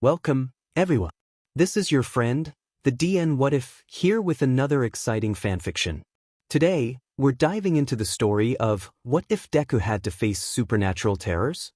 Welcome, everyone. This is your friend, the DN What If, here with another exciting fanfiction. Today, we're diving into the story of what if Deku had to face supernatural terrors?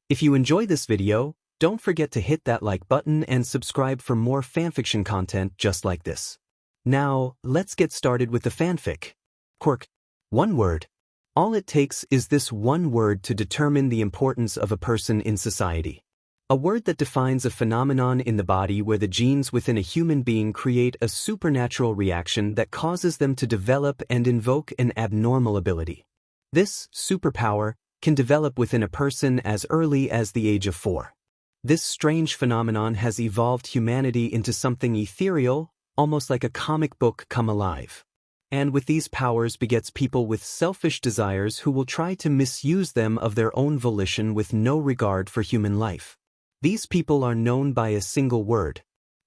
If you enjoy this video, don't forget to hit that like button and subscribe for more fanfiction content just like this. Now, let's get started with the fanfic. Quirk. One word. All it takes is this one word to determine the importance of a person in society. A word that defines a phenomenon in the body where the genes within a human being create a supernatural reaction that causes them to develop and invoke an abnormal ability. This superpower can develop within a person as early as the age of 4. This strange phenomenon has evolved humanity into something ethereal, almost like a comic book come alive. And with these powers begets people with selfish desires who will try to misuse them of their own volition with no regard for human life. These people are known by a single word.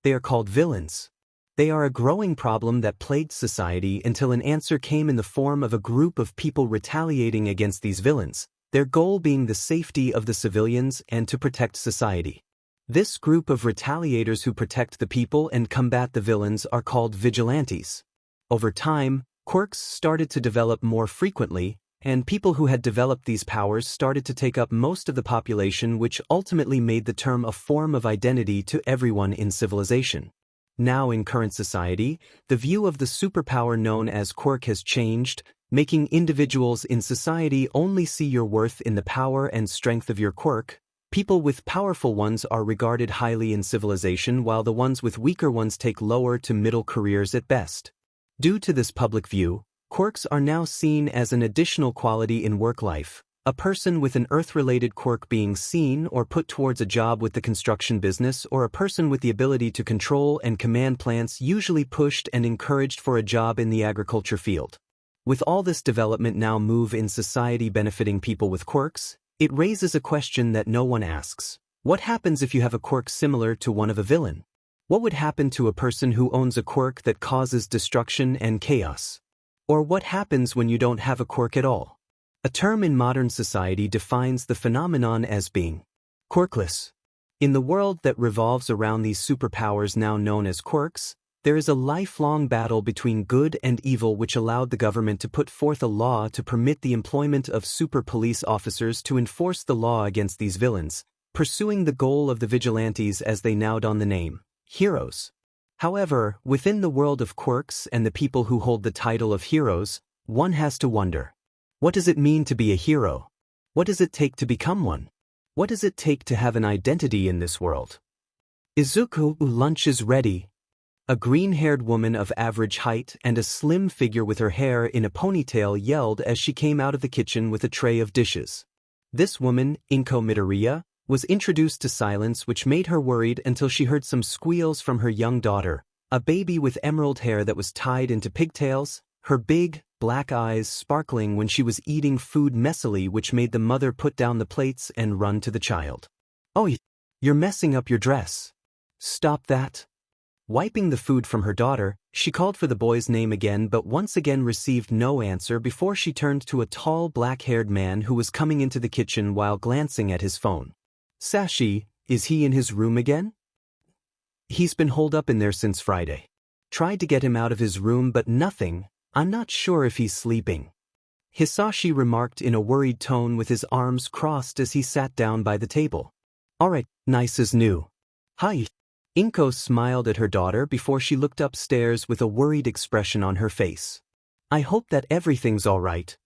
They are called villains. They are a growing problem that plagued society until an answer came in the form of a group of people retaliating against these villains, their goal being the safety of the civilians and to protect society. This group of retaliators who protect the people and combat the villains are called vigilantes. Over time, quirks started to develop more frequently, and people who had developed these powers started to take up most of the population, which ultimately made the term a form of identity to everyone in civilization. Now in current society, the view of the superpower known as quirk has changed, making individuals in society only see your worth in the power and strength of your quirk. People with powerful ones are regarded highly in civilization, while the ones with weaker ones take lower to middle careers at best. Due to this public view, quirks are now seen as an additional quality in work life, a person with an Earth-related quirk being seen or put towards a job with the construction business, or a person with the ability to control and command plants usually pushed and encouraged for a job in the agriculture field. With all this development now move in society benefiting people with quirks, it raises a question that no one asks. What happens if you have a quirk similar to one of a villain? What would happen to a person who owns a quirk that causes destruction and chaos? Or what happens when you don't have a quirk at all? A term in modern society defines the phenomenon as being quirkless. In the world that revolves around these superpowers now known as quirks, there is a lifelong battle between good and evil, which allowed the government to put forth a law to permit the employment of super police officers to enforce the law against these villains, pursuing the goal of the vigilantes as they now don the name heroes. However, within the world of quirks and the people who hold the title of heroes, one has to wonder, what does it mean to be a hero? What does it take to become one? What does it take to have an identity in this world? Izuku, lunch is ready. A green-haired woman of average height and a slim figure with her hair in a ponytail yelled as she came out of the kitchen with a tray of dishes. This woman, Inko Midoriya, was introduced to silence, which made her worried until she heard some squeals from her young daughter, a baby with emerald hair that was tied into pigtails, her big, black eyes sparkling when she was eating food messily, which made the mother put down the plates and run to the child. "Oh, you're messing up your dress. Stop that." Wiping the food from her daughter, she called for the boy's name again, but once again received no answer before she turned to a tall black-haired man who was coming into the kitchen while glancing at his phone. "Sashi, is he in his room again?" "He's been holed up in there since Friday. Tried to get him out of his room but nothing. I'm not sure if he's sleeping," Hisashi remarked in a worried tone with his arms crossed as he sat down by the table. "Alright, nice as new." "Hi." Inko smiled at her daughter before she looked upstairs with a worried expression on her face. "I hope that everything's alright."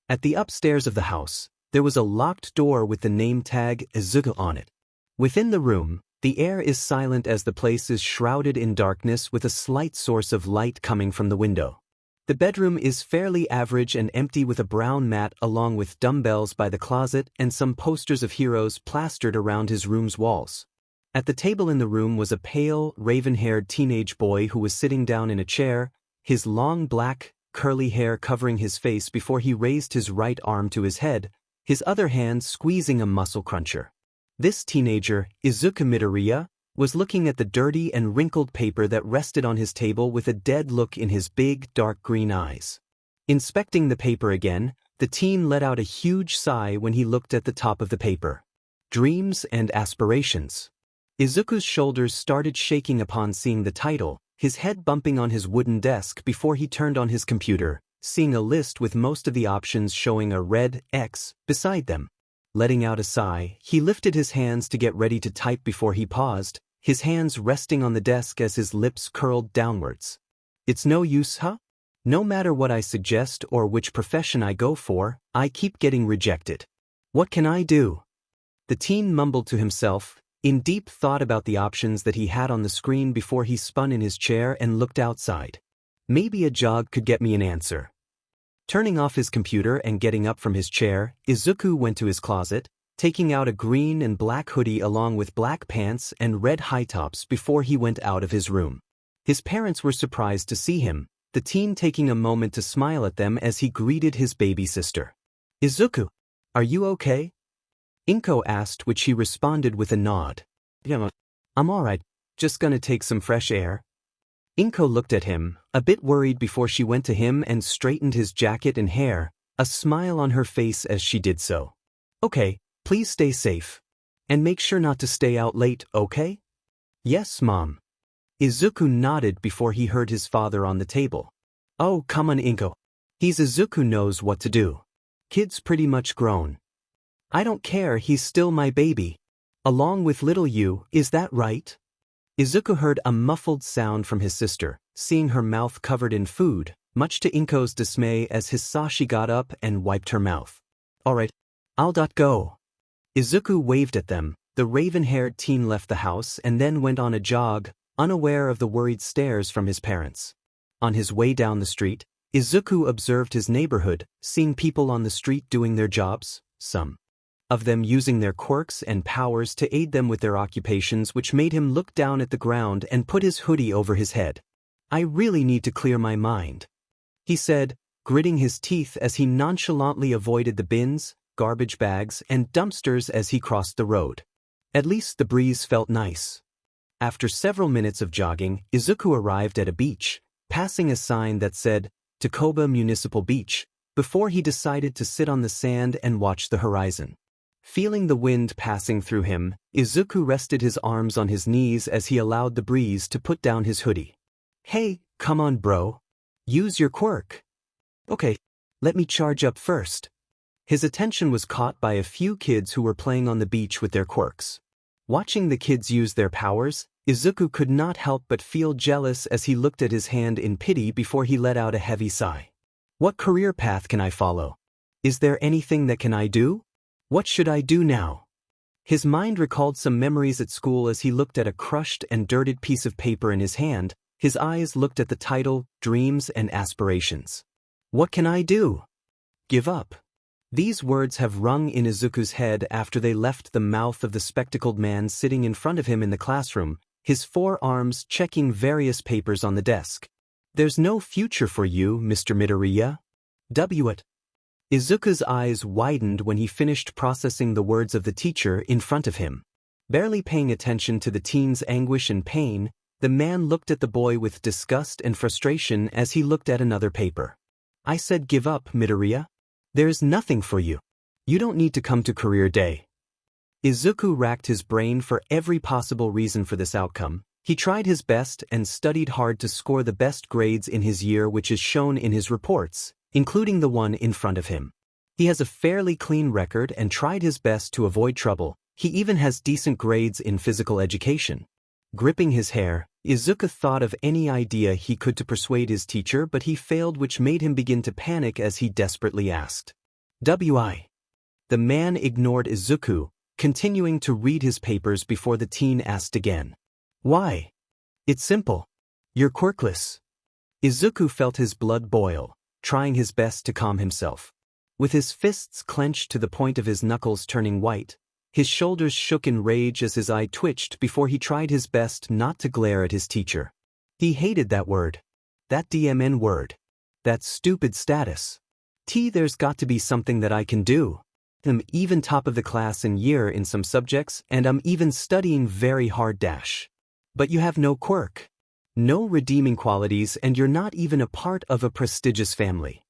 At the upstairs of the house, there was a locked door with the name tag Izuku on it. Within the room, the air is silent as the place is shrouded in darkness with a slight source of light coming from the window. The bedroom is fairly average and empty, with a brown mat along with dumbbells by the closet and some posters of heroes plastered around his room's walls. At the table in the room was a pale, raven-haired teenage boy who was sitting down in a chair, his long black, curly hair covering his face before he raised his right arm to his head, his other hand squeezing a muscle cruncher. This teenager, Izuku Midoriya, was looking at the dirty and wrinkled paper that rested on his table with a dead look in his big, dark green eyes. Inspecting the paper again, the teen let out a huge sigh when he looked at the top of the paper. Dreams and aspirations. Izuku's shoulders started shaking upon seeing the title, his head bumping on his wooden desk before he turned on his computer, seeing a list with most of the options showing a red X beside them. Letting out a sigh, he lifted his hands to get ready to type before he paused, his hands resting on the desk as his lips curled downwards. It's no use, huh? No matter what I suggest or which profession I go for, I keep getting rejected. What can I do? The teen mumbled to himself, in deep thought about the options that he had on the screen before he spun in his chair and looked outside. Maybe a jog could get me an answer. Turning off his computer and getting up from his chair, Izuku went to his closet, taking out a green and black hoodie along with black pants and red high tops before he went out of his room. His parents were surprised to see him, the teen taking a moment to smile at them as he greeted his baby sister. Izuku, are you okay? Inko asked, which he responded with a nod. Yeah, I'm alright, just gonna take some fresh air. Inko looked at him, a bit worried before she went to him and straightened his jacket and hair, a smile on her face as she did so. Okay, please stay safe. And make sure not to stay out late, okay? Yes, Mom. Izuku nodded before he heard his father on the table. Oh, come on, Inko. Izuku knows what to do. Kid's pretty much grown. I don't care, he's still my baby. Along with little you, is that right? Izuku heard a muffled sound from his sister, seeing her mouth covered in food, much to Inko's dismay as Hisashi got up and wiped her mouth. Alright, I'll go. Izuku waved at them. The raven-haired teen left the house and then went on a jog, unaware of the worried stares from his parents. On his way down the street, Izuku observed his neighborhood, seeing people on the street doing their jobs, some of them using their quirks and powers to aid them with their occupations, which made him look down at the ground and put his hoodie over his head. I really need to clear my mind, he said, gritting his teeth as he nonchalantly avoided the bins, garbage bags, and dumpsters as he crossed the road. At least the breeze felt nice. After several minutes of jogging, Izuku arrived at a beach, passing a sign that said, Takoba Municipal Beach, before he decided to sit on the sand and watch the horizon. Feeling the wind passing through him, Izuku rested his arms on his knees as he allowed the breeze to put down his hoodie. Hey, come on bro. Use your quirk. Okay, let me charge up first. His attention was caught by a few kids who were playing on the beach with their quirks. Watching the kids use their powers, Izuku could not help but feel jealous as he looked at his hand in pity before he let out a heavy sigh. What career path can I follow? Is there anything that can I do? What should I do now? His mind recalled some memories at school as he looked at a crushed and dirted piece of paper in his hand. His eyes looked at the title, Dreams and Aspirations. What can I do? Give up. These words have rung in Izuku's head after they left the mouth of the spectacled man sitting in front of him in the classroom, his forearms checking various papers on the desk. There's no future for you, Mr. Midoriya. What? Izuku's eyes widened when he finished processing the words of the teacher in front of him. Barely paying attention to the teen's anguish and pain, the man looked at the boy with disgust and frustration as he looked at another paper. I said give up, Midoriya. There's nothing for you. You don't need to come to career day. Izuku racked his brain for every possible reason for this outcome. He tried his best and studied hard to score the best grades in his year, which is shown in his reports, including the one in front of him. He has a fairly clean record and tried his best to avoid trouble. He even has decent grades in physical education. Gripping his hair, Izuku thought of any idea he could to persuade his teacher, but he failed, which made him begin to panic as he desperately asked. Why? The man ignored Izuku, continuing to read his papers before the teen asked again. Why? It's simple. You're quirkless. Izuku felt his blood boil, trying his best to calm himself. With his fists clenched to the point of his knuckles turning white, his shoulders shook in rage as his eye twitched before he tried his best not to glare at his teacher. He hated that word. That DMN word. That stupid status. There's got to be something that I can do. I'm even top of the class in year in some subjects, and I'm even studying very hard dash. But you have no quirk. No redeeming qualities, and you're not even a part of a prestigious family.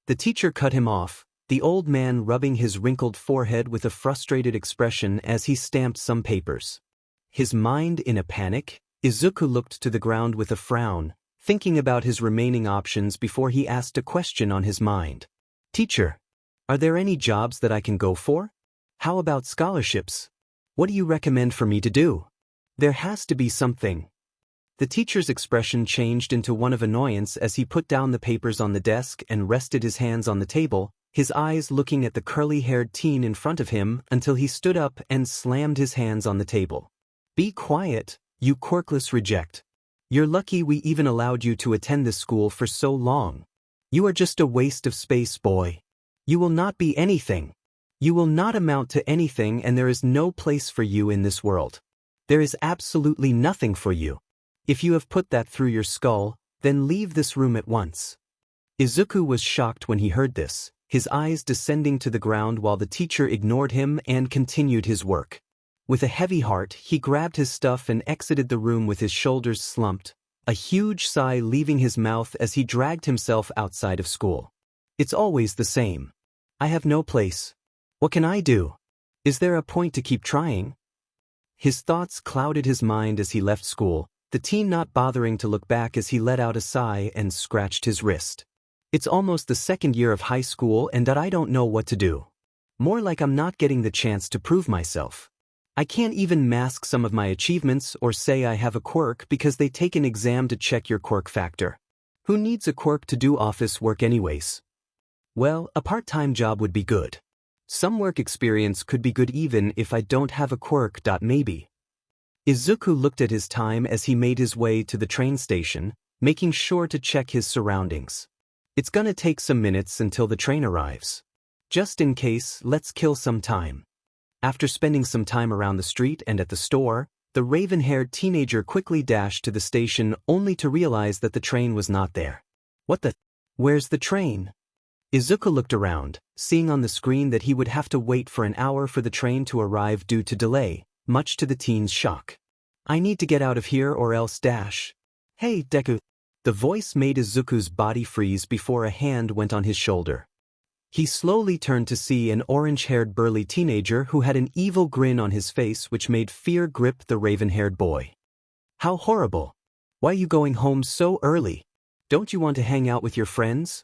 The teacher cut him off, the old man rubbing his wrinkled forehead with a frustrated expression as he stamped some papers. His mind in a panic, Izuku looked to the ground with a frown, thinking about his remaining options before he asked a question on his mind. Teacher, are there any jobs that I can go for? How about scholarships? What do you recommend for me to do? There has to be something. The teacher's expression changed into one of annoyance as he put down the papers on the desk and rested his hands on the table, his eyes looking at the curly-haired teen in front of him until he stood up and slammed his hands on the table. Be quiet, you quirkless reject. You're lucky we even allowed you to attend this school for so long. You are just a waste of space, boy. You will not be anything. You will not amount to anything, and there is no place for you in this world. There is absolutely nothing for you. If you have put that through your skull, then leave this room at once. Izuku was shocked when he heard this, his eyes descending to the ground while the teacher ignored him and continued his work. With a heavy heart, he grabbed his stuff and exited the room with his shoulders slumped, a huge sigh leaving his mouth as he dragged himself outside of school. It's always the same. I have no place. What can I do? Is there a point to keep trying? His thoughts clouded his mind as he left school, the teen not bothering to look back as he let out a sigh and scratched his wrist. It's almost the second year of high school and that I don't know what to do. More like I'm not getting the chance to prove myself. I can't even mask some of my achievements or say I have a quirk because they take an exam to check your quirk factor. Who needs a quirk to do office work anyways? Well, a part-time job would be good. Some work experience could be good even if I don't have a quirk. Maybe. Izuku looked at his time as he made his way to the train station, making sure to check his surroundings. It's gonna take some minutes until the train arrives. Just in case, let's kill some time. After spending some time around the street and at the store, the raven-haired teenager quickly dashed to the station only to realize that the train was not there. What the? Where's the train? Izuku looked around, seeing on the screen that he would have to wait for an hour for the train to arrive due to delay, much to the teen's shock. I need to get out of here or else dash. Hey, Deku. The voice made Izuku's body freeze before a hand went on his shoulder. He slowly turned to see an orange-haired burly teenager who had an evil grin on his face which made fear grip the raven-haired boy. How horrible. Why are you going home so early? Don't you want to hang out with your friends?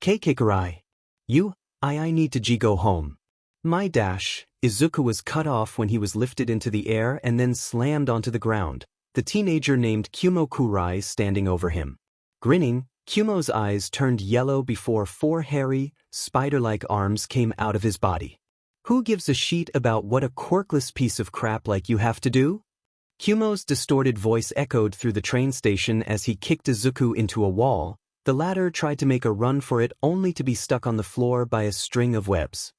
Keikarai. You? I need to go home. My dash. Izuku was cut off when he was lifted into the air and then slammed onto the ground, the teenager named Kumo Kurai standing over him. Grinning, Kumo's eyes turned yellow before 4 hairy, spider-like arms came out of his body. Who gives a shit about what a quirkless piece of crap like you have to do? Kumo's distorted voice echoed through the train station as he kicked Izuku into a wall. The latter tried to make a run for it only to be stuck on the floor by a string of webs.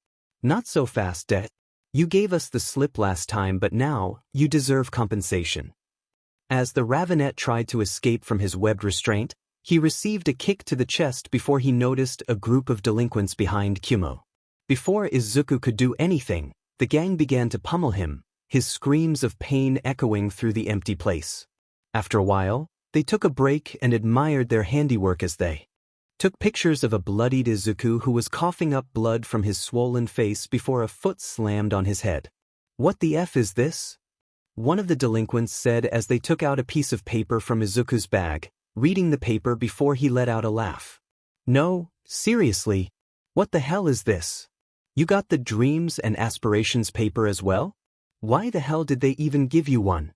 Not so fast, Det. You gave us the slip last time, but now, you deserve compensation. As the Ravenet tried to escape from his webbed restraint, he received a kick to the chest before he noticed a group of delinquents behind Kumo. Before Izuku could do anything, the gang began to pummel him, his screams of pain echoing through the empty place. After a while, they took a break and admired their handiwork as they took pictures of a bloodied Izuku who was coughing up blood from his swollen face before a foot slammed on his head. What the F is this? One of the delinquents said as they took out a piece of paper from Izuku's bag, reading the paper before he let out a laugh. No, seriously, what the hell is this? You got the dreams and aspirations paper as well? Why the hell did they even give you one?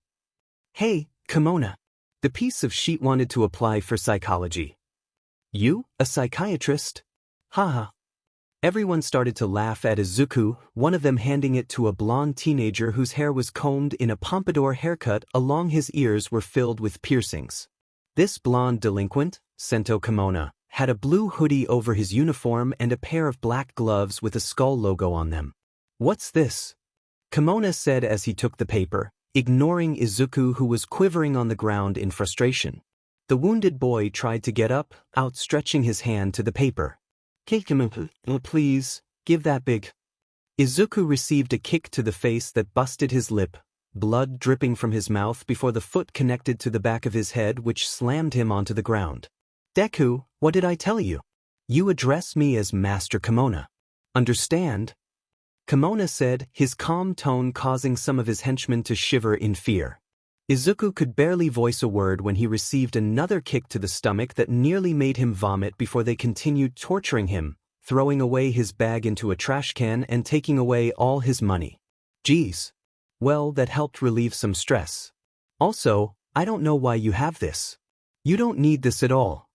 Hey, Kimona. The piece of sheet wanted to apply for psychology. You, a psychiatrist? Haha. Everyone started to laugh at Izuku, one of them handing it to a blonde teenager whose hair was combed in a pompadour haircut along his ears were filled with piercings. This blonde delinquent, Sento Kimona, had a blue hoodie over his uniform and a pair of black gloves with a skull logo on them. What's this? Kimona said as he took the paper, ignoring Izuku who was quivering on the ground in frustration. The wounded boy tried to get up, outstretching his hand to the paper. Please, give that big. Izuku received a kick to the face that busted his lip, blood dripping from his mouth before the foot connected to the back of his head which slammed him onto the ground. Deku, what did I tell you? You address me as Master Kimona. Understand? Kimona said, his calm tone causing some of his henchmen to shiver in fear. Izuku could barely voice a word when he received another kick to the stomach that nearly made him vomit before they continued torturing him, throwing away his bag into a trash can and taking away all his money. Geez. Well, that helped relieve some stress. Also, I don't know why you have this. You don't need this at all.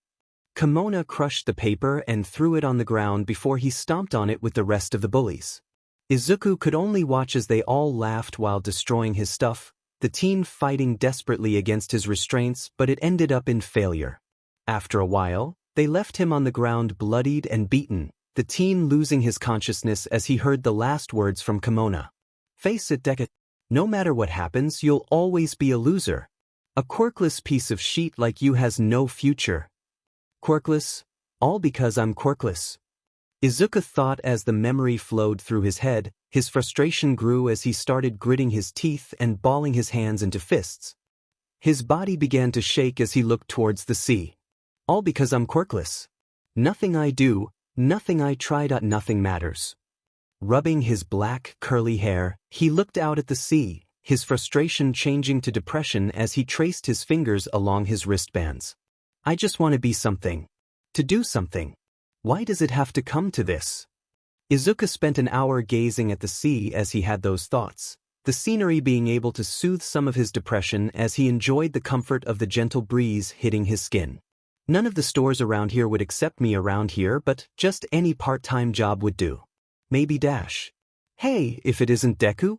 Kimona crushed the paper and threw it on the ground before he stomped on it with the rest of the bullies. Izuku could only watch as they all laughed while destroying his stuff, the teen fighting desperately against his restraints, but it ended up in failure. After a while, they left him on the ground bloodied and beaten, the teen losing his consciousness as he heard the last words from Kimona. Face it, Deku. No matter what happens, you'll always be a loser. A quirkless piece of shit like you has no future. Quirkless? All because I'm quirkless. Izuku thought as the memory flowed through his head. His frustration grew as he started gritting his teeth and balling his hands into fists. His body began to shake as he looked towards the sea. All because I'm quirkless. Nothing I do, nothing I try, nothing matters. Rubbing his black, curly hair, he looked out at the sea, his frustration changing to depression as he traced his fingers along his wristbands. I just want to be something. To do something. Why does it have to come to this? Izuku spent an hour gazing at the sea as he had those thoughts, the scenery being able to soothe some of his depression as he enjoyed the comfort of the gentle breeze hitting his skin. None of the stores around here would accept me around here, but just any part-time job would do. Maybe Dash. Hey, if it isn't Deku?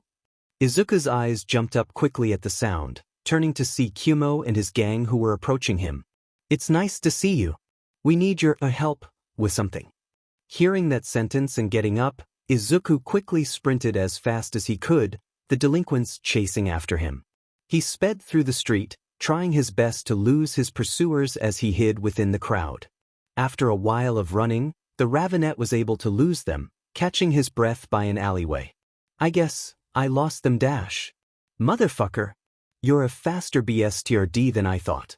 Izuku's eyes jumped up quickly at the sound, turning to see Kumo and his gang who were approaching him. It's nice to see you. We need your help with something. Hearing that sentence and getting up, Izuku quickly sprinted as fast as he could, the delinquents chasing after him. He sped through the street, trying his best to lose his pursuers as he hid within the crowd. After a while of running, the Ravenet was able to lose them, catching his breath by an alleyway. I guess I lost them, Dash. Motherfucker. You're a faster BSTRD than I thought.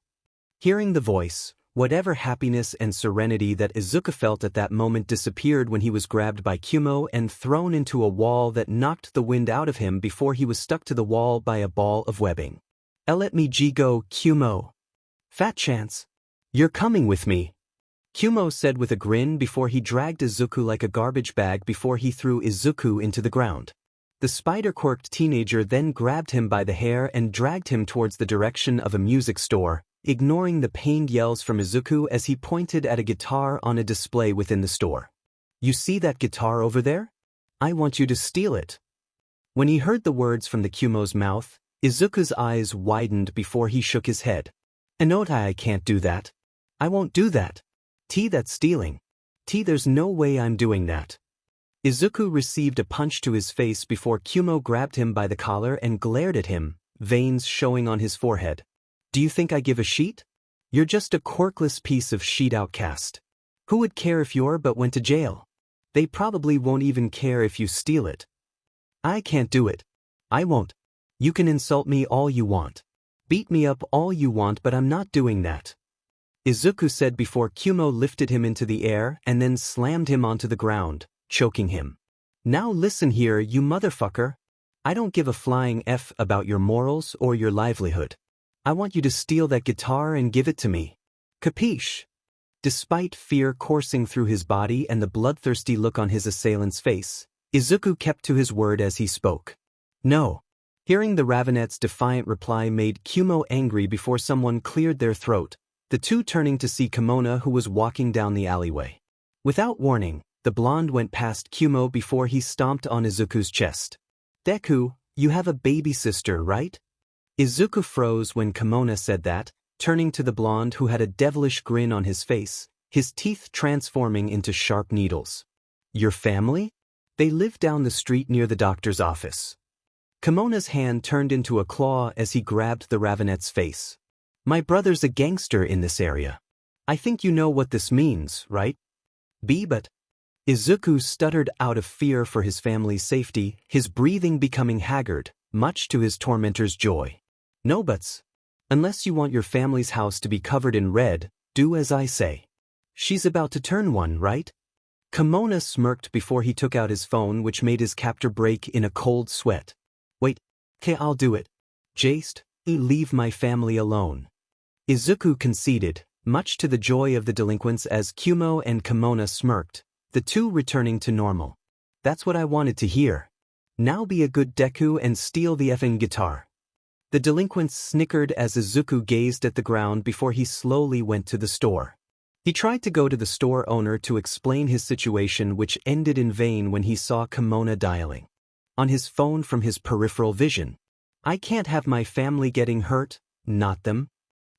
Hearing the voice, whatever happiness and serenity that Izuku felt at that moment disappeared when he was grabbed by Kumo and thrown into a wall that knocked the wind out of him before he was stuck to the wall by a ball of webbing. Let me go, Kumo. Fat chance. You're coming with me. Kumo said with a grin before he dragged Izuku like a garbage bag before he threw Izuku into the ground. The spider-quirked teenager then grabbed him by the hair and dragged him towards the direction of a music store, ignoring the pained yells from Izuku as he pointed at a guitar on a display within the store. You see that guitar over there? I want you to steal it. When he heard the words from the Kumo's mouth, Izuku's eyes widened before he shook his head. I can't do that. I won't do that. That's stealing. There's no way I'm doing that. Izuku received a punch to his face before Kumo grabbed him by the collar and glared at him, veins showing on his forehead. Do you think I give a shit? You're just a quirkless piece of shit outcast. Who would care if you're but went to jail? They probably won't even care if you steal it. I can't do it. I won't. You can insult me all you want. Beat me up all you want, but I'm not doing that. Izuku said before Kumo lifted him into the air and then slammed him onto the ground, choking him. Now listen here, you motherfucker. I don't give a flying F about your morals or your livelihood. I want you to steal that guitar and give it to me. Capiche? Despite fear coursing through his body and the bloodthirsty look on his assailant's face, Izuku kept to his word as he spoke. No. Hearing the Ravenet's defiant reply made Kumo angry before someone cleared their throat, the two turning to see Kimona who was walking down the alleyway. Without warning, the blonde went past Kumo before he stomped on Izuku's chest. Deku, you have a baby sister, right? Izuku froze when Kimona said that, turning to the blonde who had a devilish grin on his face, his teeth transforming into sharp needles. Your family? They live down the street near the doctor's office. Kimona's hand turned into a claw as he grabbed the Ravenet's face. My brother's a gangster in this area. I think you know what this means, right? But Izuku stuttered out of fear for his family's safety, his breathing becoming haggard, much to his tormentor's joy. No buts. Unless you want your family's house to be covered in red, do as I say. She's about to turn one, right? Kimona smirked before he took out his phone, which made his captor break in a cold sweat. Wait, okay, I'll do it. Just leave my family alone. Izuku conceded, much to the joy of the delinquents as Kumo and Kimona smirked, the two returning to normal. That's what I wanted to hear. Now be a good Deku and steal the effing guitar. The delinquents snickered as Izuku gazed at the ground before he slowly went to the store. He tried to go to the store owner to explain his situation, which ended in vain when he saw Kimona dialing on his phone from his peripheral vision. I can't have my family getting hurt, not them.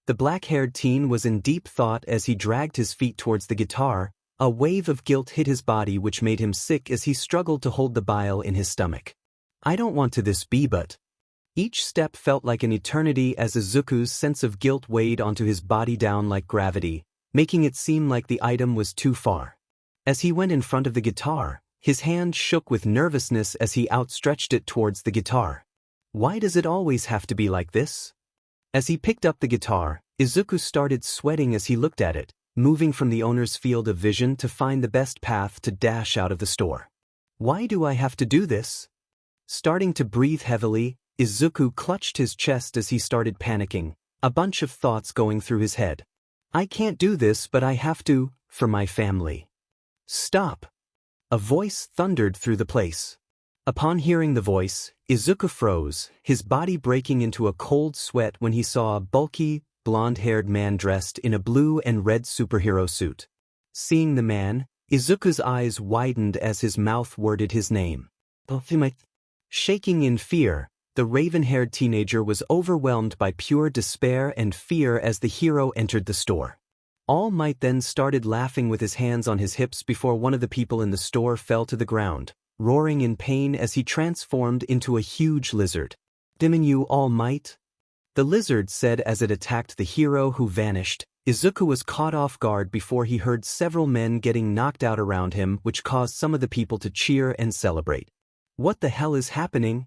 The black-haired teen was in deep thought as he dragged his feet towards the guitar. A wave of guilt hit his body which made him sick as he struggled to hold the bile in his stomach. I don't want to this be but. Each step felt like an eternity as Izuku's sense of guilt weighed onto his body down like gravity, making it seem like the item was too far. As he went in front of the guitar, his hand shook with nervousness as he outstretched it towards the guitar. Why does it always have to be like this? As he picked up the guitar, Izuku started sweating as he looked at it, moving from the owner's field of vision to find the best path to dash out of the store. Why do I have to do this? Starting to breathe heavily, Izuku clutched his chest as he started panicking, a bunch of thoughts going through his head. I can't do this, but I have to, for my family. Stop! A voice thundered through the place. Upon hearing the voice, Izuku froze, his body breaking into a cold sweat when he saw a bulky, blonde-haired man dressed in a blue and red superhero suit. Seeing the man, Izuku's eyes widened as his mouth worded his name. Shaking in fear, the raven-haired teenager was overwhelmed by pure despair and fear as the hero entered the store. All Might then started laughing with his hands on his hips before one of the people in the store fell to the ground, roaring in pain as he transformed into a huge lizard. Damn you, All Might! The lizard said as it attacked the hero who vanished. Izuku was caught off guard before he heard several men getting knocked out around him, which caused some of the people to cheer and celebrate. What the hell is happening?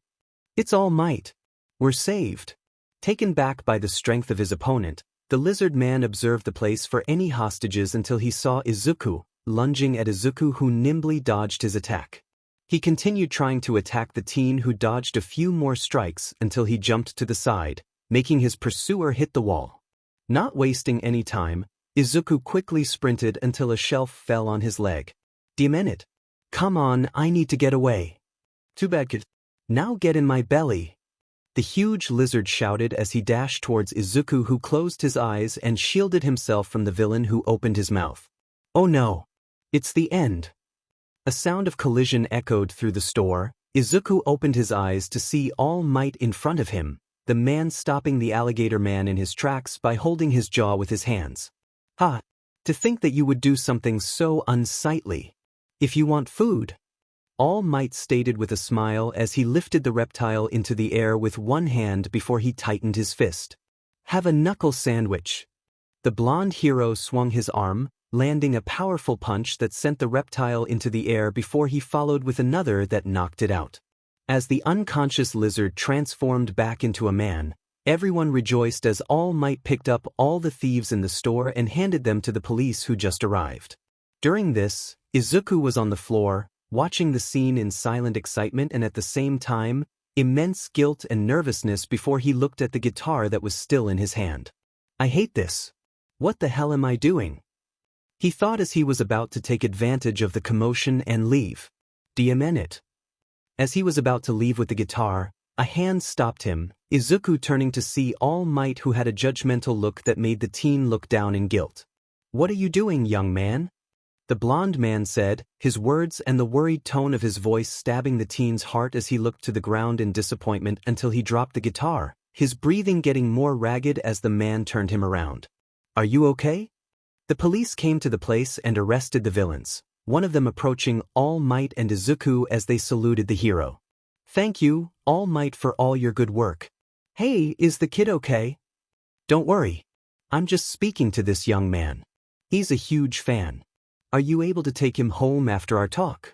It's All Might. We're saved. Taken back by the strength of his opponent, the lizard man observed the place for any hostages until he saw Izuku, lunging at Izuku, who nimbly dodged his attack. He continued trying to attack the teen, who dodged a few more strikes until he jumped to the side, making his pursuer hit the wall. Not wasting any time, Izuku quickly sprinted until a shelf fell on his leg. Damn it! Come on, I need to get away. Too bad, kid. Now get in my belly. The huge lizard shouted as he dashed towards Izuku, who closed his eyes and shielded himself from the villain who opened his mouth. Oh no! It's the end! A sound of collision echoed through the store. Izuku opened his eyes to see All Might in front of him, the man stopping the alligator man in his tracks by holding his jaw with his hands. Ha! To think that you would do something so unsightly. If you want food. All Might stated with a smile as he lifted the reptile into the air with one hand before he tightened his fist. Have a knuckle sandwich. The blonde hero swung his arm, landing a powerful punch that sent the reptile into the air before he followed with another that knocked it out. As the unconscious lizard transformed back into a man, everyone rejoiced as All Might picked up all the thieves in the store and handed them to the police who just arrived. During this, Izuku was on the floor, watching the scene in silent excitement and at the same time, immense guilt and nervousness before he looked at the guitar that was still in his hand. I hate this. What the hell am I doing? He thought as he was about to take advantage of the commotion and leave. Damn it. As he was about to leave with the guitar, a hand stopped him, Izuku turning to see All Might, who had a judgmental look that made the teen look down in guilt. What are you doing, young man? The blonde man said, his words and the worried tone of his voice stabbing the teen's heart as he looked to the ground in disappointment until he dropped the guitar, his breathing getting more ragged as the man turned him around. Are you okay? The police came to the place and arrested the villains, one of them approaching All Might and Izuku as they saluted the hero. Thank you, All Might, for all your good work. Hey, is the kid okay? Don't worry. I'm just speaking to this young man. He's a huge fan. Are you able to take him home after our talk?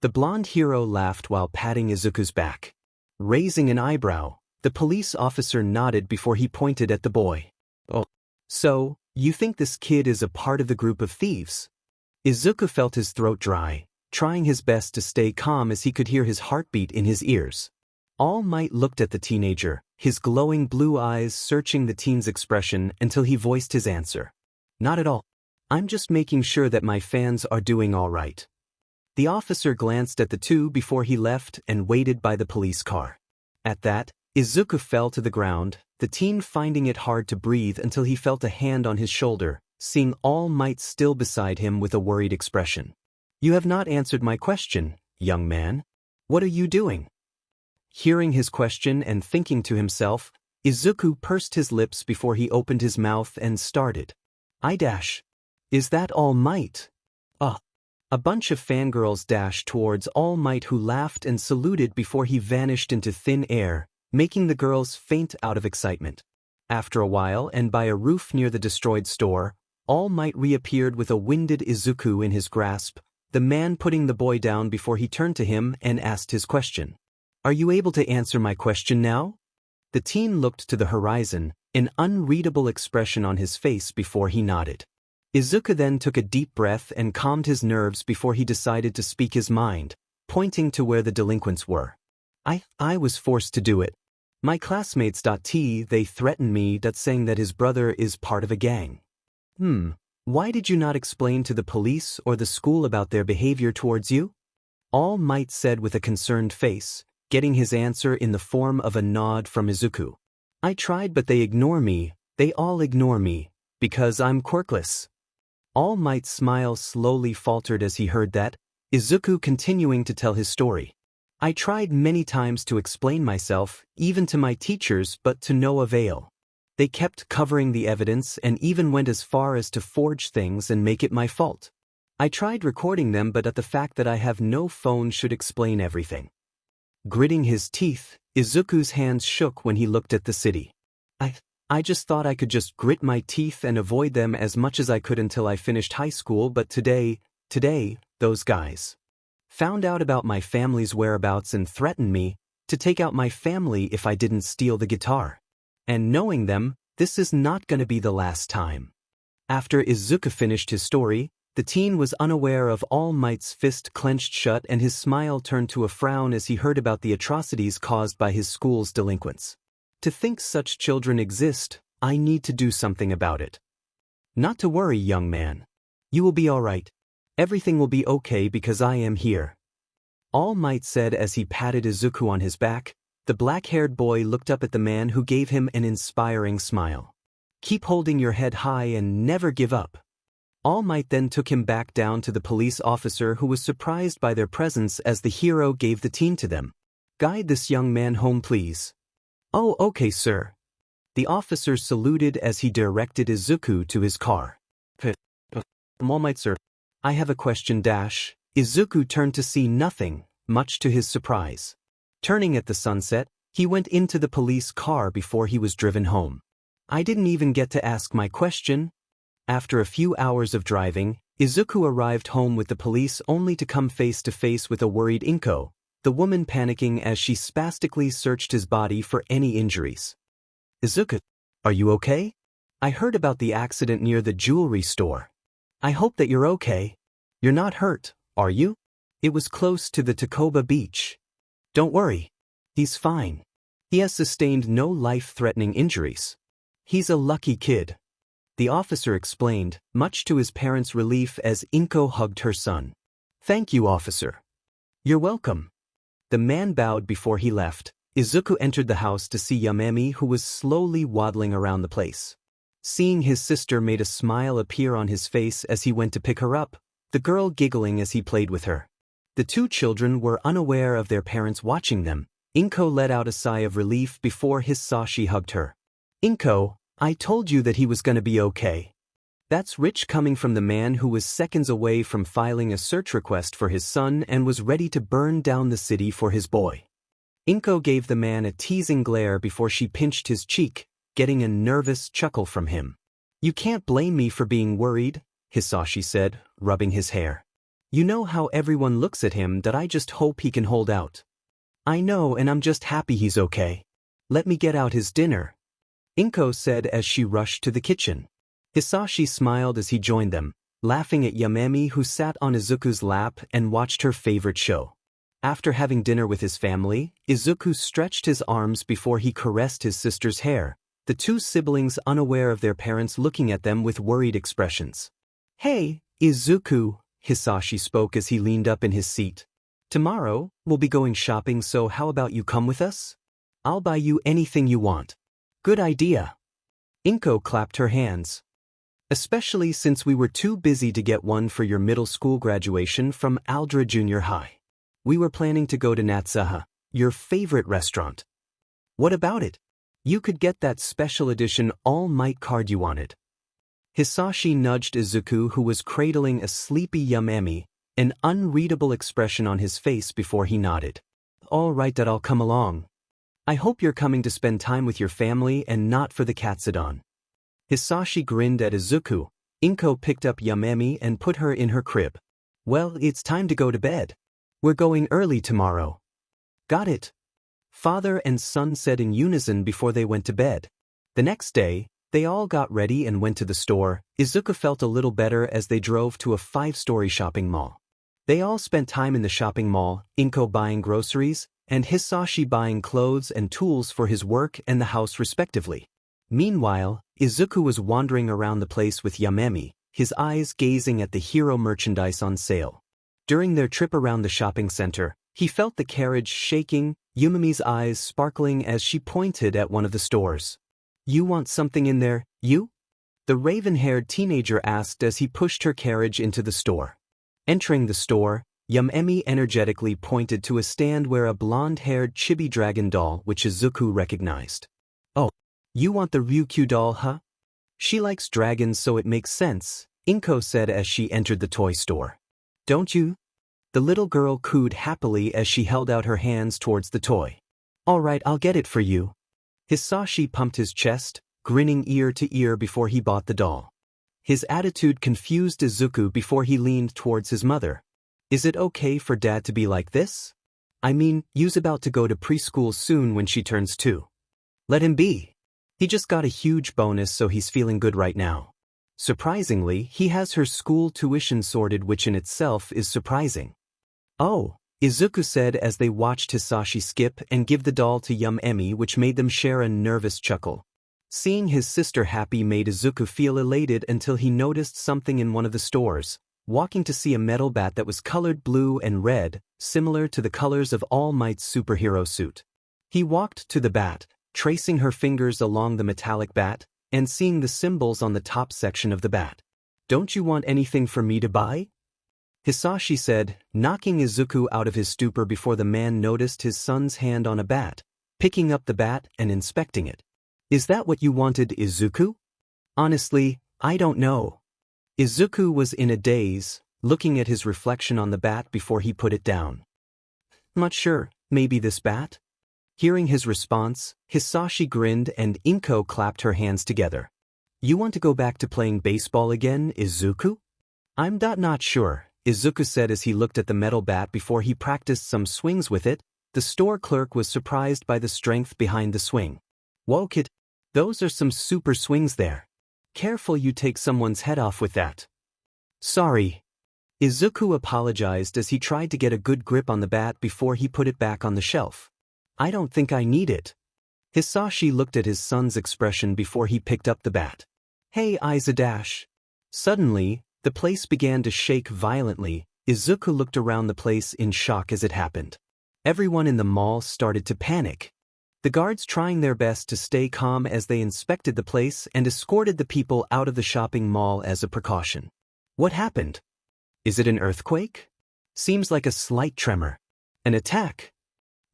The blonde hero laughed while patting Izuku's back. Raising an eyebrow, the police officer nodded before he pointed at the boy. Oh, so, you think this kid is a part of the group of thieves? Izuku felt his throat dry, trying his best to stay calm as he could hear his heartbeat in his ears. All Might looked at the teenager, his glowing blue eyes searching the teen's expression until he voiced his answer. Not at all. I'm just making sure that my fans are doing all right. The officer glanced at the two before he left and waited by the police car. At that, Izuku fell to the ground, the teen finding it hard to breathe until he felt a hand on his shoulder, seeing All Might still beside him with a worried expression. You have not answered my question, young man. What are you doing? Hearing his question and thinking to himself, Izuku pursed his lips before he opened his mouth and started. Is that All Might? A bunch of fangirls dashed towards All Might, who laughed and saluted before he vanished into thin air, making the girls faint out of excitement. After a while, and by a roof near the destroyed store, All Might reappeared with a winded Izuku in his grasp, the man putting the boy down before he turned to him and asked his question. Are you able to answer my question now? The teen looked to the horizon, an unreadable expression on his face before he nodded. Izuku then took a deep breath and calmed his nerves before he decided to speak his mind, pointing to where the delinquents were. I was forced to do it. My classmates. They threatened me, saying that his brother is part of a gang. Why did you not explain to the police or the school about their behavior towards you? All Might said with a concerned face, getting his answer in the form of a nod from Izuku. I tried, but they ignore me. They all ignore me, because I'm quirkless. All Might's smile slowly faltered as he heard that, Izuku continuing to tell his story. I tried many times to explain myself, even to my teachers, but to no avail. They kept covering the evidence and even went as far as to forge things and make it my fault. I tried recording them, but the fact that I have no phone should explain everything. Gritting his teeth, Izuku's hands shook when he looked at the city. I just thought I could just grit my teeth and avoid them as much as I could until I finished high school, but today, those guys found out about my family's whereabouts and threatened me to take out my family if I didn't steal the guitar. And knowing them, this is not going to be the last time. After Izuku finished his story, the teen was unaware of All Might's fist clenched shut, and his smile turned to a frown as he heard about the atrocities caused by his school's delinquents. To think such children exist, I need to do something about it. Not to worry, young man. You will be all right. Everything will be okay because I am here. All Might said as he patted Izuku on his back. The black-haired boy looked up at the man who gave him an inspiring smile. Keep holding your head high and never give up. All Might then took him back down to the police officer, who was surprised by their presence as the hero gave the teen to them. Guide this young man home, please. Oh, okay, sir. The officer saluted as he directed Izuku to his car. All Might, sir. I have a question. Izuku turned to see nothing, much to his surprise. Turning at the sunset, he went into the police car before he was driven home. I didn't even get to ask my question. After a few hours of driving, Izuku arrived home with the police only to come face to face with a worried Inko, the woman panicking as she spastically searched his body for any injuries. Izuku, are you okay? I heard about the accident near the jewelry store. I hope that you're okay. You're not hurt, are you? It was close to the Takoba beach. Don't worry. He's fine. He has sustained no life-threatening injuries. He's a lucky kid. The officer explained, much to his parents' relief as Inko hugged her son. Thank you, officer. You're welcome. The man bowed before he left. Izuku entered the house to see Yamami, who was slowly waddling around the place. Seeing his sister made a smile appear on his face as he went to pick her up, the girl giggling as he played with her. The two children were unaware of their parents watching them. Inko let out a sigh of relief before Hisashi hugged her. Inko, I told you that he was gonna be okay. That's rich coming from the man who was seconds away from filing a search request for his son and was ready to burn down the city for his boy. Inko gave the man a teasing glare before she pinched his cheek, getting a nervous chuckle from him. You can't blame me for being worried, Hisashi said, rubbing his hair. You know how everyone looks at him. That I just hope he can hold out. I know, and I'm just happy he's okay. Let me get out his dinner, Inko said as she rushed to the kitchen. Hisashi smiled as he joined them, laughing at Yamemi who sat on Izuku's lap and watched her favorite show. After having dinner with his family, Izuku stretched his arms before he caressed his sister's hair, the two siblings unaware of their parents looking at them with worried expressions. "Hey, Izuku," Hisashi spoke as he leaned up in his seat. "Tomorrow, we'll be going shopping, so how about you come with us? I'll buy you anything you want." "Good idea." Inko clapped her hands. "Especially since we were too busy to get one for your middle school graduation from Aldra Junior High. We were planning to go to Natsuha, your favorite restaurant." "What about it? You could get that special edition All Might card you wanted." Hisashi nudged Izuku, who was cradling a sleepy Yamemi, an unreadable expression on his face before he nodded. "All right, that I'll come along. I hope you're coming to spend time with your family and not for the Katsudon." Hisashi grinned at Izuku. Inko picked up Yamemi and put her in her crib. "Well, it's time to go to bed. We're going early tomorrow." "Got it," father and son said in unison before they went to bed. The next day, they all got ready and went to the store. Izuku felt a little better as they drove to a 5-story shopping mall. They all spent time in the shopping mall, Inko buying groceries, and Hisashi buying clothes and tools for his work and the house respectively. Meanwhile, Izuku was wandering around the place with Yamemi, his eyes gazing at the hero merchandise on sale. During their trip around the shopping center, he felt the carriage shaking, Yumemi's eyes sparkling as she pointed at one of the stores. "You want something in there, you?" the raven-haired teenager asked as he pushed her carriage into the store. Entering the store, Yamemi energetically pointed to a stand where a blonde-haired chibi dragon doll which Izuku recognized. "Oh, you want the Ryukyu doll, huh? She likes dragons, so it makes sense," Inko said as she entered the toy store. "Don't you?" The little girl cooed happily as she held out her hands towards the toy. "All right, I'll get it for you." Hisashi pumped his chest, grinning ear to ear before he bought the doll. His attitude confused Izuku before he leaned towards his mother. "Is it okay for Dad to be like this? I mean, you's about to go to preschool soon when she turns 2. Let him be. He just got a huge bonus, so he's feeling good right now. Surprisingly, he has her school tuition sorted, which in itself is surprising." "Oh," Izuku said as they watched Hisashi skip and give the doll to Yamemi, which made them share a nervous chuckle. Seeing his sister happy made Izuku feel elated until he noticed something in one of the stores, walking to see a metal bat that was colored blue and red, similar to the colors of All Might's superhero suit. He walked to the bat, tracing her fingers along the metallic bat, and seeing the symbols on the top section of the bat. "Don't you want anything for me to buy?" Hisashi said, knocking Izuku out of his stupor before the man noticed his son's hand on a bat, picking up the bat and inspecting it. "Is that what you wanted, Izuku?" "Honestly, I don't know." Izuku was in a daze, looking at his reflection on the bat before he put it down. "Not sure, maybe this bat?" Hearing his response, Hisashi grinned and Inko clapped her hands together. "You want to go back to playing baseball again, Izuku?" "I'm not sure," Izuku said as he looked at the metal bat before he practiced some swings with it. The store clerk was surprised by the strength behind the swing. "Whoa, kid, those are some super swings there. Careful you take someone's head off with that." "Sorry." Izuku apologized as he tried to get a good grip on the bat before he put it back on the shelf. "I don't think I need it." Hisashi looked at his son's expression before he picked up the bat. "Hey, Izadash." Suddenly, the place began to shake violently. Izuku looked around the place in shock as it happened. Everyone in the mall started to panic. The guards trying their best to stay calm as they inspected the place and escorted the people out of the shopping mall as a precaution. "What happened? Is it an earthquake? Seems like a slight tremor. An attack?"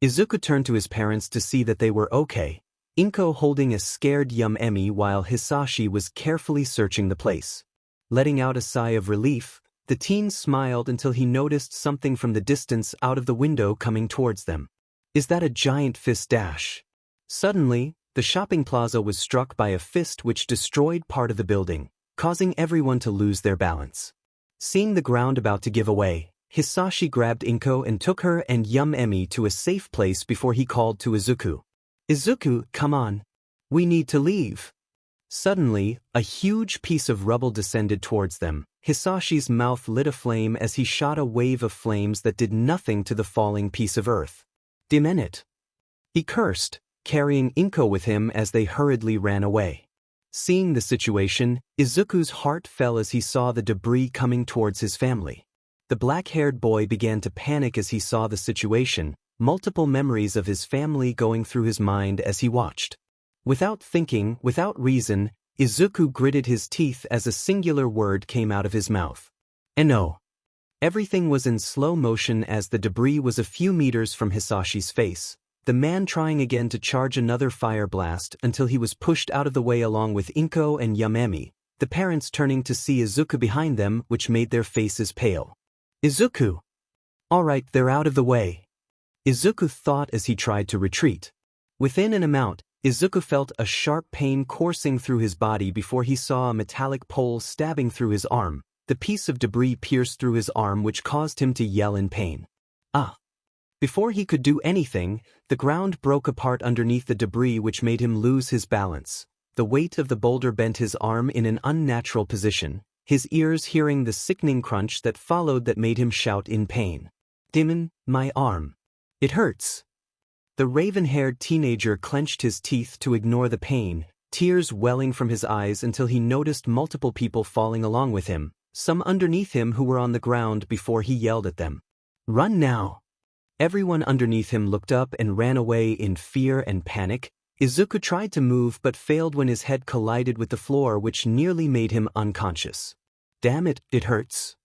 Izuku turned to his parents to see that they were okay, Inko holding a scared Yamemi while Hisashi was carefully searching the place. Letting out a sigh of relief, the teen smiled until he noticed something from the distance out of the window coming towards them. "Is that a giant fist dash?" Suddenly, the shopping plaza was struck by a fist which destroyed part of the building, causing everyone to lose their balance. Seeing the ground about to give away, Hisashi grabbed Inko and took her and Yamemi to a safe place before he called to Izuku. "Izuku, come on. We need to leave." Suddenly, a huge piece of rubble descended towards them. Hisashi's mouth lit aflame as he shot a wave of flames that did nothing to the falling piece of earth. "Damn it!" he cursed, carrying Inko with him as they hurriedly ran away. Seeing the situation, Izuku's heart fell as he saw the debris coming towards his family. The black-haired boy began to panic as he saw the situation, multiple memories of his family going through his mind as he watched. Without thinking, without reason, Izuku gritted his teeth as a singular word came out of his mouth. "No." Everything was in slow motion as the debris was a few meters from Hisashi's face, the man trying again to charge another fire blast until he was pushed out of the way along with Inko and Yamami, the parents turning to see Izuku behind them, which made their faces pale. "Izuku! All right, they're out of the way," Izuku thought as he tried to retreat. Within an amount, Izuku felt a sharp pain coursing through his body before he saw a metallic pole stabbing through his arm. The piece of debris pierced through his arm, which caused him to yell in pain. "Ah!" Before he could do anything, the ground broke apart underneath the debris, which made him lose his balance. The weight of the boulder bent his arm in an unnatural position, his ears hearing the sickening crunch that followed that made him shout in pain. "Demon, my arm. It hurts." The raven-haired teenager clenched his teeth to ignore the pain, tears welling from his eyes until he noticed multiple people falling along with him, some underneath him who were on the ground before he yelled at them. "Run now!" Everyone underneath him looked up and ran away in fear and panic. Izuku tried to move but failed when his head collided with the floor, which nearly made him unconscious. "Damn it, it hurts."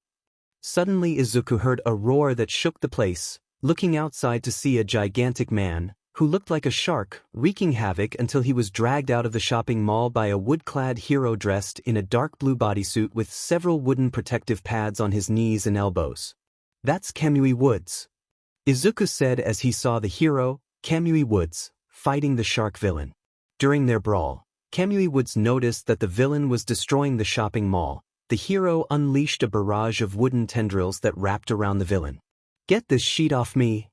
Suddenly Izuku heard a roar that shook the place, looking outside to see a gigantic man, who looked like a shark, wreaking havoc until he was dragged out of the shopping mall by a wood-clad hero dressed in a dark blue bodysuit with several wooden protective pads on his knees and elbows. "That's Kamui Woods," Izuku said as he saw the hero, Kamui Woods, fighting the shark villain. During their brawl, Kamui Woods noticed that the villain was destroying the shopping mall. The hero unleashed a barrage of wooden tendrils that wrapped around the villain. "Get this sheet off me,"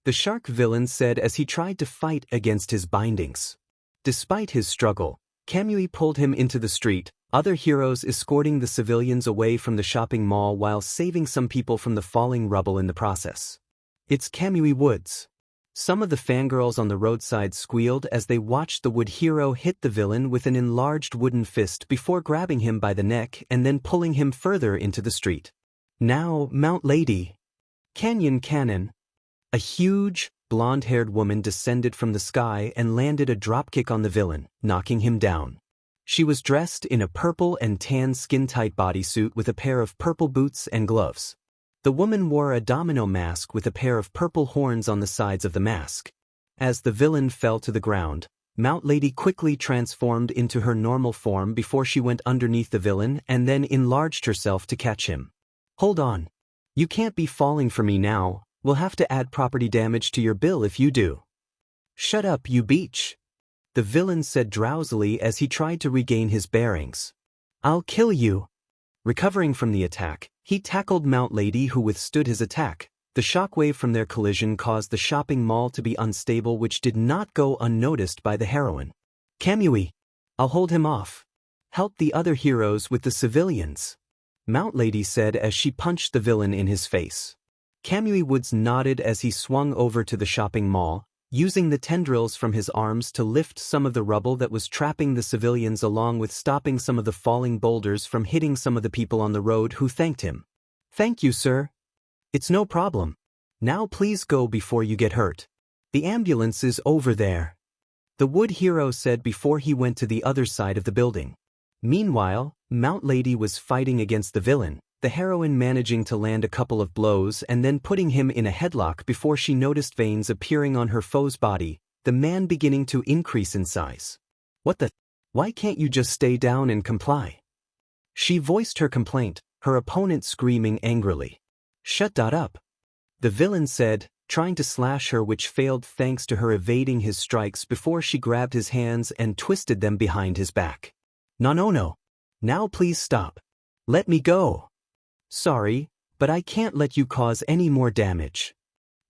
the shark villain said as he tried to fight against his bindings. Despite his struggle, Kamui pulled him into the street, other heroes escorting the civilians away from the shopping mall while saving some people from the falling rubble in the process. "It's Kamui Woods." Some of the fangirls on the roadside squealed as they watched the wood hero hit the villain with an enlarged wooden fist before grabbing him by the neck and then pulling him further into the street. "Now, Mount Lady." Canyon Cannon. A huge, blonde-haired woman descended from the sky and landed a dropkick on the villain, knocking him down. She was dressed in a purple and tan skin-tight bodysuit with a pair of purple boots and gloves. The woman wore a domino mask with a pair of purple horns on the sides of the mask. As the villain fell to the ground, Mount Lady quickly transformed into her normal form before she went underneath the villain and then enlarged herself to catch him. "Hold on. You can't be falling for me now. We'll have to add property damage to your bill if you do." "Shut up, you beach," the villain said drowsily as he tried to regain his bearings. "I'll kill you." Recovering from the attack, he tackled Mount Lady, who withstood his attack. The shockwave from their collision caused the shopping mall to be unstable, which did not go unnoticed by the heroine. "Kamui, I'll hold him off. Help the other heroes with the civilians," Mount Lady said as she punched the villain in his face. Kamui Woods nodded as he swung over to the shopping mall, using the tendrils from his arms to lift some of the rubble that was trapping the civilians along with stopping some of the falling boulders from hitting some of the people on the road, who thanked him. "Thank you, sir. It's no problem. Now please go before you get hurt. The ambulance is over there," the wood hero said before he went to the other side of the building. Meanwhile, Mount Lady was fighting against the villain, the heroine managing to land a couple of blows and then putting him in a headlock before she noticed veins appearing on her foe's body, the man beginning to increase in size. "What the? Why can't you just stay down and comply?" She voiced her complaint, her opponent screaming angrily. "Shut up," the villain said, trying to slash her, which failed thanks to her evading his strikes before she grabbed his hands and twisted them behind his back. No. Now please stop. Let me go." "Sorry, but I can't let you cause any more damage,"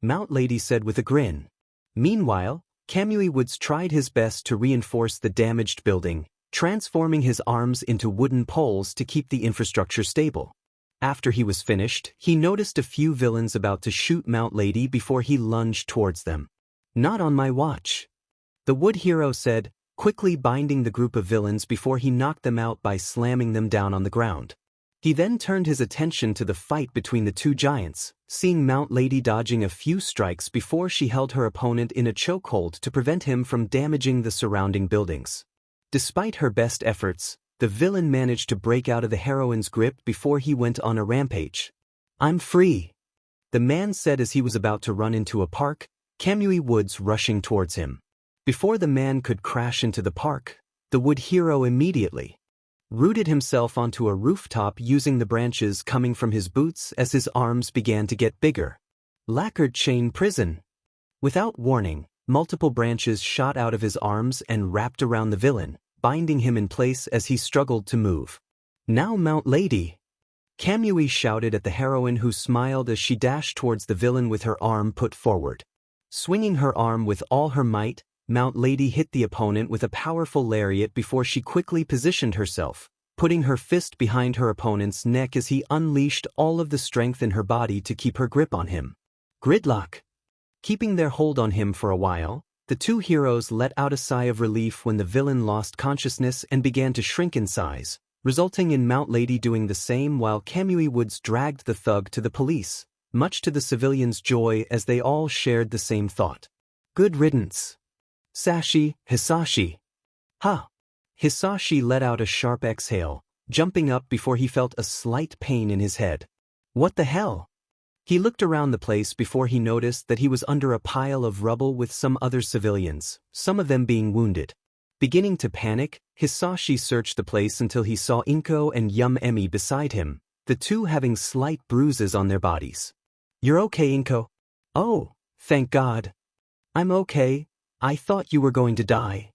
Mount Lady said with a grin. Meanwhile, Kamui Woods tried his best to reinforce the damaged building, transforming his arms into wooden poles to keep the infrastructure stable. After he was finished, he noticed a few villains about to shoot Mount Lady before he lunged towards them. "Not on my watch," the wood hero said, quickly binding the group of villains before he knocked them out by slamming them down on the ground. He then turned his attention to the fight between the two giants, seeing Mount Lady dodging a few strikes before she held her opponent in a chokehold to prevent him from damaging the surrounding buildings. Despite her best efforts, the villain managed to break out of the heroine's grip before he went on a rampage. "I'm free," the man said as he was about to run into a park, Kamui Woods rushing towards him. Before the man could crash into the park, the wood hero immediately rooted himself onto a rooftop using the branches coming from his boots as his arms began to get bigger. Lacquered chain prison. Without warning, multiple branches shot out of his arms and wrapped around the villain, binding him in place as he struggled to move. "Now Mount Lady!" Kamui shouted at the heroine, who smiled as she dashed towards the villain with her arm put forward. Swinging her arm with all her might, Mount Lady hit the opponent with a powerful lariat before she quickly positioned herself, putting her fist behind her opponent's neck as he unleashed all of the strength in her body to keep her grip on him. Gridlock. Keeping their hold on him for a while, the two heroes let out a sigh of relief when the villain lost consciousness and began to shrink in size, resulting in Mount Lady doing the same while Kamui Woods dragged the thug to the police, much to the civilians' joy as they all shared the same thought. "Good riddance. Hisashi." "Ha!" Hisashi let out a sharp exhale, jumping up before he felt a slight pain in his head. "What the hell?" He looked around the place before he noticed that he was under a pile of rubble with some other civilians, some of them being wounded. Beginning to panic, Hisashi searched the place until he saw Inko and Yum-Emi beside him, the two having slight bruises on their bodies. "You're okay, Inko?" "Oh, thank God. I'm okay. I thought you were going to die,"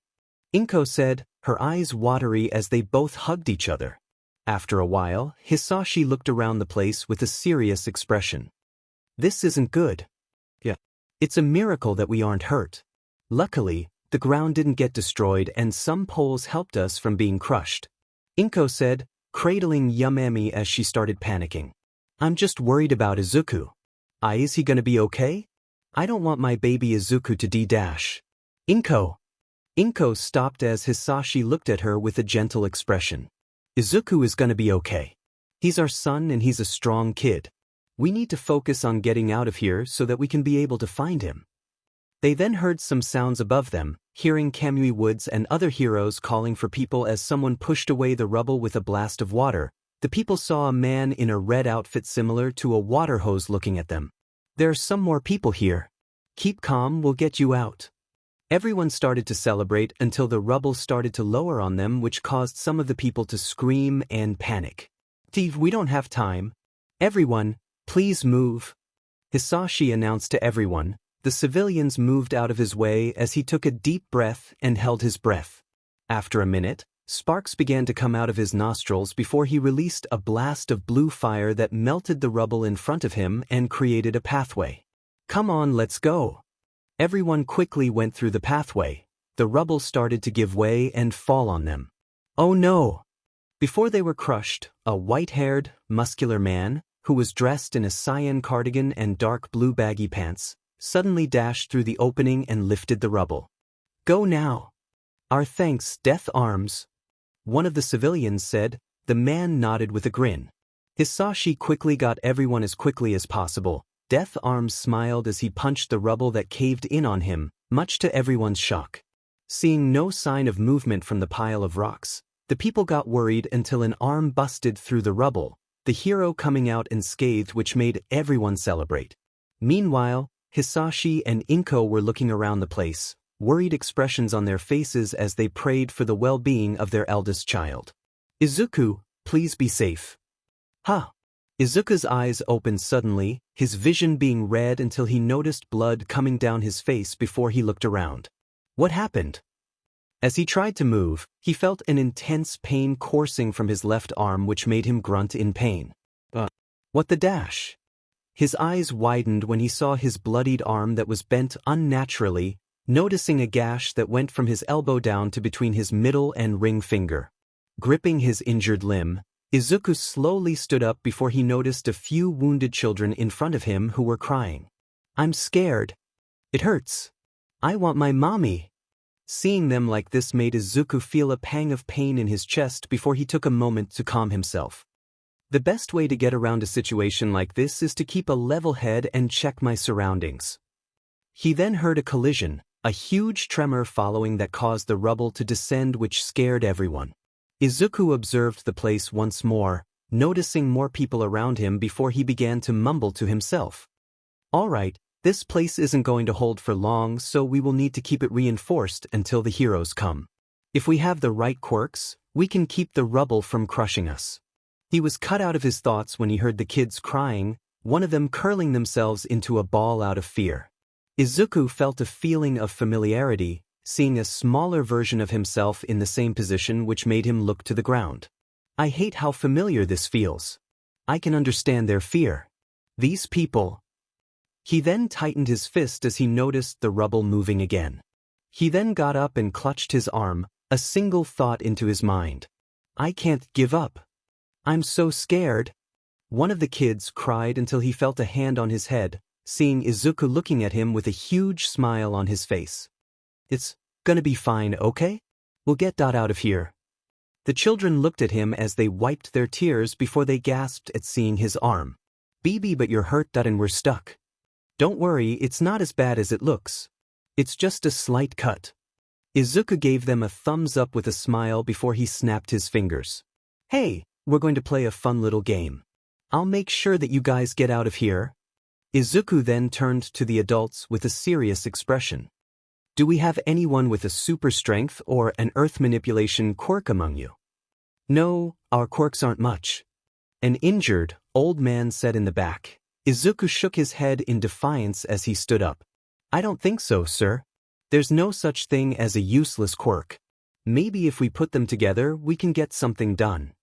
Inko said, her eyes watery as they both hugged each other. After a while, Hisashi looked around the place with a serious expression. "This isn't good. Yeah. It's a miracle that we aren't hurt. Luckily, the ground didn't get destroyed and some poles helped us from being crushed," Inko said, cradling Yum-Emi as she started panicking. "I'm just worried about Izuku. Is he gonna be okay? I don't want my baby Izuku to D-dash." Inko stopped as Hisashi looked at her with a gentle expression. "Izuku is gonna be okay. He's our son and he's a strong kid. We need to focus on getting out of here so that we can be able to find him." They then heard some sounds above them, hearing Kamui Woods and other heroes calling for people as someone pushed away the rubble with a blast of water. The people saw a man in a red outfit similar to a water hose looking at them. "There are some more people here. Keep calm, we'll get you out." Everyone started to celebrate until the rubble started to lower on them, which caused some of the people to scream and panic. "Steve, we don't have time. Everyone, please move," Hisashi announced to everyone. The civilians moved out of his way as he took a deep breath and held his breath. After a minute, sparks began to come out of his nostrils before he released a blast of blue fire that melted the rubble in front of him and created a pathway. "Come on, let's go." Everyone quickly went through the pathway. The rubble started to give way and fall on them. "Oh no!" Before they were crushed, a white-haired, muscular man, who was dressed in a cyan cardigan and dark blue baggy pants, suddenly dashed through the opening and lifted the rubble. "Go now." "Our thanks, Death Arms," one of the civilians said. The man nodded with a grin. Hisashi quickly got everyone as quickly as possible. Death Arms smiled as he punched the rubble that caved in on him, much to everyone's shock. Seeing no sign of movement from the pile of rocks, the people got worried until an arm busted through the rubble, the hero coming out unscathed, which made everyone celebrate. Meanwhile, Hisashi and Inko were looking around the place, worried expressions on their faces as they prayed for the well-being of their eldest child. "Izuku, please be safe." "Ha!" Izuku's eyes opened suddenly, his vision being red until he noticed blood coming down his face before he looked around. What happened? As he tried to move, he felt an intense pain coursing from his left arm, which made him grunt in pain. What the dash? His eyes widened when he saw his bloodied arm that was bent unnaturally, noticing a gash that went from his elbow down to between his middle and ring finger. Gripping his injured limb, Izuku slowly stood up before he noticed a few wounded children in front of him who were crying. I'm scared. It hurts. I want my mommy. Seeing them like this made Izuku feel a pang of pain in his chest before he took a moment to calm himself. The best way to get around a situation like this is to keep a level head and check my surroundings. He then heard a collision, a huge tremor following that caused the rubble to descend, which scared everyone. Izuku observed the place once more, noticing more people around him before he began to mumble to himself. Alright, this place isn't going to hold for long, so we will need to keep it reinforced until the heroes come. If we have the right quirks, we can keep the rubble from crushing us. He was cut out of his thoughts when he heard the kids crying, one of them curling themselves into a ball out of fear. Izuku felt a feeling of familiarity, seeing a smaller version of himself in the same position, which made him look to the ground. I hate how familiar this feels. I can understand their fear. These people. He then tightened his fist as he noticed the rubble moving again. He then got up and clutched his arm, a single thought into his mind. I can't give up. I'm so scared. One of the kids cried until he felt a hand on his head, seeing Izuku looking at him with a huge smile on his face. It's gonna be fine, okay? We'll get out of here. The children looked at him as they wiped their tears before they gasped at seeing his arm. Baby, but you're hurt and we're stuck. Don't worry, it's not as bad as it looks. It's just a slight cut. Izuku gave them a thumbs up with a smile before he snapped his fingers. Hey, we're going to play a fun little game. I'll make sure that you guys get out of here. Izuku then turned to the adults with a serious expression. Do we have anyone with a super strength or an earth manipulation quirk among you? No, our quirks aren't much. An injured, old man said in the back. Izuku shook his head in defiance as he stood up. I don't think so, sir. There's no such thing as a useless quirk. Maybe if we put them together, we can get something done.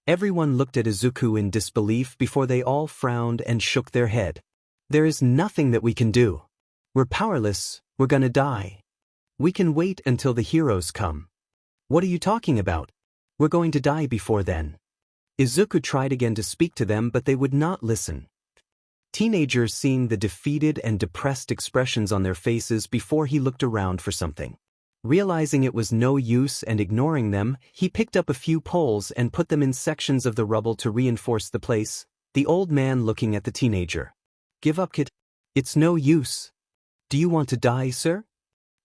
Everyone looked at Izuku in disbelief before they all frowned and shook their head. There is nothing that we can do. We're powerless, we're gonna die. We can wait until the heroes come. What are you talking about? We're going to die before then. Izuku tried again to speak to them, but they would not listen. Teenagers seeing the defeated and depressed expressions on their faces before he looked around for something. Realizing it was no use and ignoring them, he picked up a few poles and put them in sections of the rubble to reinforce the place, the old man looking at the teenager. Give up, kid. It's no use. Do you want to die, sir?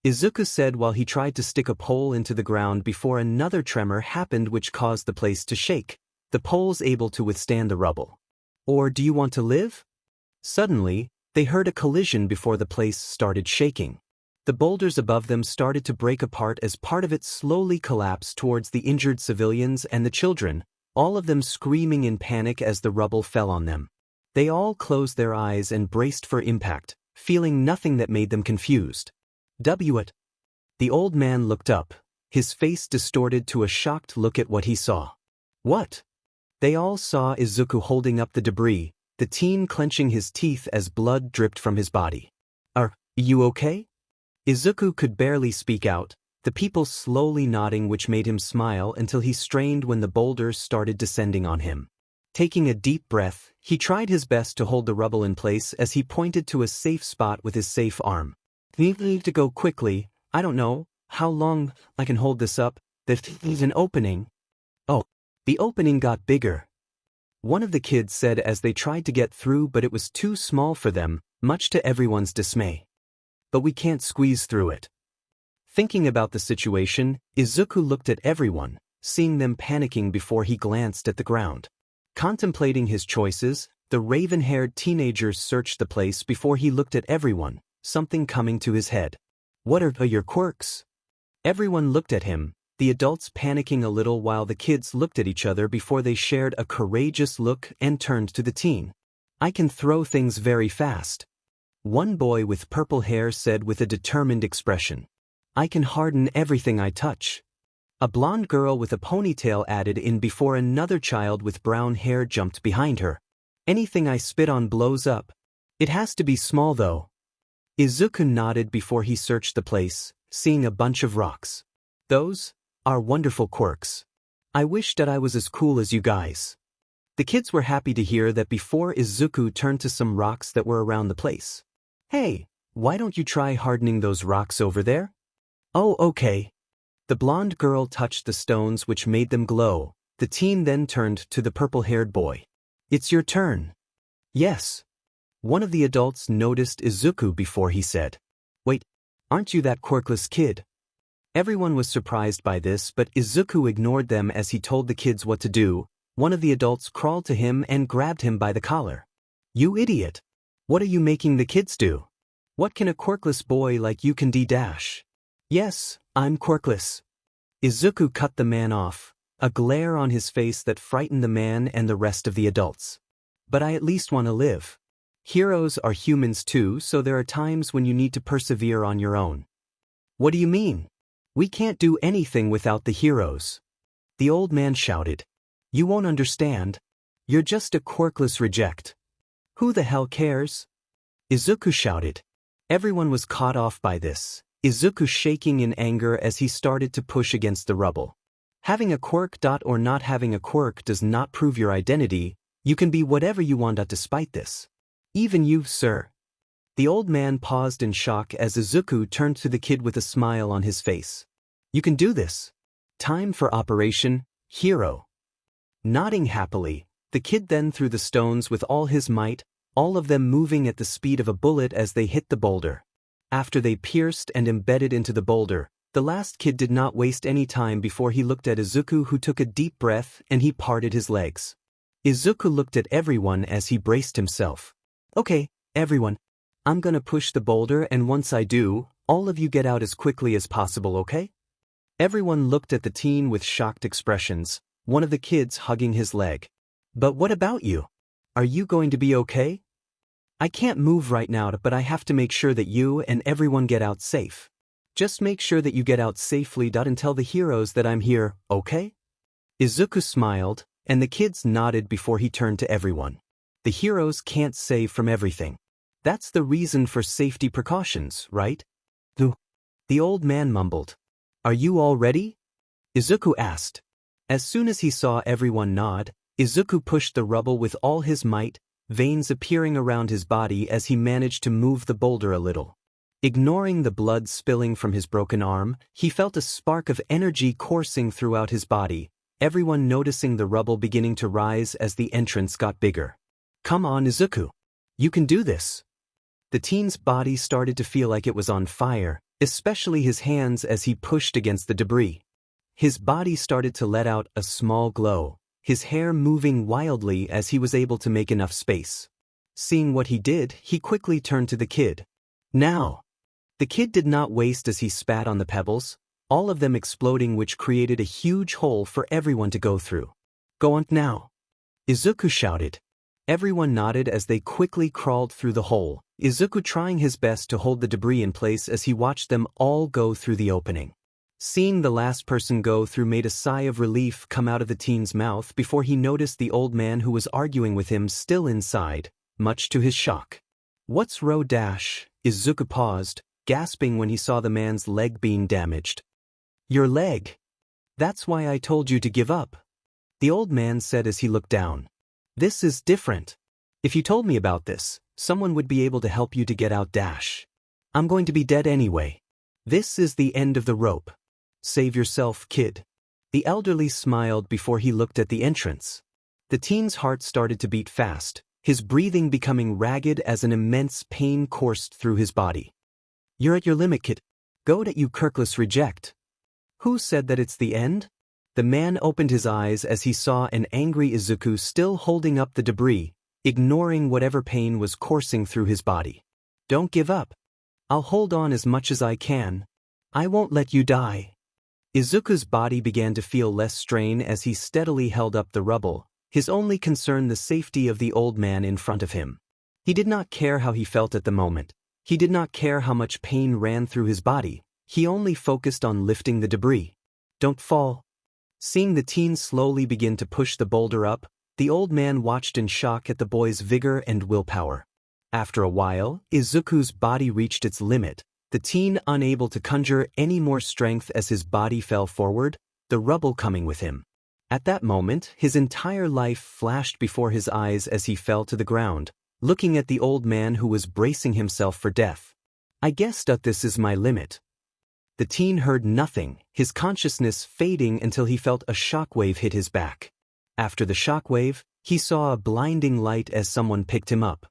Izuku said while he tried to stick a pole into the ground before another tremor happened which caused the place to shake, the poles able to withstand the rubble. Or do you want to live? Suddenly, they heard a collision before the place started shaking. The boulders above them started to break apart as part of it slowly collapsed towards the injured civilians and the children, all of them screaming in panic as the rubble fell on them. They all closed their eyes and braced for impact, feeling nothing that made them confused. What? The old man looked up, his face distorted to a shocked look at what he saw. What? They all saw Izuku holding up the debris, the teen clenching his teeth as blood dripped from his body. Are you okay? Izuku could barely speak out, the people slowly nodding, which made him smile until he strained when the boulders started descending on him. Taking a deep breath, he tried his best to hold the rubble in place as he pointed to a safe spot with his safe arm. Need to go quickly. I don't know how long I can hold this up. There's an opening. Oh, the opening got bigger. One of the kids said as they tried to get through, but it was too small for them, much to everyone's dismay. But we can't squeeze through it. Thinking about the situation, Izuku looked at everyone, seeing them panicking before he glanced at the ground. Contemplating his choices, the raven-haired teenagers searched the place before he looked at everyone, something coming to his head. What are your quirks? Everyone looked at him, the adults panicking a little while the kids looked at each other before they shared a courageous look and turned to the teen. I can throw things very fast. One boy with purple hair said with a determined expression. I can harden everything I touch. A blonde girl with a ponytail added in before another child with brown hair jumped behind her. Anything I spit on blows up. It has to be small though. Izuku nodded before he searched the place, seeing a bunch of rocks. Those are wonderful quirks. I wish that I was as cool as you guys. The kids were happy to hear that before Izuku turned to some rocks that were around the place. Hey, why don't you try hardening those rocks over there? Oh, okay. The blonde girl touched the stones which made them glow. The teen then turned to the purple-haired boy. It's your turn. Yes. One of the adults noticed Izuku before he said, Wait, aren't you that quirkless kid? Everyone was surprised by this, but Izuku ignored them as he told the kids what to do. One of the adults crawled to him and grabbed him by the collar. You idiot! What are you making the kids do? What can a quirkless boy like you can dash? Yes, I'm quirkless. Izuku cut the man off, a glare on his face that frightened the man and the rest of the adults. But I at least want to live. Heroes are humans too, so there are times when you need to persevere on your own. What do you mean? We can't do anything without the heroes. The old man shouted. You won't understand. You're just a quirkless reject. Who the hell cares? Izuku shouted. Everyone was caught off by this, Izuku shaking in anger as he started to push against the rubble. Having a quirk or not having a quirk does not prove your identity. You can be whatever you want despite this. Even you, sir. The old man paused in shock as Izuku turned to the kid with a smile on his face. You can do this. Time for Operation Hero. Nodding happily, the kid then threw the stones with all his might, all of them moving at the speed of a bullet as they hit the boulder. After they pierced and embedded into the boulder, the last kid did not waste any time before he looked at Izuku, who took a deep breath and he parted his legs. Izuku looked at everyone as he braced himself. Okay, everyone. I'm gonna push the boulder, and once I do, all of you get out as quickly as possible, okay? Everyone looked at the teen with shocked expressions, one of the kids hugging his leg. But what about you? Are you going to be okay? I can't move right now, but I have to make sure that you and everyone get out safe. Just make sure that you get out safely and tell the heroes that I'm here, okay? Izuku smiled, and the kids nodded before he turned to everyone. The heroes can't save from everything. That's the reason for safety precautions, right? The old man mumbled. Are you all ready? Izuku asked. As soon as he saw everyone nod, Izuku pushed the rubble with all his might, veins appearing around his body as he managed to move the boulder a little. Ignoring the blood spilling from his broken arm, he felt a spark of energy coursing throughout his body, everyone noticing the rubble beginning to rise as the entrance got bigger. Come on, Izuku. You can do this. The teen's body started to feel like it was on fire, especially his hands as he pushed against the debris. His body started to let out a small glow, his hair moving wildly as he was able to make enough space. Seeing what he did, he quickly turned to the kid. Now! The kid did not waste as he spat on the pebbles, all of them exploding, which created a huge hole for everyone to go through. Go on now! Izuku shouted. Everyone nodded as they quickly crawled through the hole, Izuku trying his best to hold the debris in place as he watched them all go through the opening. Seeing the last person go through made a sigh of relief come out of the teen's mouth before he noticed the old man who was arguing with him still inside, much to his shock. What's row dash? Izuku paused, gasping when he saw the man's leg being damaged. Your leg? That's why I told you to give up, the old man said as he looked down. This is different. If you told me about this, someone would be able to help you to get out dash. I'm going to be dead anyway. This is the end of the rope. Save yourself, kid. The elderly smiled before he looked at the entrance. The teen's heart started to beat fast, his breathing becoming ragged as an immense pain coursed through his body. You're at your limit, kid. Go at you, Kirkless reject. Who said that it's the end? The man opened his eyes as he saw an angry Izuku still holding up the debris, ignoring whatever pain was coursing through his body. Don't give up. I'll hold on as much as I can. I won't let you die. Izuku's body began to feel less strain as he steadily held up the rubble, his only concern the safety of the old man in front of him. He did not care how he felt at the moment. He did not care how much pain ran through his body. He only focused on lifting the debris. Don't fall. Seeing the teen slowly begin to push the boulder up, the old man watched in shock at the boy's vigor and willpower. After a while, Izuku's body reached its limit, the teen unable to conjure any more strength as his body fell forward, the rubble coming with him. At that moment, his entire life flashed before his eyes as he fell to the ground, looking at the old man who was bracing himself for death. I guess that this is my limit. The teen heard nothing, his consciousness fading until he felt a shockwave hit his back. After the shockwave, he saw a blinding light as someone picked him up.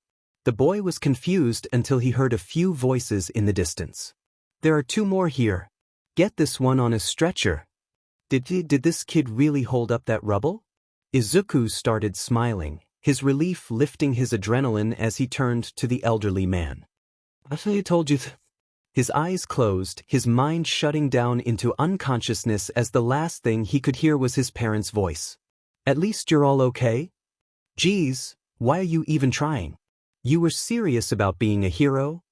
The boy was confused until he heard a few voices in the distance. There are 2 more here. Get this one on a stretcher. Did this kid really hold up that rubble? Izuku started smiling, his relief lifting his adrenaline as he turned to the elderly man. I told you. His eyes closed, his mind shutting down into unconsciousness as the last thing he could hear was his parents' voice. At least you're all okay? Geez, why are you even trying? You were serious about being a hero?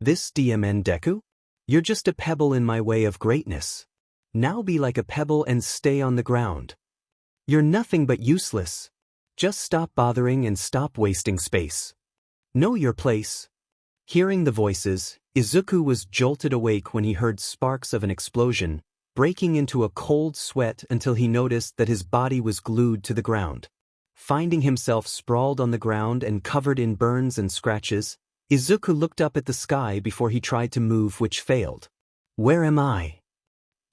This DMN Deku? You're just a pebble in my way of greatness. Now be like a pebble and stay on the ground. You're nothing but useless. Just stop bothering and stop wasting space. Know your place. Hearing the voices, Izuku was jolted awake when he heard sparks of an explosion, breaking into a cold sweat until he noticed that his body was glued to the ground. Finding himself sprawled on the ground and covered in burns and scratches, Izuku looked up at the sky before he tried to move, which failed. Where am I?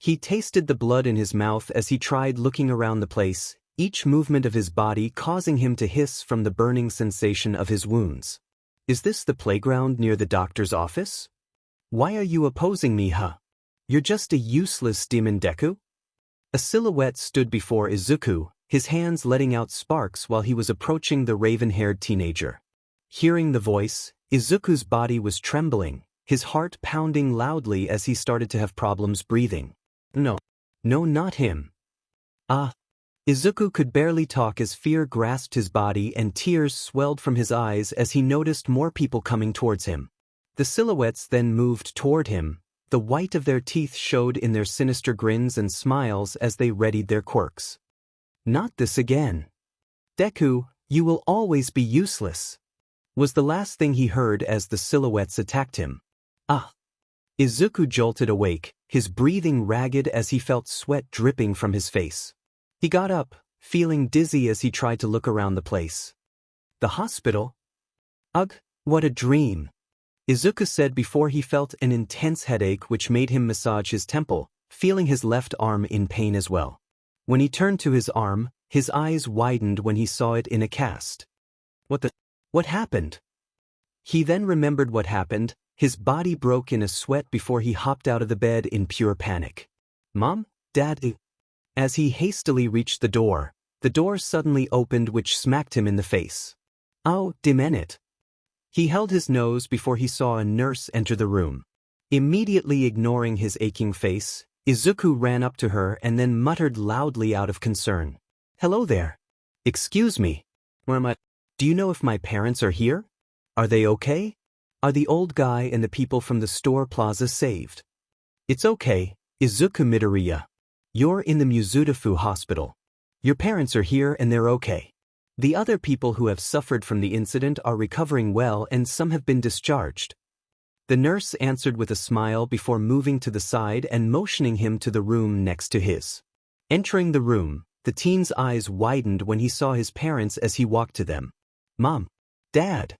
He tasted the blood in his mouth as he tried looking around the place, each movement of his body causing him to hiss from the burning sensation of his wounds. Is this the playground near the doctor's office? Why are you opposing me, huh? You're just a useless demon Deku? A silhouette stood before Izuku, his hands letting out sparks while he was approaching the raven-haired teenager. Hearing the voice, Izuku's body was trembling, his heart pounding loudly as he started to have problems breathing. No, not him. Izuku could barely talk as fear grasped his body and tears swelled from his eyes as he noticed more people coming towards him. The silhouettes then moved toward him, the white of their teeth showed in their sinister grins and smiles as they readied their quirks. Not this again. Deku, you will always be useless, was the last thing he heard as the silhouettes attacked him. Izuku jolted awake, his breathing ragged as he felt sweat dripping from his face. He got up, feeling dizzy as he tried to look around the place. The hospital? Ugh, what a dream. Izuku said before he felt an intense headache which made him massage his temple, feeling his left arm in pain as well. When he turned to his arm, his eyes widened when he saw it in a cast. What happened? He then remembered what happened, his body broke in a sweat before he hopped out of the bed in pure panic. Mom? Dad? As he hastily reached the door suddenly opened which smacked him in the face. Oh, damn it. He held his nose before he saw a nurse enter the room. Immediately ignoring his aching face, Izuku ran up to her and then muttered loudly out of concern. Hello there. Excuse me. Where am I? Do you know if my parents are here? Are they okay? Are the old guy and the people from the store plaza saved? It's okay, Izuku Midoriya. You're in the Muzutafu hospital. Your parents are here and they're okay. The other people who have suffered from the incident are recovering well and some have been discharged. The nurse answered with a smile before moving to the side and motioning him to the room next to his. Entering the room, the teen's eyes widened when he saw his parents as he walked to them. Mom. Dad.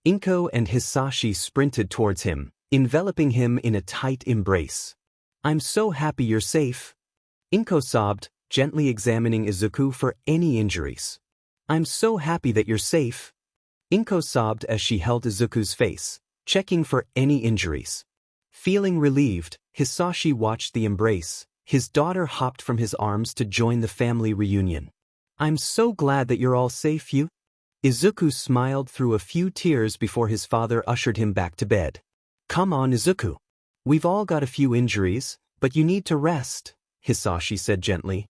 Inko and Hisashi sprinted towards him, enveloping him in a tight embrace. I'm so happy you're safe. Inko sobbed, gently examining Izuku for any injuries. I'm so happy that you're safe. Inko sobbed as she held Izuku's face, checking for any injuries. Feeling relieved, Hisashi watched the embrace. His daughter hopped from his arms to join the family reunion. I'm so glad that you're all safe, Izuku smiled through a few tears before his father ushered him back to bed. Come on, Izuku. We've all got a few injuries, but you need to rest, Hisashi said gently.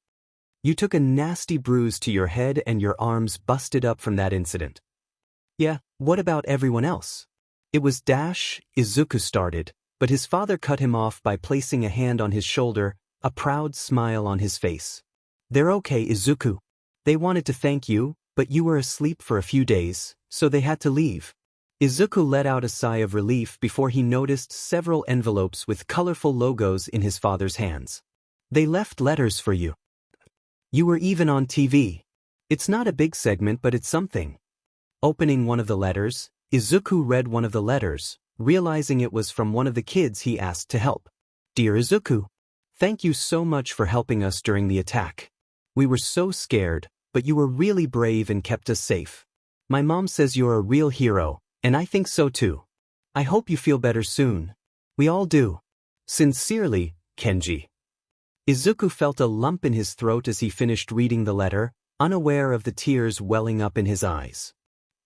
You took a nasty bruise to your head and your arms busted up from that incident. Yeah, what about everyone else? It was Izuku started, but his father cut him off by placing a hand on his shoulder, a proud smile on his face. They're okay, Izuku. They wanted to thank you, but you were asleep for a few days, so they had to leave. Izuku let out a sigh of relief before he noticed several envelopes with colorful logos in his father's hands. They left letters for you. You were even on TV. It's not a big segment, but it's something. Opening one of the letters, Izuku read one of the letters, realizing it was from one of the kids he asked to help. Dear Izuku, thank you so much for helping us during the attack. We were so scared, but you were really brave and kept us safe. My mom says you're a real hero, and I think so too. I hope you feel better soon. We all do. Sincerely, Kenji. Izuku felt a lump in his throat as he finished reading the letter, unaware of the tears welling up in his eyes.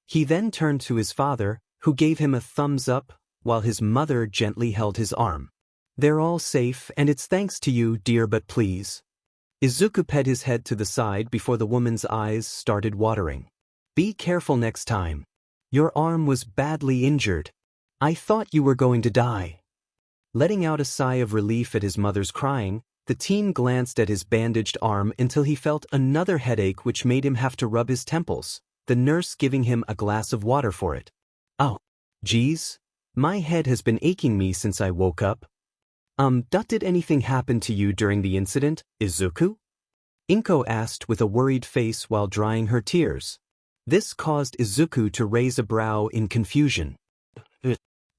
He then turned to his father, who gave him a thumbs up, while his mother gently held his arm. They're all safe, and it's thanks to you, dear, but please. Izuku put his head to the side before the woman's eyes started watering. Be careful next time. Your arm was badly injured. I thought you were going to die. Letting out a sigh of relief at his mother's crying, the teen glanced at his bandaged arm until he felt another headache which made him have to rub his temples, the nurse giving him a glass of water for it. Oh, geez, my head has been aching me since I woke up. Did anything happen to you during the incident, Izuku? Inko asked with a worried face while drying her tears. This caused Izuku to raise a brow in confusion.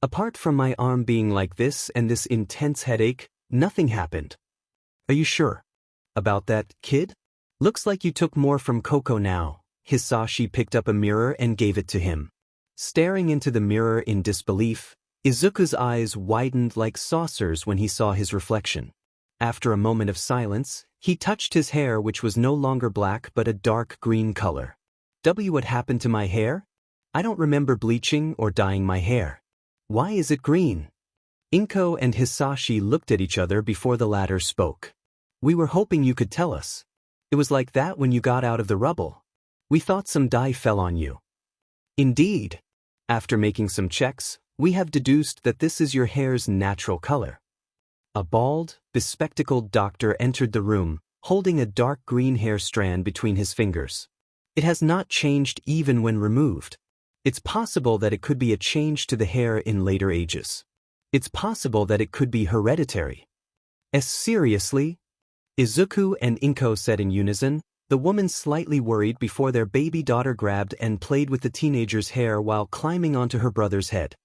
Apart from my arm being like this and this intense headache, nothing happened. Are you sure? About that, kid? Looks like you took more from Coco now. Hisashi picked up a mirror and gave it to him. Staring into the mirror in disbelief, Izuku's eyes widened like saucers when he saw his reflection. After a moment of silence, he touched his hair, which was no longer black but a dark green color. What happened to my hair? I don't remember bleaching or dyeing my hair. Why is it green? Inko and Hisashi looked at each other before the latter spoke. We were hoping you could tell us. It was like that when you got out of the rubble. We thought some dye fell on you. Indeed. After making some checks, we have deduced that this is your hair's natural color. A bald, bespectacled doctor entered the room, holding a dark green hair strand between his fingers. It has not changed even when removed. It's possible that it could be a change to the hair in later ages. It's possible that it could be hereditary. Seriously? Izuku and Inko said in unison, the woman slightly worried before their baby daughter grabbed and played with the teenager's hair while climbing onto her brother's head.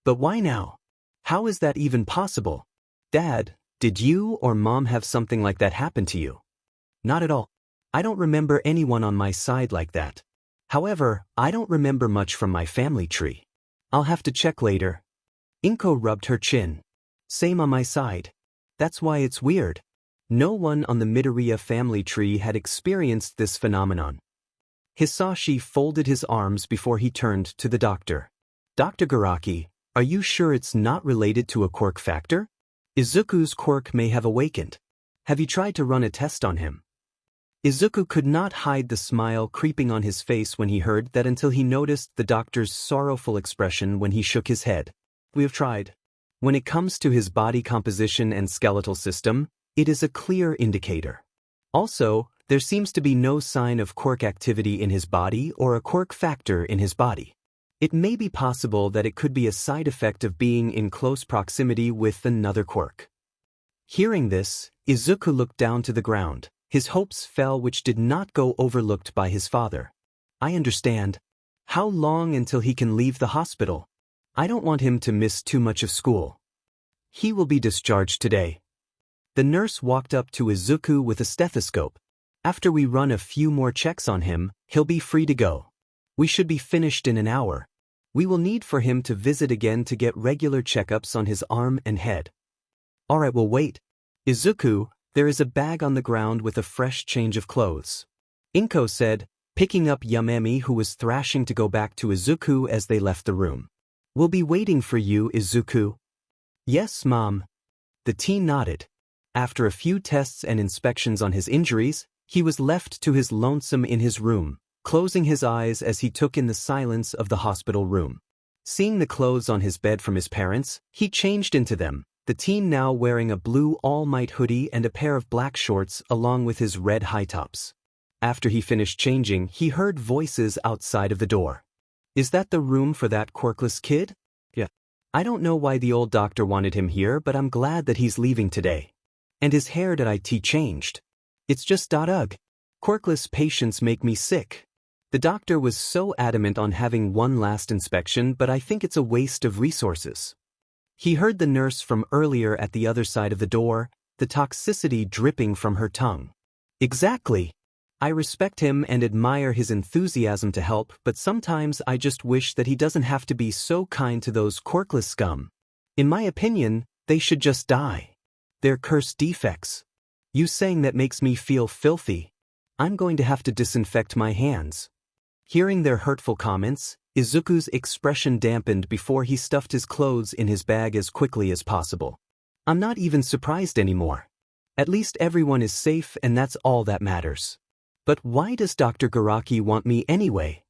But why now? How is that even possible? Dad, did you or Mom have something like that happen to you? Not at all. I don't remember anyone on my side like that. However, I don't remember much from my family tree. I'll have to check later. Inko rubbed her chin. Same on my side. That's why it's weird. No one on the Midoriya family tree had experienced this phenomenon. Hisashi folded his arms before he turned to the doctor. Dr. Garaki, are you sure it's not related to a quirk factor? Izuku's quirk may have awakened. Have you tried to run a test on him? Izuku could not hide the smile creeping on his face when he heard that until he noticed the doctor's sorrowful expression when he shook his head. We have tried. When it comes to his body composition and skeletal system, it is a clear indicator. Also, there seems to be no sign of quirk activity in his body or a quirk factor in his body. It may be possible that it could be a side effect of being in close proximity with another quirk. Hearing this, Izuku looked down to the ground. His hopes fell, which did not go overlooked by his father. I understand. How long until he can leave the hospital? I don't want him to miss too much of school. He will be discharged today. The nurse walked up to Izuku with a stethoscope. After we run a few more checks on him, he'll be free to go. We should be finished in an hour. We will need for him to visit again to get regular checkups on his arm and head. Alright, we'll wait. Izuku, there is a bag on the ground with a fresh change of clothes. Inko said, picking up Yamemi, who was thrashing to go back to Izuku as they left the room. We'll be waiting for you, Izuku. Yes, Mom. The teen nodded. After a few tests and inspections on his injuries, he was left to his lonesome in his room, closing his eyes as he took in the silence of the hospital room. Seeing the clothes on his bed from his parents, he changed into them, the teen now wearing a blue All Might hoodie and a pair of black shorts along with his red high tops. After he finished changing, he heard voices outside of the door. Is that the room for that quirkless kid? Yeah. I don't know why the old doctor wanted him here, but I'm glad that he's leaving today. And his hair at IT changed. It's just .ugh. Quirkless patients make me sick. The doctor was so adamant on having one last inspection, but I think it's a waste of resources. He heard the nurse from earlier at the other side of the door, the toxicity dripping from her tongue. Exactly. I respect him and admire his enthusiasm to help, but sometimes I just wish that he doesn't have to be so kind to those quirkless scum. In my opinion, they should just die. They're cursed defects. You saying that makes me feel filthy. I'm going to have to disinfect my hands. Hearing their hurtful comments, Izuku's expression dampened before he stuffed his clothes in his bag as quickly as possible. I'm not even surprised anymore. At least everyone is safe and that's all that matters. But why does Dr. Garaki want me anyway?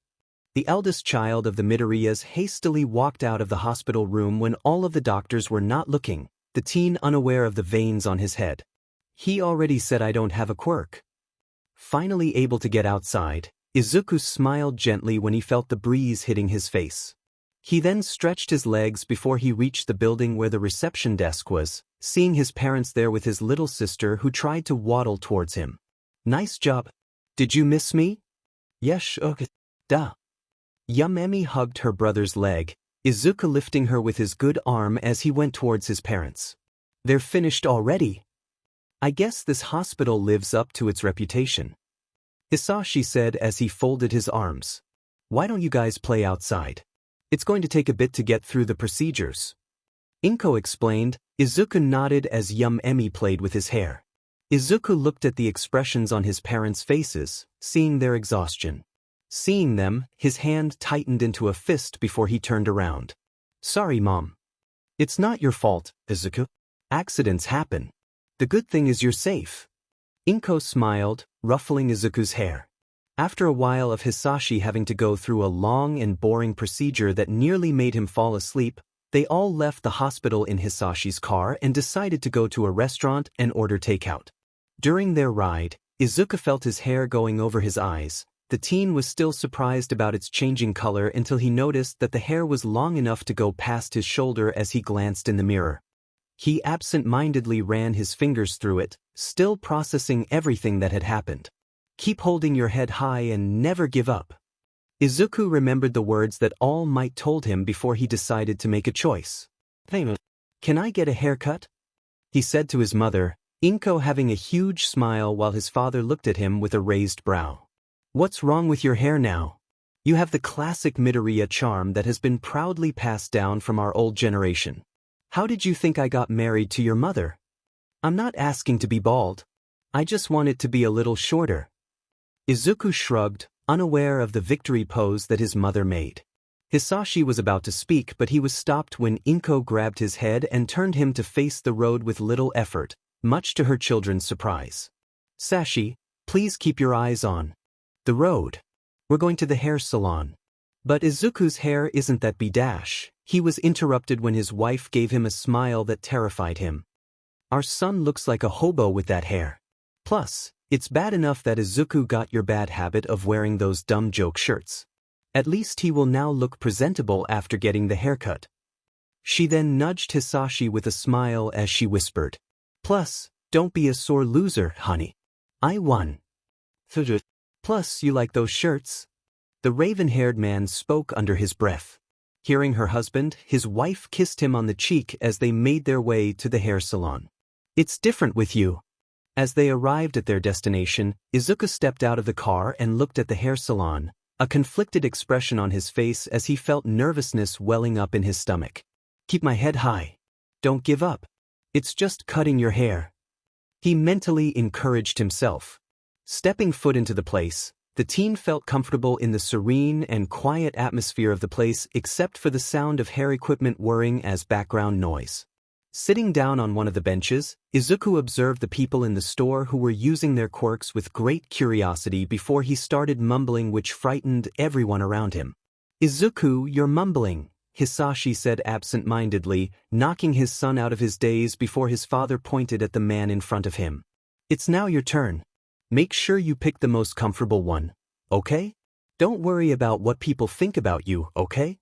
The eldest child of the Midoriyas hastily walked out of the hospital room when all of the doctors were not looking, the teen unaware of the veins on his head. He already said I don't have a quirk. Finally able to get outside, Izuku smiled gently when he felt the breeze hitting his face. He then stretched his legs before he reached the building where the reception desk was, seeing his parents there with his little sister who tried to waddle towards him. Nice job. Did you miss me? Yes, okay. Duh. Yumemi hugged her brother's leg, Izuku lifting her with his good arm as he went towards his parents. They're finished already. I guess this hospital lives up to its reputation. Hisashi said as he folded his arms. Why don't you guys play outside? It's going to take a bit to get through the procedures. Inko explained. Izuku nodded as Yumemi played with his hair. Izuku looked at the expressions on his parents' faces, seeing their exhaustion. Seeing them, his hand tightened into a fist before he turned around. Sorry, Mom. It's not your fault, Izuku. Accidents happen. The good thing is you're safe. Inko smiled, ruffling Izuku's hair. After a while of Hisashi having to go through a long and boring procedure that nearly made him fall asleep, they all left the hospital in Hisashi's car and decided to go to a restaurant and order takeout. During their ride, Izuku felt his hair going over his eyes. The teen was still surprised about its changing color until he noticed that the hair was long enough to go past his shoulder as he glanced in the mirror. He absent-mindedly ran his fingers through it, still processing everything that had happened. Keep holding your head high and never give up. Izuku remembered the words that All Might told him before he decided to make a choice. Can I get a haircut? He said to his mother, Inko having a huge smile while his father looked at him with a raised brow. What's wrong with your hair now? You have the classic Midoriya charm that has been proudly passed down from our old generation. How did you think I got married to your mother? I'm not asking to be bald. I just want it to be a little shorter. Izuku shrugged, unaware of the victory pose that his mother made. Hisashi was about to speak, but he was stopped when Inko grabbed his head and turned him to face the road with little effort, much to her children's surprise. Sashi, please keep your eyes on the road. We're going to the hair salon. But Izuku's hair isn't that B-dash. He was interrupted when his wife gave him a smile that terrified him. Our son looks like a hobo with that hair. Plus, it's bad enough that Izuku got your bad habit of wearing those dumb joke shirts. At least he will now look presentable after getting the haircut. She then nudged Hisashi with a smile as she whispered. Plus, don't be a sore loser, honey. I won. Plus, you like those shirts? The raven-haired man spoke under his breath. Hearing her husband, his wife kissed him on the cheek as they made their way to the hair salon. It's different with you. As they arrived at their destination, Izuku stepped out of the car and looked at the hair salon, a conflicted expression on his face as he felt nervousness welling up in his stomach. Keep my head high. Don't give up. It's just cutting your hair. He mentally encouraged himself. Stepping foot into the place, the teen felt comfortable in the serene and quiet atmosphere of the place except for the sound of hair equipment whirring as background noise. Sitting down on one of the benches, Izuku observed the people in the store who were using their quirks with great curiosity before he started mumbling, which frightened everyone around him. Izuku, you're mumbling, Hisashi said absent-mindedly, knocking his son out of his daze before his father pointed at the man in front of him. It's now your turn. Make sure you pick the most comfortable one, okay? Don't worry about what people think about you, okay?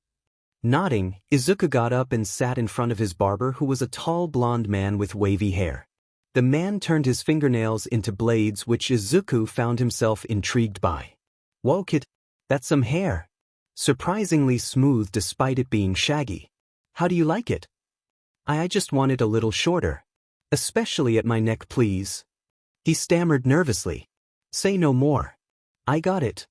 Nodding, Izuku got up and sat in front of his barber, who was a tall blonde man with wavy hair. The man turned his fingernails into blades, which Izuku found himself intrigued by. Whoa kid, that's some hair. Surprisingly smooth despite it being shaggy. How do you like it? I just want it a little shorter. Especially at my neck, please. He stammered nervously. Say no more. I got it.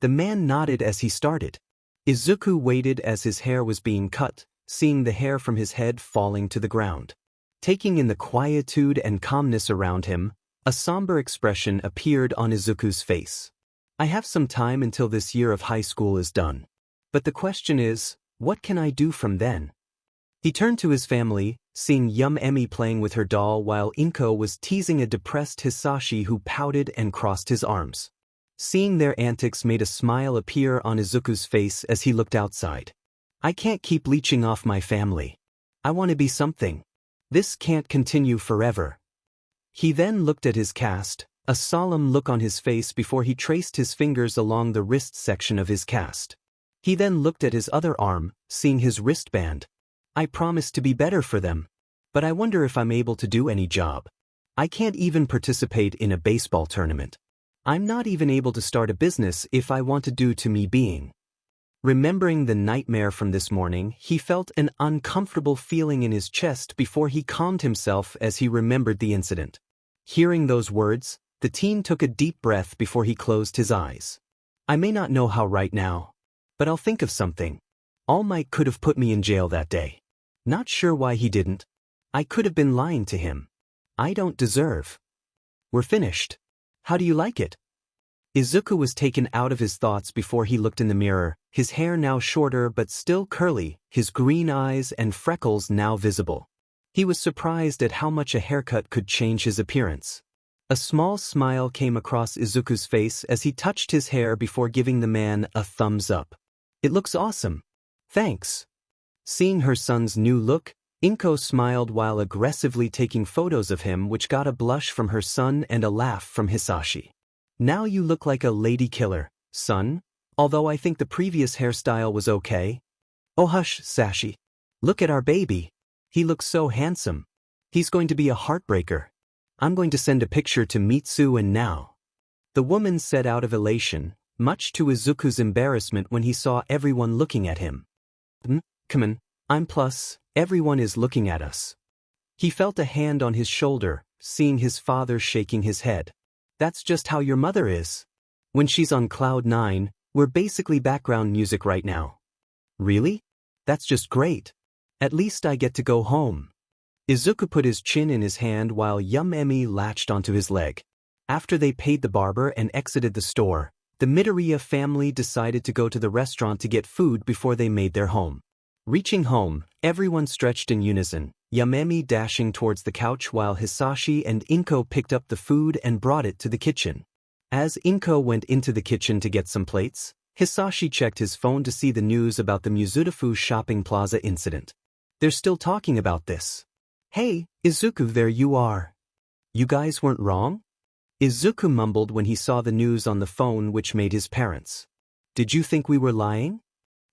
The man nodded as he started. Izuku waited as his hair was being cut, seeing the hair from his head falling to the ground. Taking in the quietude and calmness around him, a somber expression appeared on Izuku's face. I have some time until this year of high school is done. But the question is, what can I do from then? He turned to his family, seeing Yum-Emi playing with her doll while Inko was teasing a depressed Hisashi who pouted and crossed his arms. Seeing their antics made a smile appear on Izuku's face as he looked outside. I can't keep leeching off my family. I want to be something. This can't continue forever. He then looked at his cast, a solemn look on his face before he traced his fingers along the wrist section of his cast. He then looked at his other arm, seeing his wristband. I promised to be better for them. But I wonder if I'm able to do any job. I can't even participate in a baseball tournament. I'm not even able to start a business if I want to due to me being. Remembering the nightmare from this morning, he felt an uncomfortable feeling in his chest before he calmed himself as he remembered the incident. Hearing those words, the teen took a deep breath before he closed his eyes. I may not know how right now, but I'll think of something. All Might could have put me in jail that day. Not sure why he didn't. I could have been lying to him. I don't deserve. We're finished. How do you like it? Izuku was taken out of his thoughts before he looked in the mirror, his hair now shorter but still curly, his green eyes and freckles now visible. He was surprised at how much a haircut could change his appearance. A small smile came across Izuku's face as he touched his hair before giving the man a thumbs up. It looks awesome. Thanks. Seeing her son's new look, Inko smiled while aggressively taking photos of him, which got a blush from her son and a laugh from Hisashi. Now you look like a lady killer, son, although I think the previous hairstyle was okay. Oh hush, Sashi. Look at our baby. He looks so handsome. He's going to be a heartbreaker. I'm going to send a picture to Mitsu and now. The woman said out of elation, much to Izuku's embarrassment when he saw everyone looking at him. Come on, I'm plus, everyone is looking at us. He felt a hand on his shoulder, seeing his father shaking his head. That's just how your mother is. When she's on cloud 9, we're basically background music right now. Really? That's just great. At least I get to go home. Izuku put his chin in his hand while Yum-Emi latched onto his leg. After they paid the barber and exited the store, the Midoriya family decided to go to the restaurant to get food before they made their home. Reaching home, everyone stretched in unison, Yum-Emi dashing towards the couch while Hisashi and Inko picked up the food and brought it to the kitchen. As Inko went into the kitchen to get some plates, Hisashi checked his phone to see the news about the Muzutafu shopping plaza incident. They're still talking about this. Hey, Izuku, there you are. You guys weren't wrong? Izuku mumbled when he saw the news on the phone, which made his parents. Did you think we were lying?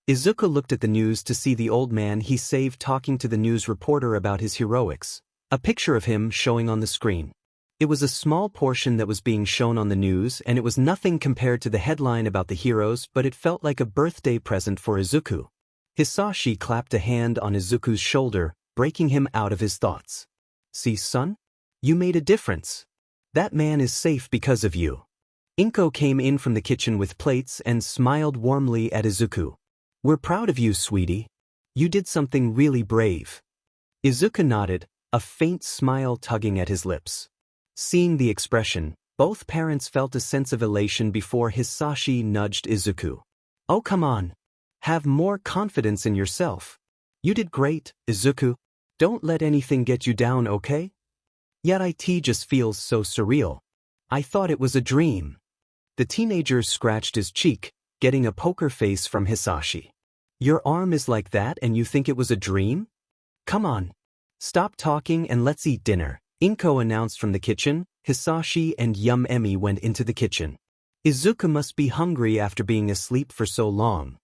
Izuku looked at the news to see the old man he saved talking to the news reporter about his heroics, a picture of him showing on the screen. It was a small portion that was being shown on the news, and it was nothing compared to the headline about the heroes, but it felt like a birthday present for Izuku. Hisashi clapped a hand on Izuku's shoulder, breaking him out of his thoughts. See, son? You made a difference. That man is safe because of you. Inko came in from the kitchen with plates and smiled warmly at Izuku. We're proud of you, sweetie. You did something really brave. Izuku nodded, a faint smile tugging at his lips. Seeing the expression, both parents felt a sense of elation before Hisashi nudged Izuku. Oh, come on. Have more confidence in yourself. You did great, Izuku. Don't let anything get you down, okay? Yet it just feels so surreal. I thought it was a dream. The teenager scratched his cheek, getting a poker face from Hisashi. Your arm is like that and you think it was a dream? Come on. Stop talking and let's eat dinner, Inko announced from the kitchen. Hisashi and Yum-Emi went into the kitchen. Izuku must be hungry after being asleep for so long.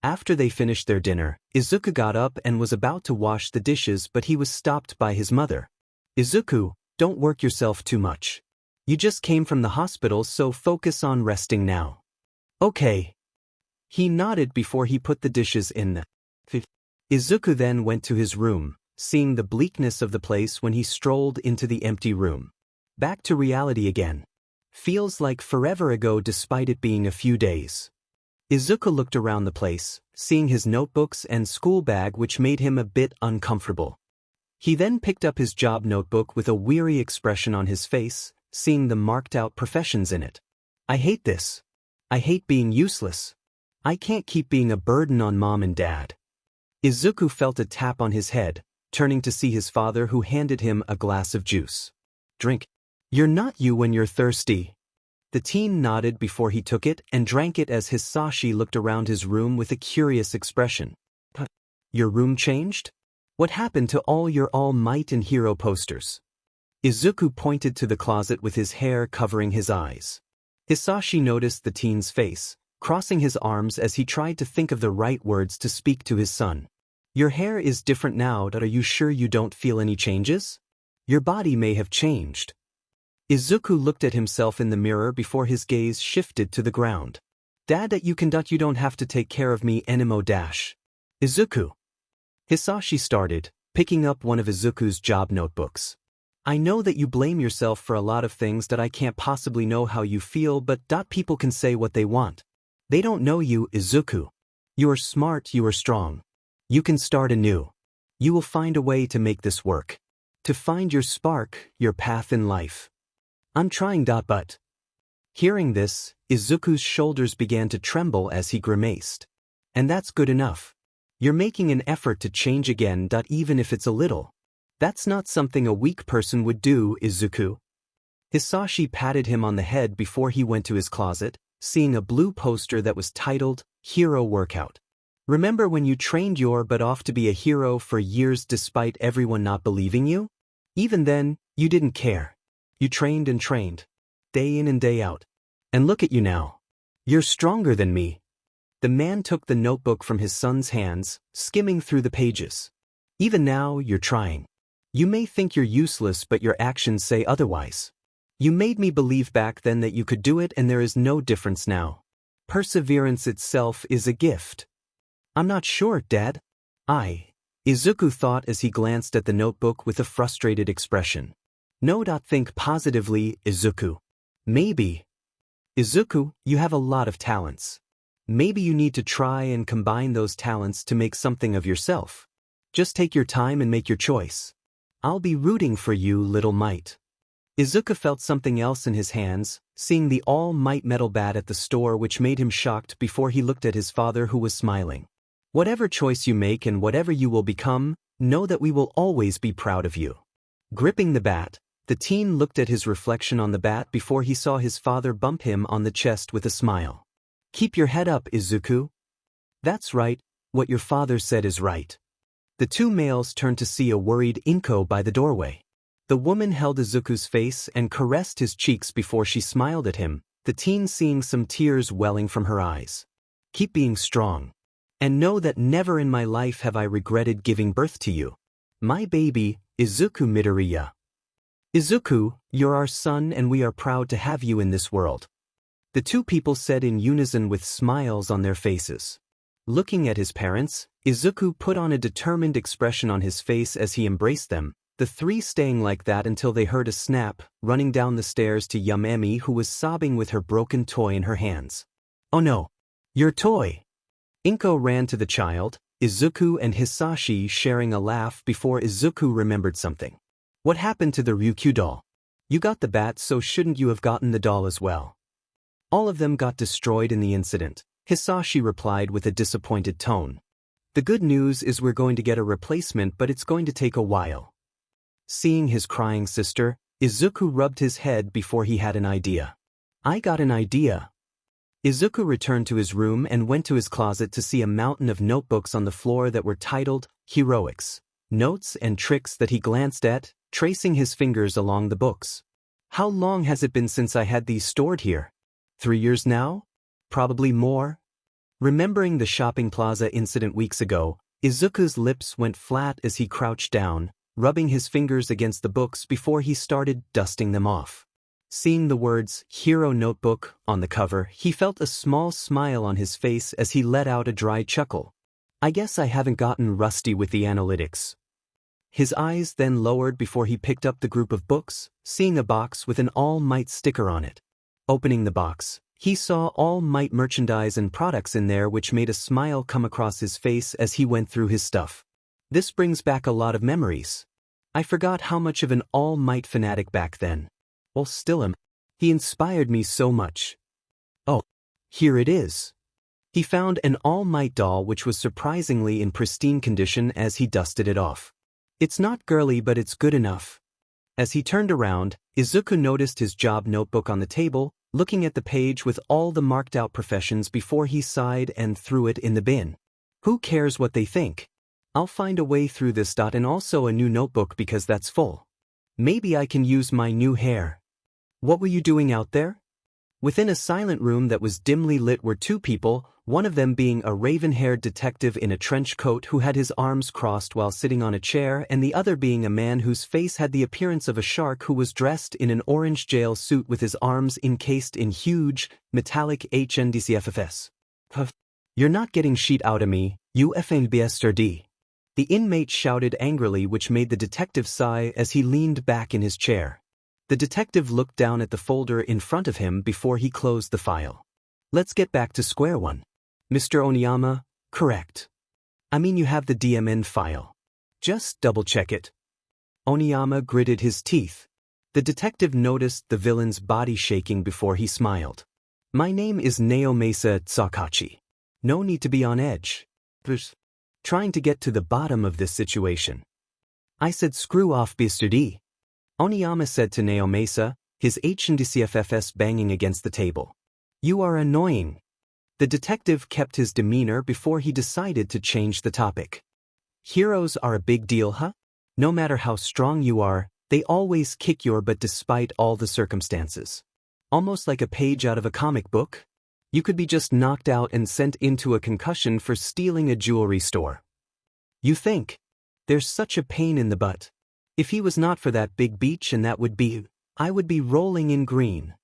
After they finished their dinner, Izuku got up and was about to wash the dishes, but he was stopped by his mother. Izuku, Don't work yourself too much. You just came from the hospital, so focus on resting now. Okay. He nodded before he put the dishes in the Izuku then went to his room, seeing the bleakness of the place when he strolled into the empty room. Back to reality again. Feels like forever ago despite it being a few days. Izuku looked around the place, seeing his notebooks and school bag, which made him a bit uncomfortable. He then picked up his job notebook with a weary expression on his face, seeing the marked-out professions in it. I hate this. I hate being useless. I can't keep being a burden on mom and dad. Izuku felt a tap on his head, turning to see his father, who handed him a glass of juice. Drink. You're not you when you're thirsty. The teen nodded before he took it and drank it as Hisashi looked around his room with a curious expression. Your room changed? What happened to all your All Might and Hero posters? Izuku pointed to the closet with his hair covering his eyes. Hisashi noticed the teen's face, crossing his arms as he tried to think of the right words to speak to his son. Your hair is different now. Are you sure you don't feel any changes? Your body may have changed. Izuku looked at himself in the mirror before his gaze shifted to the ground. Dad, you don't have to take care of me anymore. Izuku. Hisashi started, picking up one of Izuku's job notebooks. I know that you blame yourself for a lot of things that I can't possibly know how you feel, but people can say what they want. They don't know you, Izuku. You are smart, you are strong. You can start anew. You will find a way to make this work. To find your spark, your path in life. I'm trying. But. Hearing this, Izuku's shoulders began to tremble as he grimaced. And that's good enough. You're making an effort to change again. Even if it's a little. That's not something a weak person would do, Izuku. Hisashi patted him on the head before he went to his closet, seeing a blue poster that was titled, Hero Workout. Remember when you trained your butt off to be a hero for years despite everyone not believing you? Even then, you didn't care. You trained and trained. Day in and day out. And look at you now. You're stronger than me. The man took the notebook from his son's hands, skimming through the pages. Even now, you're trying. You may think you're useless, but your actions say otherwise. You made me believe back then that you could do it, and there is no difference now. Perseverance itself is a gift. I'm not sure, Dad. Izuku thought as he glanced at the notebook with a frustrated expression. No. Think positively, Izuku. Maybe. Izuku, you have a lot of talents. Maybe you need to try and combine those talents to make something of yourself. Just take your time and make your choice. I'll be rooting for you, little mite. Izuku felt something else in his hands, seeing the All Might metal bat at the store, which made him shocked before he looked at his father, who was smiling. Whatever choice you make and whatever you will become, know that we will always be proud of you. Gripping the bat, the teen looked at his reflection on the bat before he saw his father bump him on the chest with a smile. Keep your head up, Izuku. That's right, what your father said is right. The two males turned to see a worried Inko by the doorway. The woman held Izuku's face and caressed his cheeks before she smiled at him, the teen seeing some tears welling from her eyes. Keep being strong. And know that never in my life have I regretted giving birth to you. My baby, Izuku Midoriya. Izuku, you're our son and we are proud to have you in this world. The two people said in unison with smiles on their faces. Looking at his parents, Izuku put on a determined expression on his face as he embraced them, the three staying like that until they heard a snap, running down the stairs to Yamemi, who was sobbing with her broken toy in her hands. Oh no! Your toy! Inko ran to the child, Izuku and Hisashi sharing a laugh before Izuku remembered something. What happened to the Ryukyu doll? You got the bat, so shouldn't you have gotten the doll as well? All of them got destroyed in the incident, Hisashi replied with a disappointed tone. The good news is we're going to get a replacement, but it's going to take a while. Seeing his crying sister, Izuku rubbed his head before he had an idea. I got an idea. Izuku returned to his room and went to his closet to see a mountain of notebooks on the floor that were titled, Heroics. Notes and tricks that he glanced at, tracing his fingers along the books. How long has it been since I had these stored here? 3 years now? Probably more. Remembering the shopping plaza incident weeks ago, Izuku's lips went flat as he crouched down, rubbing his fingers against the books before he started dusting them off. Seeing the words Hero Notebook on the cover, he felt a small smile on his face as he let out a dry chuckle. I guess I haven't gotten rusty with the analytics. His eyes then lowered before he picked up the group of books, seeing a box with an All Might sticker on it. Opening the box, he saw All Might merchandise and products in there, which made a smile come across his face as he went through his stuff. This brings back a lot of memories. I forgot how much of an All Might fanatic back then. Well, still am. He inspired me so much. Oh, here it is. He found an All Might doll which was surprisingly in pristine condition as he dusted it off. It's not girly, but it's good enough. As he turned around, Izuku noticed his job notebook on the table, looking at the page with all the marked out professions before he sighed and threw it in the bin. Who cares what they think? I'll find a way through this. And also a new notebook because that's full. Maybe I can use my new hair. What were you doing out there? Within a silent room that was dimly lit were two people, one of them being a raven-haired detective in a trench coat who had his arms crossed while sitting on a chair, and the other being a man whose face had the appearance of a shark who was dressed in an orange jail suit with his arms encased in huge, metallic HNDCFFS. You're not getting shit out of me, you FNBSRD. The inmate shouted angrily, which made the detective sigh as he leaned back in his chair. The detective looked down at the folder in front of him before he closed the file. Let's get back to square one. Mr. Oniyama, correct. I mean, you have the DMN file. Just double-check it. Oniyama gritted his teeth. The detective noticed the villain's body shaking before he smiled. My name is Naomasa Tsakachi. No need to be on edge. Trying to get to the bottom of this situation. I said screw off, Mr. D. Oniyama said to Naomasa, his HNDCFFS banging against the table. You are annoying. The detective kept his demeanor before he decided to change the topic. Heroes are a big deal, huh? No matter how strong you are, they always kick your butt despite all the circumstances. Almost like a page out of a comic book. You could be just knocked out and sent into a concussion for stealing a jewelry store. You think? There's such a pain in the butt. If he was not for that big beach, and that would be, I would be rolling in green.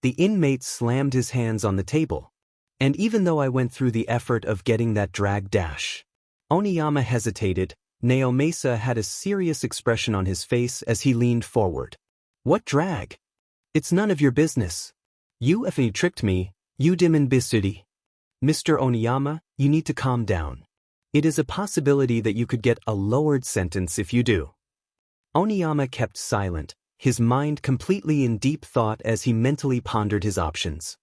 The inmate slammed his hands on the table. And even though I went through the effort of getting that drag dash. Oniyama hesitated. Naomasa had a serious expression on his face as he leaned forward. What drag? It's none of your business. You effing tricked me, you demon bisudi. Mr. Oniyama, you need to calm down. It is a possibility that you could get a lowered sentence if you do. Oniyama kept silent, his mind completely in deep thought as he mentally pondered his options.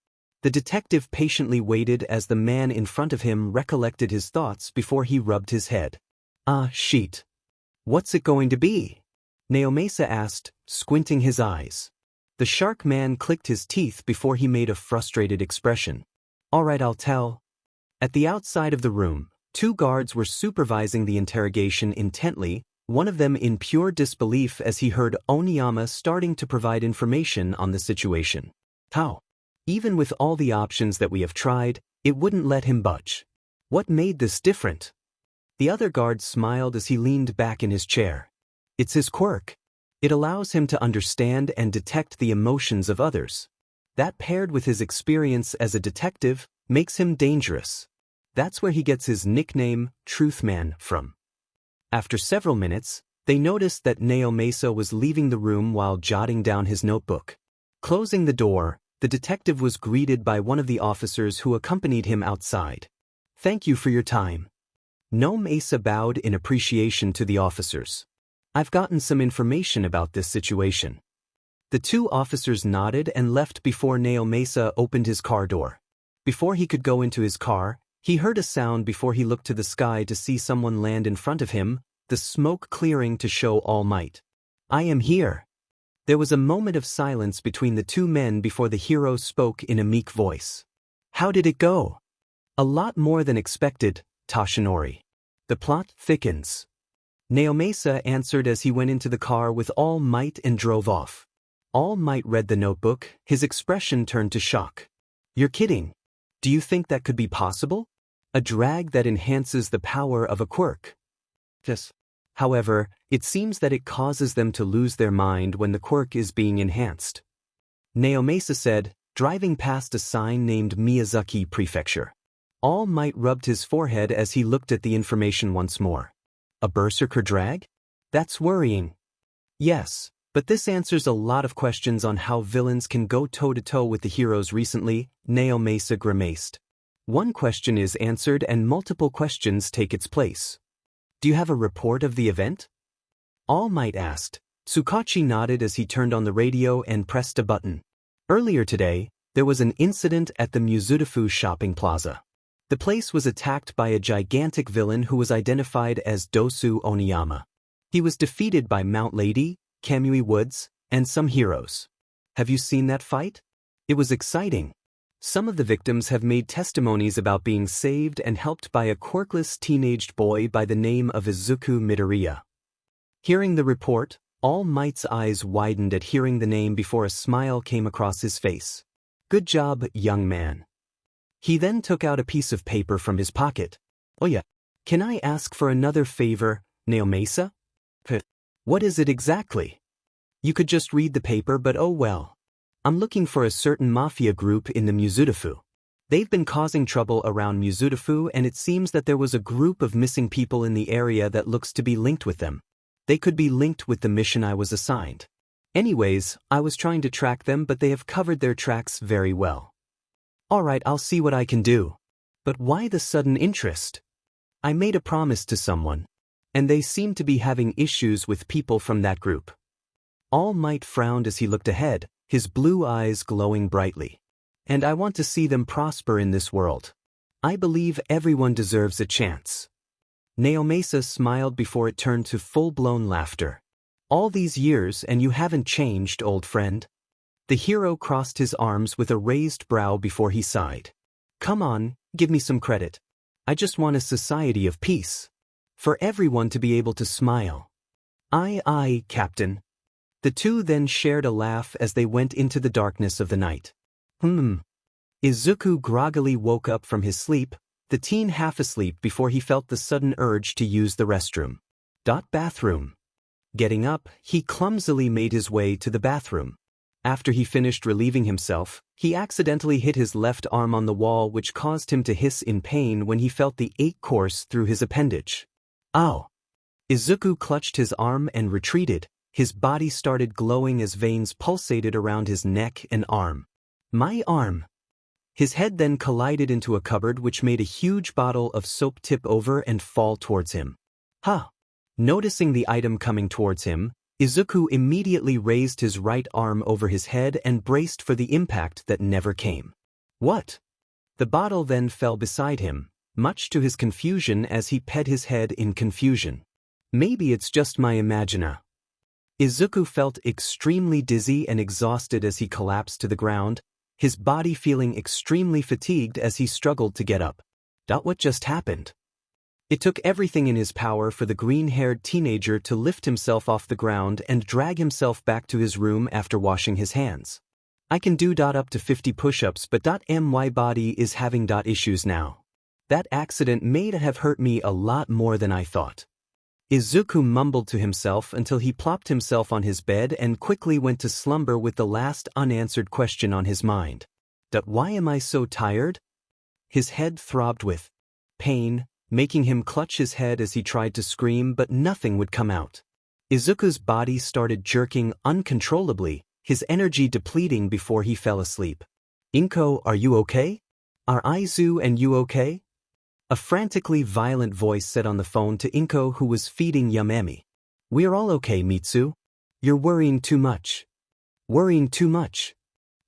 The detective patiently waited as the man in front of him recollected his thoughts before he rubbed his head. Ah, shit. What's it going to be? Naomasa asked, squinting his eyes. The shark man clicked his teeth before he made a frustrated expression. All right, I'll tell. At the outside of the room, two guards were supervising the interrogation intently, one of them in pure disbelief as he heard Oniyama starting to provide information on the situation. How? Even with all the options that we have tried, it wouldn't let him budge. What made this different? The other guard smiled as he leaned back in his chair. It's his quirk. It allows him to understand and detect the emotions of others. That paired with his experience as a detective makes him dangerous. That's where he gets his nickname, Truth Man, from. After several minutes, they noticed that Naomasa was leaving the room while jotting down his notebook. Closing the door, the detective was greeted by one of the officers who accompanied him outside. Thank you for your time. Naomasa bowed in appreciation to the officers. I've gotten some information about this situation. The two officers nodded and left before Naomasa opened his car door. Before he could go into his car, he heard a sound before he looked to the sky to see someone land in front of him, the smoke clearing to show All Might. I am here. There was a moment of silence between the two men before the hero spoke in a meek voice. How did it go? A lot more than expected, Toshinori. The plot thickens. Naomasa answered as he went into the car with All Might and drove off. All Might read the notebook, his expression turned to shock. You're kidding. Do you think that could be possible? A drag that enhances the power of a quirk. Yes. However, it seems that it causes them to lose their mind when the quirk is being enhanced. Naomasa said, driving past a sign named Miyazaki Prefecture. All Might rubbed his forehead as he looked at the information once more. A berserker drag? That's worrying. Yes, but this answers a lot of questions on how villains can go toe-to-toe with the heroes recently, Naomasa grimaced. One question is answered and multiple questions take its place. Do you have a report of the event? All Might asked. Tsukachi nodded as he turned on the radio and pressed a button. Earlier today, there was an incident at the Mizudafu shopping plaza. The place was attacked by a gigantic villain who was identified as Dosu Oniyama. He was defeated by Mount Lady, Kamui Woods, and some heroes. Have you seen that fight? It was exciting. Some of the victims have made testimonies about being saved and helped by a quirkless teenaged boy by the name of Izuku Midoriya. Hearing the report, All Might's eyes widened at hearing the name before a smile came across his face. Good job, young man. He then took out a piece of paper from his pocket. Oh yeah, can I ask for another favor, Naomasa? What is it exactly? You could just read the paper, but oh well. I'm looking for a certain mafia group in the Mizudafu. They've been causing trouble around Mizudafu, and it seems that there was a group of missing people in the area that looks to be linked with them. They could be linked with the mission I was assigned. Anyways, I was trying to track them, but they have covered their tracks very well. Alright, I'll see what I can do. But why the sudden interest? I made a promise to someone, and they seem to be having issues with people from that group. All Might frowned as he looked ahead, his blue eyes glowing brightly. And I want to see them prosper in this world. I believe everyone deserves a chance. Naomasa smiled before it turned to full-blown laughter. All these years and you haven't changed, old friend. The hero crossed his arms with a raised brow before he sighed. Come on, give me some credit. I just want a society of peace. For everyone to be able to smile. Aye, Captain. The two then shared a laugh as they went into the darkness of the night. Izuku groggily woke up from his sleep, the teen half asleep before he felt the sudden urge to use the restroom. Bathroom. Getting up, he clumsily made his way to the bathroom. After he finished relieving himself, he accidentally hit his left arm on the wall, which caused him to hiss in pain when he felt the ache course through his appendage. Ow! Izuku clutched his arm and retreated. His body started glowing as veins pulsated around his neck and arm. My arm! His head then collided into a cupboard, which made a huge bottle of soap tip over and fall towards him. Noticing the item coming towards him, Izuku immediately raised his right arm over his head and braced for the impact that never came. What? The bottle then fell beside him, much to his confusion as he pet his head in confusion. Maybe it's just my imagina. Izuku felt extremely dizzy and exhausted as he collapsed to the ground, his body feeling extremely fatigued as he struggled to get up. What just happened? It took everything in his power for the green-haired teenager to lift himself off the ground and drag himself back to his room after washing his hands. I can do up to 50 push-ups, but my body is having issues now. That accident may have hurt me a lot more than I thought. Izuku mumbled to himself until he plopped himself on his bed and quickly went to slumber with the last unanswered question on his mind. Why am I so tired? His head throbbed with pain, making him clutch his head as he tried to scream, but nothing would come out. Izuku's body started jerking uncontrollably, his energy depleting before he fell asleep. Inko, are you okay? Are Aizu and you okay? A frantically violent voice said on the phone to Inko, who was feeding Yamami. We're all okay, Mitsu. You're worrying too much. Worrying too much.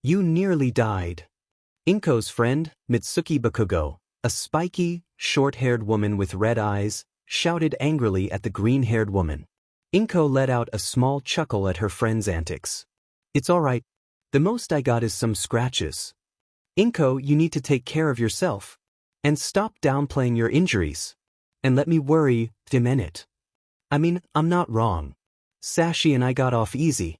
You nearly died. Inko's friend, Mitsuki Bakugo, a spiky, short-haired woman with red eyes, shouted angrily at the green-haired woman. Inko let out a small chuckle at her friend's antics. It's all right. The most I got is some scratches. Inko, you need to take care of yourself. And stop downplaying your injuries. And let me worry, it. I mean, I'm not wrong. Sashi and I got off easy.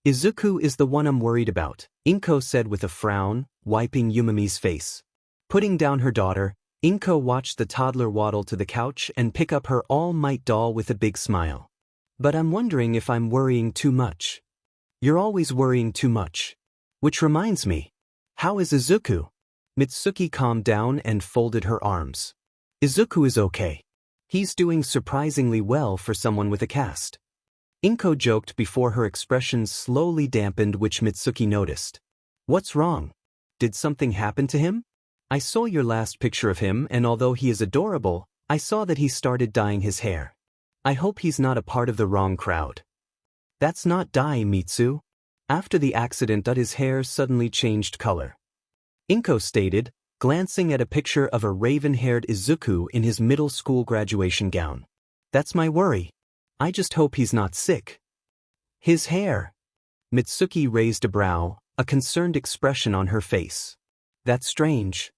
Izuku is the one I'm worried about, Inko said with a frown, wiping Yumami's face. Putting down her daughter, Inko watched the toddler waddle to the couch and pick up her All Might doll with a big smile. But I'm wondering if I'm worrying too much. You're always worrying too much. Which reminds me. How is Izuku? Mitsuki calmed down and folded her arms. Izuku is okay. He's doing surprisingly well for someone with a cast. Inko joked before her expression slowly dampened, which Mitsuki noticed. What's wrong? Did something happen to him? I saw your last picture of him, and although he is adorable, I saw that he started dyeing his hair. I hope he's not a part of the wrong crowd. That's not dye, Mitsu. After the accident, his hair suddenly changed color. Inko stated, glancing at a picture of a raven-haired Izuku in his middle school graduation gown. That's my worry. I just hope he's not sick. His hair. Mitsuki raised a brow, a concerned expression on her face. That's strange.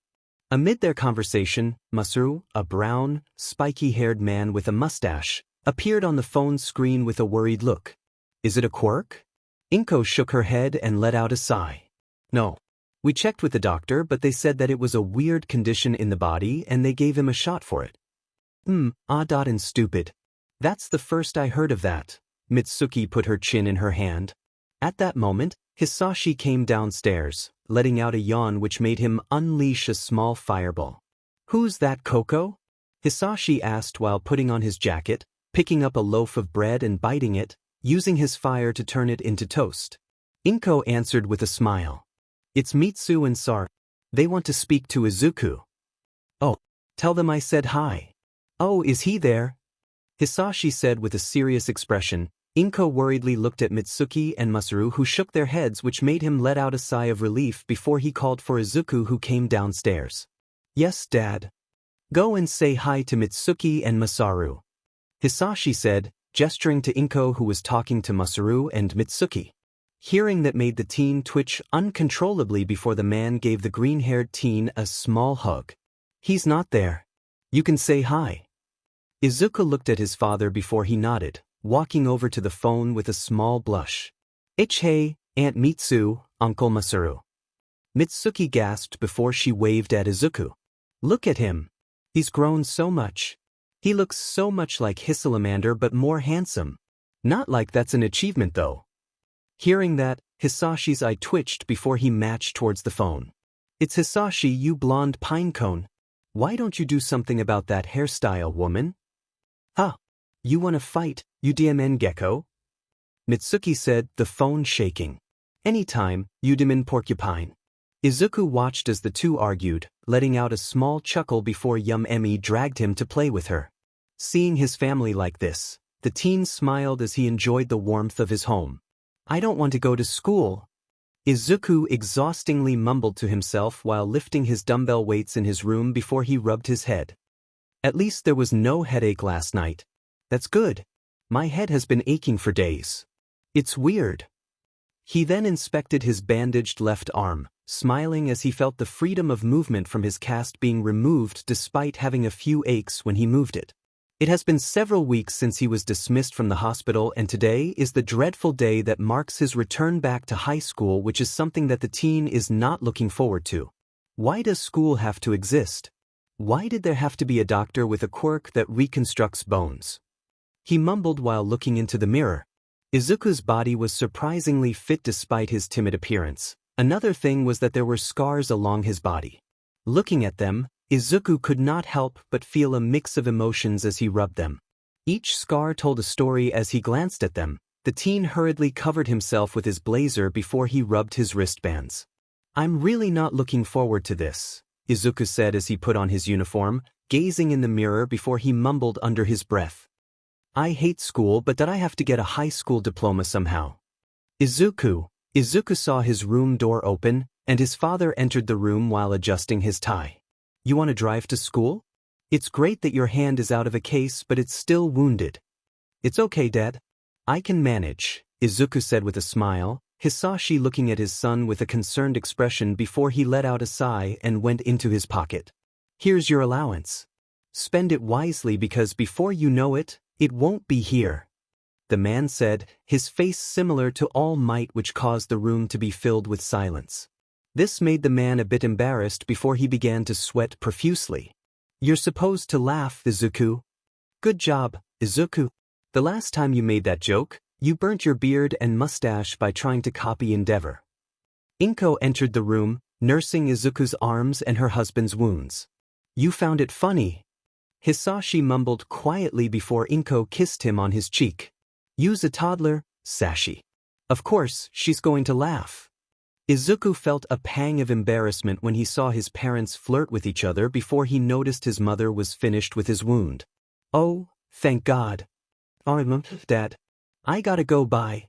Amid their conversation, Masaru, a brown, spiky-haired man with a mustache, appeared on the phone screen with a worried look. Is it a quirk? Inko shook her head and let out a sigh. No. We checked with the doctor, but they said that it was a weird condition in the body and they gave him a shot for it. Odd and stupid. That's the first I heard of that. Mitsuki put her chin in her hand. At that moment, Hisashi came downstairs, letting out a yawn which made him unleash a small fireball. Who's that, Koko? Hisashi asked while putting on his jacket, picking up a loaf of bread and biting it, using his fire to turn it into toast. Inko answered with a smile. It's Mitsu and Sar. They want to speak to Izuku. Oh, tell them I said hi. Oh, is he there? Hisashi said with a serious expression. Inko worriedly looked at Mitsuki and Masaru, who shook their heads, which made him let out a sigh of relief before he called for Izuku, who came downstairs. Yes, Dad. Go and say hi to Mitsuki and Masaru. Hisashi said, gesturing to Inko, who was talking to Masaru and Mitsuki. Hearing that made the teen twitch uncontrollably before the man gave the green-haired teen a small hug. He's not there. You can say hi. Izuku looked at his father before he nodded, walking over to the phone with a small blush. Hey, Aunt Mitsu, Uncle Masaru. Mitsuki gasped before she waved at Izuku. Look at him. He's grown so much. He looks so much like Hisalamander but more handsome. Not like that's an achievement though. Hearing that, Hisashi's eye twitched before he matched towards the phone. It's Hisashi, you blonde pinecone. Why don't you do something about that hairstyle, woman? Huh. You wanna fight, you DMN gecko? Mitsuki said, the phone shaking. Anytime, you DMN porcupine. Izuku watched as the two argued, letting out a small chuckle before Emi dragged him to play with her. Seeing his family like this, the teen smiled as he enjoyed the warmth of his home. I don't want to go to school. Izuku exhaustingly mumbled to himself while lifting his dumbbell weights in his room before he rubbed his head. At least there was no headache last night. That's good. My head has been aching for days. It's weird. He then inspected his bandaged left arm, smiling as he felt the freedom of movement from his cast being removed despite having a few aches when he moved it. It has been several weeks since he was dismissed from the hospital, and today is the dreadful day that marks his return back to high school, which is something that the teen is not looking forward to. Why does school have to exist? Why did there have to be a doctor with a quirk that reconstructs bones? He mumbled while looking into the mirror. Izuku's body was surprisingly fit despite his timid appearance. Another thing was that there were scars along his body. Looking at them, Izuku could not help but feel a mix of emotions as he rubbed them. Each scar told a story as he glanced at them. The teen hurriedly covered himself with his blazer before he rubbed his wristbands. I'm really not looking forward to this, Izuku said as he put on his uniform, gazing in the mirror before he mumbled under his breath. I hate school, but that I have to get a high school diploma somehow. Izuku saw his room door open, and his father entered the room while adjusting his tie. You want to drive to school? It's great that your hand is out of a case, but it's still wounded. It's okay, Dad. I can manage, Izuku said with a smile, Hisashi looking at his son with a concerned expression before he let out a sigh and went into his pocket. Here's your allowance. Spend it wisely because before you know it, it won't be here. The man said, his face similar to All Might, which caused the room to be filled with silence. This made the man a bit embarrassed before he began to sweat profusely. You're supposed to laugh, Izuku. Good job, Izuku. The last time you made that joke, you burnt your beard and mustache by trying to copy Endeavor. Inko entered the room, nursing Izuku's arms and her husband's wounds. You found it funny. Hisashi mumbled quietly before Inko kissed him on his cheek. Use a toddler, Sashi. Of course, she's going to laugh. Izuku felt a pang of embarrassment when he saw his parents flirt with each other before he noticed his mother was finished with his wound. Oh, thank God. Dad. I gotta go bye.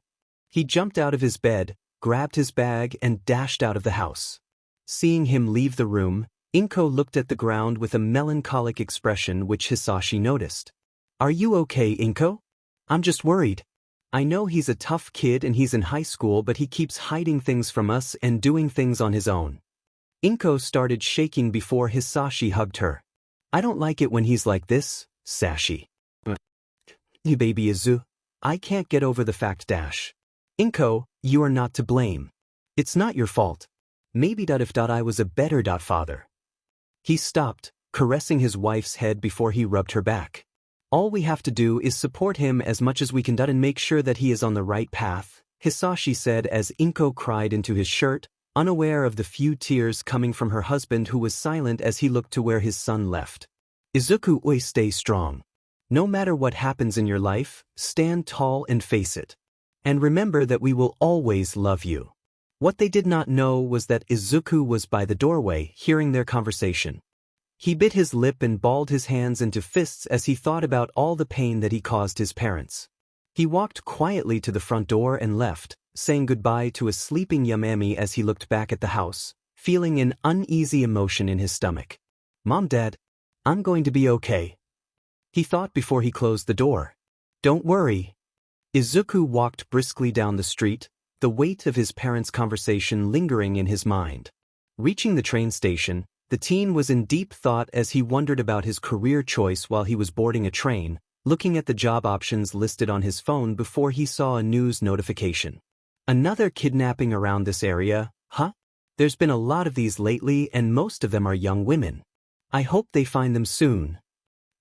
He jumped out of his bed, grabbed his bag and dashed out of the house. Seeing him leave the room, Inko looked at the ground with a melancholic expression which Hisashi noticed. Are you okay, Inko? I'm just worried. I know he's a tough kid and he's in high school, but he keeps hiding things from us and doing things on his own. Inko started shaking before Hisashi hugged her. I don't like it when he's like this, Sashi. You baby Izu. I can't get over the fact dash. Inko, you are not to blame. It's not your fault. Maybe if I was a better father. He stopped, caressing his wife's head before he rubbed her back. All we have to do is support him as much as we can and make sure that he is on the right path, Hisashi said as Inko cried into his shirt, unaware of the few tears coming from her husband who was silent as he looked to where his son left. Izuku, stay strong. No matter what happens in your life, stand tall and face it. And remember that we will always love you. What they did not know was that Izuku was by the doorway, hearing their conversation. He bit his lip and balled his hands into fists as he thought about all the pain that he caused his parents. He walked quietly to the front door and left, saying goodbye to a sleeping Yamami as he looked back at the house, feeling an uneasy emotion in his stomach. Mom, Dad, I'm going to be okay. He thought before he closed the door. Don't worry. Izuku walked briskly down the street, the weight of his parents' conversation lingering in his mind. Reaching the train station, the teen was in deep thought as he wondered about his career choice while he was boarding a train, looking at the job options listed on his phone before he saw a news notification. Another kidnapping around this area, huh? There's been a lot of these lately and most of them are young women. I hope they find them soon.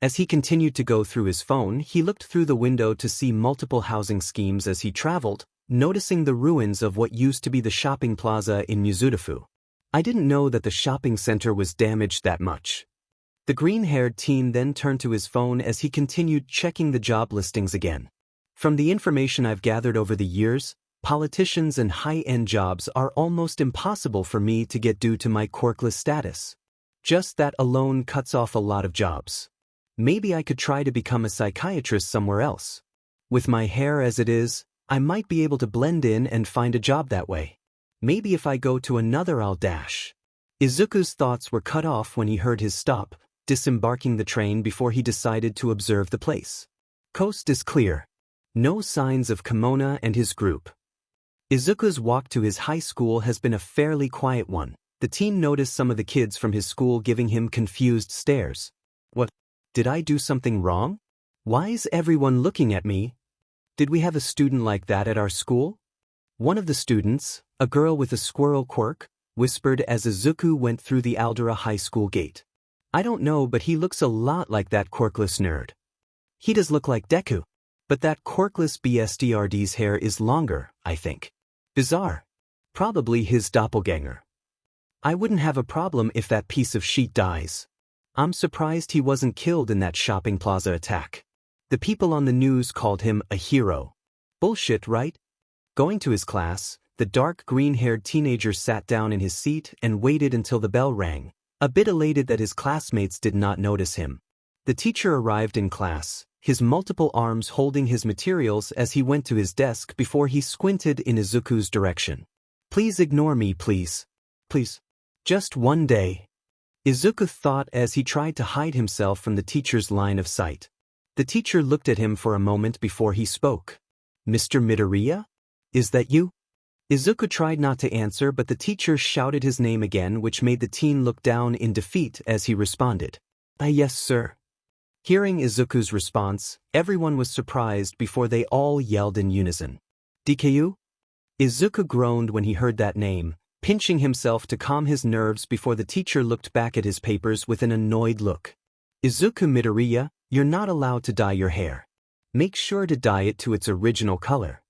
As he continued to go through his phone, he looked through the window to see multiple housing schemes as he traveled, noticing the ruins of what used to be the shopping plaza in Mizudafu. I didn't know that the shopping center was damaged that much. The green-haired teen then turned to his phone as he continued checking the job listings again. From the information I've gathered over the years, politicians and high-end jobs are almost impossible for me to get due to my quirkless status. Just that alone cuts off a lot of jobs. Maybe I could try to become a psychiatrist somewhere else. With my hair as it is, I might be able to blend in and find a job that way. Maybe if I go to another I'll dash. Izuku's thoughts were cut off when he heard his stop, disembarking the train before he decided to observe the place. Coast is clear. No signs of Kimona and his group. Izuku's walk to his high school has been a fairly quiet one. The teen noticed some of the kids from his school giving him confused stares. What? Did I do something wrong? Why is everyone looking at me? Did we have a student like that at our school? One of the students, a girl with a squirrel quirk, whispered as Izuku went through the Aldera High School gate. I don't know, but he looks a lot like that quirkless nerd. He does look like Deku. But that quirkless BSDRD's hair is longer, I think. Bizarre. Probably his doppelganger. I wouldn't have a problem if that piece of sheet dies. I'm surprised he wasn't killed in that shopping plaza attack. The people on the news called him a hero. Bullshit, right? Going to his class, the dark green-haired teenager sat down in his seat and waited until the bell rang, a bit elated that his classmates did not notice him. The teacher arrived in class, his multiple arms holding his materials as he went to his desk before he squinted in Izuku's direction. Please ignore me, please. Please. Just one day. Izuku thought as he tried to hide himself from the teacher's line of sight. The teacher looked at him for a moment before he spoke. Mr. Midoriya? Is that you? Izuku tried not to answer, but the teacher shouted his name again, which made the teen look down in defeat as he responded. Yes, sir. Hearing Izuku's response, everyone was surprised before they all yelled in unison. DKU? Izuku groaned when he heard that name, pinching himself to calm his nerves before the teacher looked back at his papers with an annoyed look. Izuku Midoriya, you're not allowed to dye your hair. Make sure to dye it to its original color.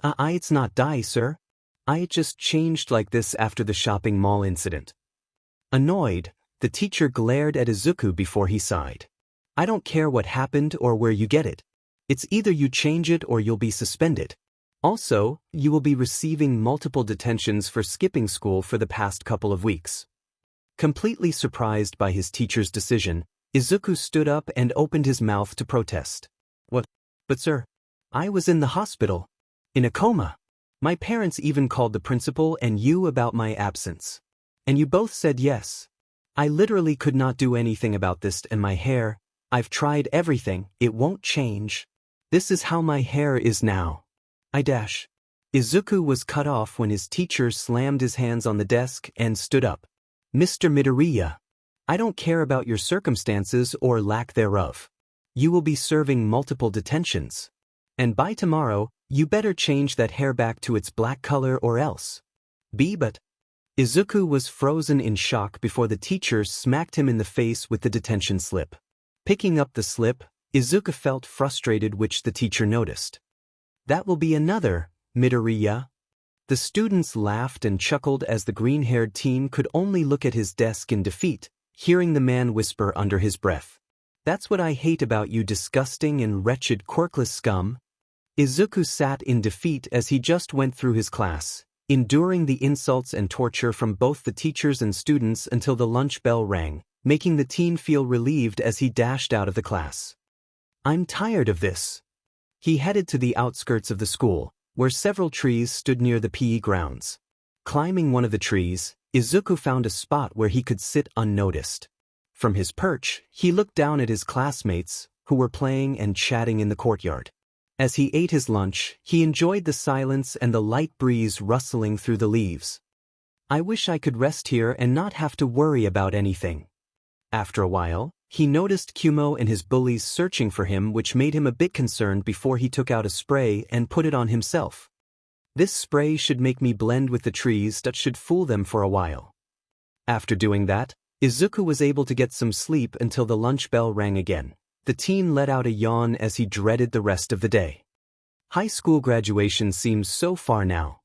It's not dye, sir. I just changed like this after the shopping mall incident. Annoyed, the teacher glared at Izuku before he sighed. I don't care what happened or where you get it. It's either you change it or you'll be suspended. Also, you will be receiving multiple detentions for skipping school for the past couple of weeks. Completely surprised by his teacher's decision, Izuku stood up and opened his mouth to protest. What? But sir, I was in the hospital. In a coma. My parents even called the principal and you about my absence. And you both said yes. I literally could not do anything about this and my hair. I've tried everything, it won't change. This is how my hair is now. Izuku was cut off when his teacher slammed his hands on the desk and stood up. Mr. Midoriya, I don't care about your circumstances or lack thereof. You will be serving multiple detentions. And by tomorrow, you better change that hair back to its black color or else. But Izuku was frozen in shock before the teacher smacked him in the face with the detention slip. Picking up the slip, Izuku felt frustrated, which the teacher noticed. That will be another, Midoriya. The students laughed and chuckled as the green-haired teen could only look at his desk in defeat, hearing the man whisper under his breath. That's what I hate about you, disgusting and wretched quirkless scum. Izuku sat in defeat as he just went through his class, enduring the insults and torture from both the teachers and students until the lunch bell rang, making the teen feel relieved as he dashed out of the class. I'm tired of this. He headed to the outskirts of the school, where several trees stood near the PE grounds. Climbing one of the trees, Izuku found a spot where he could sit unnoticed. From his perch, he looked down at his classmates, who were playing and chatting in the courtyard. As he ate his lunch, he enjoyed the silence and the light breeze rustling through the leaves. I wish I could rest here and not have to worry about anything. After a while, he noticed Kumo and his bullies searching for him, which made him a bit concerned before he took out a spray and put it on himself. This spray should make me blend with the trees, that should fool them for a while. After doing that, Izuku was able to get some sleep until the lunch bell rang again. The teen let out a yawn as he dreaded the rest of the day. High school graduation seems so far now.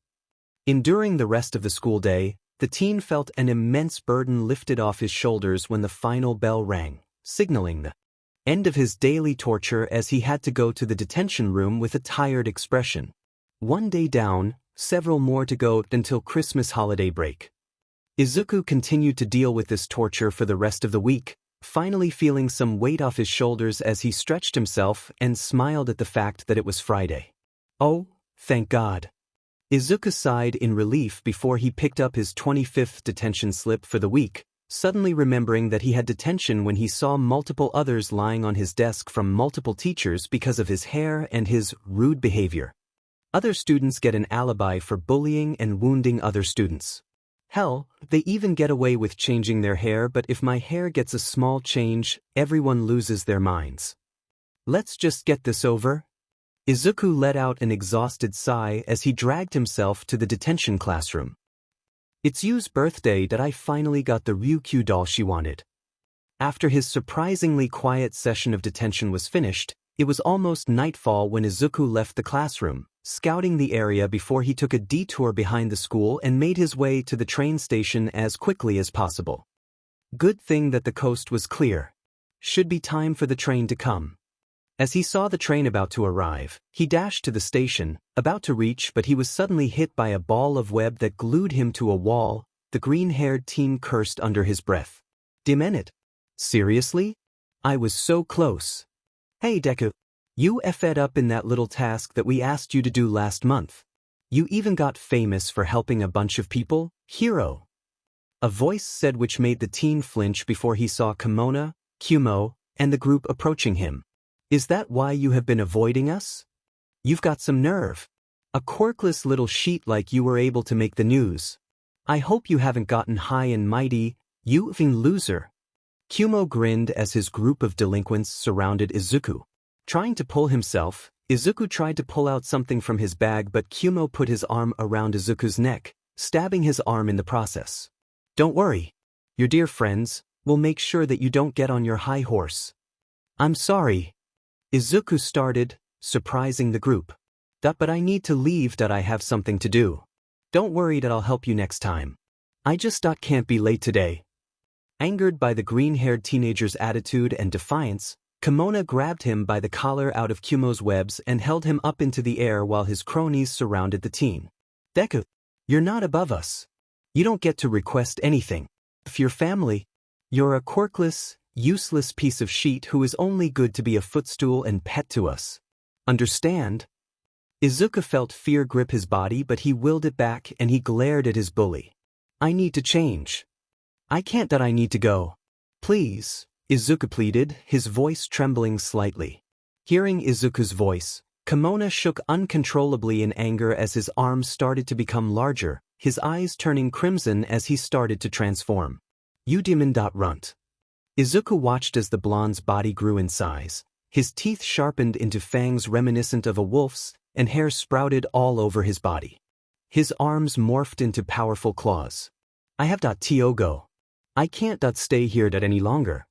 Enduring the rest of the school day, the teen felt an immense burden lifted off his shoulders when the final bell rang, signaling the end of his daily torture as he had to go to the detention room with a tired expression. One day down, several more to go until Christmas holiday break. Izuku continued to deal with this torture for the rest of the week, finally feeling some weight off his shoulders as he stretched himself and smiled at the fact that it was Friday. Oh, thank God. Izuku sighed in relief before he picked up his 25th detention slip for the week, suddenly remembering that he had detention when he saw multiple others lying on his desk from multiple teachers because of his hair and his rude behavior. Other students get an alibi for bullying and wounding other students. Hell, they even get away with changing their hair, but if my hair gets a small change, everyone loses their minds. Let's just get this over. Izuku let out an exhausted sigh as he dragged himself to the detention classroom. It's Yu's birthday that I finally got the Ryukyu doll she wanted. After his surprisingly quiet session of detention was finished, it was almost nightfall when Izuku left the classroom, scouting the area before he took a detour behind the school and made his way to the train station as quickly as possible. Good thing that the coast was clear. Should be time for the train to come. As he saw the train about to arrive, he dashed to the station, about to reach, but he was suddenly hit by a ball of web that glued him to a wall. The green-haired teen cursed under his breath. Damn it. Seriously? I was so close. Hey Deku. You effed up in that little task that we asked you to do last month. You even got famous for helping a bunch of people, hero. A voice said, which made the teen flinch before he saw Kimona, Kumo, and the group approaching him. Is that why you have been avoiding us? You've got some nerve. A quirkless little sheet like you were able to make the news. I hope you haven't gotten high and mighty, you effing loser. Kumo grinned as his group of delinquents surrounded Izuku. Trying to pull himself, Izuku tried to pull out something from his bag, but Kumo put his arm around Izuku's neck, stabbing his arm in the process. Don't worry. Your dear friends, We'll make sure that you don't get on your high horse. I'm sorry. Izuku started, surprising the group. But I need to leave. I have something to do. Don't worry that I'll help you next time. I just can't be late today. Angered by the green-haired teenager's attitude and defiance, Kimona grabbed him by the collar out of Kumo's webs and held him up into the air while his cronies surrounded the teen. Deku, you're not above us. You don't get to request anything. If your family, you're a quirkless, useless piece of shit who is only good to be a footstool and pet to us. Understand? Izuku felt fear grip his body, but he willed it back and he glared at his bully. I need to change. I can't. I need to go. Please, Izuku pleaded, his voice trembling slightly. Hearing Izuku's voice, Kimona shook uncontrollably in anger as his arms started to become larger, his eyes turning crimson as he started to transform. You demon. Runt. Izuku watched as the blonde's body grew in size, his teeth sharpened into fangs reminiscent of a wolf's, and hair sprouted all over his body. His arms morphed into powerful claws. I have to go. I can't stay here any longer.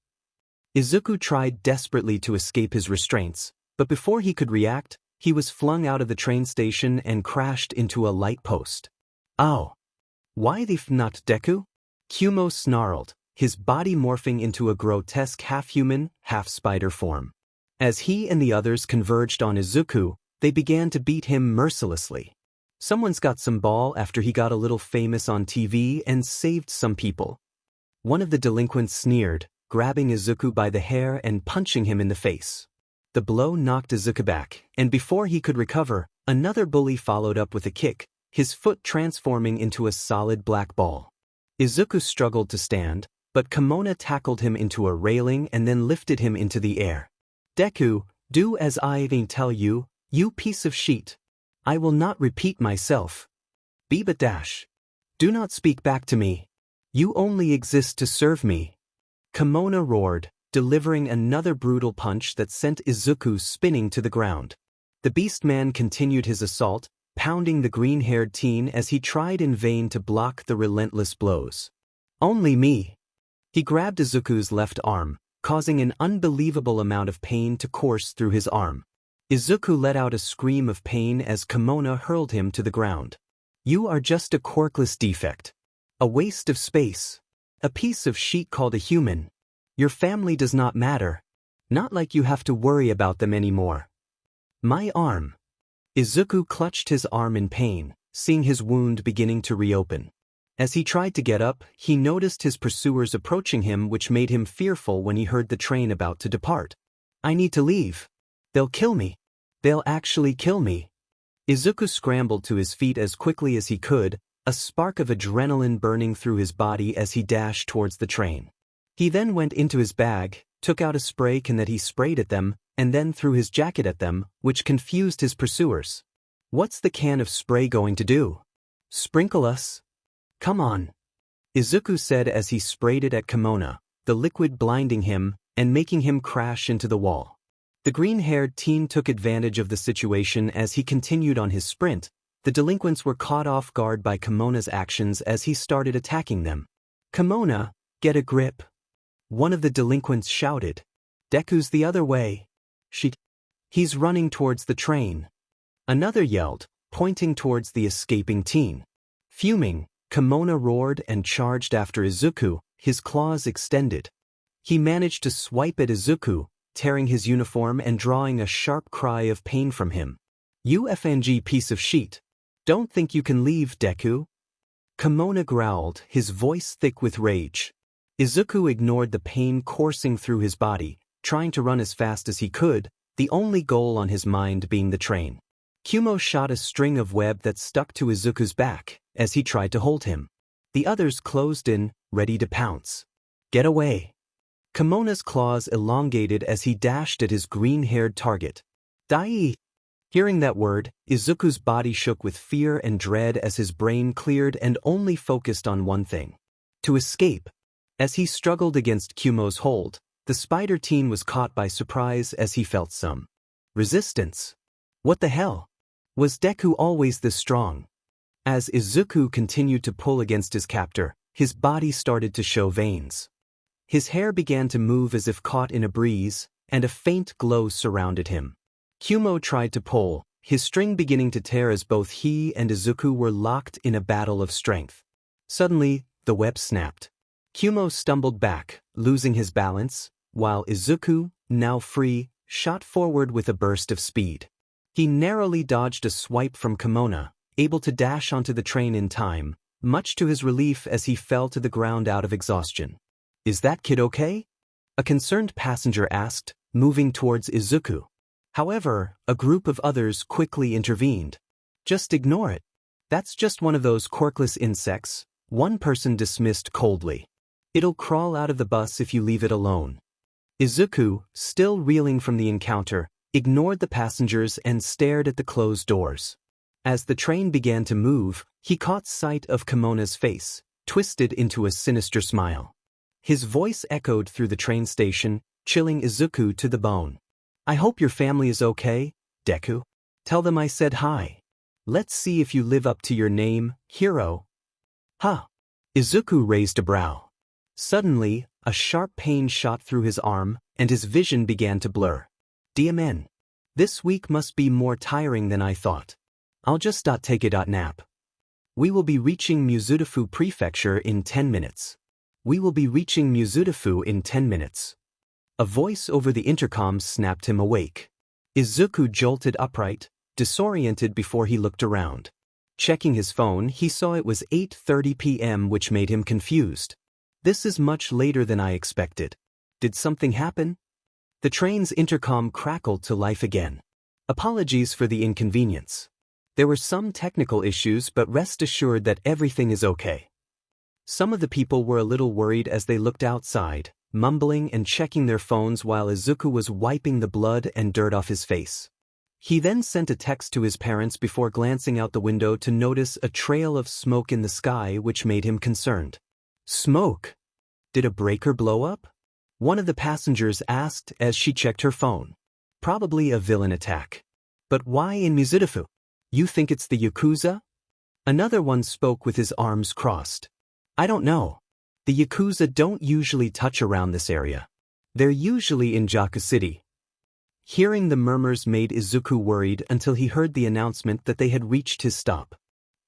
Izuku tried desperately to escape his restraints, but before he could react, he was flung out of the train station and crashed into a light post. Ow! Why the f not Deku? Kumo snarled, his body morphing into a grotesque half-human, half-spider form. As he and the others converged on Izuku, they began to beat him mercilessly. Someone's got some ball after he got a little famous on TV and saved some people. One of the delinquents sneered, grabbing Izuku by the hair and punching him in the face. The blow knocked Izuku back, and before he could recover, another bully followed up with a kick, his foot transforming into a solid black ball. Izuku struggled to stand, but Kimona tackled him into a railing and then lifted him into the air. Deku, do as I tell you, you piece of shit. I will not repeat myself. Biba dash. Do not speak back to me. You only exist to serve me. Kimona roared, delivering another brutal punch that sent Izuku spinning to the ground. The beast man continued his assault, pounding the green-haired teen as he tried in vain to block the relentless blows. Only me. He grabbed Izuku's left arm, causing an unbelievable amount of pain to course through his arm. Izuku let out a scream of pain as Kimona hurled him to the ground. You are just a quirkless defect. A waste of space. A piece of shit called a human. Your family does not matter. Not like you have to worry about them anymore. My arm. Izuku clutched his arm in pain, seeing his wound beginning to reopen. As he tried to get up, he noticed his pursuers approaching him, which made him fearful when he heard the train about to depart. I need to leave. They'll kill me. They'll actually kill me. Izuku scrambled to his feet as quickly as he could, a spark of adrenaline burning through his body as he dashed towards the train. He then went into his bag, took out a spray can that he sprayed at them, and then threw his jacket at them, which confused his pursuers. What's the can of spray going to do? Sprinkle us? Come on. Izuku said as he sprayed it at Kimona, the liquid blinding him and making him crash into the wall. The green-haired teen took advantage of the situation as he continued on his sprint. The delinquents were caught off guard by Kimona's actions as he started attacking them. Kimona, get a grip. One of the delinquents shouted. Deku's the other way. He's running towards the train. Another yelled, pointing towards the escaping teen. Fuming, Kimona roared and charged after Izuku, his claws extended. He managed to swipe at Izuku, tearing his uniform and drawing a sharp cry of pain from him. You FNG piece of shit. Don't think you can leave, Deku. Kimona growled, his voice thick with rage. Izuku ignored the pain coursing through his body, trying to run as fast as he could, the only goal on his mind being the train. Kumo shot a string of web that stuck to Izuku's back as he tried to hold him. The others closed in, ready to pounce. Get away. Kimona's claws elongated as he dashed at his green-haired target. Dai! Hearing that word, Izuku's body shook with fear and dread as his brain cleared and only focused on one thing. To escape. As he struggled against Kumo's hold, the spider teen was caught by surprise as he felt some resistance. What the hell? Was Deku always this strong? As Izuku continued to pull against his captor, his body started to show veins. His hair began to move as if caught in a breeze, and a faint glow surrounded him. Kumo tried to pull, his string beginning to tear as both he and Izuku were locked in a battle of strength. Suddenly, the web snapped. Kumo stumbled back, losing his balance, while Izuku, now free, shot forward with a burst of speed. He narrowly dodged a swipe from Kimona, able to dash onto the train in time, much to his relief as he fell to the ground out of exhaustion. "Is that kid okay?" a concerned passenger asked, moving towards Izuku. However, a group of others quickly intervened. "Just ignore it. That's just one of those quirkless insects," one person dismissed coldly. "It'll crawl out of the bus if you leave it alone." Izuku, still reeling from the encounter, ignored the passengers and stared at the closed doors. As the train began to move, he caught sight of Kimona's face, twisted into a sinister smile. His voice echoed through the train station, chilling Izuku to the bone. "I hope your family is okay, Deku. Tell them I said hi. Let's see if you live up to your name, hero." "Huh?" Izuku raised a brow. Suddenly, a sharp pain shot through his arm, and his vision began to blur. "DMN. This week must be more tiring than I thought. I'll just take a nap. We will be reaching Mizudafu Prefecture in 10 minutes. We will be reaching Mizudafu in 10 minutes. A voice over the intercom snapped him awake. Izuku jolted upright, disoriented before he looked around. Checking his phone, he saw it was 8:30 p.m., which made him confused. "This is much later than I expected. Did something happen?" The train's intercom crackled to life again. "Apologies for the inconvenience. There were some technical issues, but rest assured that everything is okay." Some of the people were a little worried as they looked outside, mumbling and checking their phones while Izuku was wiping the blood and dirt off his face. He then sent a text to his parents before glancing out the window to notice a trail of smoke in the sky, which made him concerned. "Smoke? Did a breaker blow up?" one of the passengers asked as she checked her phone. "Probably a villain attack. But why in Mizudafu? You think it's the Yakuza?" Another one spoke with his arms crossed. "I don't know. The Yakuza don't usually touch around this area. They're usually in Jaku City." Hearing the murmurs made Izuku worried until he heard the announcement that they had reached his stop.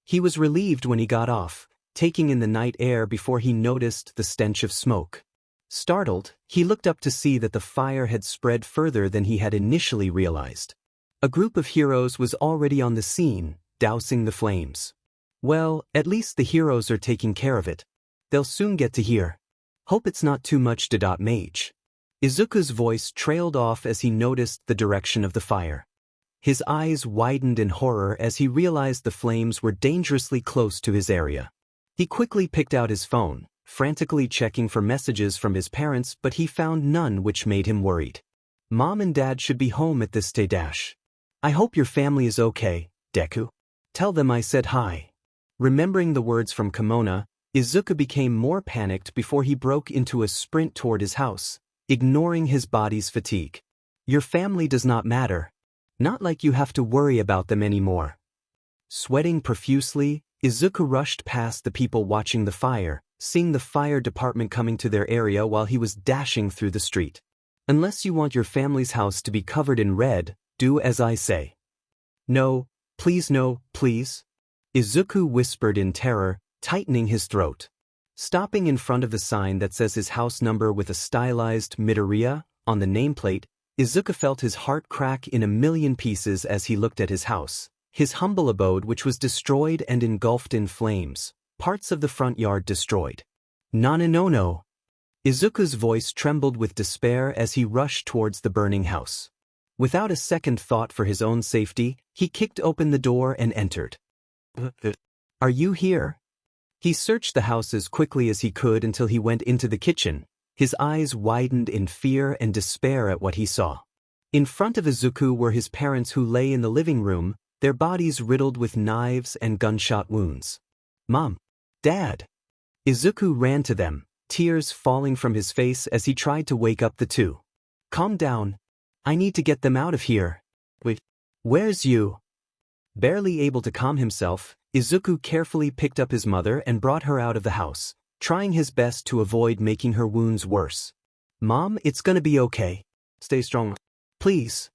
He was relieved when he got off, taking in the night air before he noticed the stench of smoke. Startled, he looked up to see that the fire had spread further than he had initially realized. A group of heroes was already on the scene, dousing the flames. "Well, at least the heroes are taking care of it. They'll soon get to here. Hope it's not too much to mage." Izuku's voice trailed off as he noticed the direction of the fire. His eyes widened in horror as he realized the flames were dangerously close to his area. He quickly picked out his phone, frantically checking for messages from his parents, but he found none, which made him worried. "Mom and Dad should be home at this dash. I hope your family is okay, Deku. Tell them I said hi." Remembering the words from Kimona, Izuku became more panicked before he broke into a sprint toward his house, ignoring his body's fatigue. "Your family does not matter. Not like you have to worry about them anymore." Sweating profusely, Izuku rushed past the people watching the fire, seeing the fire department coming to their area while he was dashing through the street. "Unless you want your family's house to be covered in red, do as I say." "No, please no, please," Izuku whispered in terror, tightening his throat. Stopping in front of the sign that says his house number with a stylized Midoriya on the nameplate, Izuku felt his heart crack in a million pieces as he looked at his house, his humble abode which was destroyed and engulfed in flames, parts of the front yard destroyed. "Nana no no." Izuku's voice trembled with despair as he rushed towards the burning house. Without a second thought for his own safety, he kicked open the door and entered. "Are you here?" He searched the house as quickly as he could until he went into the kitchen, his eyes widened in fear and despair at what he saw. In front of Izuku were his parents who lay in the living room, their bodies riddled with knives and gunshot wounds. "Mom! Dad!" Izuku ran to them, tears falling from his face as he tried to wake up the two. "Calm down. I need to get them out of here." "Wait. Where's you?" Barely able to calm himself, Izuku carefully picked up his mother and brought her out of the house, trying his best to avoid making her wounds worse. "Mom, it's gonna be okay. Stay strong. Please,"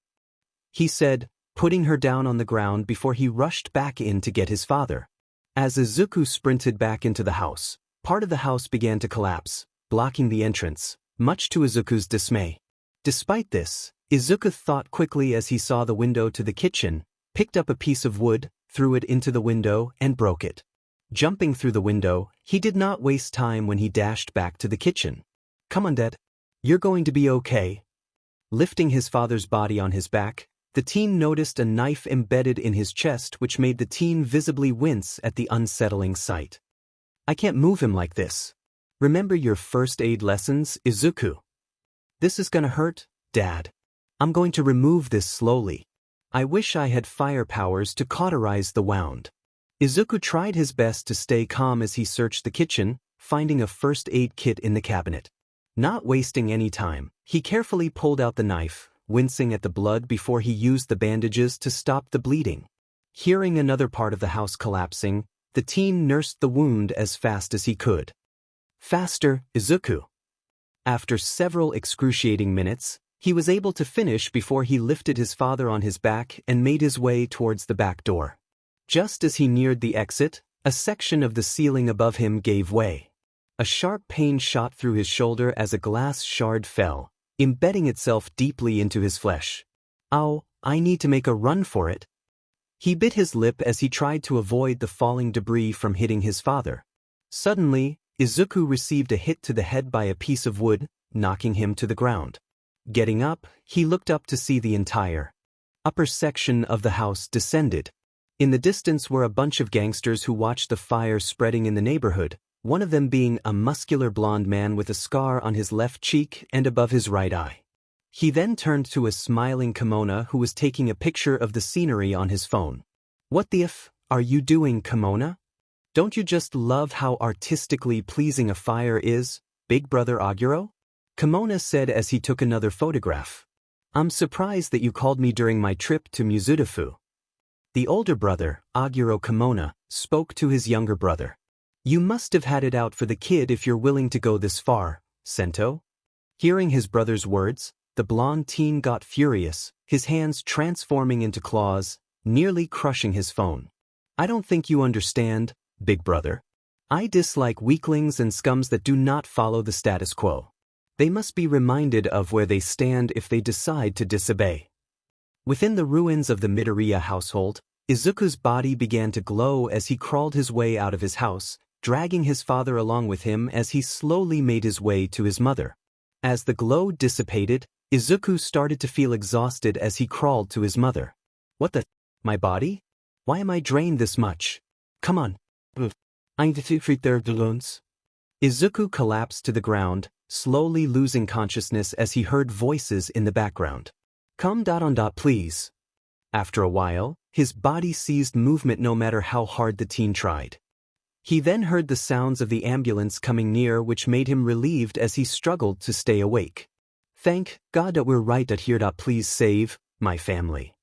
he said, putting her down on the ground before he rushed back in to get his father. As Izuku sprinted back into the house, part of the house began to collapse, blocking the entrance, much to Izuku's dismay. Despite this, Izuku thought quickly as he saw the window to the kitchen, picked up a piece of wood, threw it into the window, and broke it. Jumping through the window, he did not waste time when he dashed back to the kitchen. "Come on, Dad. You're going to be okay." Lifting his father's body on his back, the teen noticed a knife embedded in his chest, which made the teen visibly wince at the unsettling sight. "I can't move him like this. Remember your first aid lessons, Izuku? This is gonna hurt, Dad. I'm going to remove this slowly. I wish I had fire powers to cauterize the wound." Izuku tried his best to stay calm as he searched the kitchen, finding a first aid kit in the cabinet. Not wasting any time, he carefully pulled out the knife, wincing at the blood before he used the bandages to stop the bleeding. Hearing another part of the house collapsing, the teen nursed the wound as fast as he could. "Faster, Izuku." After several excruciating minutes, he was able to finish before he lifted his father on his back and made his way towards the back door. Just as he neared the exit, a section of the ceiling above him gave way. A sharp pain shot through his shoulder as a glass shard fell, embedding itself deeply into his flesh. "Ow, I need to make a run for it." He bit his lip as he tried to avoid the falling debris from hitting his father. Suddenly, Izuku received a hit to the head by a piece of wood, knocking him to the ground. Getting up, he looked up to see the entire upper section of the house descended. In the distance were a bunch of gangsters who watched the fire spreading in the neighborhood, one of them being a muscular blonde man with a scar on his left cheek and above his right eye. He then turned to a smiling Kimona who was taking a picture of the scenery on his phone. "What the f are you doing, Kimona? Don't you just love how artistically pleasing a fire is, big brother Aguro?" Kimona said as he took another photograph. "I'm surprised that you called me during my trip to Mizudafu." The older brother, Aguro Kimona, spoke to his younger brother. "You must have had it out for the kid if you're willing to go this far, Sento." Hearing his brother's words, the blonde teen got furious, his hands transforming into claws, nearly crushing his phone. "I don't think you understand, big brother. I dislike weaklings and scums that do not follow the status quo. They must be reminded of where they stand if they decide to disobey." Within the ruins of the Midoriya household, Izuku's body began to glow as he crawled his way out of his house, dragging his father along with him as he slowly made his way to his mother. As the glow dissipated, Izuku started to feel exhausted as he crawled to his mother. "What the? My body? Why am I drained this much? Come on. I'm the Izuku collapsed to the ground, slowly losing consciousness as he heard voices in the background. "Come on, please." After a while, his body ceased movement no matter how hard the teen tried. He then heard the sounds of the ambulance coming near, which made him relieved as he struggled to stay awake. "Thank God that we're right at here. Please save my family."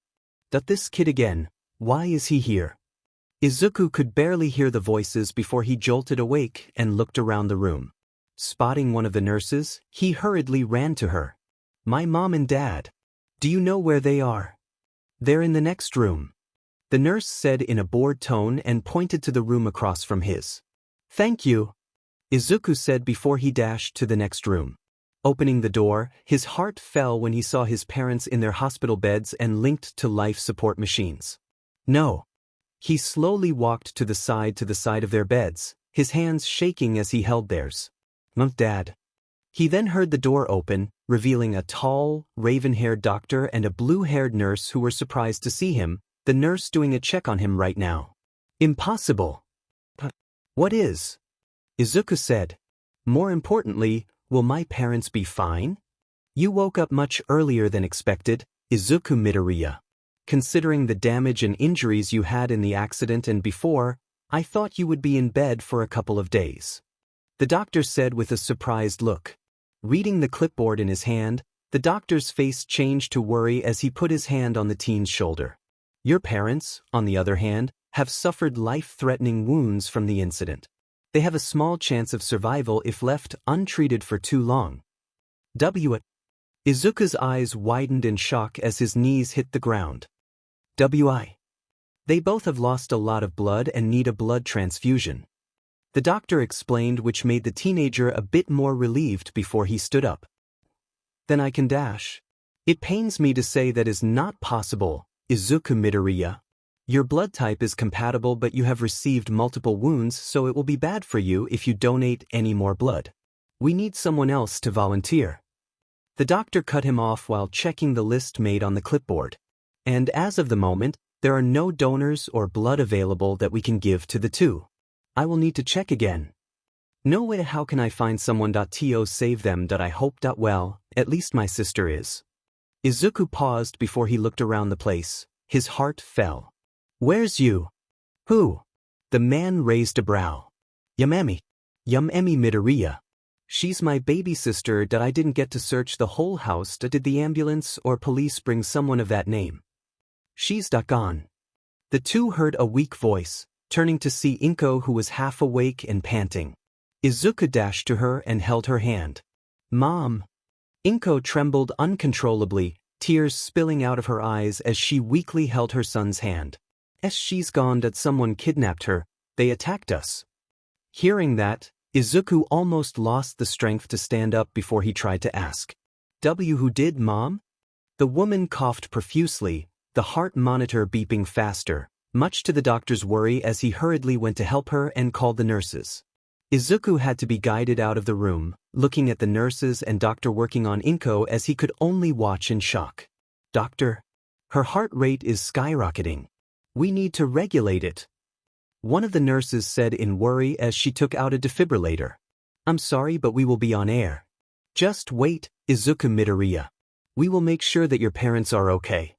This kid again, why is he here? Izuku could barely hear the voices before he jolted awake and looked around the room. Spotting one of the nurses, he hurriedly ran to her. "My mom and dad. Do you know where they are?" "They're in the next room," the nurse said in a bored tone and pointed to the room across from his. "Thank you," Izuku said before he dashed to the next room. Opening the door, his heart fell when he saw his parents in their hospital beds and linked to life support machines. "No." He slowly walked to the side of their beds, his hands shaking as he held theirs. "Dad." He then heard the door open, revealing a tall, raven-haired doctor and a blue-haired nurse who were surprised to see him, the nurse doing a check on him right now. "Impossible." "What is?" Izuku said. "More importantly, will my parents be fine?" "You woke up much earlier than expected, Izuku Midoriya. Considering the damage and injuries you had in the accident and before, I thought you would be in bed for a couple of days," the doctor said with a surprised look. Reading the clipboard in his hand, the doctor's face changed to worry as he put his hand on the teen's shoulder. "Your parents, on the other hand, have suffered life-threatening wounds from the incident. They have a small chance of survival if left untreated for too long. W. Izuku's eyes widened in shock as his knees hit the ground. W.I. They both have lost a lot of blood and need a blood transfusion. The doctor explained, which made the teenager a bit more relieved before he stood up. Then I can dash. It pains me to say that is not possible, Izuku Midoriya. Your blood type is compatible, but you have received multiple wounds, so it will be bad for you if you donate any more blood. We need someone else to volunteer. The doctor cut him off while checking the list made on the clipboard. And as of the moment, there are no donors or blood available that we can give to the two. I will need to check again. No way. How can I find someone to save them? I hope. Well, at least my sister is. Izuku paused before he looked around the place. His heart fell. Where's you? Who? The man raised a brow. Yamemi Midoriya. She's my baby sister. I didn't get to search the whole house. Did the ambulance or police bring someone of that name? She's gone. The two heard a weak voice, turning to see Inko, who was half awake and panting. Izuku dashed to her and held her hand. Mom. Inko trembled uncontrollably, tears spilling out of her eyes as she weakly held her son's hand. She's gone. Someone kidnapped her. They attacked us. Hearing that, Izuku almost lost the strength to stand up before he tried to ask. Who did, Mom? The woman coughed profusely, the heart monitor beeping faster, much to the doctor's worry as he hurriedly went to help her and called the nurses. Izuku had to be guided out of the room, looking at the nurses and doctor working on Inko as he could only watch in shock. Doctor? Her heart rate is skyrocketing. We need to regulate it. One of the nurses said in worry as she took out a defibrillator. I'm sorry, but we will be on air. Just wait, Izuku Midoriya. We will make sure that your parents are okay.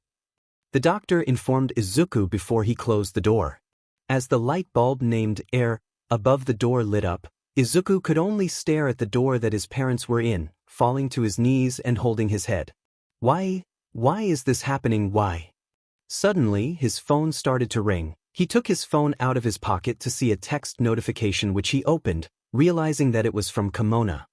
The doctor informed Izuku before he closed the door. As the light bulb named Air above the door lit up, Izuku could only stare at the door that his parents were in, falling to his knees and holding his head. Why is this happening? Why? Suddenly, his phone started to ring. He took his phone out of his pocket to see a text notification which he opened, realizing that it was from Kimona.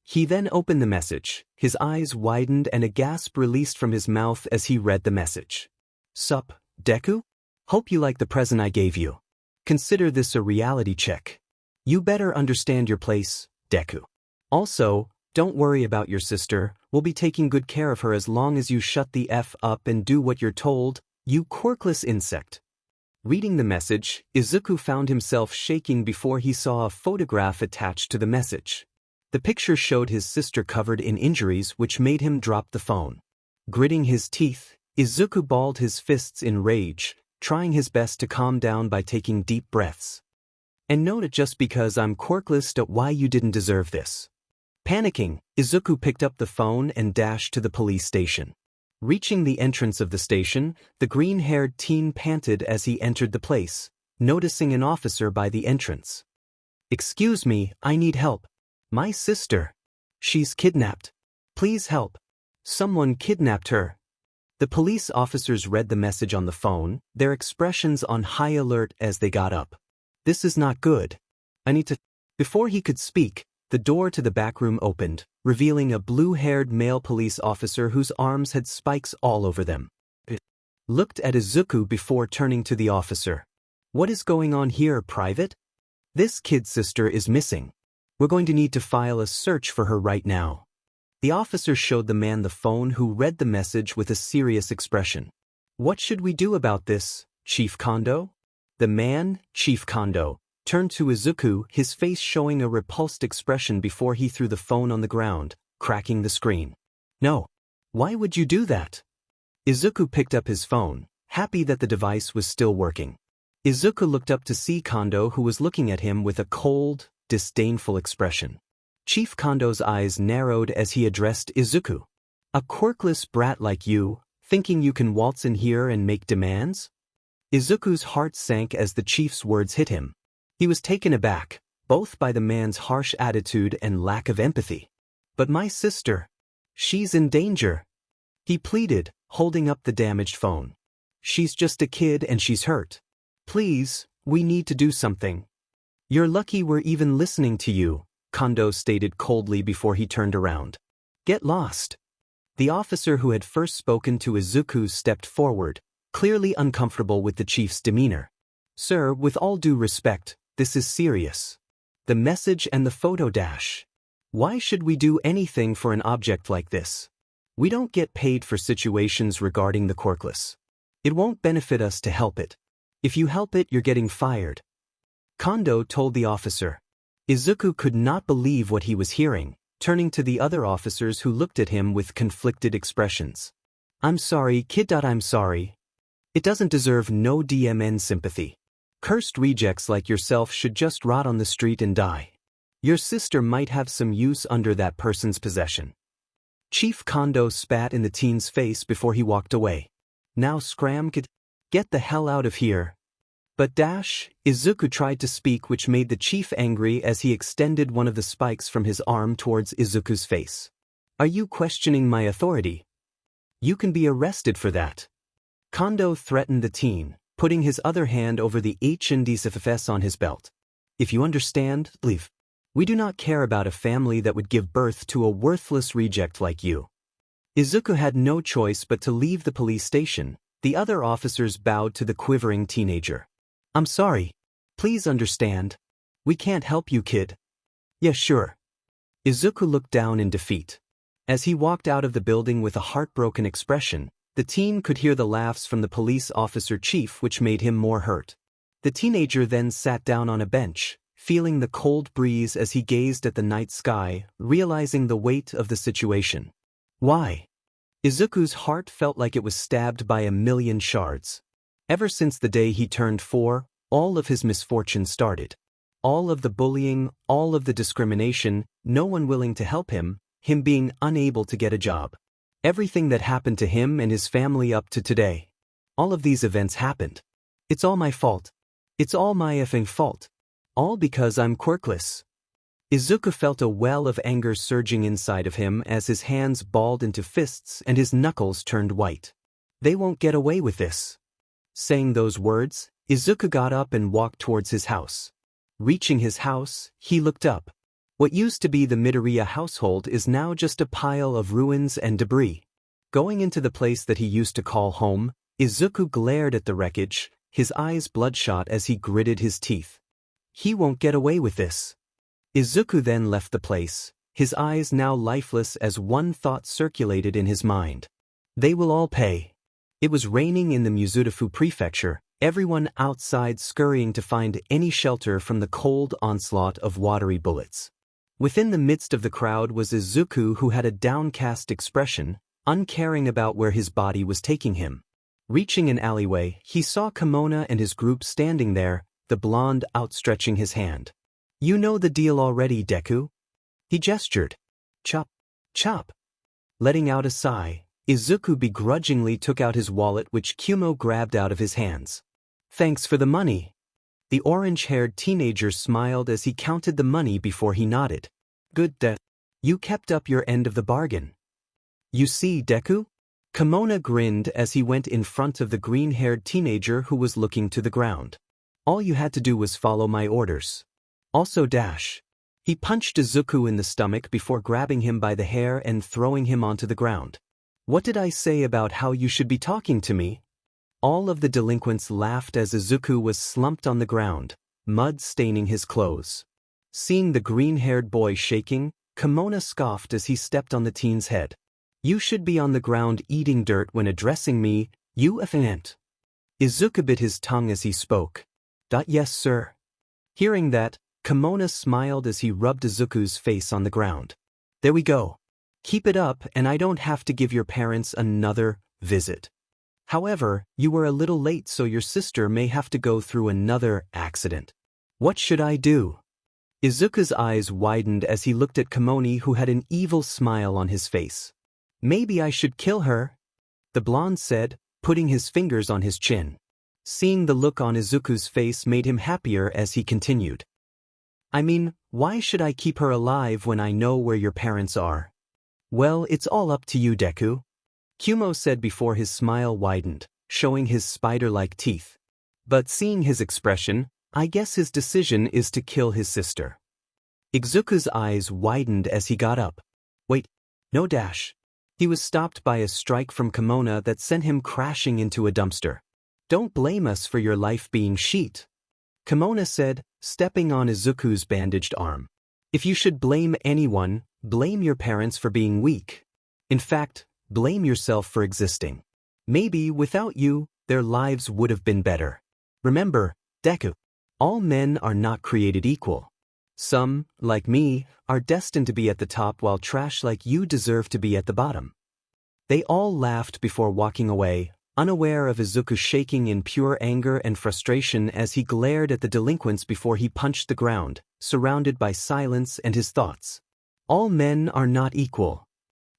He then opened the message, his eyes widened and a gasp released from his mouth as he read the message. Sup, Deku? Hope you like the present I gave you. Consider this a reality check. You better understand your place, Deku. Also, don't worry about your sister, we'll be taking good care of her as long as you shut the F up and do what you're told, you quirkless insect. Reading the message, Izuku found himself shaking before he saw a photograph attached to the message. The picture showed his sister covered in injuries which made him drop the phone. Gritting his teeth, Izuku balled his fists in rage, trying his best to calm down by taking deep breaths. And note it just because I'm quirkless. Why you didn't deserve this. Panicking, Izuku picked up the phone and dashed to the police station. Reaching the entrance of the station, the green-haired teen panted as he entered the place, noticing an officer by the entrance. Excuse me, I need help. My sister. She's kidnapped. Please help. Someone kidnapped her. The police officers read the message on the phone, their expressions on high alert as they got up. This is not good. I need to... Before he could speak, the door to the back room opened, revealing a blue-haired male police officer whose arms had spikes all over them. He looked at Izuku before turning to the officer. What is going on here, Private? This kid's sister is missing. We're going to need to file a search for her right now. The officer showed the man the phone, who read the message with a serious expression. What should we do about this, Chief Kondo? The man, Chief Kondo, turned to Izuku, his face showing a repulsed expression before he threw the phone on the ground, cracking the screen. No. Why would you do that? Izuku picked up his phone, happy that the device was still working. Izuku looked up to see Kondo, who was looking at him with a cold, disdainful expression. Chief Kondo's eyes narrowed as he addressed Izuku. A quirkless brat like you, thinking you can waltz in here and make demands? Izuku's heart sank as the chief's words hit him. He was taken aback, both by the man's harsh attitude and lack of empathy. But my sister, she's in danger. He pleaded, holding up the damaged phone. She's just a kid and she's hurt. Please, we need to do something. You're lucky we're even listening to you, Kondo stated coldly before he turned around. Get lost. The officer who had first spoken to Izuku stepped forward, clearly uncomfortable with the chief's demeanor. Sir, with all due respect, this is serious. The message and the photo dash. Why should we do anything for an object like this? We don't get paid for situations regarding the quirkless. It won't benefit us to help it. If you help it, you're getting fired. Kondo told the officer. Izuku could not believe what he was hearing, turning to the other officers who looked at him with conflicted expressions. I'm sorry, kid. I'm sorry. It doesn't deserve no DMN sympathy. Cursed rejects like yourself should just rot on the street and die. Your sister might have some use under that person's possession. Chief Kondo spat in the teen's face before he walked away. Now scram, kid. Get the hell out of here. But Izuku tried to speak, which made the chief angry as he extended one of the spikes from his arm towards Izuku's face. Are you questioning my authority? You can be arrested for that. Kondo threatened the teen, putting his other hand over the HNDCFS on his belt. If you understand, leave. We do not care about a family that would give birth to a worthless reject like you. Izuku had no choice but to leave the police station. The other officers bowed to the quivering teenager. I'm sorry. Please understand. We can't help you, kid. Yeah, sure. Izuku looked down in defeat. As he walked out of the building with a heartbroken expression, the teen could hear the laughs from the police officer chief, which made him more hurt. The teenager then sat down on a bench, feeling the cold breeze as he gazed at the night sky, realizing the weight of the situation. Why? Izuku's heart felt like it was stabbed by a million shards. Ever since the day he turned 4, all of his misfortune started. All of the bullying, all of the discrimination, no one willing to help him being unable to get a job. Everything that happened to him and his family up to today. All of these events happened. It's all my fault. It's all my effing fault. All because I'm quirkless. Izuku felt a well of anger surging inside of him as his hands balled into fists and his knuckles turned white. They won't get away with this. Saying those words, Izuku got up and walked towards his house. Reaching his house, he looked up. What used to be the Midoriya household is now just a pile of ruins and debris. Going into the place that he used to call home, Izuku glared at the wreckage, his eyes bloodshot as he gritted his teeth. He won't get away with this. Izuku then left the place, his eyes now lifeless as one thought circulated in his mind. They will all pay. It was raining in the Mizudafu prefecture, everyone outside scurrying to find any shelter from the cold onslaught of watery bullets. Within the midst of the crowd was Izuku, who had a downcast expression, uncaring about where his body was taking him. Reaching an alleyway, he saw Kimona and his group standing there, the blonde outstretching his hand. You know the deal already, Deku? He gestured. Chop. Chop. Letting out a sigh, Izuku begrudgingly took out his wallet, which Kumo grabbed out of his hands. Thanks for the money. The orange-haired teenager smiled as he counted the money before he nodded. Good, you kept up your end of the bargain. You see, Deku? Kimona grinned as he went in front of the green-haired teenager who was looking to the ground. All you had to do was follow my orders. Also He punched Izuku in the stomach before grabbing him by the hair and throwing him onto the ground. What did I say about how you should be talking to me? All of the delinquents laughed as Izuku was slumped on the ground, mud staining his clothes. Seeing the green-haired boy shaking, Kimona scoffed as he stepped on the teen's head. You should be on the ground eating dirt when addressing me, you effing ant. Izuku bit his tongue as he spoke. Yes, sir. Hearing that, Kimona smiled as he rubbed Izuku's face on the ground. There we go. Keep it up and I don't have to give your parents another visit. However, you were a little late, so your sister may have to go through another accident. What should I do? Izuku's eyes widened as he looked at Kimona, who had an evil smile on his face. Maybe I should kill her, the blonde said, putting his fingers on his chin. Seeing the look on Izuku's face made him happier as he continued. I mean, why should I keep her alive when I know where your parents are? Well, it's all up to you, Deku. Kumo said before his smile widened, showing his spider-like teeth. But seeing his expression, I guess his decision is to kill his sister. Izuku's eyes widened as he got up. Wait, no dash. He was stopped by a strike from Kimona that sent him crashing into a dumpster. Don't blame us for your life being shit, Kimona said, stepping on Izuku's bandaged arm. If you should blame anyone, blame your parents for being weak. In fact, blame yourself for existing. Maybe without you, their lives would have been better. Remember, Deku, all men are not created equal. Some, like me, are destined to be at the top while trash like you deserve to be at the bottom. They all laughed before walking away, unaware of Izuku shaking in pure anger and frustration as he glared at the delinquents before he punched the ground, surrounded by silence and his thoughts. All men are not equal.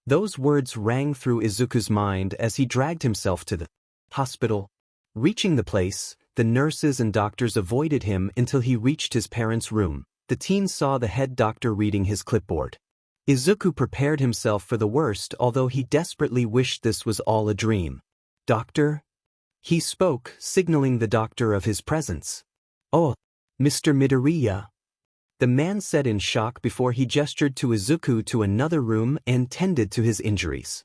Those words rang through Izuku's mind as he dragged himself to the hospital. Reaching the place, the nurses and doctors avoided him until he reached his parents' room. The teen saw the head doctor reading his clipboard. Izuku prepared himself for the worst, although he desperately wished this was all a dream. Doctor? He spoke, signaling the doctor of his presence. Oh, Mr. Midoriya. The man said in shock before he gestured to Izuku to another room and tended to his injuries.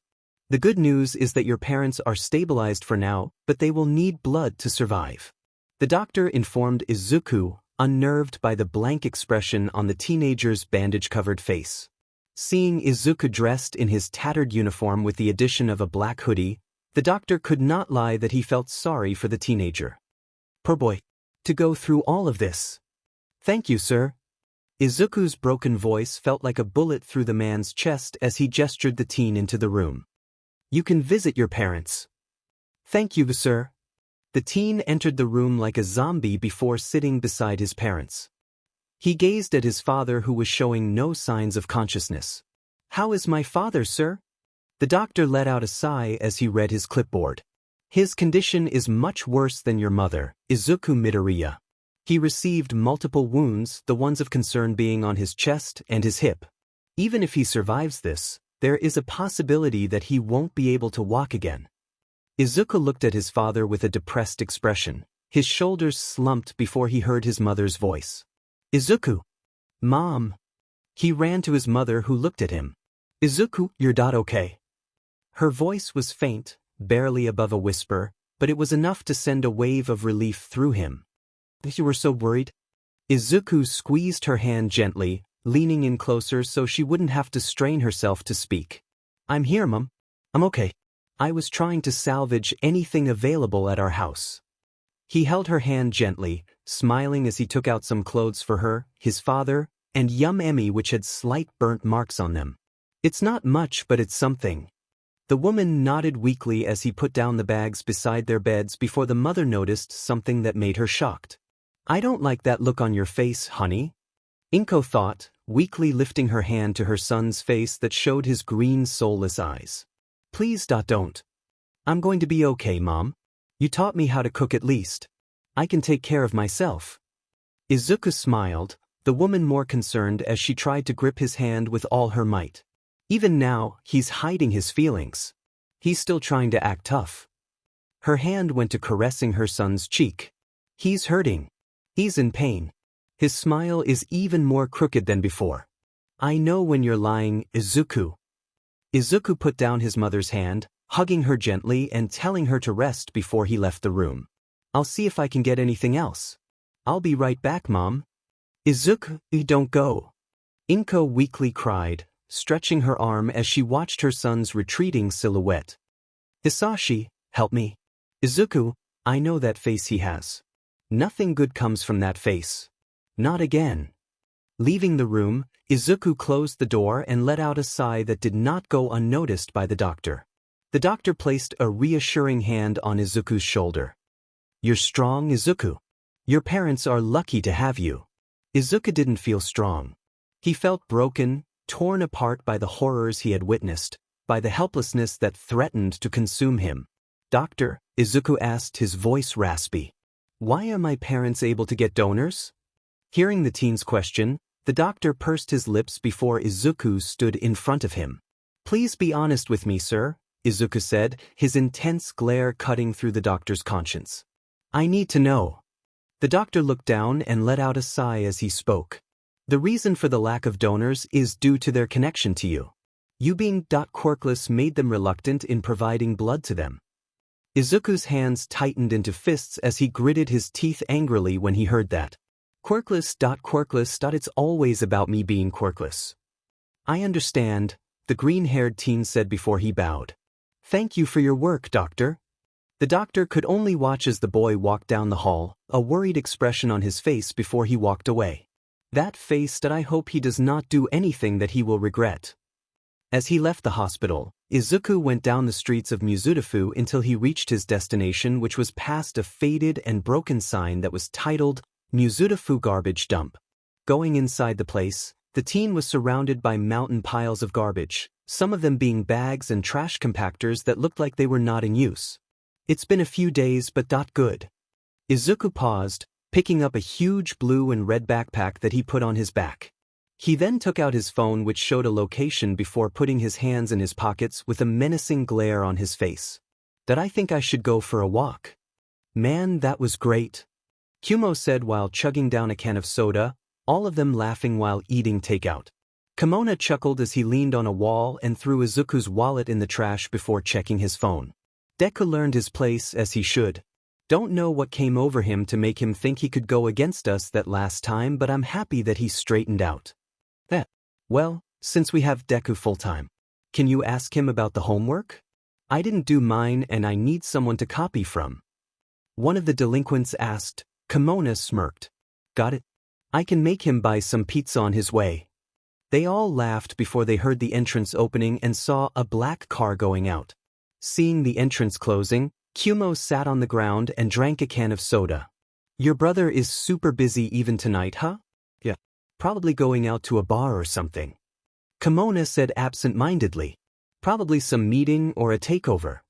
The good news is that your parents are stabilized for now, but they will need blood to survive. The doctor informed Izuku, unnerved by the blank expression on the teenager's bandage-covered face. Seeing Izuku dressed in his tattered uniform with the addition of a black hoodie, the doctor could not lie that he felt sorry for the teenager. Poor boy. To go through all of this. Thank you, sir. Izuku's broken voice felt like a bullet through the man's chest as he gestured the teen into the room. You can visit your parents. Thank you, sir. The teen entered the room like a zombie before sitting beside his parents. He gazed at his father, who was showing no signs of consciousness. How is my father, sir? The doctor let out a sigh as he read his clipboard. His condition is much worse than your mother, Izuku Midoriya. He received multiple wounds, the ones of concern being on his chest and his hip. Even if he survives this, there is a possibility that he won't be able to walk again. Izuku looked at his father with a depressed expression. His shoulders slumped before he heard his mother's voice. Izuku! Mom! He ran to his mother, who looked at him. Izuku, you're not okay. Her voice was faint, barely above a whisper, but it was enough to send a wave of relief through him. You were so worried? Izuku squeezed her hand gently, leaning in closer so she wouldn't have to strain herself to speak. I'm here, Mom. I'm okay. I was trying to salvage anything available at our house. He held her hand gently, smiling as he took out some clothes for her, his father, and Yum-Emi, which had slight burnt marks on them. It's not much, but it's something. The woman nodded weakly as he put down the bags beside their beds before the mother noticed something that made her shocked. I don't like that look on your face, honey. Inko thought, weakly lifting her hand to her son's face that showed his green, soulless eyes. Please don't. I'm going to be okay, Mom. You taught me how to cook at least. I can take care of myself. Izuku smiled, the woman more concerned as she tried to grip his hand with all her might. Even now, he's hiding his feelings. He's still trying to act tough. Her hand went to caressing her son's cheek. He's hurting. He's in pain. His smile is even more crooked than before. I know when you're lying, Izuku. Izuku put down his mother's hand, hugging her gently and telling her to rest before he left the room. I'll see if I can get anything else. I'll be right back, Mom. Izuku, don't go. Inko weakly cried, stretching her arm as she watched her son's retreating silhouette. Hisashi, help me. Izuku, I know that face he has. Nothing good comes from that face. Not again. Leaving the room, Izuku closed the door and let out a sigh that did not go unnoticed by the doctor. The doctor placed a reassuring hand on Izuku's shoulder. You're strong, Izuku. Your parents are lucky to have you. Izuku didn't feel strong. He felt broken, torn apart by the horrors he had witnessed, by the helplessness that threatened to consume him. Doctor, Izuku asked, his voice raspy. Why are my parents able to get donors? Hearing the teen's question, the doctor pursed his lips before Izuku stood in front of him. Please be honest with me, sir, Izuku said, his intense glare cutting through the doctor's conscience. I need to know. The doctor looked down and let out a sigh as he spoke. The reason for the lack of donors is due to their connection to you. You being quirkless made them reluctant in providing blood to them. Izuku's hands tightened into fists as he gritted his teeth angrily when he heard that. Quirkless. It's always about me being quirkless. I understand, the green-haired teen said before he bowed. Thank you for your work, doctor. The doctor could only watch as the boy walked down the hall, a worried expression on his face before he walked away. That face that I hope he does not do anything that he will regret. As he left the hospital, Izuku went down the streets of Mizudafu until he reached his destination, which was past a faded and broken sign that was titled, Mizudafu Garbage Dump. Going inside the place, the teen was surrounded by mountain piles of garbage, some of them being bags and trash compactors that looked like they were not in use. It's been a few days but good. Izuku paused, picking up a huge blue and red backpack that he put on his back. He then took out his phone, which showed a location, before putting his hands in his pockets with a menacing glare on his face. Did I think I should go for a walk? Man, that was great. Kumo said while chugging down a can of soda, all of them laughing while eating takeout. Kimona chuckled as he leaned on a wall and threw Izuku's wallet in the trash before checking his phone. Deku learned his place as he should. Don't know what came over him to make him think he could go against us that last time, but I'm happy that he straightened out. Well, since we have Deku full-time, can you ask him about the homework? I didn't do mine and I need someone to copy from. One of the delinquents asked. Kimona smirked. Got it. I can make him buy some pizza on his way. They all laughed before they heard the entrance opening and saw a black car going out. Seeing the entrance closing, Kumo sat on the ground and drank a can of soda. Your brother is super busy even tonight, huh? Yeah. Probably going out to a bar or something. Kimona said absent-mindedly. Probably some meeting or a takeover.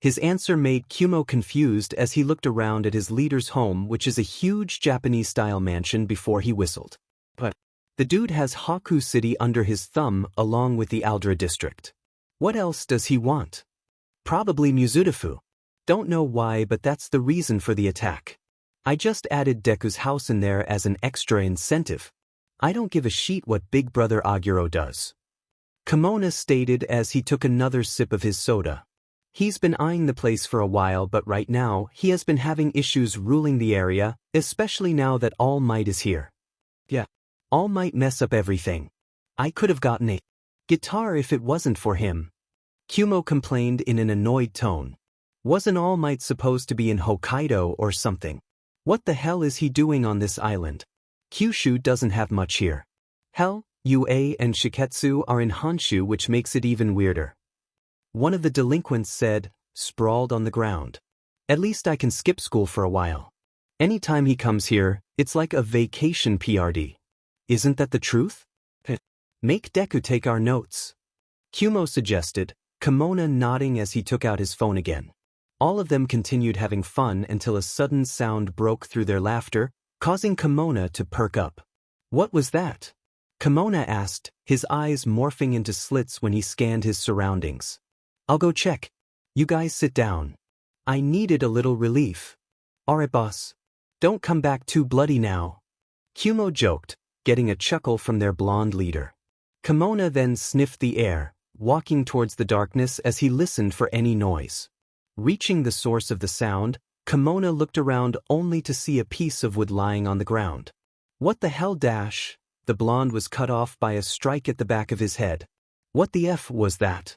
His answer made Kumo confused as he looked around at his leader's home, which is a huge Japanese-style mansion, before he whistled. But the dude has Haku City under his thumb along with the Aldra district. What else does he want? Probably Mizudafu. Don't know why, but that's the reason for the attack. I just added Deku's house in there as an extra incentive. I don't give a shit what Big Brother Aguro does. Kimona stated as he took another sip of his soda. He's been eyeing the place for a while, but right now he has been having issues ruling the area, especially now that All Might is here. Yeah, All Might mess up everything. I could have gotten a guitar if it wasn't for him. Kumo complained in an annoyed tone. Wasn't All Might supposed to be in Hokkaido or something? What the hell is he doing on this island? Kyushu doesn't have much here. Hell, UA and Shiketsu are in Honshu, which makes it even weirder. One of the delinquents said, sprawled on the ground. At least I can skip school for a while. Anytime he comes here, it's like a vacation PRD. Isn't that the truth? Make Deku take our notes. Kumo suggested, Kimona nodding as he took out his phone again. All of them continued having fun until a sudden sound broke through their laughter, causing Kimona to perk up. What was that? Kimona asked, his eyes morphing into slits when he scanned his surroundings. I'll go check. You guys sit down. I needed a little relief. Alright, boss. Don't come back too bloody now. Kumo joked, getting a chuckle from their blonde leader. Kimona then sniffed the air, walking towards the darkness as he listened for any noise. Reaching the source of the sound, Kimona looked around only to see a piece of wood lying on the ground. What the hell dash? The blonde was cut off by a strike at the back of his head. What the F was that?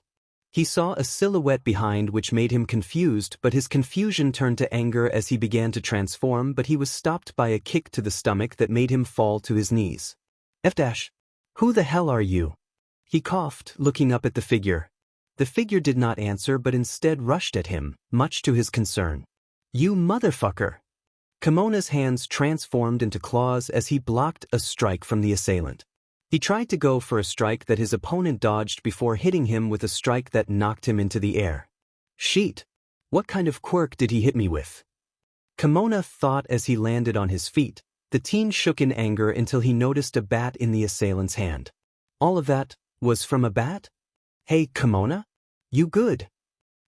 He saw a silhouette behind, which made him confused, but his confusion turned to anger as he began to transform, but he was stopped by a kick to the stomach that made him fall to his knees. F dash. Who the hell are you? He coughed, looking up at the figure. The figure did not answer but instead rushed at him, much to his concern. You motherfucker! Kimona's hands transformed into claws as he blocked a strike from the assailant. He tried to go for a strike that his opponent dodged before hitting him with a strike that knocked him into the air. Sheet! What kind of quirk did he hit me with? Kimona thought as he landed on his feet. The teen shook in anger until he noticed a bat in the assailant's hand. All of that was from a bat? Hey, Kimona? You good?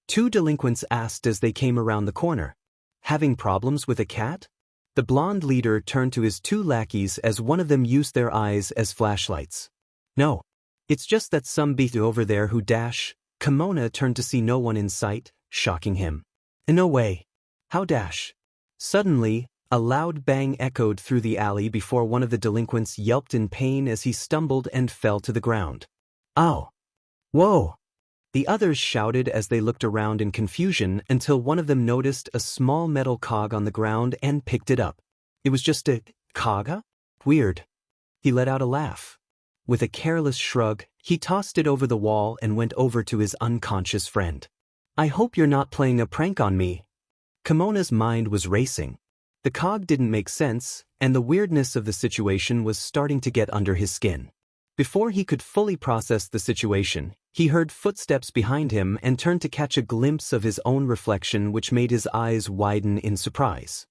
Two delinquents asked as they came around the corner. Having problems with a cat? The blonde leader turned to his two lackeys as one of them used their eyes as flashlights. No. It's just that some beat over there who dash. Kimona turned to see no one in sight, shocking him. No way. How dash? Suddenly, a loud bang echoed through the alley before one of the delinquents yelped in pain as he stumbled and fell to the ground. Ow! Whoa! The others shouted as they looked around in confusion until one of them noticed a small metal cog on the ground and picked it up. It was just a cog? Weird. He let out a laugh. With a careless shrug, he tossed it over the wall and went over to his unconscious friend. I hope you're not playing a prank on me. Kimona's mind was racing. The cog didn't make sense, and the weirdness of the situation was starting to get under his skin. Before he could fully process the situation, he heard footsteps behind him and turned to catch a glimpse of his own reflection, which made his eyes widen in surprise.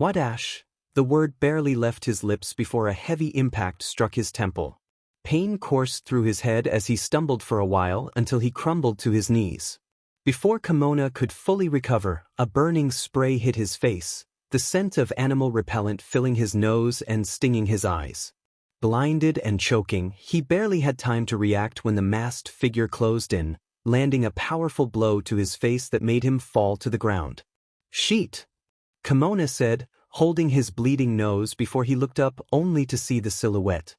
Wadash! The word barely left his lips before a heavy impact struck his temple. Pain coursed through his head as he stumbled for a while until he crumbled to his knees. Before Kimona could fully recover, a burning spray hit his face, the scent of animal repellent filling his nose and stinging his eyes. Blinded and choking, he barely had time to react when the masked figure closed in, landing a powerful blow to his face that made him fall to the ground. Sheet! Kimona said, holding his bleeding nose before he looked up only to see the silhouette.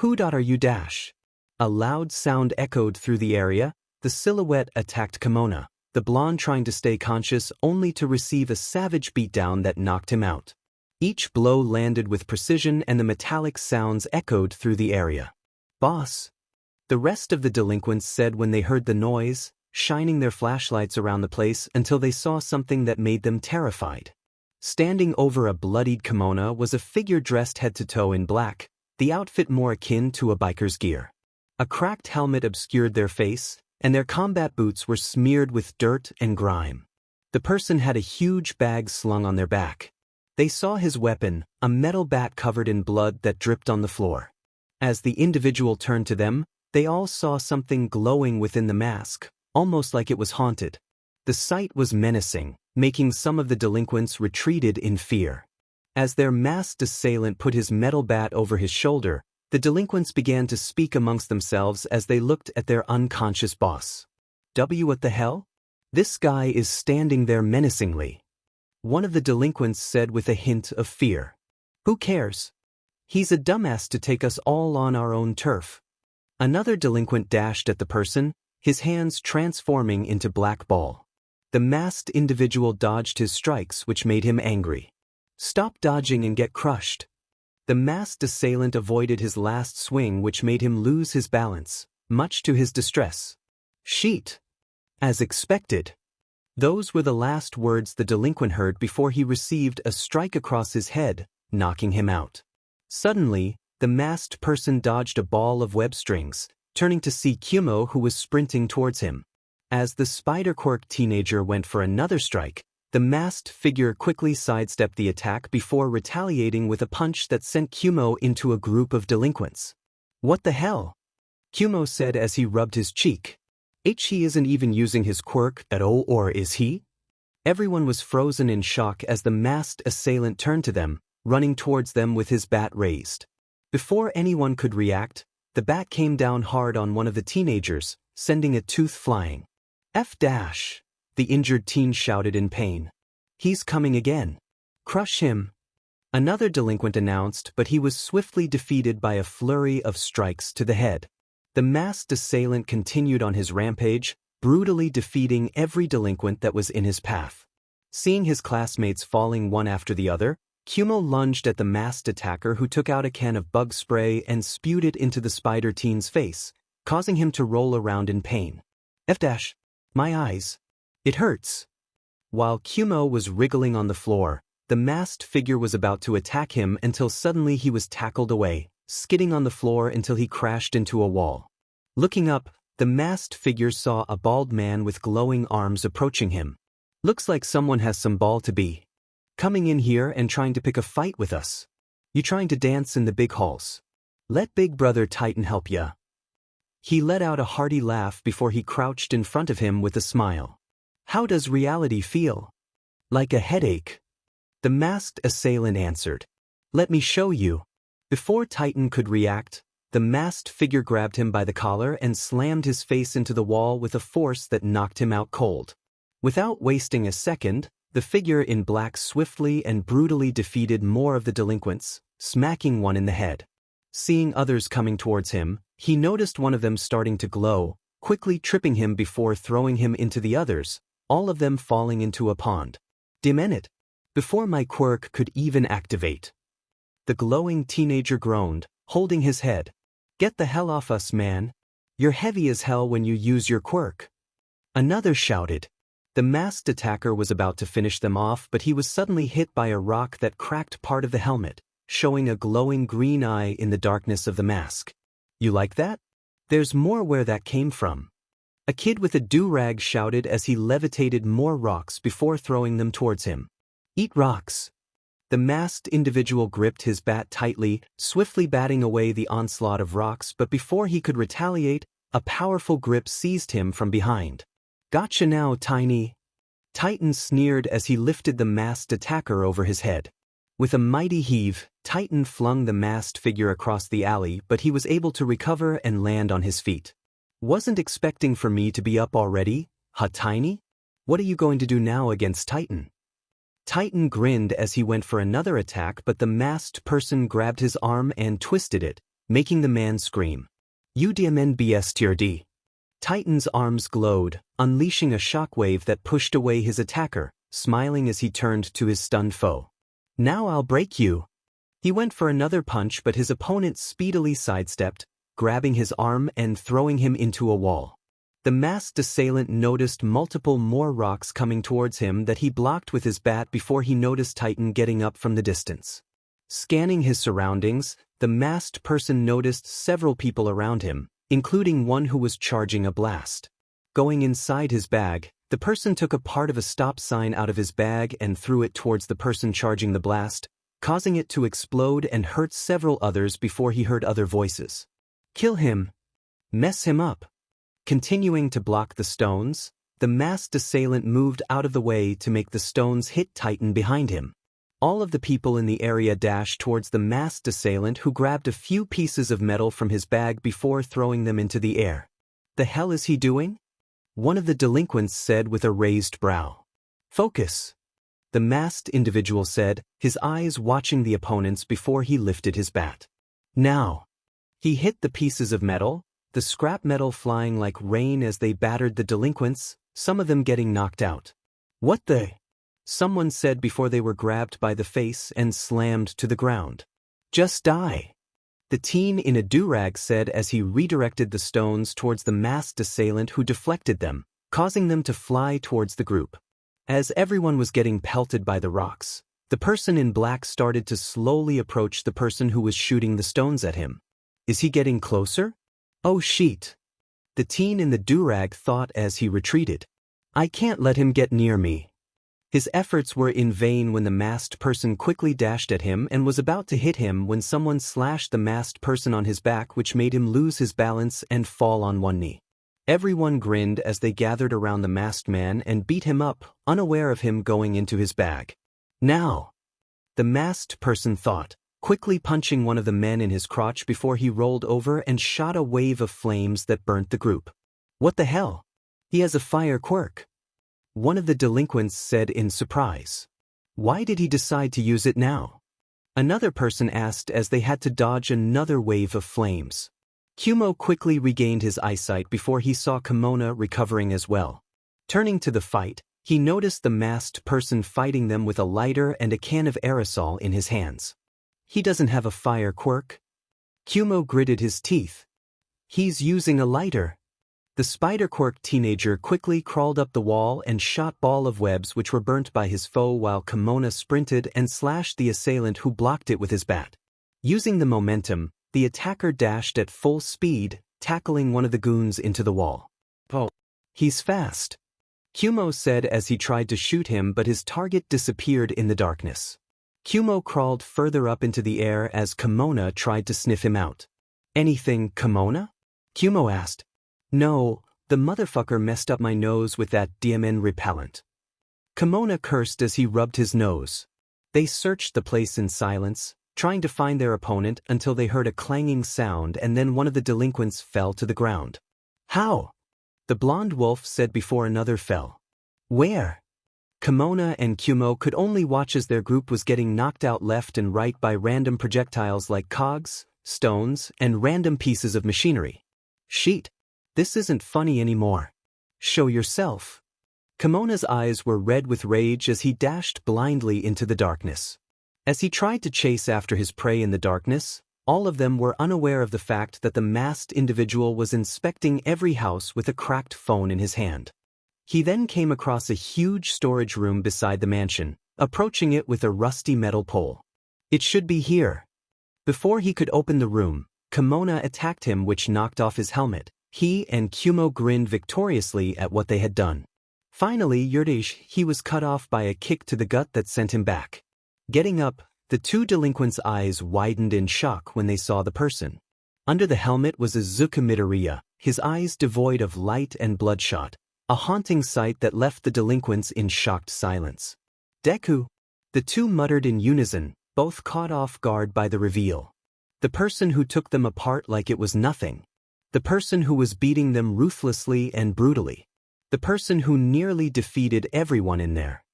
Who are you dash? A loud sound echoed through the area. The silhouette attacked Kimona, the blonde trying to stay conscious only to receive a savage beatdown that knocked him out. Each blow landed with precision and the metallic sounds echoed through the area. Boss! The rest of the delinquents said when they heard the noise, shining their flashlights around the place until they saw something that made them terrified. Standing over a bloodied Kimona was a figure dressed head to toe in black, the outfit more akin to a biker's gear. A cracked helmet obscured their face, and their combat boots were smeared with dirt and grime. The person had a huge bag slung on their back. They saw his weapon, a metal bat covered in blood that dripped on the floor. As the individual turned to them, they all saw something glowing within the mask, almost like it was haunted. The sight was menacing, making some of the delinquents retreated in fear. As their masked assailant put his metal bat over his shoulder, the delinquents began to speak amongst themselves as they looked at their unconscious boss. What the hell? This guy is standing there menacingly. One of the delinquents said with a hint of fear. Who cares? He's a dumbass to take us all on our own turf. Another delinquent dashed at the person, his hands transforming into black ball. The masked individual dodged his strikes, which made him angry. Stop dodging and get crushed. The masked assailant avoided his last swing, which made him lose his balance, much to his distress. Sheet! As expected. Those were the last words the delinquent heard before he received a strike across his head, knocking him out. Suddenly, the masked person dodged a ball of web strings, turning to see Kumo, who was sprinting towards him. As the spider-quirk teenager went for another strike, the masked figure quickly sidestepped the attack before retaliating with a punch that sent Kumo into a group of delinquents. What the hell? Kumo said as he rubbed his cheek. He isn't even using his quirk at all, or is he? Everyone was frozen in shock as the masked assailant turned to them, running towards them with his bat raised. Before anyone could react, the bat came down hard on one of the teenagers, sending a tooth flying. F-dash! The injured teen shouted in pain. He's coming again. Crush him! Another delinquent announced, but he was swiftly defeated by a flurry of strikes to the head. The masked assailant continued on his rampage, brutally defeating every delinquent that was in his path. Seeing his classmates falling one after the other, Kumo lunged at the masked attacker, who took out a can of bug spray and spewed it into the spider teen's face, causing him to roll around in pain. F-dash! My eyes! It hurts! While Kumo was wriggling on the floor, the masked figure was about to attack him until suddenly he was tackled away, skidding on the floor until he crashed into a wall. Looking up, the masked figure saw a bald man with glowing arms approaching him. Looks like someone has some ball to be coming in here and trying to pick a fight with us. You trying to dance in the big halls? Let Big Brother Titan help ya. He let out a hearty laugh before he crouched in front of him with a smile. How does reality feel? Like a headache. The masked assailant answered. Let me show you. Before Titan could react, the masked figure grabbed him by the collar and slammed his face into the wall with a force that knocked him out cold. Without wasting a second, the figure in black swiftly and brutally defeated more of the delinquents, smacking one in the head. Seeing others coming towards him, he noticed one of them starting to glow, quickly tripping him before throwing him into the others, all of them falling into a pond. Damn it! Before my quirk could even activate. The glowing teenager groaned, holding his head. Get the hell off us, man. You're heavy as hell when you use your quirk. Another shouted. The masked attacker was about to finish them off, but he was suddenly hit by a rock that cracked part of the helmet, showing a glowing green eye in the darkness of the mask. You like that? There's more where that came from. A kid with a do-rag shouted as he levitated more rocks before throwing them towards him. Eat rocks. The masked individual gripped his bat tightly, swiftly batting away the onslaught of rocks, but before he could retaliate, a powerful grip seized him from behind. Gotcha now, Tiny. Titan sneered as he lifted the masked attacker over his head. With a mighty heave, Titan flung the masked figure across the alley, but he was able to recover and land on his feet. Wasn't expecting for me to be up already, huh, Tiny? What are you going to do now against Titan? Titan grinned as he went for another attack, but the masked person grabbed his arm and twisted it, making the man scream. UDMNBSTRD. Titan's arms glowed, unleashing a shockwave that pushed away his attacker, smiling as he turned to his stunned foe. Now I'll break you. He went for another punch, but his opponent speedily sidestepped, grabbing his arm and throwing him into a wall. The masked assailant noticed multiple more rocks coming towards him that he blocked with his bat before he noticed Titan getting up from the distance. Scanning his surroundings, the masked person noticed several people around him, including one who was charging a blast. Going inside his bag, the person took a part of a stop sign out of his bag and threw it towards the person charging the blast, causing it to explode and hurt several others before he heard other voices. Kill him. Mess him up. Continuing to block the stones, the masked assailant moved out of the way to make the stones hit Titan behind him. All of the people in the area dashed towards the masked assailant, who grabbed a few pieces of metal from his bag before throwing them into the air. The hell is he doing? One of the delinquents said with a raised brow. Focus. The masked individual said, his eyes watching the opponents before he lifted his bat. Now. He hit the pieces of metal, the scrap metal flying like rain as they battered the delinquents, some of them getting knocked out. What the? Someone said before they were grabbed by the face and slammed to the ground. Just die. The teen in a do-rag said as he redirected the stones towards the masked assailant, who deflected them, causing them to fly towards the group. As everyone was getting pelted by the rocks, the person in black started to slowly approach the person who was shooting the stones at him. Is he getting closer? Oh shit. The teen in the do-rag thought as he retreated. I can't let him get near me. His efforts were in vain when the masked person quickly dashed at him and was about to hit him when someone slashed the masked person on his back, which made him lose his balance and fall on one knee. Everyone grinned as they gathered around the masked man and beat him up, unaware of him going into his bag. Now. The masked person thought, quickly punching one of the men in his crotch before he rolled over and shot a wave of flames that burnt the group. What the hell? He has a fire quirk. One of the delinquents said in surprise. Why did he decide to use it now? Another person asked as they had to dodge another wave of flames. Kumo quickly regained his eyesight before he saw Kimona recovering as well. Turning to the fight, he noticed the masked person fighting them with a lighter and a can of aerosol in his hands. He doesn't have a fire quirk. Kumo gritted his teeth. He's using a lighter. The spider quirk teenager quickly crawled up the wall and shot ball of webs which were burnt by his foe, while Kimona sprinted and slashed the assailant who blocked it with his bat. Using the momentum, the attacker dashed at full speed, tackling one of the goons into the wall. Oh, he's fast. Kumo said as he tried to shoot him, but his target disappeared in the darkness. Kumo crawled further up into the air as Kimona tried to sniff him out. Anything, Kimona? Kumo asked. No, the motherfucker messed up my nose with that DMN repellent. Kimona cursed as he rubbed his nose. They searched the place in silence, trying to find their opponent until they heard a clanging sound and then one of the delinquents fell to the ground. How? The blonde wolf said before another fell. Where? Kimona and Kumo could only watch as their group was getting knocked out left and right by random projectiles like cogs, stones, and random pieces of machinery. Sheet. This isn't funny anymore. Show yourself. Kimona's eyes were red with rage as he dashed blindly into the darkness. As he tried to chase after his prey in the darkness, all of them were unaware of the fact that the masked individual was inspecting every house with a cracked phone in his hand. He then came across a huge storage room beside the mansion, approaching it with a rusty metal pole. It should be here. Before he could open the room, Kimona attacked him, which knocked off his helmet. He and Kumo grinned victoriously at what they had done. Finally, he was cut off by a kick to the gut that sent him back. Getting up, the two delinquents' eyes widened in shock when they saw the person. Under the helmet was Izuku Midoriya, his eyes devoid of light and bloodshot, a haunting sight that left the delinquents in shocked silence. Deku. The two muttered in unison, both caught off guard by the reveal. The person who took them apart like it was nothing. The person who was beating them ruthlessly and brutally. The person who nearly defeated everyone in their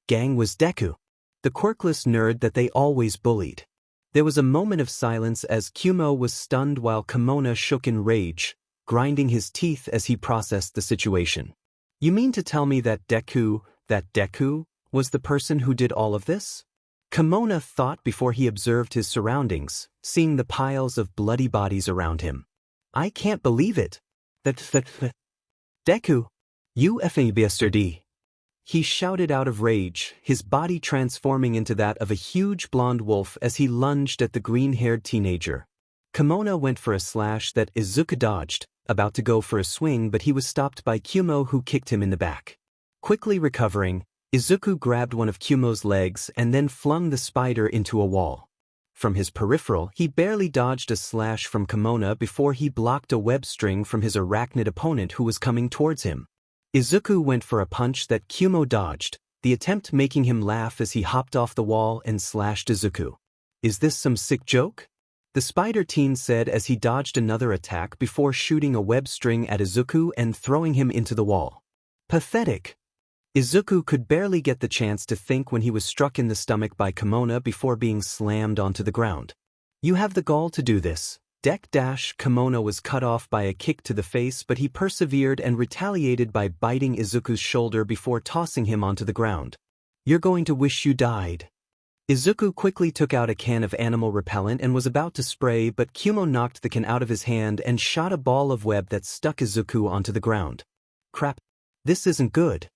gang was Deku, the quirkless nerd that they always bullied. There was a moment of silence as Kumo was stunned while Kimona shook in rage, grinding his teeth as he processed the situation. You mean to tell me that Deku was the person who did all of this? Kimona thought before he observed his surroundings, seeing the piles of bloody bodies around him. I can't believe it. Deku, you effing bastard. He shouted out of rage, his body transforming into that of a huge blonde wolf as he lunged at the green-haired teenager. Kimona went for a slash that Izuku dodged, about to go for a swing, but he was stopped by Kumo, who kicked him in the back. Quickly recovering, Izuku grabbed one of Kumo's legs and then flung the spider into a wall. From his peripheral, he barely dodged a slash from Kimona before he blocked a web string from his arachnid opponent who was coming towards him. Izuku went for a punch that Kumo dodged, the attempt making him laugh as he hopped off the wall and slashed Izuku. Is this some sick joke? The spider teen said as he dodged another attack before shooting a web string at Izuku and throwing him into the wall. Pathetic. Izuku could barely get the chance to think when he was struck in the stomach by Kimona before being slammed onto the ground. You have the gall to do this. Kimona was cut off by a kick to the face, but he persevered and retaliated by biting Izuku's shoulder before tossing him onto the ground. You're going to wish you died. Izuku quickly took out a can of animal repellent and was about to spray, but Kumo knocked the can out of his hand and shot a ball of web that stuck Izuku onto the ground. Crap. This isn't good.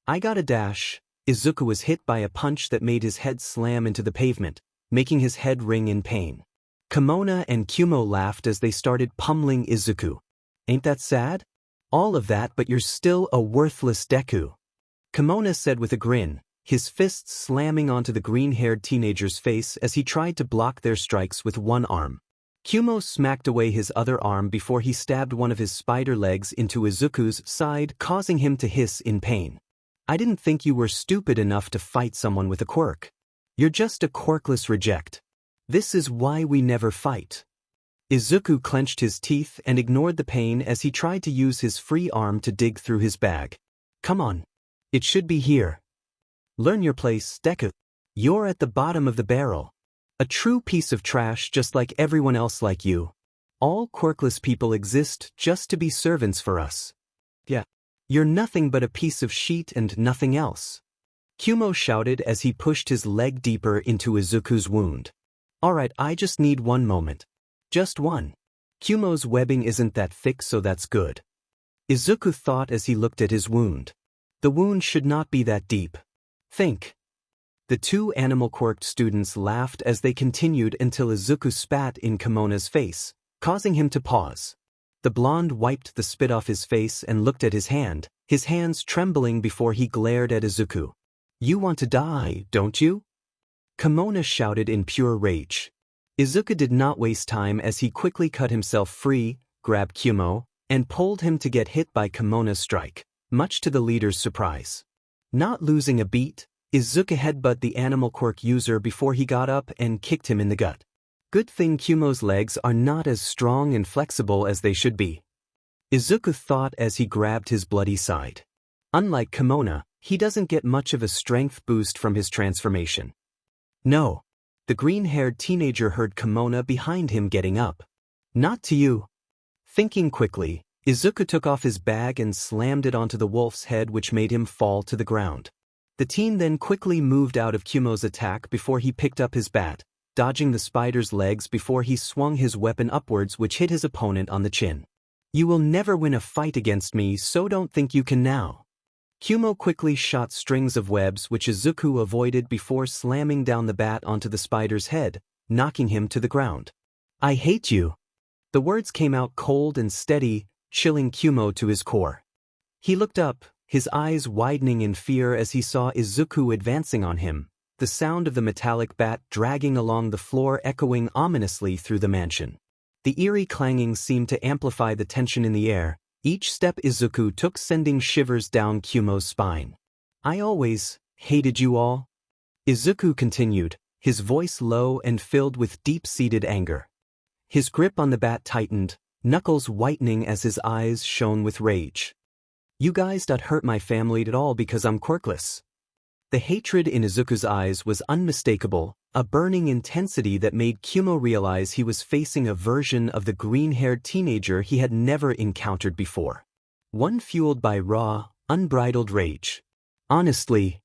I got a dash. Izuku was hit by a punch that made his head slam into the pavement, making his head ring in pain. Kimona and Kumo laughed as they started pummeling Izuku. Ain't that sad? All of that, but you're still a worthless Deku. Kimona said with a grin, his fists slamming onto the green-haired teenager's face as he tried to block their strikes with one arm. Kumo smacked away his other arm before he stabbed one of his spider legs into Izuku's side, causing him to hiss in pain. I didn't think you were stupid enough to fight someone with a quirk. You're just a quirkless reject. This is why we never fight. Izuku clenched his teeth and ignored the pain as he tried to use his free arm to dig through his bag. Come on. It should be here. Learn your place, Deku. You're at the bottom of the barrel. A true piece of trash just like everyone else like you. All quirkless people exist just to be servants for us. Yeah. You're nothing but a piece of sheet and nothing else. Kumo shouted as he pushed his leg deeper into Izuku's wound. Alright, I just need one moment. Just one. Kumo's webbing isn't that thick, so that's good. Izuku thought as he looked at his wound. The wound should not be that deep. Think. The two animal-quirked students laughed as they continued until Izuku spat in Kimona's face, causing him to pause. The blonde wiped the spit off his face and looked at his hands trembling before he glared at Izuku. You want to die, don't you? Kimona shouted in pure rage. Izuku did not waste time as he quickly cut himself free, grabbed Kumo, and pulled him to get hit by Kimona's strike, much to the leader's surprise. Not losing a beat, Izuku headbutt the animal quirk user before he got up and kicked him in the gut. Good thing Kumo's legs are not as strong and flexible as they should be, Izuku thought as he grabbed his bloody side. Unlike Kimona, he doesn't get much of a strength boost from his transformation. No. The green-haired teenager heard Kimona behind him getting up. Not to you. Thinking quickly, Izuku took off his bag and slammed it onto the wolf's head, which made him fall to the ground. The teen then quickly moved out of Kumo's attack before he picked up his bat, dodging the spider's legs before he swung his weapon upwards, which hit his opponent on the chin. You will never win a fight against me, so don't think you can now. Kumo quickly shot strings of webs which Izuku avoided before slamming down the bat onto the spider's head, knocking him to the ground. I hate you. The words came out cold and steady, chilling Kumo to his core. He looked up, his eyes widening in fear as he saw Izuku advancing on him, the sound of the metallic bat dragging along the floor echoing ominously through the mansion. The eerie clanging seemed to amplify the tension in the air. Each step Izuku took sending shivers down Kumo's spine. I always hated you all. Izuku continued, his voice low and filled with deep-seated anger. His grip on the bat tightened, knuckles whitening as his eyes shone with rage. You guys don't hurt my family at all because I'm quirkless. The hatred in Izuku's eyes was unmistakable, a burning intensity that made Kumo realize he was facing a version of the green-haired teenager he had never encountered before. One fueled by raw, unbridled rage. Honestly,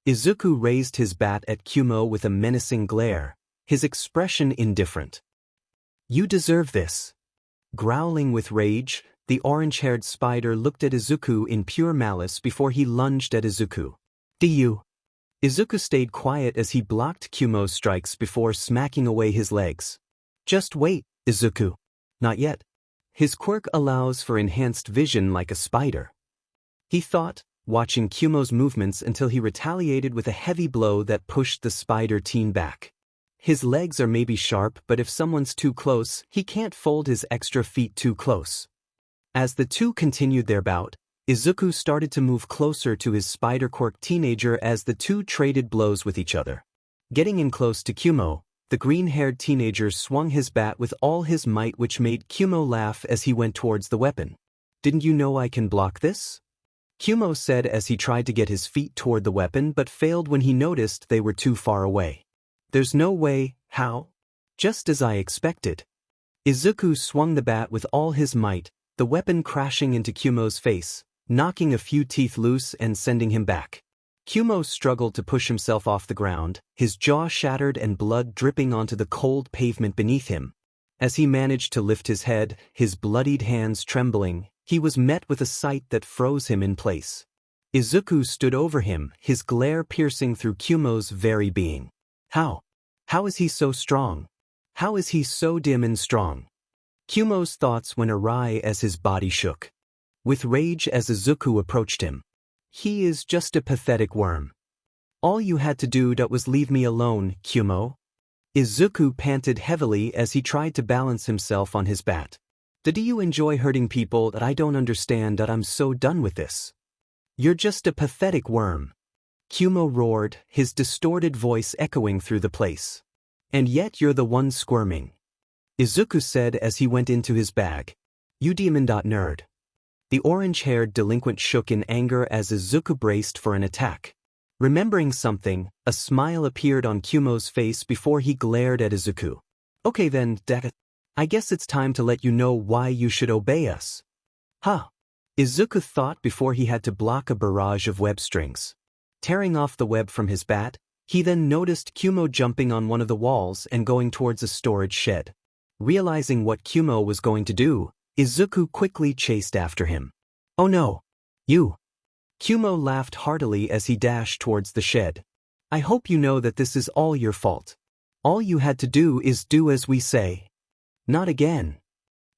Izuku raised his bat at Kumo with a menacing glare, his expression indifferent. You deserve this. Growling with rage, the orange-haired spider looked at Izuku in pure malice before he lunged at Izuku. Izuku stayed quiet as he blocked Kumo's strikes before smacking away his legs. Just wait, Izuku. Not yet. His quirk allows for enhanced vision like a spider. He thought, watching Kumo's movements until he retaliated with a heavy blow that pushed the spider teen back. His legs are maybe sharp, but if someone's too close, he can't fold his extra feet too close. As the two continued their bout, Izuku started to move closer to his spider quirk teenager as the two traded blows with each other. Getting in close to Kumo, the green-haired teenager swung his bat with all his might, which made Kumo laugh as he went towards the weapon. Didn't you know I can block this? Kumo said as he tried to get his feet toward the weapon but failed when he noticed they were too far away. There's no way, how? Just as I expected. Izuku swung the bat with all his might, the weapon crashing into Kumo's face, knocking a few teeth loose and sending him back. Kumo struggled to push himself off the ground, his jaw shattered and blood dripping onto the cold pavement beneath him. As he managed to lift his head, his bloodied hands trembling, he was met with a sight that froze him in place. Izuku stood over him, his glare piercing through Kumo's very being. How? How is he so strong? How is he so dim and strong? Kumo's thoughts went awry as his body shook. With rage as Izuku approached him. He is just a pathetic worm. All you had to do was leave me alone, Kumo. Izuku panted heavily as he tried to balance himself on his bat. Do you enjoy hurting people? That I don't understand, that I'm so done with this. You're just a pathetic worm. Kumo roared, his distorted voice echoing through the place. And yet you're the one squirming. Izuku said as he went into his bag. You demon.nerd. The orange-haired delinquent shook in anger as Izuku braced for an attack. Remembering something, a smile appeared on Kumo's face before he glared at Izuku. Okay then, Deku. I guess it's time to let you know why you should obey us. Huh? Izuku thought before he had to block a barrage of web strings. Tearing off the web from his bat, he then noticed Kumo jumping on one of the walls and going towards a storage shed. Realizing what Kumo was going to do, Izuku quickly chased after him. Oh no! You! Kumo laughed heartily as he dashed towards the shed. I hope you know that this is all your fault. All you had to do is do as we say. Not again.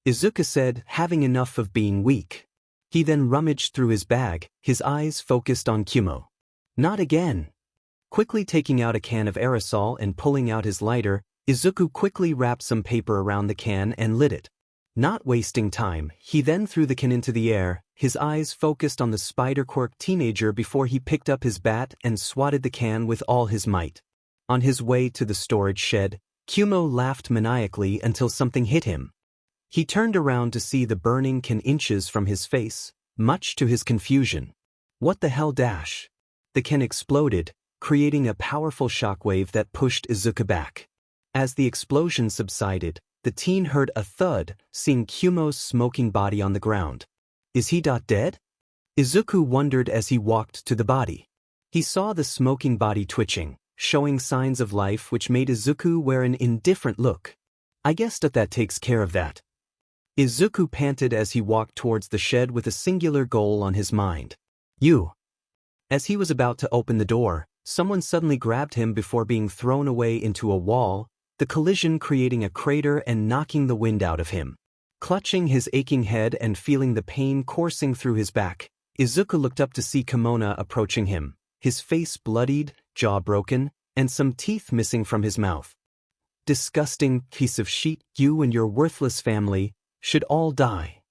Izuku said, having enough of being weak. He then rummaged through his bag, his eyes focused on Kumo. Not again. Quickly taking out a can of aerosol and pulling out his lighter, Izuku quickly wrapped some paper around the can and lit it. Not wasting time, he then threw the can into the air, his eyes focused on the spider-quirked teenager before he picked up his bat and swatted the can with all his might. On his way to the storage shed, Kumo laughed maniacally until something hit him. He turned around to see the burning can inches from his face, much to his confusion. What the hell dash? The can exploded, creating a powerful shockwave that pushed Izuku back. As the explosion subsided, the teen heard a thud, seeing Kumo's smoking body on the ground. Is he dead? Izuku wondered as he walked to the body. He saw the smoking body twitching, showing signs of life which made Izuku wear an indifferent look. I guess that takes care of that. Izuku panted as he walked towards the shed with a singular goal on his mind. You. As he was about to open the door, someone suddenly grabbed him before being thrown away into a wall, the collision creating a crater and knocking the wind out of him. Clutching his aching head and feeling the pain coursing through his back, Izuku looked up to see Kimona approaching him, his face bloodied, jaw broken, and some teeth missing from his mouth. Disgusting piece of shit, you and your worthless family should all die.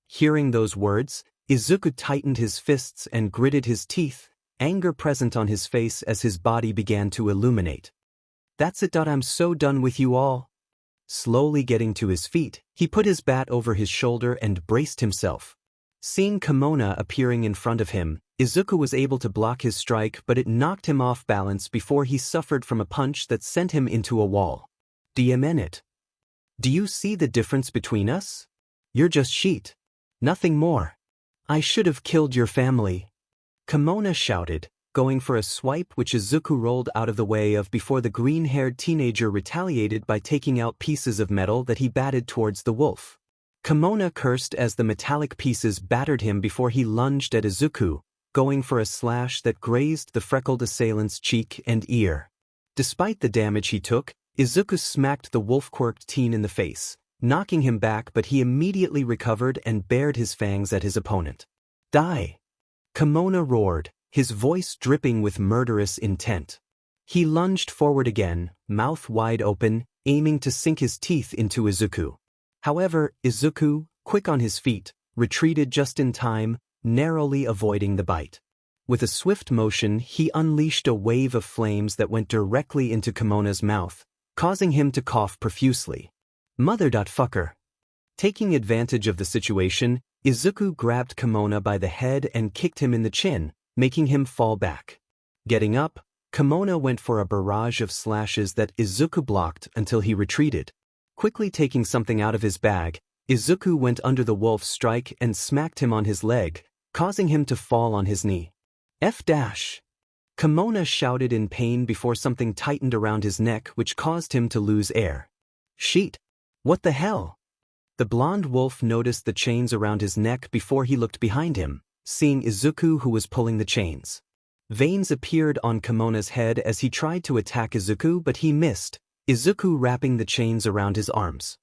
Hearing those words, Izuku tightened his fists and gritted his teeth, anger present on his face as his body began to illuminate. That's it. I'm so done with you all. Slowly getting to his feet, he put his bat over his shoulder and braced himself. Seeing Kimona appearing in front of him, Izuku was able to block his strike, but it knocked him off balance before he suffered from a punch that sent him into a wall. it. Do you see the difference between us? You're just sheet. Nothing more. I should have killed your family. Kimona shouted, going for a swipe which Izuku rolled out of the way of before the green-haired teenager retaliated by taking out pieces of metal that he batted towards the wolf. Kimona cursed as the metallic pieces battered him before he lunged at Izuku, going for a slash that grazed the freckled assailant's cheek and ear. Despite the damage he took, Izuku smacked the wolf-quirked teen in the face, knocking him back, but he immediately recovered and bared his fangs at his opponent. Die! Kimona roared, his voice dripping with murderous intent. He lunged forward again, mouth wide open, aiming to sink his teeth into Izuku. However, Izuku, quick on his feet, retreated just in time, narrowly avoiding the bite. With a swift motion, he unleashed a wave of flames that went directly into Kimona's mouth, causing him to cough profusely. Mother-fucker. Taking advantage of the situation, Izuku grabbed Kimona by the head and kicked him in the chin, making him fall back. Getting up, Kimona went for a barrage of slashes that Izuku blocked until he retreated. Quickly taking something out of his bag, Izuku went under the wolf's strike and smacked him on his leg, causing him to fall on his knee. Kimona shouted in pain before something tightened around his neck which caused him to lose air. Sheet. What the hell? The blonde wolf noticed the chains around his neck before he looked behind him, seeing Izuku who was pulling the chains. Veins appeared on Kimona's head as he tried to attack Izuku, but he missed, Izuku wrapping the chains around his arms.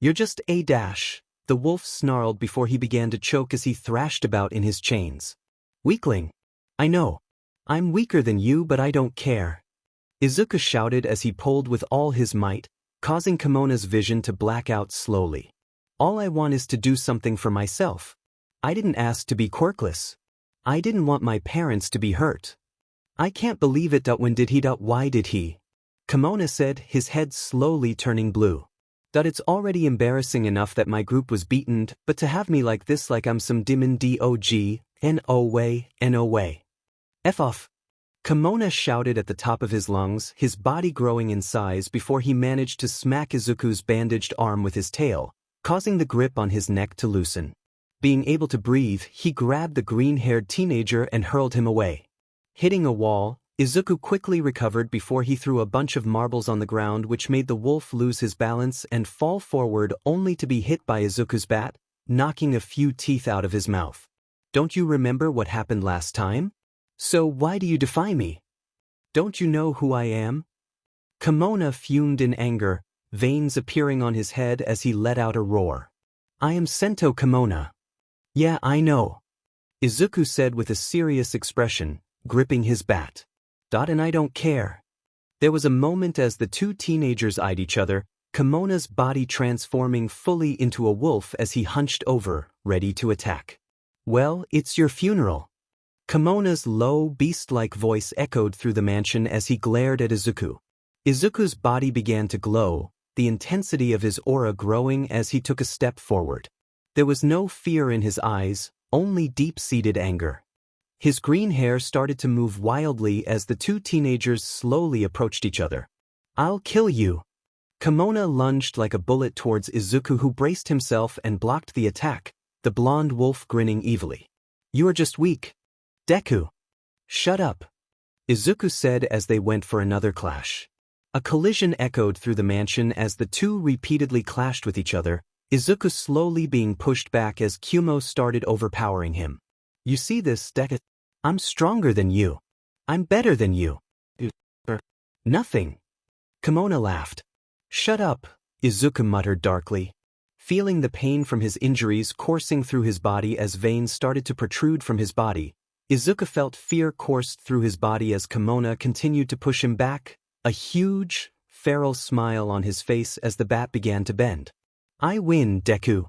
You're just a dash, the wolf snarled before he began to choke as he thrashed about in his chains. Weakling. I know. I'm weaker than you, but I don't care. Izuku shouted as he pulled with all his might, causing Kimona's vision to black out slowly. All I want is to do something for myself. I didn't ask to be quirkless. I didn't want my parents to be hurt. I can't believe it. When did he? Why did he? Kimona said, his head slowly turning blue. It's already embarrassing enough that my group was beaten, but to have me like this, like I'm some demon dog, no way. F off. Kimona shouted at the top of his lungs, his body growing in size before he managed to smack Izuku's bandaged arm with his tail, causing the grip on his neck to loosen. Being able to breathe, he grabbed the green-haired teenager and hurled him away. Hitting a wall, Izuku quickly recovered before he threw a bunch of marbles on the ground, which made the wolf lose his balance and fall forward only to be hit by Izuku's bat, knocking a few teeth out of his mouth. Don't you remember what happened last time? So why do you defy me? Don't you know who I am? Kimona fumed in anger, veins appearing on his head as he let out a roar. I am Sento Kimona. Yeah, I know. Izuku said with a serious expression, gripping his bat. And I don't care. There was a moment as the two teenagers eyed each other, Kimona's body transforming fully into a wolf as he hunched over, ready to attack. "Well, it's your funeral." Kimona's low, beast-like voice echoed through the mansion as he glared at Izuku. Izuku's body began to glow, the intensity of his aura growing as he took a step forward. There was no fear in his eyes, only deep-seated anger. His green hair started to move wildly as the two teenagers slowly approached each other. "I'll kill you." Kimona lunged like a bullet towards Izuku, who braced himself and blocked the attack, the blonde wolf grinning evilly. "You are just weak. Deku." "Shut up," Izuku said as they went for another clash. A collision echoed through the mansion as the two repeatedly clashed with each other, Izuku slowly being pushed back as Kumo started overpowering him. "You see this, Deku? I'm stronger than you. I'm better than you." "Nothing." Kimona laughed. "Shut up," Izuku muttered darkly. Feeling the pain from his injuries coursing through his body as veins started to protrude from his body, Izuku felt fear coursed through his body as Kimona continued to push him back, a huge, feral smile on his face as the bat began to bend. "I win, Deku."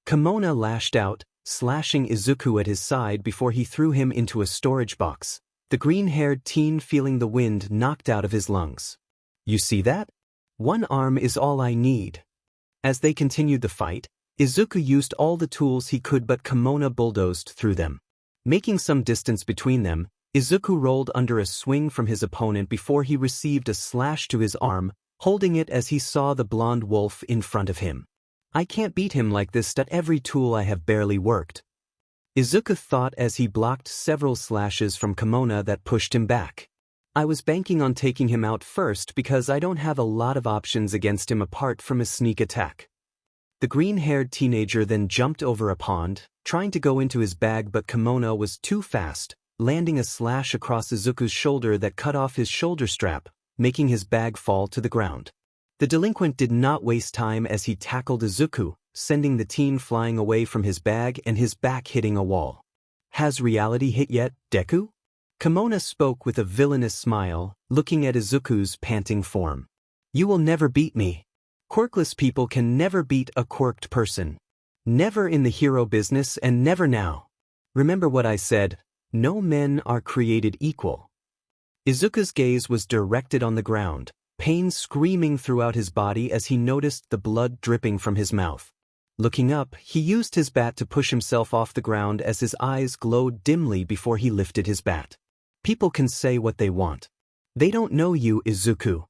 Kimona lashed out, slashing Izuku at his side before he threw him into a storage box, the green-haired teen feeling the wind knocked out of his lungs. "You see that? One arm is all I need." As they continued the fight, Izuku used all the tools he could, but Kimona bulldozed through them. Making some distance between them, Izuku rolled under a swing from his opponent before he received a slash to his arm, holding it as he saw the blonde wolf in front of him. "I can't beat him like this, that every tool I have barely worked," Izuku thought as he blocked several slashes from Kimona that pushed him back. "I was banking on taking him out first because I don't have a lot of options against him apart from a sneak attack." The green-haired teenager then jumped over a pond, trying to go into his bag, but Kimona was too fast, landing a slash across Izuku's shoulder that cut off his shoulder strap, making his bag fall to the ground. The delinquent did not waste time as he tackled Izuku, sending the teen flying away from his bag and his back hitting a wall. "Has reality hit yet, Deku?" Kimona spoke with a villainous smile, looking at Izuku's panting form. "You will never beat me. Quirkless people can never beat a quirked person. Never in the hero business and never now. Remember what I said, no men are created equal." Izuku's gaze was directed on the ground, pain screaming throughout his body as he noticed the blood dripping from his mouth. Looking up, he used his bat to push himself off the ground as his eyes glowed dimly before he lifted his bat. "People can say what they want. They don't know you, Izuku."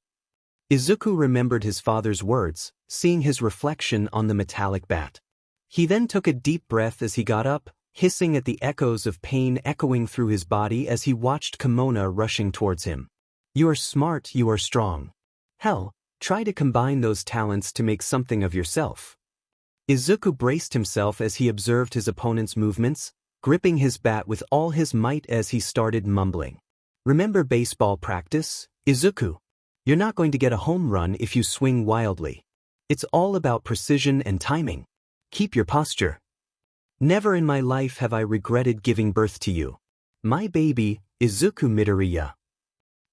Izuku remembered his father's words, seeing his reflection on the metallic bat. He then took a deep breath as he got up, hissing at the echoes of pain echoing through his body as he watched Kimona rushing towards him. "You are smart, you are strong. Hell, try to combine those talents to make something of yourself." Izuku braced himself as he observed his opponent's movements, gripping his bat with all his might as he started mumbling. "Remember baseball practice, Izuku? You're not going to get a home run if you swing wildly. It's all about precision and timing. Keep your posture. Never in my life have I regretted giving birth to you. My baby, Izuku Midoriya."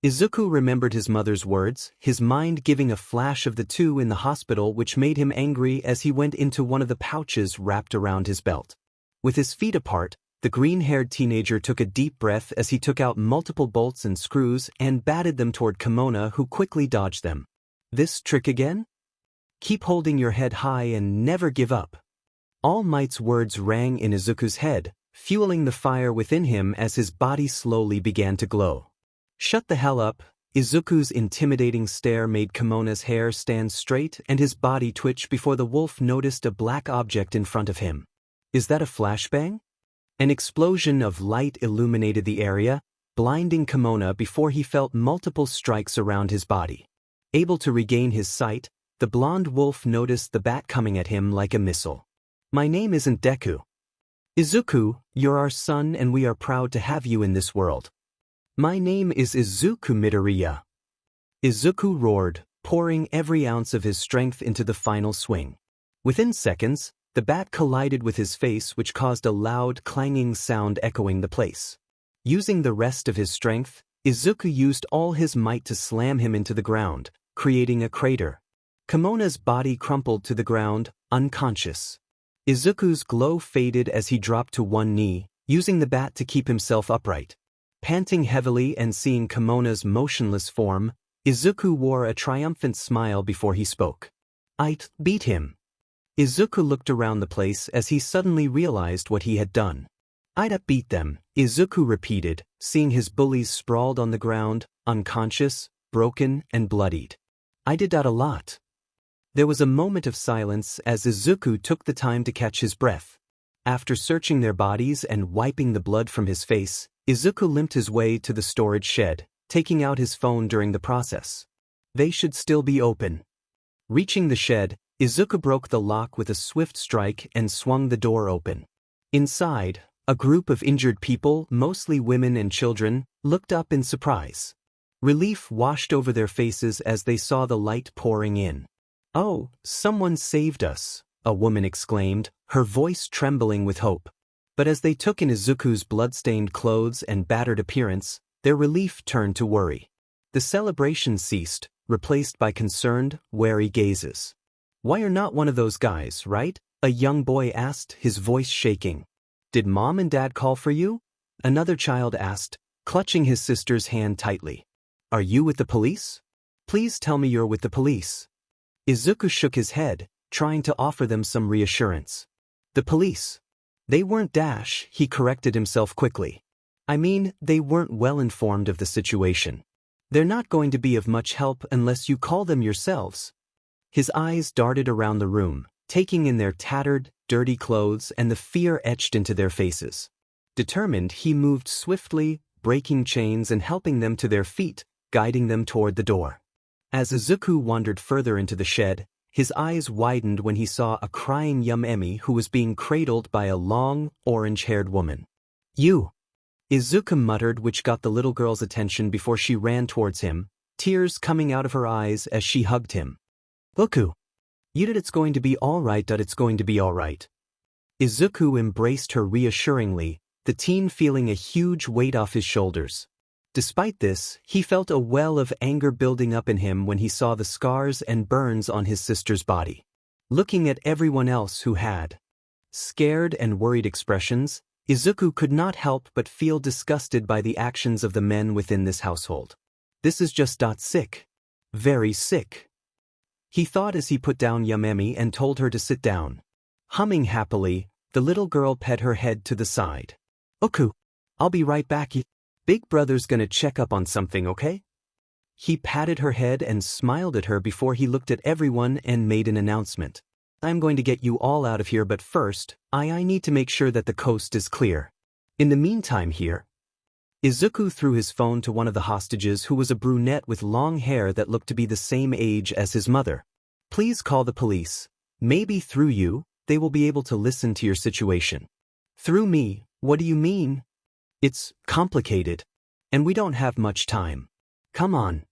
Izuku remembered his mother's words, his mind giving a flash of the two in the hospital, which made him angry as he went into one of the pouches wrapped around his belt. With his feet apart, the green-haired teenager took a deep breath as he took out multiple bolts and screws and batted them toward Kimona, who quickly dodged them. "This trick again? Keep holding your head high and never give up." All Might's words rang in Izuku's head, fueling the fire within him as his body slowly began to glow. "Shut the hell up." Izuku's intimidating stare made Kimona's hair stand straight and his body twitch before the wolf noticed a black object in front of him. "Is that a flashbang?" An explosion of light illuminated the area, blinding Kimona before he felt multiple strikes around his body. Able to regain his sight, the blonde wolf noticed the bat coming at him like a missile. "My name isn't Deku. Izuku, you're our son and we are proud to have you in this world. My name is Izuku Midoriya." Izuku roared, pouring every ounce of his strength into the final swing. Within seconds, the bat collided with his face, which caused a loud, clanging sound echoing the place. Using the rest of his strength, Izuku used all his might to slam him into the ground, creating a crater. Kimona's body crumpled to the ground, unconscious. Izuku's glow faded as he dropped to one knee, using the bat to keep himself upright. Panting heavily and seeing Kimona's motionless form, Izuku wore a triumphant smile before he spoke. "I'd beat him." Izuku looked around the place as he suddenly realized what he had done. "I'd beat them," Izuku repeated, seeing his bullies sprawled on the ground, unconscious, broken, and bloodied. "I did that a lot." There was a moment of silence as Izuku took the time to catch his breath. After searching their bodies and wiping the blood from his face, Izuku limped his way to the storage shed, taking out his phone during the process. They should still be open. Reaching the shed, Izuku broke the lock with a swift strike and swung the door open. Inside, a group of injured people, mostly women and children, looked up in surprise. Relief washed over their faces as they saw the light pouring in. "Oh, someone saved us," a woman exclaimed, her voice trembling with hope. But as they took in Izuku's blood-stained clothes and battered appearance, their relief turned to worry. The celebration ceased, replaced by concerned, wary gazes. "Why you're not one of those guys, right?" a young boy asked, his voice shaking. "Did Mom and Dad call for you?" another child asked, clutching his sister's hand tightly. "Are you with the police? Please tell me you're with the police." Izuku shook his head, trying to offer them some reassurance. "The police. They weren't dash," he corrected himself quickly. "I mean, they weren't well informed of the situation. They're not going to be of much help unless you call them yourselves." His eyes darted around the room, taking in their tattered, dirty clothes and the fear etched into their faces. Determined, he moved swiftly, breaking chains and helping them to their feet, guiding them toward the door. As Izuku wandered further into the shed, his eyes widened when he saw a crying Yumemi who was being cradled by a long, orange-haired woman. "You!" Izuku muttered, which got the little girl's attention before she ran towards him, tears coming out of her eyes as she hugged him. "Izuku! You did. It's going to be all right. It's going to be all right." Izuku embraced her reassuringly, the teen feeling a huge weight off his shoulders. Despite this, he felt a well of anger building up in him when he saw the scars and burns on his sister's body. Looking at everyone else who had scared and worried expressions, Izuku could not help but feel disgusted by the actions of the men within this household. "This is just sick. Very sick," he thought as he put down Yumemi and told her to sit down. Humming happily, the little girl pet her head to the side. "Oku, I'll be right back. Big brother's gonna check up on something, okay?" He patted her head and smiled at her before he looked at everyone and made an announcement. "I'm going to get you all out of here, but first, I need to make sure that the coast is clear. In the meantime here." Izuku threw his phone to one of the hostages who was a brunette with long hair that looked to be the same age as his mother. "Please call the police. Maybe through you, they will be able to listen to your situation." "Through me? What do you mean?" "It's complicated. And we don't have much time. Come on."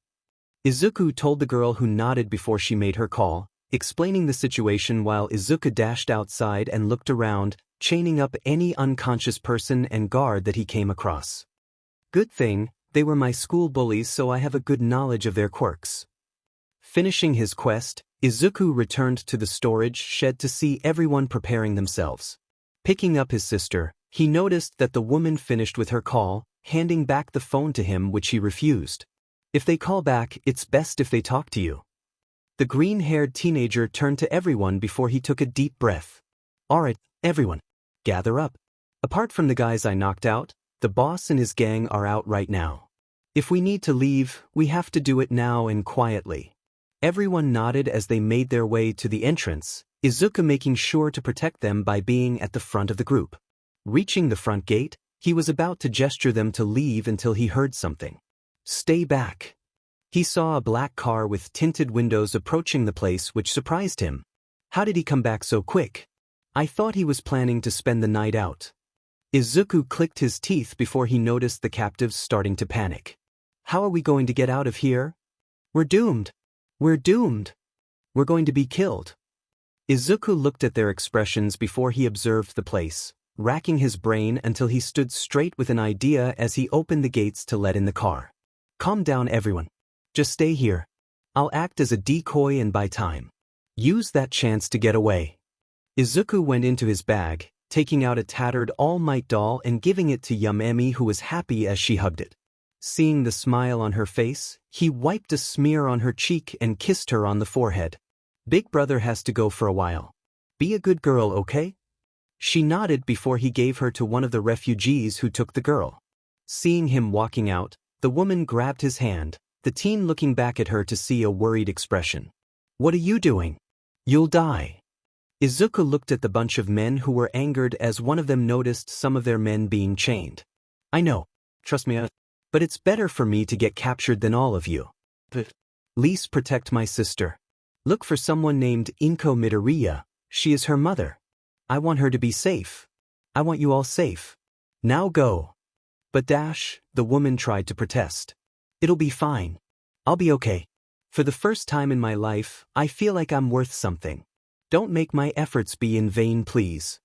Izuku told the girl, who nodded before she made her call, explaining the situation while Izuku dashed outside and looked around, chaining up any unconscious person and guard that he came across. "Good thing, they were my school bullies, so I have a good knowledge of their quirks." Finishing his quest, Izuku returned to the storage shed to see everyone preparing themselves. Picking up his sister, he noticed that the woman finished with her call, handing back the phone to him, which he refused. "If they call back, it's best if they talk to you." The green-haired teenager turned to everyone before he took a deep breath. "Alright, everyone. Gather up. Apart from the guys I knocked out, the boss and his gang are out right now. If we need to leave, we have to do it now and quietly." Everyone nodded as they made their way to the entrance, Izuku making sure to protect them by being at the front of the group. Reaching the front gate, he was about to gesture them to leave until he heard something. "Stay back." He saw a black car with tinted windows approaching the place, which surprised him. How did he come back so quick? "I thought he was planning to spend the night out." Izuku clicked his teeth before he noticed the captives starting to panic. "How are we going to get out of here? We're doomed. We're doomed. We're going to be killed." Izuku looked at their expressions before he observed the place, racking his brain until he stood straight with an idea as he opened the gates to let in the car. "Calm down, everyone. Just stay here. I'll act as a decoy and buy time. Use that chance to get away. Izuku went into his bag, taking out a tattered All Might doll and giving it to Yamemi, who was happy as she hugged it. Seeing the smile on her face, he wiped a smear on her cheek and kissed her on the forehead. Big brother has to go for a while. Be a good girl, okay? She nodded before he gave her to one of the refugees who took the girl. Seeing him walking out, the woman grabbed his hand, the teen looking back at her to see a worried expression. What are you doing? You'll die. Izuku looked at the bunch of men who were angered as one of them noticed some of their men being chained. I know. Trust me, but it's better for me to get captured than all of you. Please protect my sister. Look for someone named Inko Midoriya. She is her mother. I want her to be safe. I want you all safe. Now go. But the woman tried to protest. It'll be fine. I'll be okay. For the first time in my life, I feel like I'm worth something. Don't make my efforts be in vain, please.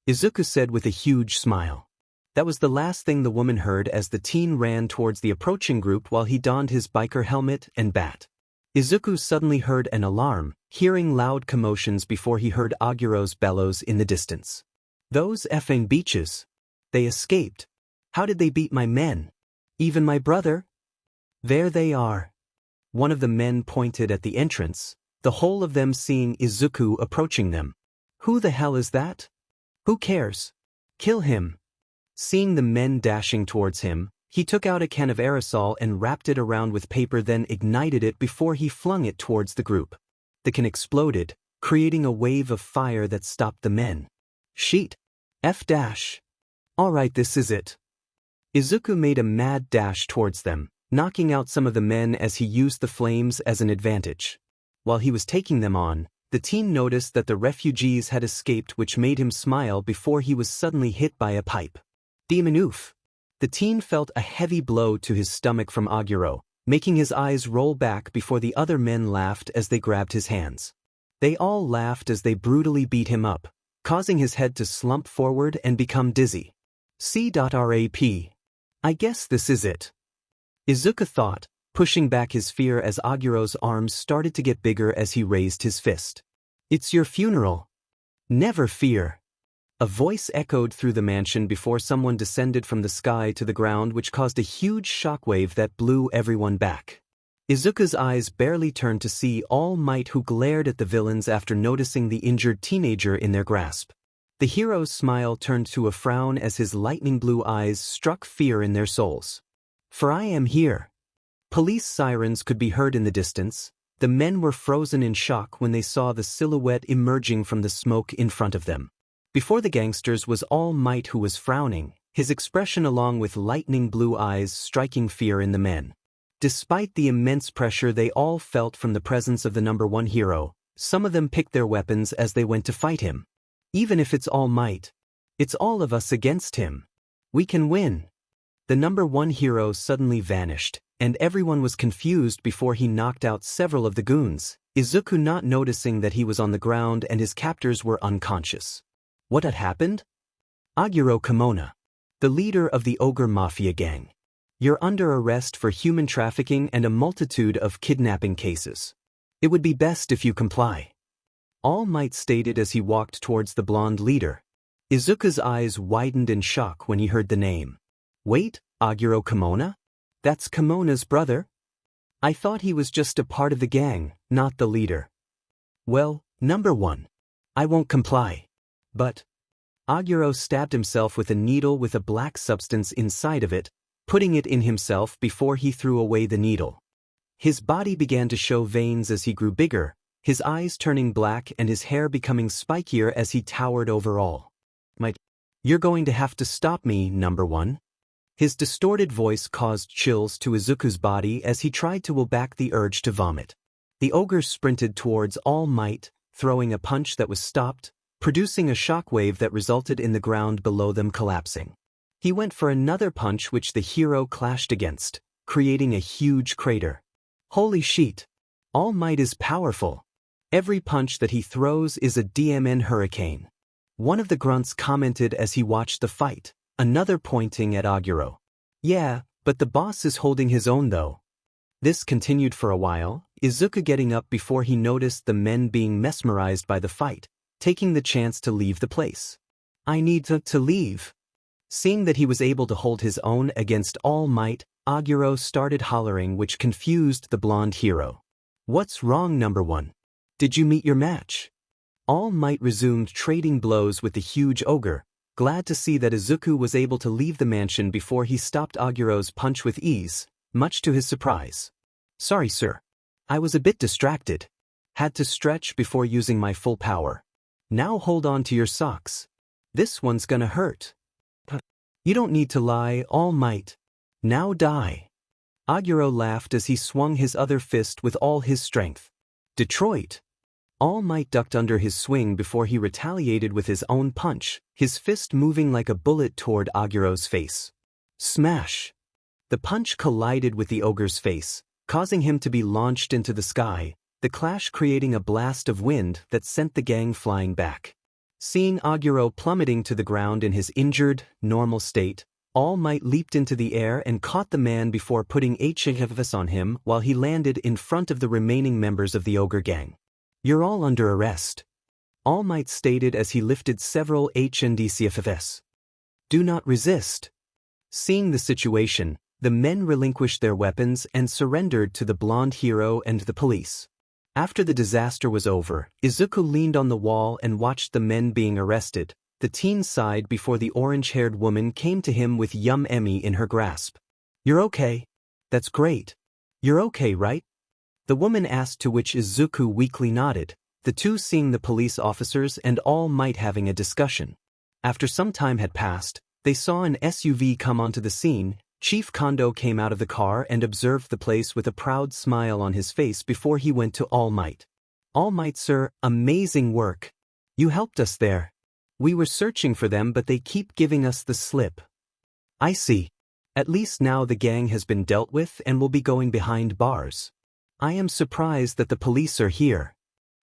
Izuku said with a huge smile. That was the last thing the woman heard as the teen ran towards the approaching group while he donned his biker helmet and bat. Izuku suddenly heard an alarm, hearing loud commotions before he heard Aguro's bellows in the distance. Those effing beaches. They escaped. How did they beat my men? Even my brother? There they are. One of the men pointed at the entrance, the whole of them seeing Izuku approaching them. Who the hell is that? Who cares? Kill him. Seeing the men dashing towards him, he took out a can of aerosol and wrapped it around with paper, then ignited it before he flung it towards the group. The can exploded, creating a wave of fire that stopped the men. Sheet. F-. Alright, this is it. Izuku made a mad dash towards them, knocking out some of the men as he used the flames as an advantage. While he was taking them on, the teen noticed that the refugees had escaped, which made him smile before he was suddenly hit by a pipe. Demon oof. The teen felt a heavy blow to his stomach from Aguro, making his eyes roll back before the other men laughed as they grabbed his hands. They all laughed as they brutally beat him up, causing his head to slump forward and become dizzy. C.RAP. I guess this is it. Izuku thought, pushing back his fear as Aguro's arms started to get bigger as he raised his fist. It's your funeral. Never fear. A voice echoed through the mansion before someone descended from the sky to the ground, which caused a huge shockwave that blew everyone back. Izuku's eyes barely turned to see All Might, who glared at the villains after noticing the injured teenager in their grasp. The hero's smile turned to a frown as his lightning blue eyes struck fear in their souls. For I am here. Police sirens could be heard in the distance. The men were frozen in shock when they saw the silhouette emerging from the smoke in front of them. Before the gangsters was All Might, who was frowning, his expression along with lightning blue eyes striking fear in the men. Despite the immense pressure they all felt from the presence of the number one hero, some of them picked their weapons as they went to fight him. Even if it's All Might, it's all of us against him. We can win. The number one hero suddenly vanished, and everyone was confused before he knocked out several of the goons, Izuku not noticing that he was on the ground and his captors were unconscious. What had happened? Aguro Kimona, the leader of the Ogre Mafia gang. You're under arrest for human trafficking and a multitude of kidnapping cases. It would be best if you comply. All Might stated as he walked towards the blonde leader. Izuku's eyes widened in shock when he heard the name. Wait, Aguro Kimona? That's Kimona's brother? I thought he was just a part of the gang, not the leader. Well, number one. I won't comply. But Aguro stabbed himself with a needle with a black substance inside of it, putting it in himself before he threw away the needle. His body began to show veins as he grew bigger, his eyes turning black and his hair becoming spikier as he towered over all. You're going to have to stop me, number one. His distorted voice caused chills to Izuku's body as he tried to will back the urge to vomit. The ogre sprinted towards All Might, throwing a punch that was stopped, producing a shockwave that resulted in the ground below them collapsing. He went for another punch which the hero clashed against, creating a huge crater. Holy shit! All Might is powerful. Every punch that he throws is a DMN hurricane. One of the grunts commented as he watched the fight, another pointing at Aguro. Yeah, but the boss is holding his own though. This continued for a while, Izuku getting up before he noticed the men being mesmerized by the fight, taking the chance to leave the place. I need to leave. Seeing that he was able to hold his own against All Might, Aguro started hollering, which confused the blonde hero. What's wrong, number one? Did you meet your match? All Might resumed trading blows with the huge ogre, glad to see that Izuku was able to leave the mansion before he stopped Aguro's punch with ease, much to his surprise. Sorry, sir. I was a bit distracted. Had to stretch before using my full power. Now hold on to your socks. This one's gonna hurt. You don't need to lie, All Might. Now die. Aguro laughed as he swung his other fist with all his strength. Detroit. All Might ducked under his swing before he retaliated with his own punch, his fist moving like a bullet toward Aguro's face. Smash! The punch collided with the ogre's face, causing him to be launched into the sky, the clash creating a blast of wind that sent the gang flying back. Seeing Aguro plummeting to the ground in his injured, normal state, All Might leaped into the air and caught the man before putting HFS on him while he landed in front of the remaining members of the ogre gang. You're all under arrest. All Might stated as he lifted several HNDCFFs. Do not resist. Seeing the situation, the men relinquished their weapons and surrendered to the blonde hero and the police. After the disaster was over, Izuku leaned on the wall and watched the men being arrested. The teen sighed before the orange-haired woman came to him with Yum Emi in her grasp. You're okay? That's great. You're okay, right? The woman asked, to which Izuku weakly nodded, the two seeing the police officers and All Might having a discussion. After some time had passed, they saw an SUV come onto the scene. Chief Kondo came out of the car and observed the place with a proud smile on his face before he went to All Might. All Might, sir, amazing work. You helped us there. We were searching for them, but they keep giving us the slip. I see. At least now the gang has been dealt with and will be going behind bars. I am surprised that the police are here.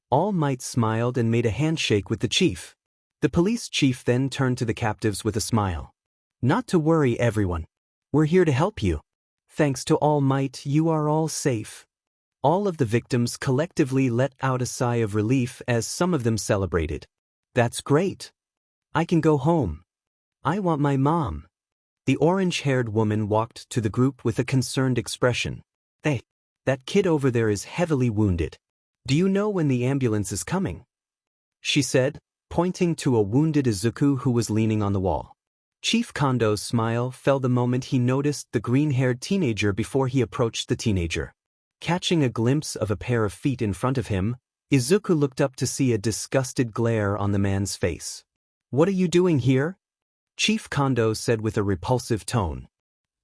All Might smiled and made a handshake with the chief. The police chief then turned to the captives with a smile. Not to worry, everyone. We're here to help you. Thanks to All Might, you are all safe. All of the victims collectively let out a sigh of relief as some of them celebrated. That's great. I can go home. I want my mom. The orange-haired woman walked to the group with a concerned expression. Hey, that kid over there is heavily wounded. Do you know when the ambulance is coming? She said, pointing to a wounded Izuku who was leaning on the wall. Chief Kondo's smile fell the moment he noticed the green-haired teenager before he approached the teenager. Catching a glimpse of a pair of feet in front of him, Izuku looked up to see a disgusted glare on the man's face. What are you doing here? Chief Kondo said with a repulsive tone.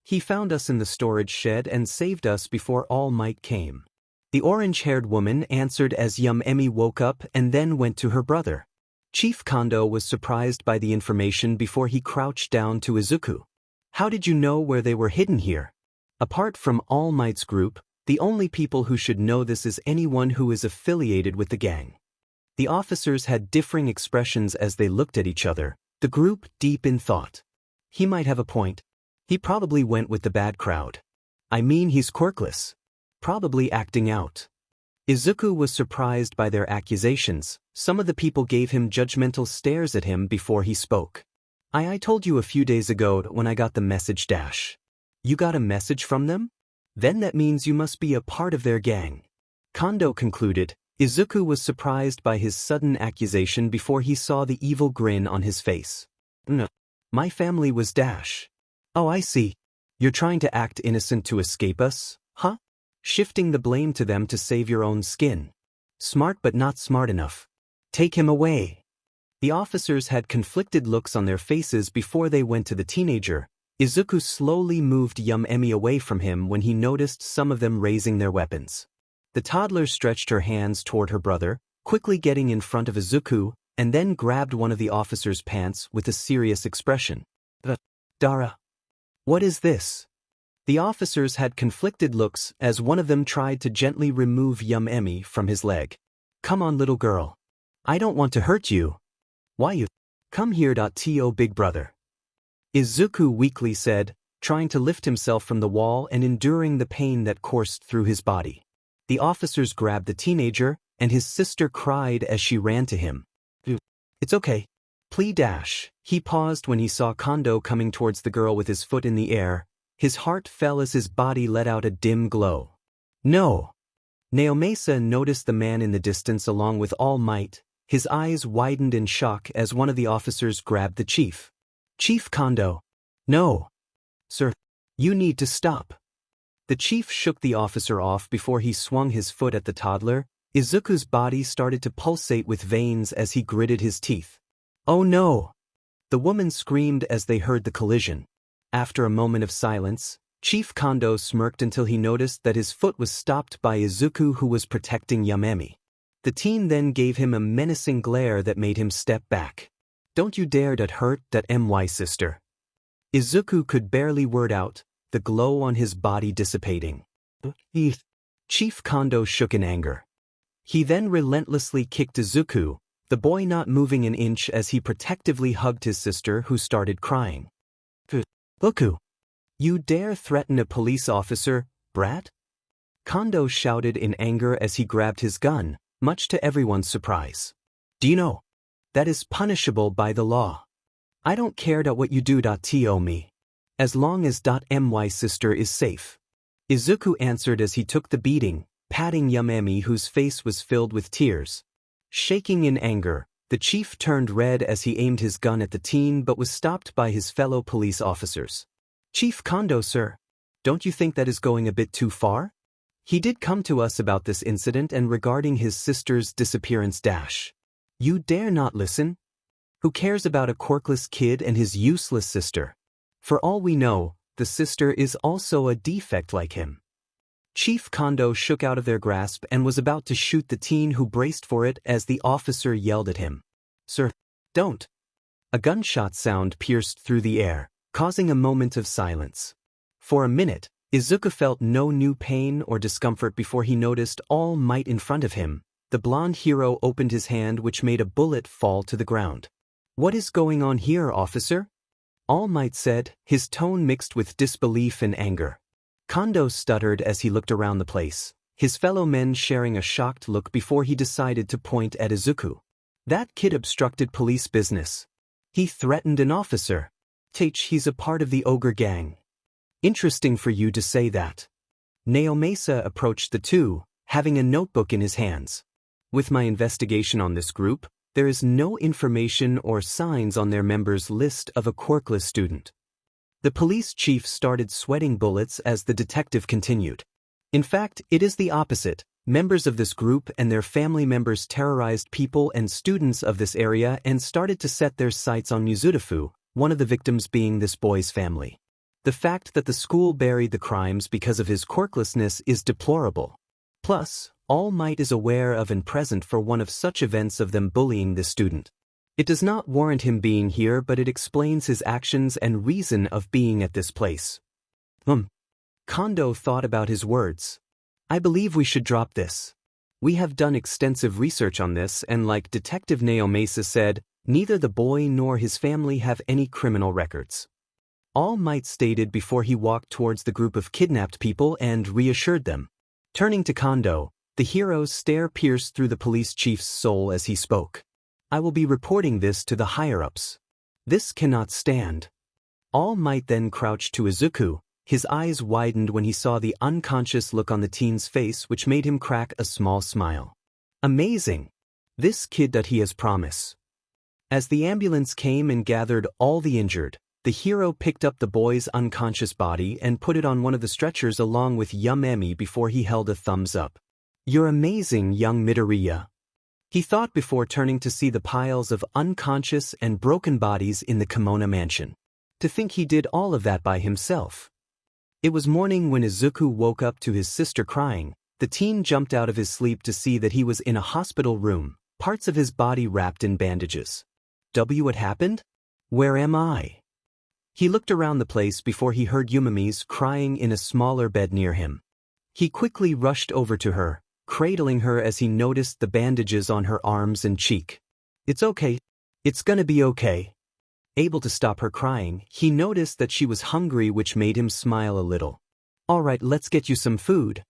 He found us in the storage shed and saved us before All Might came. The orange-haired woman answered as Yum Emi woke up and then went to her brother. Chief Kondo was surprised by the information before he crouched down to Izuku. How did you know where they were hidden here? Apart from All Might's group, the only people who should know this is anyone who is affiliated with the gang. The officers had differing expressions as they looked at each other, the group deep in thought. He might have a point. He probably went with the bad crowd. I mean, he's quirkless. Probably acting out. Izuku was surprised by their accusations. Some of the people gave him judgmental stares at him before he spoke. I told you a few days ago when I got the message dash. You got a message from them? Then that means you must be a part of their gang. Kondo concluded. Izuku was surprised by his sudden accusation before he saw the evil grin on his face. No. My family was dash. Oh, I see. You're trying to act innocent to escape us, huh? Shifting the blame to them to save your own skin. Smart but not smart enough. Take him away. The officers had conflicted looks on their faces before they went to the teenager. Izuku slowly moved Yum Emi away from him when he noticed some of them raising their weapons. The toddler stretched her hands toward her brother, quickly getting in front of Izuku, and then grabbed one of the officer's pants with a serious expression. Dara. What is this? The officers had conflicted looks as one of them tried to gently remove Yum Emi from his leg. Come on, little girl. I don't want to hurt you. Why you? Come here. To big brother. Izuku weakly said, trying to lift himself from the wall and enduring the pain that coursed through his body. The officers grabbed the teenager, and his sister cried as she ran to him. "It's okay. Please." He paused when he saw Kondo coming towards the girl with his foot in the air. His heart fell as his body let out a dim glow. "No." Naomasa noticed the man in the distance along with All Might. His eyes widened in shock as one of the officers grabbed the chief. "Chief Kondo." "No. Sir. You need to stop." The chief shook the officer off before he swung his foot at the toddler. Izuku's body started to pulsate with veins as he gritted his teeth. "Oh no!" The woman screamed as they heard the collision. After a moment of silence, Chief Kondo smirked until he noticed that his foot was stopped by Izuku, who was protecting Yamemi. The teen then gave him a menacing glare that made him step back. "Don't you dare to hurt that my sister." Izuku could barely word out, the glow on his body dissipating. Chief Kondo shook in anger. He then relentlessly kicked Izuku, the boy not moving an inch as he protectively hugged his sister, who started crying. "Izuku, you dare threaten a police officer, brat?" Kondo shouted in anger as he grabbed his gun, much to everyone's surprise. "Do you know? That is punishable by the law. I don't care what you do to me. As long as my sister is safe." Izuku answered as he took the beating, patting Yamemi, whose face was filled with tears. Shaking in anger, the chief turned red as he aimed his gun at the teen but was stopped by his fellow police officers. "Chief Kondo, sir, don't you think that is going a bit too far? He did come to us about this incident and regarding his sister's disappearance. You dare not listen? Who cares about a quirkless kid and his useless sister? For all we know, the sister is also a defect like him." Chief Kondo shook out of their grasp and was about to shoot the teen, who braced for it as the officer yelled at him. "Sir, don't." A gunshot sound pierced through the air, causing a moment of silence. For a minute, Izuku felt no new pain or discomfort before he noticed All Might in front of him. The blonde hero opened his hand, which made a bullet fall to the ground. "What is going on here, officer?" All Might said, his tone mixed with disbelief and anger. Kondo stuttered as he looked around the place, his fellow men sharing a shocked look before he decided to point at Izuku. "That kid obstructed police business. He threatened an officer. He's a part of the ogre gang." "Interesting for you to say that." Naomasa approached the two, having a notebook in his hands. "With my investigation on this group, there is no information or signs on their members' list of a quirkless student." The police chief started sweating bullets as the detective continued. "In fact, it is the opposite. Members of this group and their family members terrorized people and students of this area and started to set their sights on Muzutafu, one of the victims being this boy's family. The fact that the school buried the crimes because of his quirklessness is deplorable. Plus, All Might is aware of and present for one of such events of them bullying this student. It does not warrant him being here, but it explains his actions and reason of being at this place." Kondo thought about his words. "I believe we should drop this. We have done extensive research on this, and like Detective Naomasa said, neither the boy nor his family have any criminal records." All Might stated before he walked towards the group of kidnapped people and reassured them. Turning to Kondo, the hero's stare pierced through the police chief's soul as he spoke. "I will be reporting this to the higher-ups. This cannot stand." All Might then crouched to Izuku. His eyes widened when he saw the unconscious look on the teen's face, which made him crack a small smile. "Amazing. This kid that he has promise." As the ambulance came and gathered all the injured, the hero picked up the boy's unconscious body and put it on one of the stretchers along with Yamemi before he held a thumbs up. "You're amazing, young Midoriya," he thought before turning to see the piles of unconscious and broken bodies in the Kimono mansion. To think he did all of that by himself. It was morning when Izuku woke up to his sister crying. The teen jumped out of his sleep to see that he was in a hospital room, parts of his body wrapped in bandages. What happened? Where am I? He looked around the place before he heard Yumemi's crying in a smaller bed near him. He quickly rushed over to her, cradling her as he noticed the bandages on her arms and cheek. "It's okay. It's gonna be okay." Able to stop her crying, he noticed that she was hungry, which made him smile a little. "All right, let's get you some food."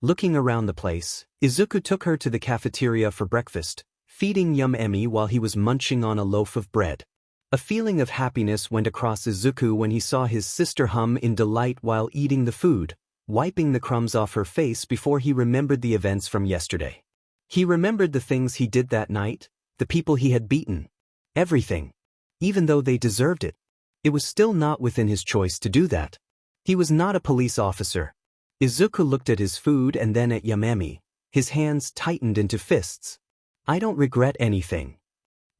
Looking around the place, Izuku took her to the cafeteria for breakfast, feeding Yum-Emi while he was munching on a loaf of bread. A feeling of happiness went across Izuku when he saw his sister hum in delight while eating the food, wiping the crumbs off her face before he remembered the events from yesterday. He remembered the things he did that night, the people he had beaten. Everything. Even though they deserved it. It was still not within his choice to do that. He was not a police officer. Izuku looked at his food and then at Yum-Emi. His hands tightened into fists. "I don't regret anything."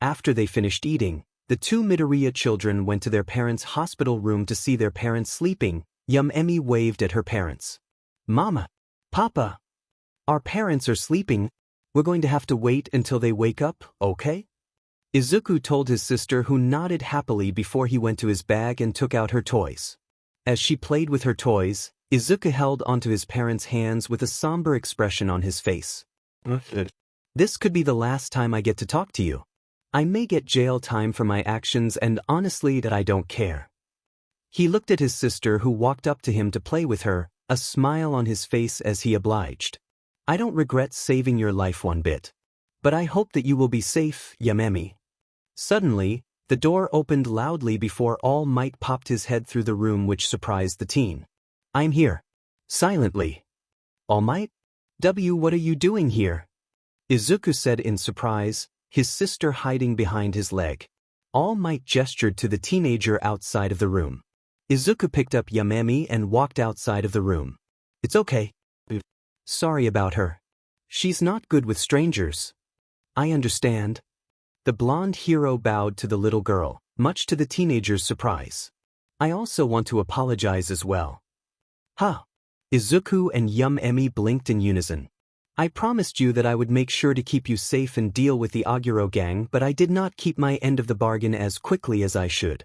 After they finished eating, the two Midoriya children went to their parents' hospital room to see their parents sleeping. Yum-Emi waved at her parents. "Mama, Papa, our parents are sleeping. We're going to have to wait until they wake up, okay?" Izuku told his sister, who nodded happily before he went to his bag and took out her toys. As she played with her toys, Izuku held onto his parents' hands with a somber expression on his face. "This could be the last time I get to talk to you. I may get jail time for my actions, and honestly that I don't care." He looked at his sister, who walked up to him to play with her, a smile on his face as he obliged. "I don't regret saving your life one bit. But I hope that you will be safe, Yum-Emi." Suddenly, the door opened loudly before All Might popped his head through the room, which surprised the teen. "I'm here." Silently. "All Might? What are you doing here?" Izuku said in surprise, his sister hiding behind his leg. All Might gestured to the teenager outside of the room. Izuku picked up Yum-Emi and walked outside of the room. "It's okay. Sorry about her. She's not good with strangers." "I understand." The blonde hero bowed to the little girl, much to the teenager's surprise. "I also want to apologize as well." "Huh?" Izuku and Yum-Emi blinked in unison. "I promised you that I would make sure to keep you safe and deal with the Aguro gang, but I did not keep my end of the bargain as quickly as I should,"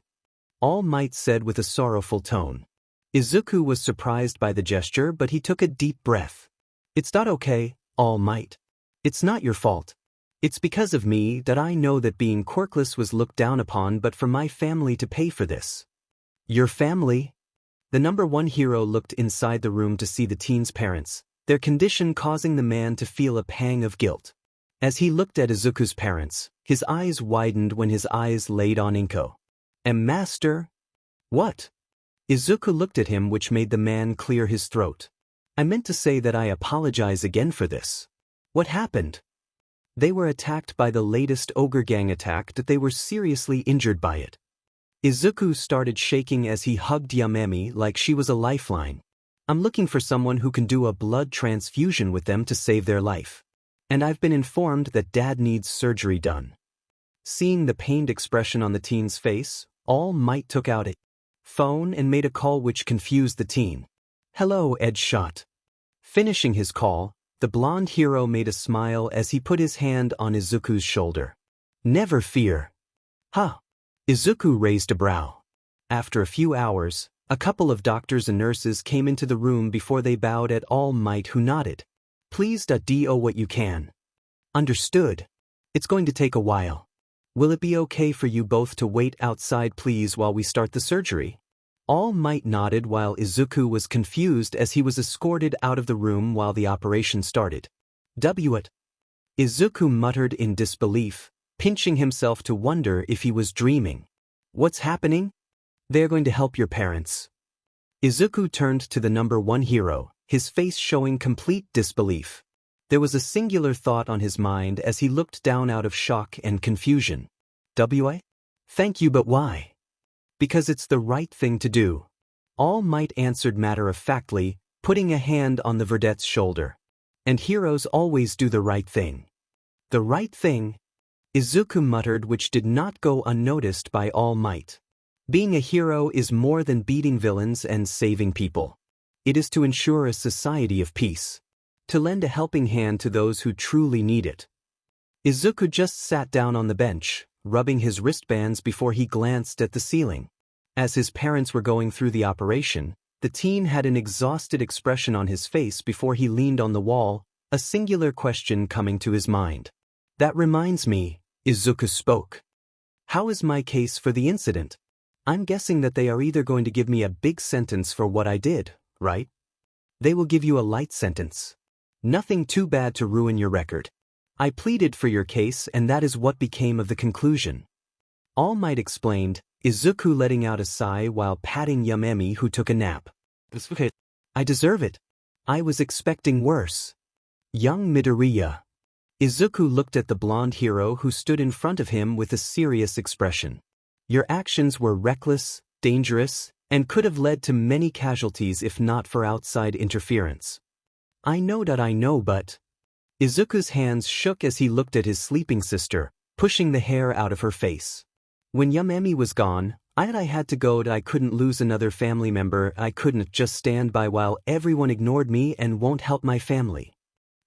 All Might said with a sorrowful tone. Izuku was surprised by the gesture, but he took a deep breath. "It's not okay, All Might. It's not your fault. It's because of me that I know that being quirkless was looked down upon, but for my family to pay for this." "Your family?" The number one hero looked inside the room to see the teen's parents, their condition causing the man to feel a pang of guilt. As he looked at Izuku's parents, his eyes widened when his eyes laid on Inko. "Master?" "What?" Izuku looked at him, which made the man clear his throat. "I meant to say that I apologize again for this." "What happened?" "They were attacked by the latest ogre gang attack, that they were seriously injured by it." Izuku started shaking as he hugged Yum-Emi like she was a lifeline. "I'm looking for someone who can do a blood transfusion with them to save their life. And I've been informed that Dad needs surgery done." Seeing the pained expression on the teen's face, All Might took out a phone and made a call, which confused the teen. "Hello, Ed Shot." Finishing his call, the blonde hero made a smile as he put his hand on Izuku's shoulder. "Never fear." "Huh?" Izuku raised a brow. After a few hours, a couple of doctors and nurses came into the room before they bowed at All Might, who nodded. "Please do what you can." "Understood. It's going to take a while. Will it be okay for you both to wait outside, please, while we start the surgery?" All Might nodded while Izuku was confused as he was escorted out of the room while the operation started. "What?" Izuku muttered in disbelief, pinching himself to wonder if he was dreaming. "What's happening?" "They're going to help your parents." Izuku turned to the number one hero, his face showing complete disbelief. There was a singular thought on his mind as he looked down out of shock and confusion. "Thank you, but why?" "Because it's the right thing to do." All Might answered matter-of-factly, putting a hand on the vedette's shoulder. "And heroes always do the right thing." "The right thing?" Izuku muttered, which did not go unnoticed by All Might. Being a hero is more than beating villains and saving people. It is to ensure a society of peace. To lend a helping hand to those who truly need it. Izuku just sat down on the bench, rubbing his wristbands before he glanced at the ceiling. As his parents were going through the operation, the teen had an exhausted expression on his face before he leaned on the wall, a singular question coming to his mind. "That reminds me," Izuku spoke. How is my case for the incident? I'm guessing that they are either going to give me a big sentence for what I did, right? They will give you a light sentence. Nothing too bad to ruin your record. I pleaded for your case and that is what became of the conclusion. All Might explained, Izuku letting out a sigh while patting Yamemi who took a nap. It's okay. I deserve it. I was expecting worse. Young Midoriya. Izuku looked at the blonde hero who stood in front of him with a serious expression. Your actions were reckless, dangerous, and could have led to many casualties if not for outside interference. I know that I know but… Izuku's hands shook as he looked at his sleeping sister, pushing the hair out of her face. When Yamemi was gone, I had to go. I couldn't lose another family member. I couldn't just stand by while everyone ignored me and won't help my family.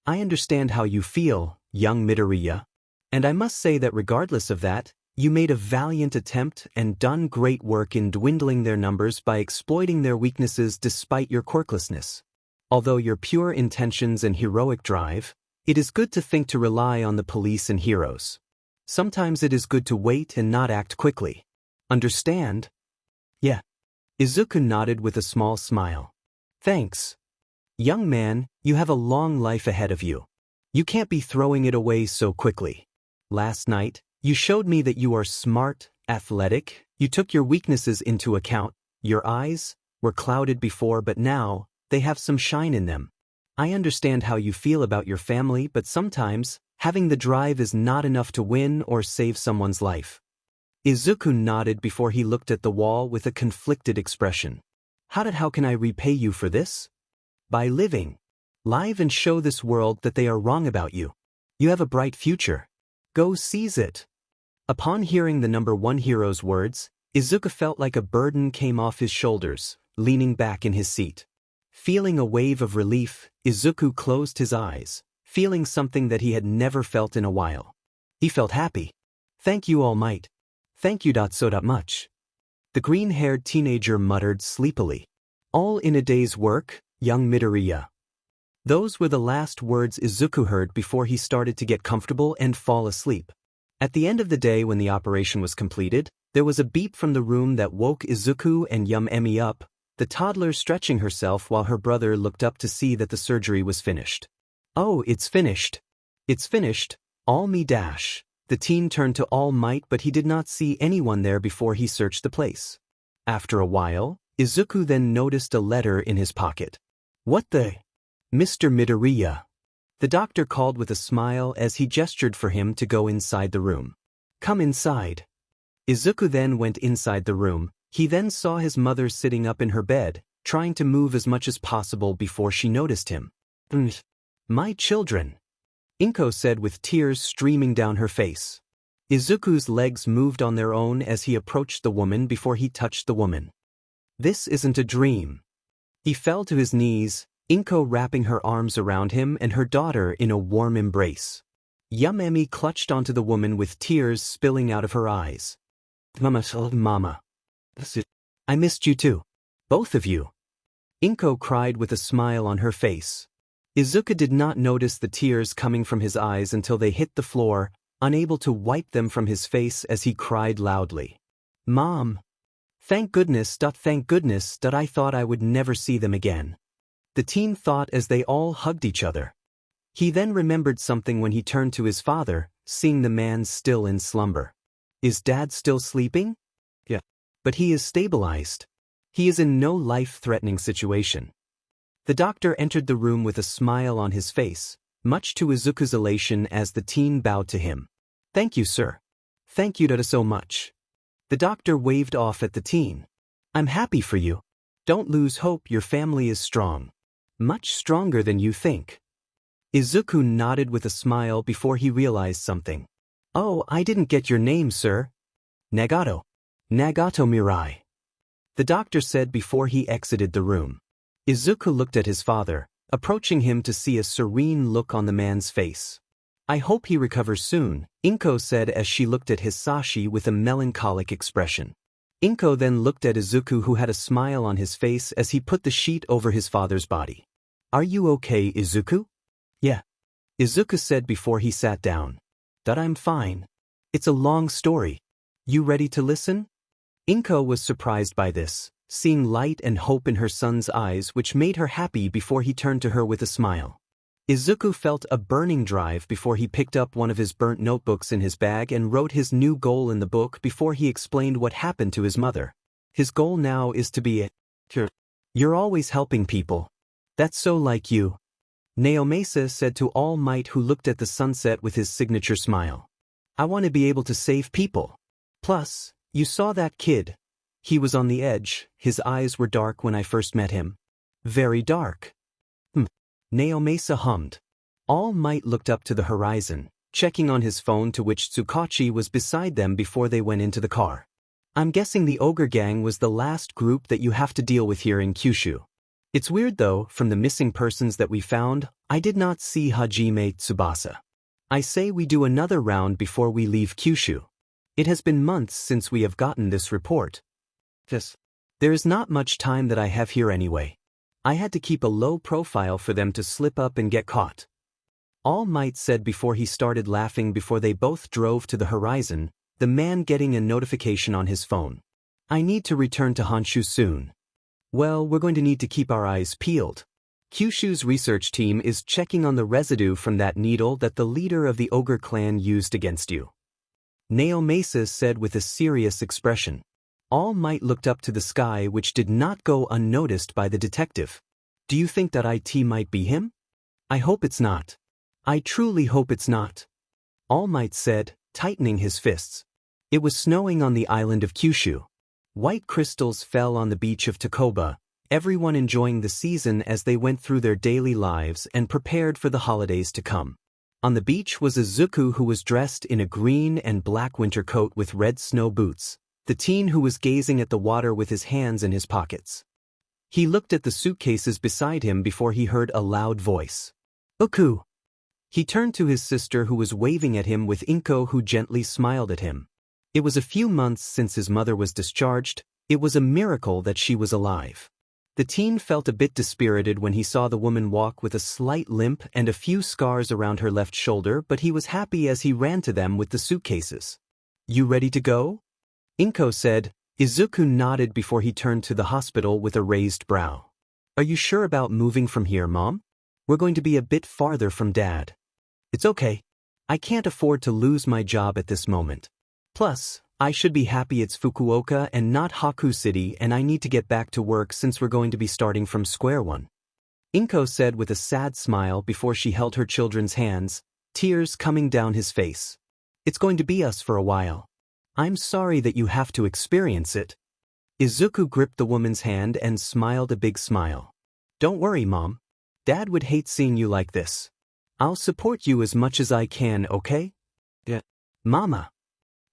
I understand how you feel, young Midoriya. And I must say that regardless of that, you made a valiant attempt and done great work in dwindling their numbers by exploiting their weaknesses despite your quirklessness. Although your pure intentions and heroic drive, it is good to think to rely on the police and heroes. Sometimes it is good to wait and not act quickly. Understand? Yeah. Izuku nodded with a small smile. Thanks. Young man, you have a long life ahead of you. You can't be throwing it away so quickly. Last night, you showed me that you are smart, athletic, you took your weaknesses into account, your eyes were clouded before but now, they have some shine in them. I understand how you feel about your family but sometimes, having the drive is not enough to win or save someone's life. Izuku nodded before he looked at the wall with a conflicted expression. How can I repay you for this? By living. Live and show this world that they are wrong about you. You have a bright future. Go seize it. Upon hearing the number one hero's words, Izuku felt like a burden came off his shoulders, leaning back in his seat. Feeling a wave of relief, Izuku closed his eyes, feeling something that he had never felt in a while. He felt happy. Thank you, All Might. Thank you so much. The green-haired teenager muttered sleepily. All in a day's work, young Midoriya. Those were the last words Izuku heard before he started to get comfortable and fall asleep. At the end of the day when the operation was completed, there was a beep from the room that woke Izuku and Yamemi up, the toddler stretching herself while her brother looked up to see that the surgery was finished. Oh, it's finished. It's finished, All Me dash. The teen turned to All Might but he did not see anyone there before he searched the place. After a while, Izuku then noticed a letter in his pocket. What the… Mr. Midoriya. The doctor called with a smile as he gestured for him to go inside the room. Come inside. Izuku then went inside the room. He then saw his mother sitting up in her bed, trying to move as much as possible before she noticed him. My children. Inko said with tears streaming down her face. Izuku's legs moved on their own as he approached the woman before he touched the woman. This isn't a dream. He fell to his knees, Inko wrapping her arms around him and her daughter in a warm embrace. Yamemi clutched onto the woman with tears spilling out of her eyes. Mama. I missed you too. Both of you. Inko cried with a smile on her face. Izuku did not notice the tears coming from his eyes until they hit the floor, unable to wipe them from his face as he cried loudly. Mom. Thank goodness that I thought I would never see them again. The teen thought as they all hugged each other. He then remembered something when he turned to his father, seeing the man still in slumber. Is Dad still sleeping? Yeah. But he is stabilized. He is in no life-threatening situation. The doctor entered the room with a smile on his face, much to Izuku's elation as the teen bowed to him. Thank you, sir. Thank you so much. The doctor waved off at the teen. I'm happy for you. Don't lose hope, your family is strong. Much stronger than you think. Izuku nodded with a smile before he realized something. Oh, I didn't get your name, sir. Nagato. Nagato Mirai. The doctor said before he exited the room. Izuku looked at his father, approaching him to see a serene look on the man's face. I hope he recovers soon, Inko said as she looked at Hisashi with a melancholic expression. Inko then looked at Izuku who had a smile on his face as he put the sheet over his father's body. Are you okay, Izuku? Yeah. Izuku said before he sat down. That I'm fine. It's a long story. You ready to listen? Inko was surprised by this, seeing light and hope in her son's eyes which made her happy before he turned to her with a smile. Izuku felt a burning drive before he picked up one of his burnt notebooks in his bag and wrote his new goal in the book before he explained what happened to his mother. His goal now is to be a cure. You're always helping people. That's so like you. Naomasa said to All Might, who looked at the sunset with his signature smile. I want to be able to save people. Plus, you saw that kid. He was on the edge, his eyes were dark when I first met him. Very dark. Naomasa hummed. All Might looked up to the horizon, checking on his phone, to which Tsukachi was beside them before they went into the car. I'm guessing the ogre gang was the last group that you have to deal with here in Kyushu. It's weird though, from the missing persons that we found, I did not see Hajime Tsubasa. I say we do another round before we leave Kyushu. It has been months since we have gotten this report. There is not much time that I have here anyway. I had to keep a low profile for them to slip up and get caught. All Might said before he started laughing before they both drove to the horizon, the man getting a notification on his phone. I need to return to Honshu soon. Well, we're going to need to keep our eyes peeled. Kyushu's research team is checking on the residue from that needle that the leader of the ogre clan used against you. Naomasa said with a serious expression. All Might looked up to the sky, which did not go unnoticed by the detective. Do you think that it might be him? I hope it's not. I truly hope it's not. All Might said, tightening his fists. It was snowing on the island of Kyushu. White crystals fell on the beach of Takoba, everyone enjoying the season as they went through their daily lives and prepared for the holidays to come. On the beach was Izuku, who was dressed in a green and black winter coat with red snow boots, the teen who was gazing at the water with his hands in his pockets. He looked at the suitcases beside him before he heard a loud voice. Uku! He turned to his sister, who was waving at him, with Inko, who gently smiled at him. It was a few months since his mother was discharged. It was a miracle that she was alive. The teen felt a bit dispirited when he saw the woman walk with a slight limp and a few scars around her left shoulder, but he was happy as he ran to them with the suitcases. You ready to go? Inko said. Izuku nodded before he turned to the hospital with a raised brow. Are you sure about moving from here, Mom? We're going to be a bit farther from Dad. It's okay. I can't afford to lose my job at this moment. Plus, I should be happy it's Fukuoka and not Haku City, and I need to get back to work since we're going to be starting from square one. Inko said with a sad smile before she held her children's hands, tears coming down his face. It's going to be us for a while. I'm sorry that you have to experience it. Izuku gripped the woman's hand and smiled a big smile. Don't worry, Mom. Dad would hate seeing you like this. I'll support you as much as I can, okay? Yeah. Mama.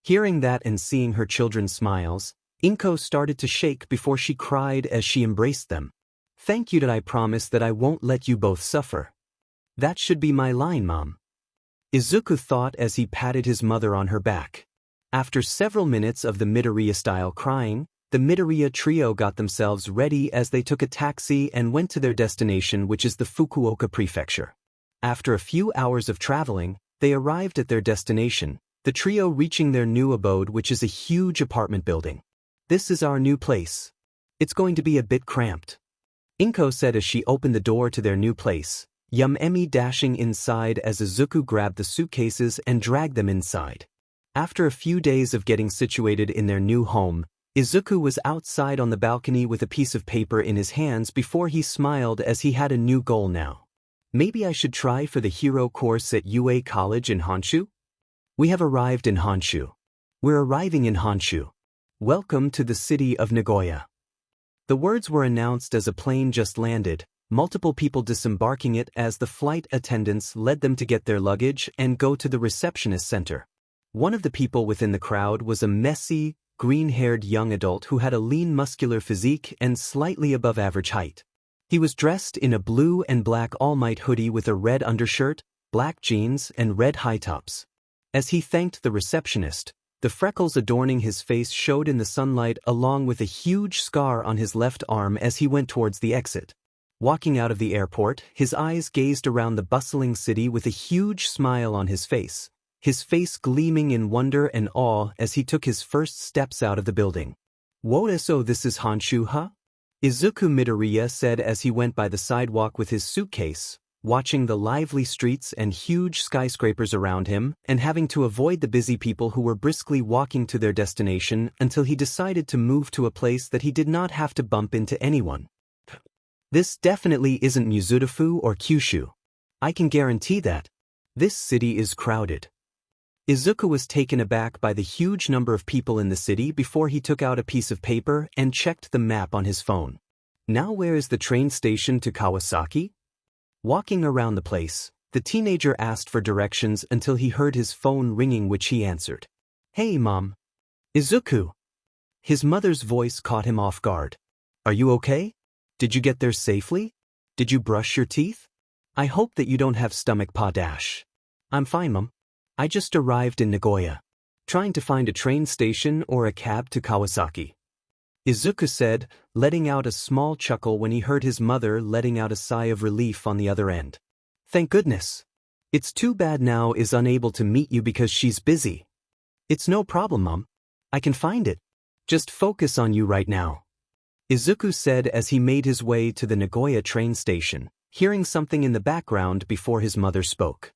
Hearing that and seeing her children's smiles, Inko started to shake before she cried as she embraced them. Thank you, that I promise that I won't let you both suffer. That should be my line, Mom. Izuku thought as he patted his mother on her back. After several minutes of the Midoriya-style crying, the Midoriya trio got themselves ready as they took a taxi and went to their destination, which is the Fukuoka prefecture. After a few hours of traveling, they arrived at their destination, the trio reaching their new abode, which is a huge apartment building. This is our new place. It's going to be a bit cramped. Inko said as she opened the door to their new place, Emi dashing inside as Izuku grabbed the suitcases and dragged them inside. After a few days of getting situated in their new home, Izuku was outside on the balcony with a piece of paper in his hands before he smiled as he had a new goal now. Maybe I should try for the hero course at UA College in Honshu? We have arrived in Honshu. We're arriving in Honshu. Welcome to the city of Nagoya. The words were announced as a plane just landed, multiple people disembarking it as the flight attendants led them to get their luggage and go to the receptionist center. One of the people within the crowd was a messy, green-haired young adult who had a lean, muscular physique and slightly above average height. He was dressed in a blue and black All Might hoodie with a red undershirt, black jeans, and red high tops. As he thanked the receptionist, the freckles adorning his face showed in the sunlight, along with a huge scar on his left arm as he went towards the exit. Walking out of the airport, his eyes gazed around the bustling city with a huge smile on his face. his face gleaming in wonder and awe as he took his first steps out of the building. "What so this is Honshu, huh?" Izuku Midoriya said as he went by the sidewalk with his suitcase, watching the lively streets and huge skyscrapers around him and having to avoid the busy people who were briskly walking to their destination until he decided to move to a place that he did not have to bump into anyone. This definitely isn't Mizudafu or Kyushu. I can guarantee that. This city is crowded. Izuku was taken aback by the huge number of people in the city before he took out a piece of paper and checked the map on his phone. Now where is the train station to Kawasaki? Walking around the place, the teenager asked for directions until he heard his phone ringing, which he answered. "Hey, Mom." "Izuku." His mother's voice caught him off guard. "Are you okay? Did you get there safely? Did you brush your teeth? I hope that you don't have stomach pa dash." "I'm fine, Mom. I just arrived in Nagoya. Trying to find a train station or a cab to Kawasaki." Izuku said, letting out a small chuckle when he heard his mother letting out a sigh of relief on the other end. "Thank goodness. It's too bad Now is unable to meet you because she's busy." "It's no problem, Mom. I can find it. Just focus on you right now," Izuku said as he made his way to the Nagoya train station, hearing something in the background before his mother spoke.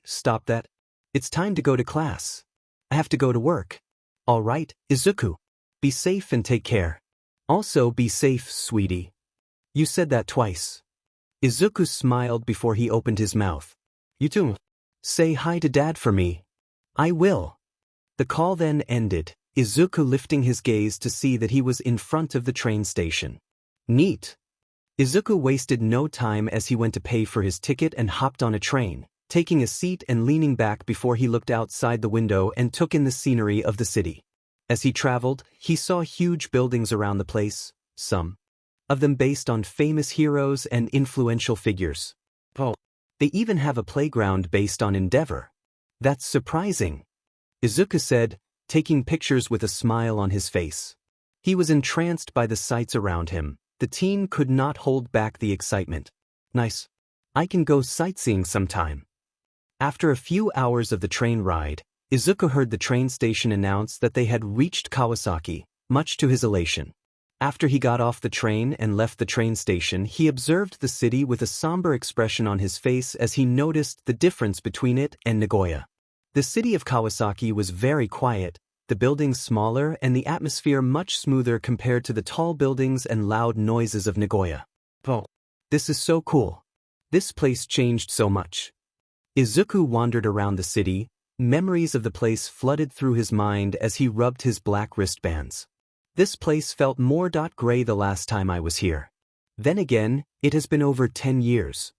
"Stop that. It's time to go to class. I have to go to work." "All right, Izuku. Be safe and take care. Also be safe, sweetie." "You said that twice." Izuku smiled before he opened his mouth. "You too. Say hi to Dad for me." "I will." The call then ended, Izuku lifting his gaze to see that he was in front of the train station. Neat. Izuku wasted no time as he went to pay for his ticket and hopped on a train, taking a seat and leaning back before he looked outside the window and took in the scenery of the city. As he traveled, he saw huge buildings around the place, some of them based on famous heroes and influential figures. Oh, they even have a playground based on Endeavor. "That's surprising," Izuku said, taking pictures with a smile on his face. He was entranced by the sights around him. The teen could not hold back the excitement. "Nice. I can go sightseeing sometime." After a few hours of the train ride, Izuku heard the train station announce that they had reached Kawasaki, much to his elation. After he got off the train and left the train station, he observed the city with a somber expression on his face as he noticed the difference between it and Nagoya. The city of Kawasaki was very quiet, the buildings smaller and the atmosphere much smoother compared to the tall buildings and loud noises of Nagoya. "Oh, this is so cool. This place changed so much." Izuku wandered around the city. Memories of the place flooded through his mind as he rubbed his black wristbands. "This place felt more gray the last time I was here. Then again, it has been over 10 years.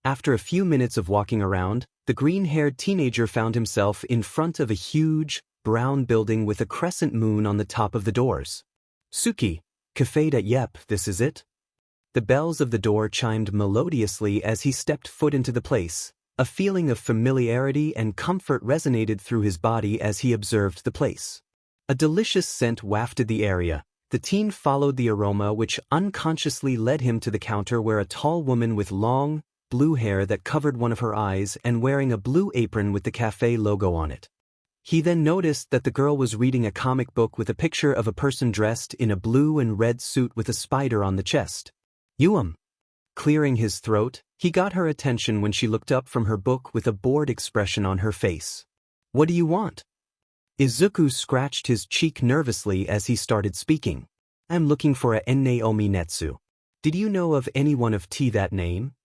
After a few minutes of walking around, the green-haired teenager found himself in front of a huge, brown building with a crescent moon on the top of the doors. "Suki, Café de Yep, this is it?" The bells of the door chimed melodiously as he stepped foot into the place. A feeling of familiarity and comfort resonated through his body as he observed the place. A delicious scent wafted the area. The teen followed the aroma which unconsciously led him to the counter where a tall woman with long, blue hair that covered one of her eyes and wearing a blue apron with the cafe logo on it. He then noticed that the girl was reading a comic book with a picture of a person dressed in a blue and red suit with a spider on the chest. Clearing his throat, he got her attention when she looked up from her book with a bored expression on her face. "What do you want?" Izuku scratched his cheek nervously as he started speaking. "I'm looking for a Naomi Netsu. Did you know of anyone of that name?"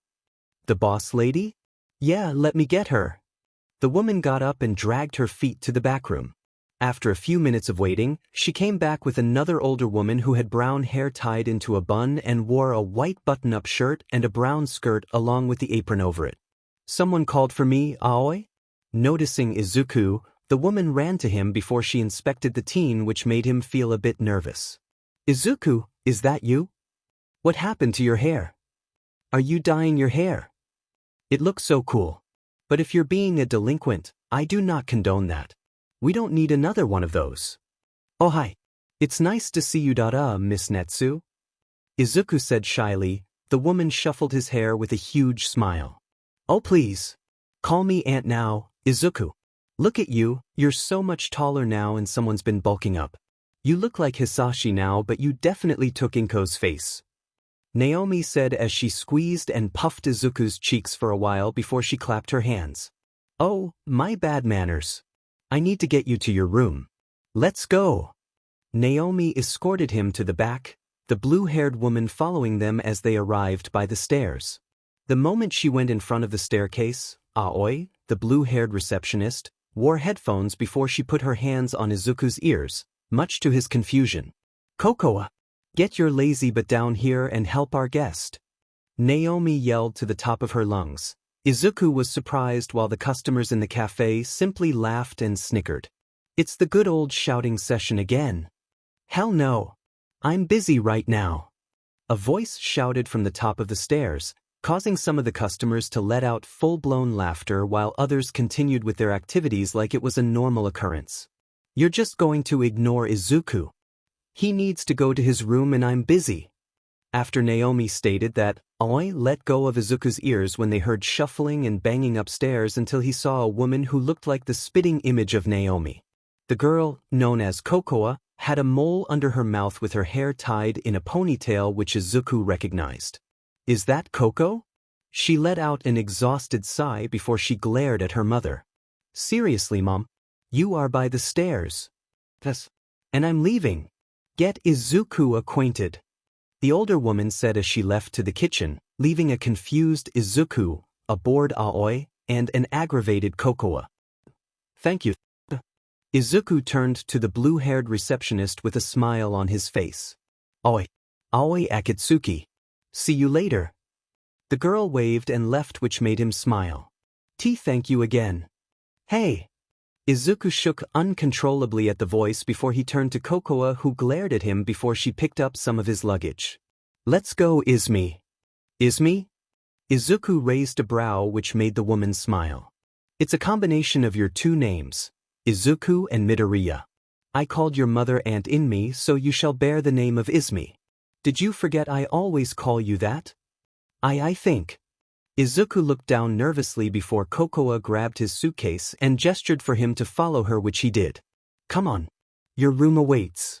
"The boss lady?" "Yeah, let me get her." The woman got up and dragged her feet to the back room. After a few minutes of waiting, she came back with another older woman who had brown hair tied into a bun and wore a white button-up shirt and a brown skirt along with the apron over it. "Someone called for me, Aoi?" Noticing Izuku, the woman ran to him before she inspected the teen, which made him feel a bit nervous. "Izuku, is that you? What happened to your hair? Are you dyeing your hair? It looks so cool. But if you're being a delinquent, I do not condone that. We don't need another one of those." "Oh hi. It's nice to see you, Miss Netsu," Izuku said shyly. The woman shuffled his hair with a huge smile. "Oh please. Call me Aunt now, Izuku." Look at you, you're so much taller now and someone's been bulking up. You look like Hisashi now, but you definitely took Inko's face. Naomi said as she squeezed and puffed Izuku's cheeks for a while before she clapped her hands. Oh, my bad manners. I need to get you to your room. Let's go. Naomi escorted him to the back, the blue-haired woman following them as they arrived by the stairs. The moment she went in front of the staircase, Aoi, the blue-haired receptionist, wore headphones before she put her hands on Izuku's ears, much to his confusion. Kokoa, get your lazy butt down here and help our guest. Naomi yelled to the top of her lungs. Izuku was surprised while the customers in the cafe simply laughed and snickered. It's the good old shouting session again. Hell no. I'm busy right now. A voice shouted from the top of the stairs, causing some of the customers to let out full-blown laughter while others continued with their activities like it was a normal occurrence. You're just going to ignore Izuku. He needs to go to his room and I'm busy. After Naomi stated that, Aoi let go of Izuku's ears when they heard shuffling and banging upstairs until he saw a woman who looked like the spitting image of Naomi. The girl, known as Kokoa, had a mole under her mouth with her hair tied in a ponytail which Izuku recognized. Is that Koko? She let out an exhausted sigh before she glared at her mother. Seriously, Mom? You are by the stairs. Yes. And I'm leaving. Get Izuku acquainted. The older woman said as she left to the kitchen, leaving a confused Izuku, a bored Aoi, and an aggravated Kokoa. Thank you. Izuku turned to the blue-haired receptionist with a smile on his face. Aoi Akatsuki. See you later. The girl waved and left, which made him smile. Thank you again. Hey. Izuku shook uncontrollably at the voice before he turned to Kokoa, who glared at him before she picked up some of his luggage. Let's go, Izumi. Izumi? Izuku raised a brow which made the woman smile. It's a combination of your two names, Izuku and Midoriya. I called your mother Aunt Inmi, so you shall bear the name of Izumi. Did you forget I always call you that? I think. Izuku looked down nervously before Kokoa grabbed his suitcase and gestured for him to follow her, which he did. Come on. Your room awaits.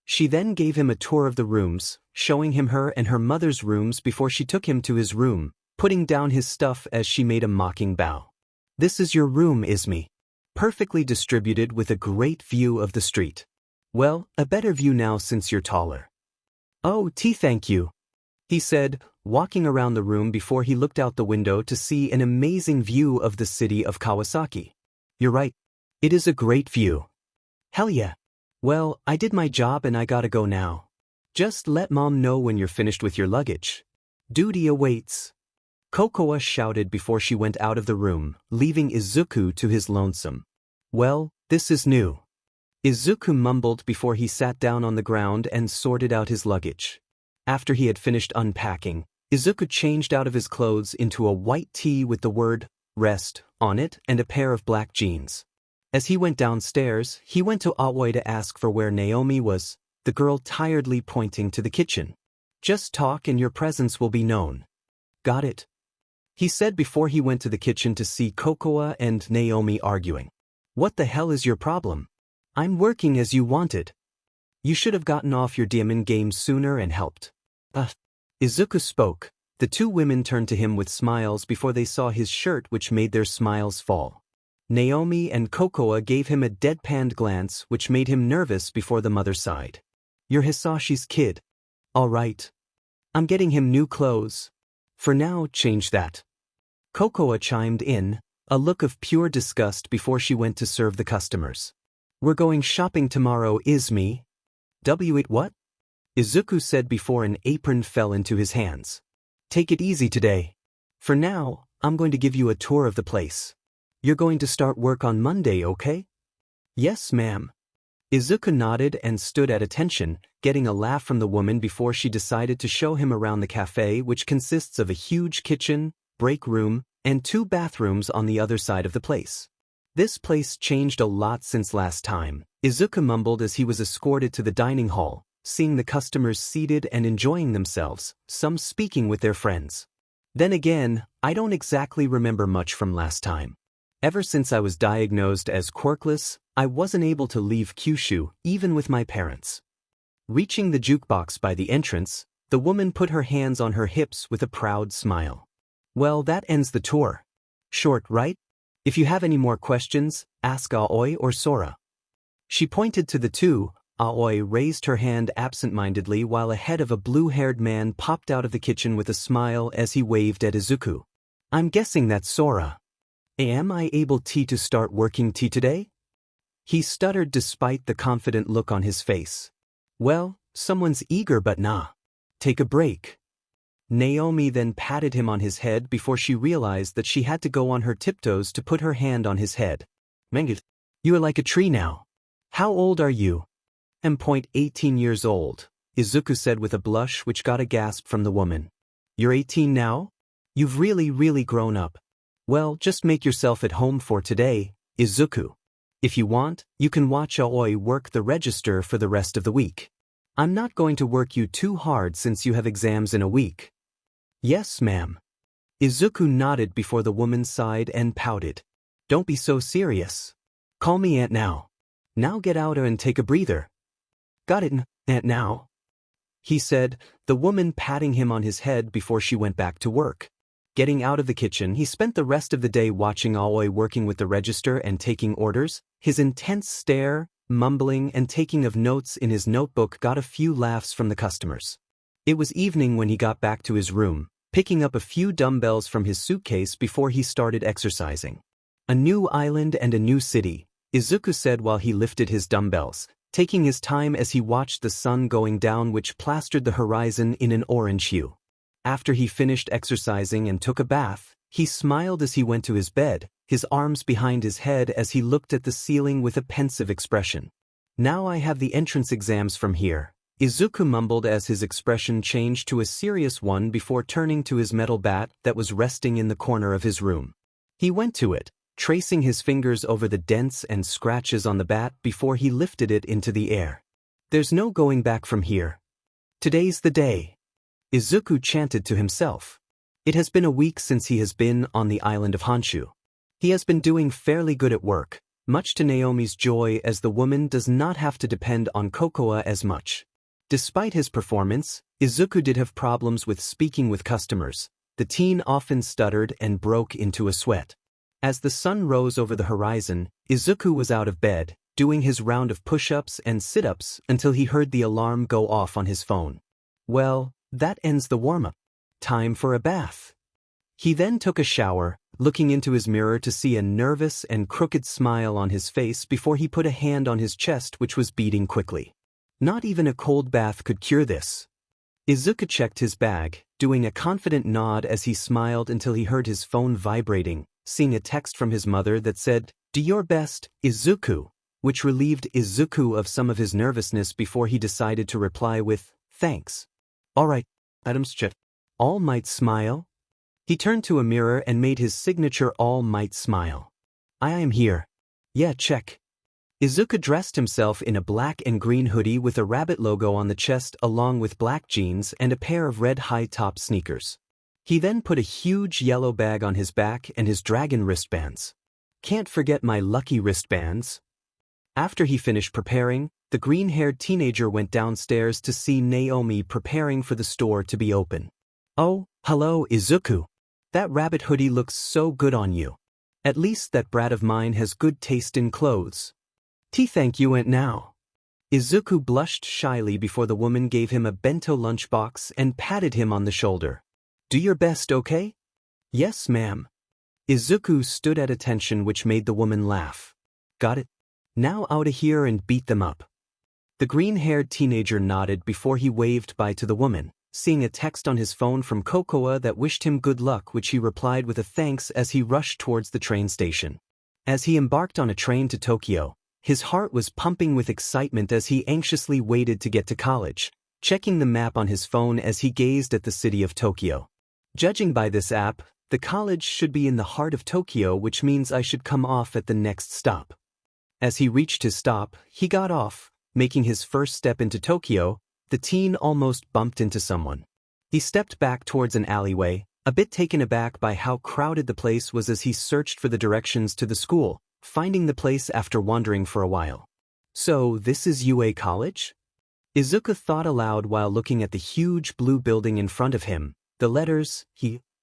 She then gave him a tour of the rooms, showing him her and her mother's rooms before she took him to his room, putting down his stuff as she made a mocking bow. This is your room, Izumi. Perfectly distributed with a great view of the street. Well, a better view now since you're taller. Oh, thank you, he said, walking around the room before he looked out the window to see an amazing view of the city of Kawasaki. You're right. It is a great view. Hell yeah. Well, I did my job and I gotta go now. Just let Mom know when you're finished with your luggage. Duty awaits. Kokoa shouted before she went out of the room, leaving Izuku to his lonesome. Well, this is new. Izuku mumbled before he sat down on the ground and sorted out his luggage. After he had finished unpacking, Izuku changed out of his clothes into a white tee with the word, rest, on it and a pair of black jeans. As he went downstairs, he went to Aoi to ask for where Naomi was, the girl tiredly pointing to the kitchen. Just talk and your presence will be known. Got it? He said before he went to the kitchen to see Kokoa and Naomi arguing. What the hell is your problem? I'm working as you wanted. You should have gotten off your demon game sooner and helped. Izuku spoke. The two women turned to him with smiles before they saw his shirt, which made their smiles fall. Naomi and Kokoa gave him a deadpanned glance which made him nervous before the mother sighed. You're Hisashi's kid. All right. I'm getting him new clothes. For now, change that. Kokoa chimed in, a look of pure disgust before she went to serve the customers. We're going shopping tomorrow, Izumi. What? Izuku said before an apron fell into his hands. Take it easy today. For now, I'm going to give you a tour of the place. You're going to start work on Monday, okay? Yes, ma'am. Izuku nodded and stood at attention, getting a laugh from the woman before she decided to show him around the cafe, which consists of a huge kitchen, break room, and 2 bathrooms on the other side of the place. This place changed a lot since last time, Izuku mumbled as he was escorted to the dining hall, seeing the customers seated and enjoying themselves, some speaking with their friends. Then again, I don't exactly remember much from last time. Ever since I was diagnosed as quirkless, I wasn't able to leave Kyushu, even with my parents. Reaching the jukebox by the entrance, the woman put her hands on her hips with a proud smile. Well, that ends the tour. Short, right? If you have any more questions, ask Aoi or Sora. She pointed to the two. Aoi raised her hand absent-mindedly while a head of a blue-haired man popped out of the kitchen with a smile as he waved at Izuku. I'm guessing that's Sora. Am I able to start working today? He stuttered despite the confident look on his face. Well, someone's eager but nah. Take a break. Naomi then patted him on his head before she realized that she had to go on her tiptoes to put her hand on his head. Mengit, you are like a tree now. How old are you? I'm 18 years old, Izuku said with a blush which got a gasp from the woman. You're 18 now? You've really grown up. Well, just make yourself at home for today, Izuku. If you want, you can watch Aoi work the register for the rest of the week. I'm not going to work you too hard since you have exams in a week. Yes, ma'am. Izuku nodded before the woman sighed and pouted. Don't be so serious. Call me Aunt now. Now get out and take a breather. Got it, Aunt now? He said, the woman patting him on his head before she went back to work. Getting out of the kitchen, he spent the rest of the day watching Aoi working with the register and taking orders. His intense stare, mumbling, and taking of notes in his notebook got a few laughs from the customers. It was evening when he got back to his room, picking up a few dumbbells from his suitcase before he started exercising. A new island and a new city, Izuku said while he lifted his dumbbells, taking his time as he watched the sun going down which plastered the horizon in an orange hue. After he finished exercising and took a bath, he smiled as he went to his bed, his arms behind his head as he looked at the ceiling with a pensive expression. Now I have the entrance exams from here, Izuku mumbled as his expression changed to a serious one before turning to his metal bat that was resting in the corner of his room. He went to it, tracing his fingers over the dents and scratches on the bat before he lifted it into the air. There's no going back from here. Today's the day. Izuku chanted to himself. It has been a week since he has been on the island of Honshu. He has been doing fairly good at work, much to Naomi's joy as the woman does not have to depend on Kokoa as much. Despite his performance, Izuku did have problems with speaking with customers. The teen often stuttered and broke into a sweat. As the sun rose over the horizon, Izuku was out of bed, doing his round of push-ups and sit-ups until he heard the alarm go off on his phone. Well, that ends the warm-up. Time for a bath. He then took a shower, looking into his mirror to see a nervous and crooked smile on his face before he put a hand on his chest which was beating quickly. Not even a cold bath could cure this. Izuku checked his bag, doing a confident nod as he smiled until he heard his phone vibrating, seeing a text from his mother that said, "Do your best, Izuku," which relieved Izuku of some of his nervousness before he decided to reply with, "Thanks." Alright, Adam's chat. All Might smile? He turned to a mirror and made his signature All Might smile. I am here. Yeah, check. Izuku dressed himself in a black and green hoodie with a rabbit logo on the chest along with black jeans and a pair of red high-top sneakers. He then put a huge yellow bag on his back and his dragon wristbands. Can't forget my lucky wristbands. After he finished preparing, the green-haired teenager went downstairs to see Naomi preparing for the store to be open. Oh, hello, Izuku. That rabbit hoodie looks so good on you. At least that brat of mine has good taste in clothes. Thank you, Aunt now. Izuku blushed shyly before the woman gave him a bento lunchbox and patted him on the shoulder. Do your best, okay? Yes, ma'am. Izuku stood at attention which made the woman laugh. Got it? Now out of here and beat them up. The green-haired teenager nodded before he waved bye to the woman, seeing a text on his phone from Kokoa that wished him good luck which he replied with a thanks as he rushed towards the train station. As he embarked on a train to Tokyo, his heart was pumping with excitement as he anxiously waited to get to college, checking the map on his phone as he gazed at the city of Tokyo. Judging by this app, the college should be in the heart of Tokyo, which means I should come off at the next stop. As he reached his stop, he got off, making his first step into Tokyo. The teen almost bumped into someone. He stepped back towards an alleyway, a bit taken aback by how crowded the place was as he searched for the directions to the school, finding the place after wandering for a while. So, this is UA College? Izuku thought aloud while looking at the huge blue building in front of him, the letters,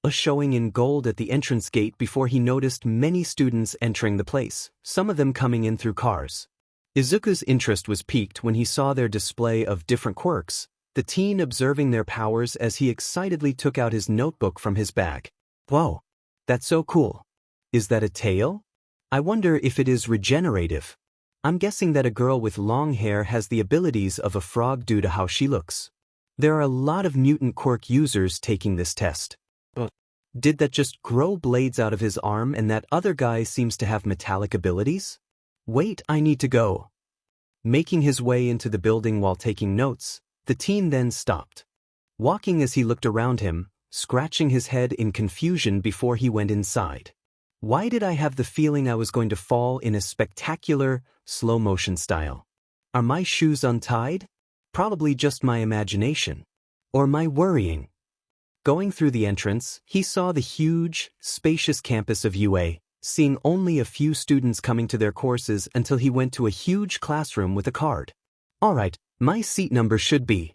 showing in gold at the entrance gate before he noticed many students entering the place, some of them coming in through cars. Izuku's interest was piqued when he saw their display of different quirks, the teen observing their powers as he excitedly took out his notebook from his bag. Whoa, that's so cool. Is that a tail? I wonder if it is regenerative. I'm guessing that a girl with long hair has the abilities of a frog due to how she looks. There are a lot of mutant quirk users taking this test. Did that just grow blades out of his arm and that other guy seems to have metallic abilities? Wait, I need to go. Making his way into the building while taking notes, the teen then stopped. Walking as he looked around him, scratching his head in confusion before he went inside. Why did I have the feeling I was going to fall in a spectacular, slow-motion style? Are my shoes untied? Probably just my imagination. Or my worrying. Going through the entrance, he saw the huge, spacious campus of UA, seeing only a few students coming to their courses until he went to a huge classroom with a card. Alright, my seat number should be.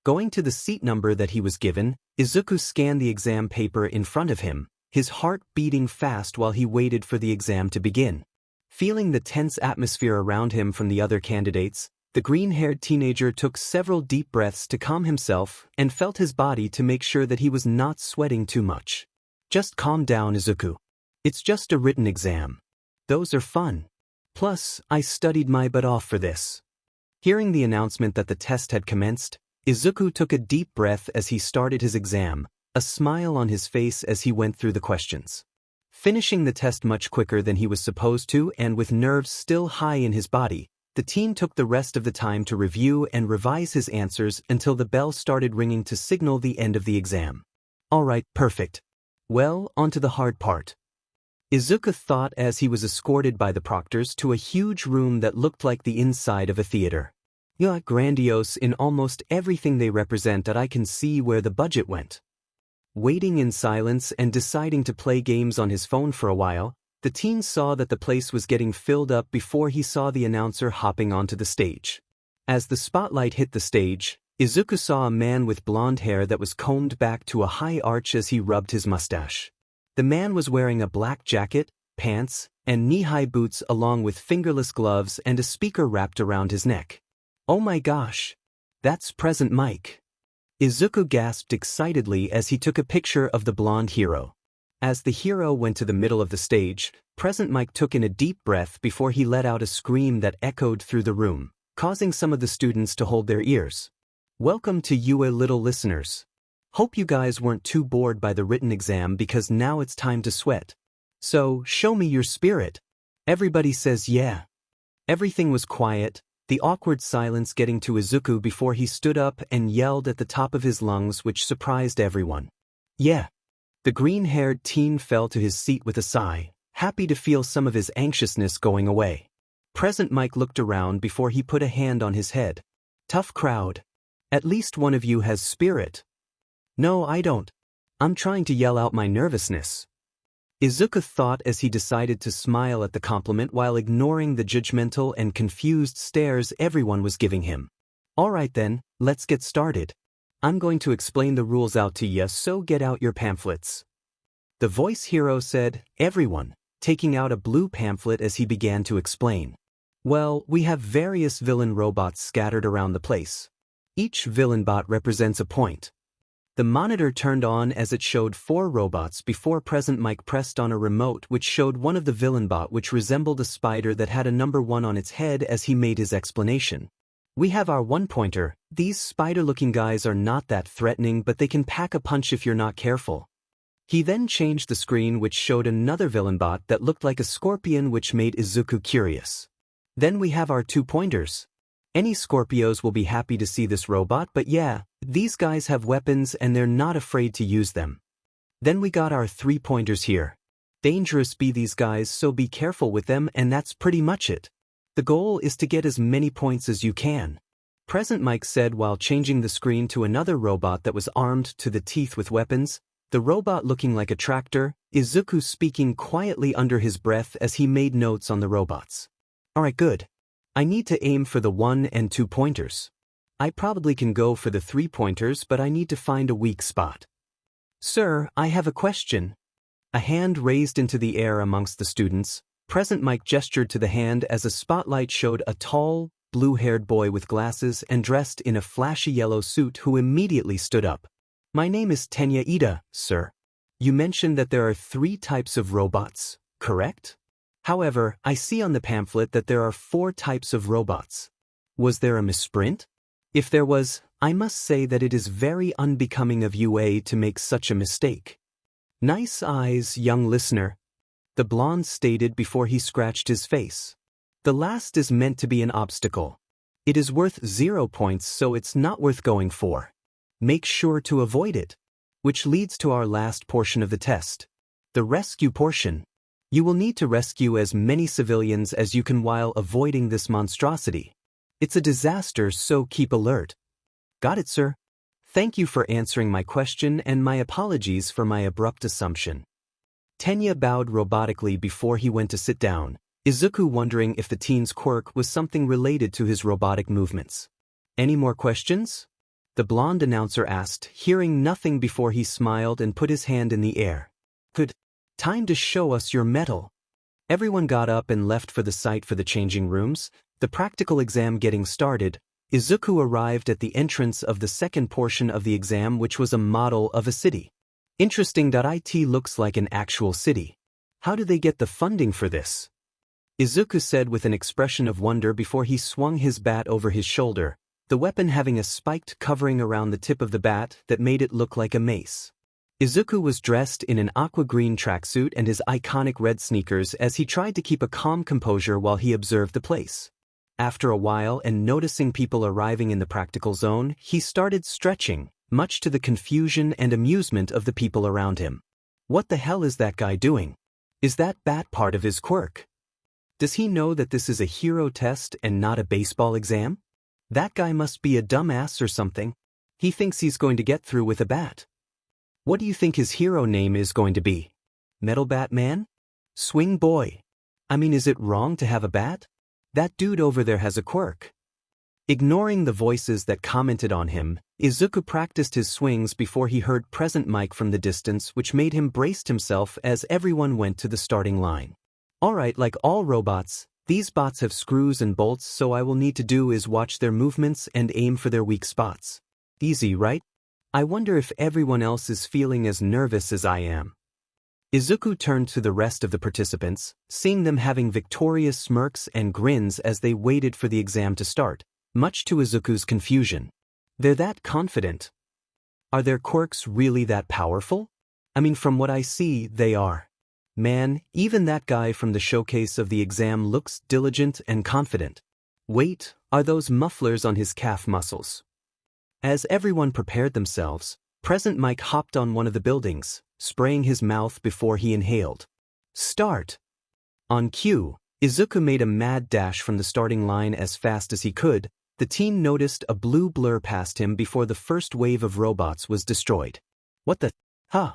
Going to the seat number that he was given, Izuku scanned the exam paper in front of him, his heart beating fast while he waited for the exam to begin. Feeling the tense atmosphere around him from the other candidates, the green-haired teenager took several deep breaths to calm himself and felt his body to make sure that he was not sweating too much. Just calm down, Izuku. It's just a written exam. Those are fun. Plus, I studied my butt off for this. Hearing the announcement that the test had commenced, Izuku took a deep breath as he started his exam, a smile on his face as he went through the questions. Finishing the test much quicker than he was supposed to and with nerves still high in his body, the teen took the rest of the time to review and revise his answers until the bell started ringing to signal the end of the exam. Alright, perfect. Well, on to the hard part. Izuku thought as he was escorted by the proctors to a huge room that looked like the inside of a theater. Yeah, grandiose in almost everything they represent that I can see where the budget went. Waiting in silence and deciding to play games on his phone for a while, the teen saw that the place was getting filled up before he saw the announcer hopping onto the stage. As the spotlight hit the stage, Izuku saw a man with blonde hair that was combed back to a high arch as he rubbed his mustache. The man was wearing a black jacket, pants, and knee-high boots along with fingerless gloves and a speaker wrapped around his neck. Oh my gosh! That's Present Mike. Izuku gasped excitedly as he took a picture of the blonde hero. As the hero went to the middle of the stage, Present Mike took in a deep breath before he let out a scream that echoed through the room, causing some of the students to hold their ears. Welcome to UA little listeners. Hope you guys weren't too bored by the written exam because now it's time to sweat. So, show me your spirit. Everybody says yeah. Everything was quiet, the awkward silence getting to Izuku before he stood up and yelled at the top of his lungs, which surprised everyone. Yeah. The green-haired teen fell to his seat with a sigh, happy to feel some of his anxiousness going away. Present Mike looked around before he put a hand on his head. Tough crowd. At least one of you has spirit. No, I don't. I'm trying to yell out my nervousness. Izuku thought as he decided to smile at the compliment while ignoring the judgmental and confused stares everyone was giving him. Alright then, let's get started. I'm going to explain the rules out to ya, so get out your pamphlets. The voice hero said, everyone, taking out a blue pamphlet as he began to explain. Well, we have various villain robots scattered around the place. Each villain bot represents a point. The monitor turned on as it showed 4 robots before Present Mike pressed on a remote which showed one of the villain bot which resembled a spider that had a number 1 on its head as he made his explanation. We have our 1-pointer. These spider-looking guys are not that threatening, but they can pack a punch if you're not careful. He then changed the screen which showed another villain bot that looked like a scorpion, which made Izuku curious. Then we have our 2-pointers. Any Scorpios will be happy to see this robot, but yeah, these guys have weapons and they're not afraid to use them. Then we got our 3-pointers here. Dangerous be these guys, so be careful with them, and that's pretty much it. The goal is to get as many points as you can. Present Mike said while changing the screen to another robot that was armed to the teeth with weapons. The robot looking like a tractor, Izuku speaking quietly under his breath as he made notes on the robots. Alright, good. I need to aim for the 1 and 2 pointers. I probably can go for the 3 pointers, but I need to find a weak spot. Sir, I have a question. A hand raised into the air amongst the students. Present Mike gestured to the hand as a spotlight showed a tall, blue-haired boy with glasses and dressed in a flashy yellow suit who immediately stood up. My name is Tenya Ida, sir. You mentioned that there are 3 types of robots, correct? However, I see on the pamphlet that there are 4 types of robots. Was there a misprint? If there was, I must say that it is very unbecoming of UA to make such a mistake. Nice eyes, young listener, the blonde stated before he scratched his face. The last is meant to be an obstacle. It is worth 0 points, so it's not worth going for. Make sure to avoid it. Which leads to our last portion of the test. The rescue portion. You will need to rescue as many civilians as you can while avoiding this monstrosity. It's a disaster, so keep alert. Got it, sir. Thank you for answering my question and my apologies for my abrupt assumption. Tenya bowed robotically before he went to sit down, Izuku wondering if the teen's quirk was something related to his robotic movements. Any more questions? The blonde announcer asked, hearing nothing before he smiled and put his hand in the air. Good. Time to show us your mettle. Everyone got up and left for the site for the changing rooms, the practical exam getting started. Izuku arrived at the entrance of the second portion of the exam, which was a model of a city. Interesting. It looks like an actual city. How do they get the funding for this? Izuku said with an expression of wonder before he swung his bat over his shoulder, the weapon having a spiked covering around the tip of the bat that made it look like a mace. Izuku was dressed in an aqua-green tracksuit and his iconic red sneakers as he tried to keep a calm composure while he observed the place. After a while and noticing people arriving in the practical zone, he started stretching, much to the confusion and amusement of the people around him. What the hell is that guy doing? Is that bat part of his quirk? Does he know that this is a hero test and not a baseball exam? That guy must be a dumbass or something. He thinks he's going to get through with a bat. What do you think his hero name is going to be? Metal Batman? Swing Boy? I mean, is it wrong to have a bat? That dude over there has a quirk. Ignoring the voices that commented on him, Izuku practiced his swings before he heard Present Mike from the distance, which made him brace himself as everyone went to the starting line. Alright, like all robots, these bots have screws and bolts, so I will need to do is watch their movements and aim for their weak spots. Easy, right? I wonder if everyone else is feeling as nervous as I am. Izuku turned to the rest of the participants, seeing them having victorious smirks and grins as they waited for the exam to start, much to Izuku's confusion. They're that confident. Are their quirks really that powerful? I mean, from what I see, they are. Man, even that guy from the showcase of the exam looks diligent and confident. Wait, are those mufflers on his calf muscles? As everyone prepared themselves, Present Mike hopped on one of the buildings, spraying his mouth before he inhaled. Start! On cue, Izuku made a mad dash from the starting line as fast as he could. The teen noticed a blue blur past him before the first wave of robots was destroyed. What the? Huh?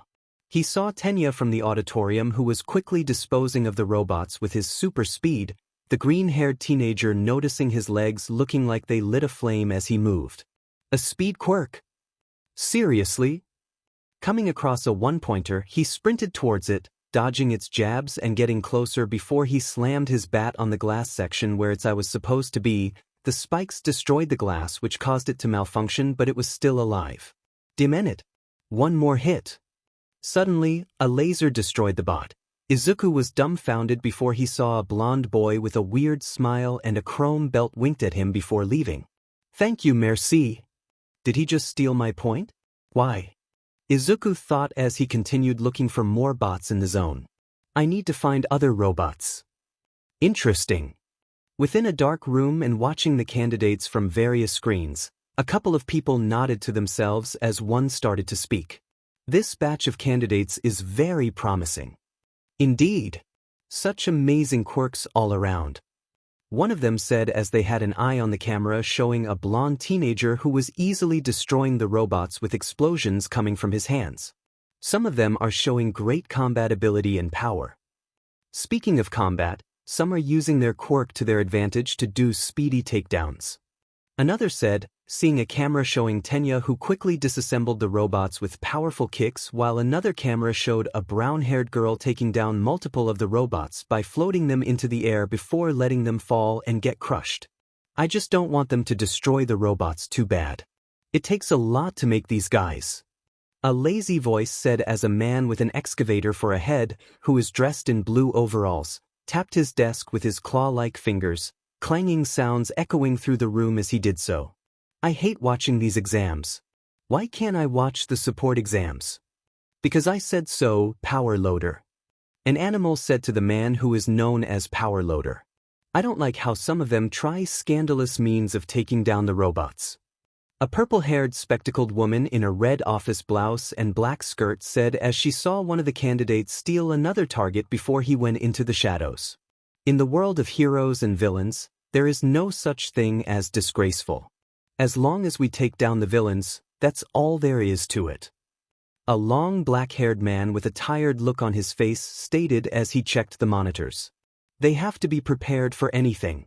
He saw Tenya from the auditorium, who was quickly disposing of the robots with his super speed, the green-haired teenager noticing his legs looking like they lit aflame as he moved. A speed quirk? Seriously? Coming across a one-pointer, he sprinted towards it, dodging its jabs and getting closer before he slammed his bat on the glass section where its eye was supposed to be. The spikes destroyed the glass, which caused it to malfunction, but it was still alive. Damn it. One more hit. Suddenly, a laser destroyed the bot. Izuku was dumbfounded before he saw a blonde boy with a weird smile and a chrome belt winked at him before leaving. Thank you, merci. Did he just steal my point? Why? Izuku thought as he continued looking for more bots in the zone. I need to find other robots. Interesting. Within a dark room and watching the candidates from various screens, a couple of people nodded to themselves as one started to speak. This batch of candidates is very promising. Indeed. Such amazing quirks all around. One of them said as they had an eye on the camera showing a blonde teenager who was easily destroying the robots with explosions coming from his hands. Some of them are showing great combat ability and power. Speaking of combat, some are using their quirk to their advantage to do speedy takedowns. Another said, seeing a camera showing Tenya who quickly disassembled the robots with powerful kicks, while another camera showed a brown-haired girl taking down multiple of the robots by floating them into the air before letting them fall and get crushed. I just don't want them to destroy the robots too bad. It takes a lot to make these guys. A lazy voice said as a man with an excavator for a head, who is dressed in blue overalls, tapped his desk with his claw-like fingers, clanging sounds echoing through the room as he did so. I hate watching these exams. Why can't I watch the support exams? Because I said so, Power Loader. An animal said to the man who is known as Power Loader. I don't like how some of them try scandalous means of taking down the robots. A purple-haired spectacled woman in a red office blouse and black skirt said as she saw one of the candidates steal another target before he went into the shadows. In the world of heroes and villains, there is no such thing as disgraceful. As long as we take down the villains, that's all there is to it. A long black-haired man with a tired look on his face stated as he checked the monitors. They have to be prepared for anything.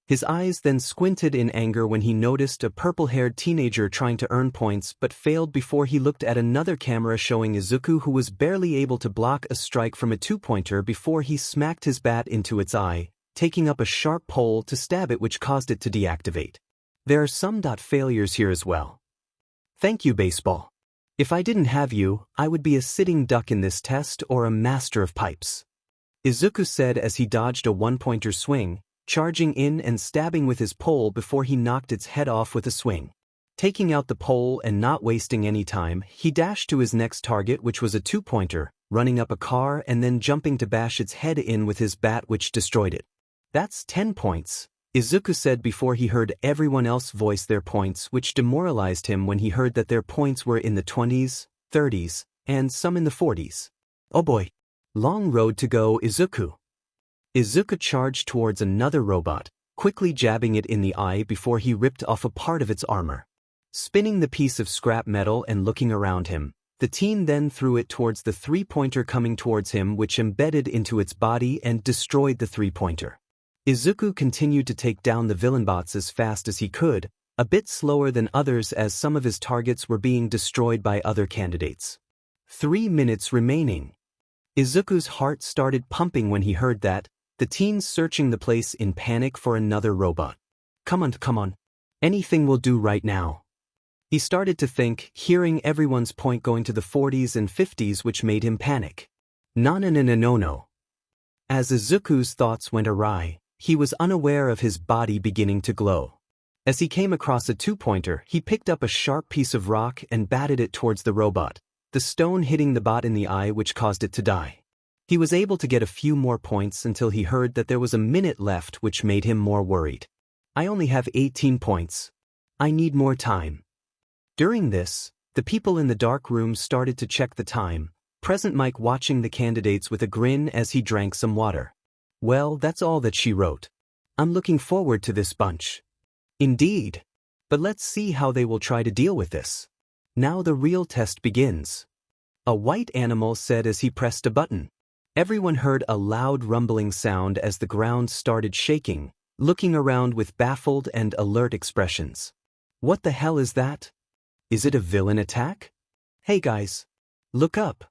His eyes then squinted in anger when he noticed a purple-haired teenager trying to earn points but failed before he looked at another camera showing Izuku who was barely able to block a strike from a two-pointer before he smacked his bat into its eye, taking up a sharp pole to stab it which caused it to deactivate. There are some failures here as well. Thank you, baseball. If I didn't have you, I would be a sitting duck in this test or a master of pipes. Izuku said as he dodged a one-pointer swing, charging in and stabbing with his pole before he knocked its head off with a swing. Taking out the pole and not wasting any time, he dashed to his next target which was a two-pointer, running up a car and then jumping to bash its head in with his bat which destroyed it. That's 10 points, Izuku said before he heard everyone else voice their points, which demoralized him when he heard that their points were in the 20s, 30s, and some in the 40s. Oh boy. Long road to go, Izuku. Izuku charged towards another robot, quickly jabbing it in the eye before he ripped off a part of its armor. Spinning the piece of scrap metal and looking around him, the teen then threw it towards the three-pointer coming towards him which embedded into its body and destroyed the three-pointer. Izuku continued to take down the villain bots as fast as he could, a bit slower than others as some of his targets were being destroyed by other candidates. 3 minutes remaining. Izuku's heart started pumping when he heard that, the teens searching the place in panic for another robot. Come on. Anything will do right now. He started to think, hearing everyone's point going to the 40s and 50s which made him panic. No. As Izuku's thoughts went awry, he was unaware of his body beginning to glow. As he came across a two-pointer, he picked up a sharp piece of rock and batted it towards the robot, the stone hitting the bot in the eye which caused it to die. He was able to get a few more points until he heard that there was a minute left which made him more worried. I only have 18 points. I need more time. During this, the people in the dark room started to check the time, present Mike watching the candidates with a grin as he drank some water. Well, that's all that she wrote. I'm looking forward to this bunch. Indeed. But let's see how they will try to deal with this. Now the real test begins. A white animal said as he pressed a button. Everyone heard a loud rumbling sound as the ground started shaking, looking around with baffled and alert expressions. What the hell is that? Is it a villain attack? Hey guys. Look up.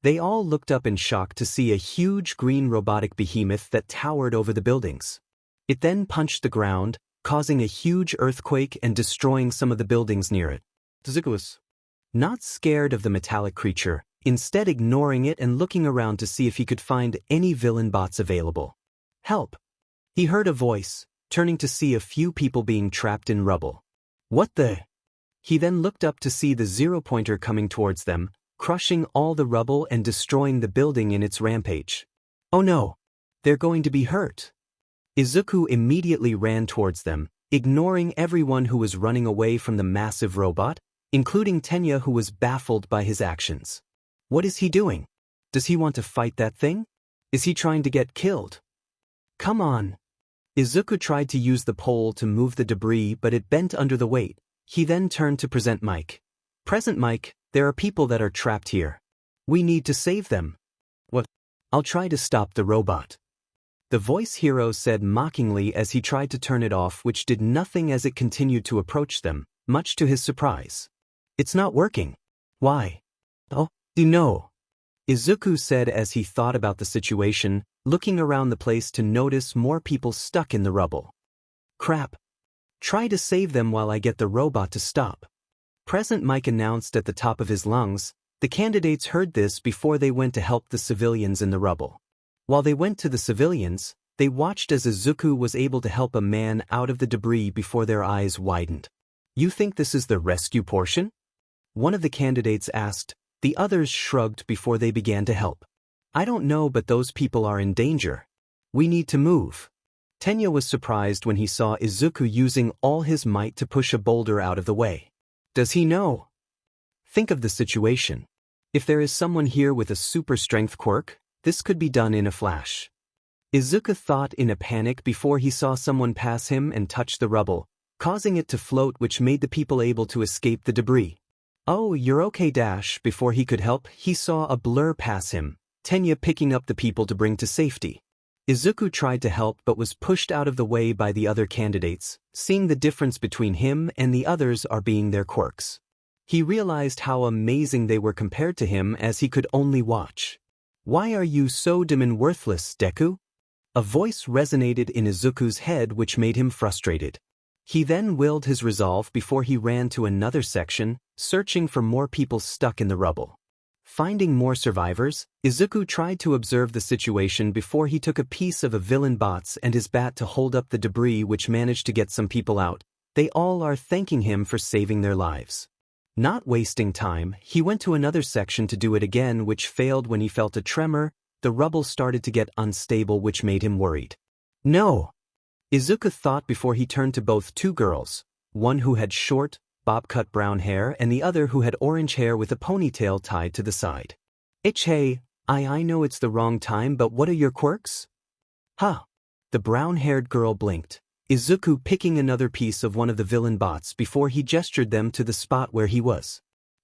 They all looked up in shock to see a huge green robotic behemoth that towered over the buildings. It then punched the ground, causing a huge earthquake and destroying some of the buildings near it. Izuku was not scared of the metallic creature, instead ignoring it and looking around to see if he could find any villain bots available. Help! He heard a voice, turning to see a few people being trapped in rubble. What the? He then looked up to see the zero-pointer coming towards them, crushing all the rubble and destroying the building in its rampage. Oh no! They're going to be hurt! Izuku immediately ran towards them, ignoring everyone who was running away from the massive robot, including Tenya who was baffled by his actions. What is he doing? Does he want to fight that thing? Is he trying to get killed? Come on. Izuku tried to use the pole to move the debris but it bent under the weight. He then turned to Present Mike. Present Mike, there are people that are trapped here. We need to save them. What? I'll try to stop the robot. The voice hero said mockingly as he tried to turn it off, which did nothing as it continued to approach them, much to his surprise. It's not working. Why? Oh, no. Izuku said as he thought about the situation, looking around the place to notice more people stuck in the rubble. Crap. Try to save them while I get the robot to stop. Present Mike announced at the top of his lungs. The candidates heard this before they went to help the civilians in the rubble. While they went to the civilians, they watched as Izuku was able to help a man out of the debris before their eyes widened. You think this is the rescue portion? One of the candidates asked. The others shrugged before they began to help. I don't know, but those people are in danger. We need to move. Tenya was surprised when he saw Izuku using all his might to push a boulder out of the way. Does he know? Think of the situation. If there is someone here with a super strength quirk, this could be done in a flash. Izuku thought in a panic before he saw someone pass him and touch the rubble, causing it to float, which made the people able to escape the debris. Oh, you're okay. Before he could help, he saw a blur pass him, Tenya picking up the people to bring to safety. Izuku tried to help but was pushed out of the way by the other candidates, seeing the difference between him and the others are being their quirks. He realized how amazing they were compared to him as he could only watch. Why are you so dim and worthless, Deku? A voice resonated in Izuku's head which made him frustrated. He then willed his resolve before he ran to another section, searching for more people stuck in the rubble. Finding more survivors, Izuku tried to observe the situation before he took a piece of a villain bot's and his bat to hold up the debris, which managed to get some people out. They all are thanking him for saving their lives. Not wasting time, he went to another section to do it again, which failed when he felt a tremor. The rubble started to get unstable, which made him worried. No! Izuku thought before he turned to both two girls, one who had short, bob-cut brown hair and the other who had orange hair with a ponytail tied to the side. Hey, I know it's the wrong time, but what are your quirks? Huh. The brown-haired girl blinked. Izuku picking another piece of one of the villain bots before he gestured them to the spot where he was.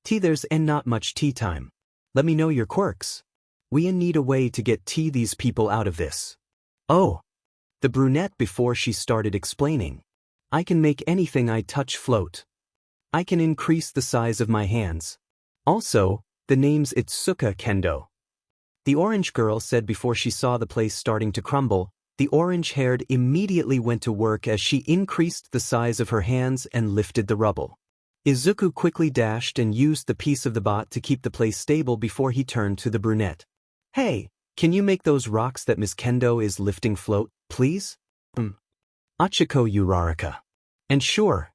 There's not much tea time. Let me know your quirks. We need a way to get these people out of this. Oh. The brunette before she started explaining. I can make anything I touch float. I can increase the size of my hands. Also, the name's Itsuka Kendo. The orange girl said before she saw the place starting to crumble. The orange-haired immediately went to work as she increased the size of her hands and lifted the rubble. Izuku quickly dashed and used the piece of the bot to keep the place stable before he turned to the brunette. Hey, can you make those rocks that Miss Kendo is lifting float, please? Achiko Uraraka. And sure,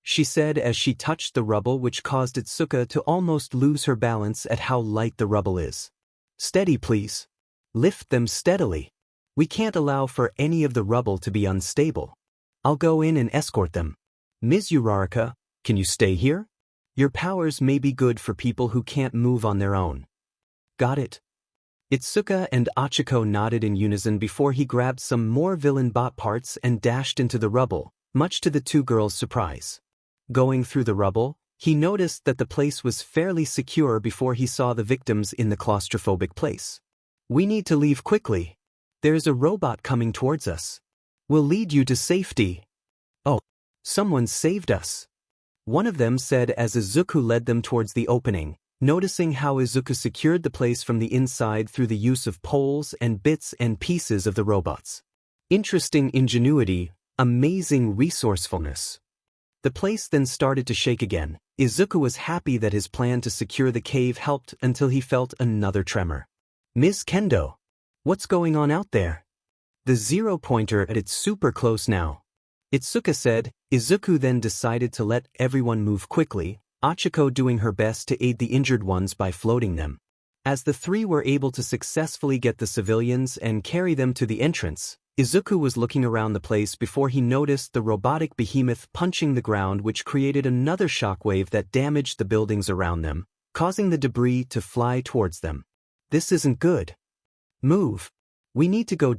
she said as she touched the rubble, which caused Itsuka to almost lose her balance at how light the rubble is. Steady, please. Lift them steadily. We can't allow for any of the rubble to be unstable. I'll go in and escort them. Ms. Uraraka, can you stay here? Your powers may be good for people who can't move on their own. Got it. Itsuka and Achiko nodded in unison before he grabbed some more villain bot parts and dashed into the rubble, much to the two girls' surprise. Going through the rubble, he noticed that the place was fairly secure before he saw the victims in the claustrophobic place. We need to leave quickly. There's a robot coming towards us. We'll lead you to safety. Oh, someone saved us. One of them said as Izuku led them towards the opening, noticing how Izuku secured the place from the inside through the use of poles and bits and pieces of the robots. Interesting ingenuity, amazing resourcefulness. The place then started to shake again. Izuku was happy that his plan to secure the cave helped until he felt another tremor. Ms. Kendo. What's going on out there? The 0-pointer at it's super close now. Itsuka said. Izuku then decided to let everyone move quickly, Achiko doing her best to aid the injured ones by floating them. As the three were able to successfully get the civilians and carry them to the entrance, Izuku was looking around the place before he noticed the robotic behemoth punching the ground, which created another shockwave that damaged the buildings around them, causing the debris to fly towards them. This isn't good. Move. We need to go,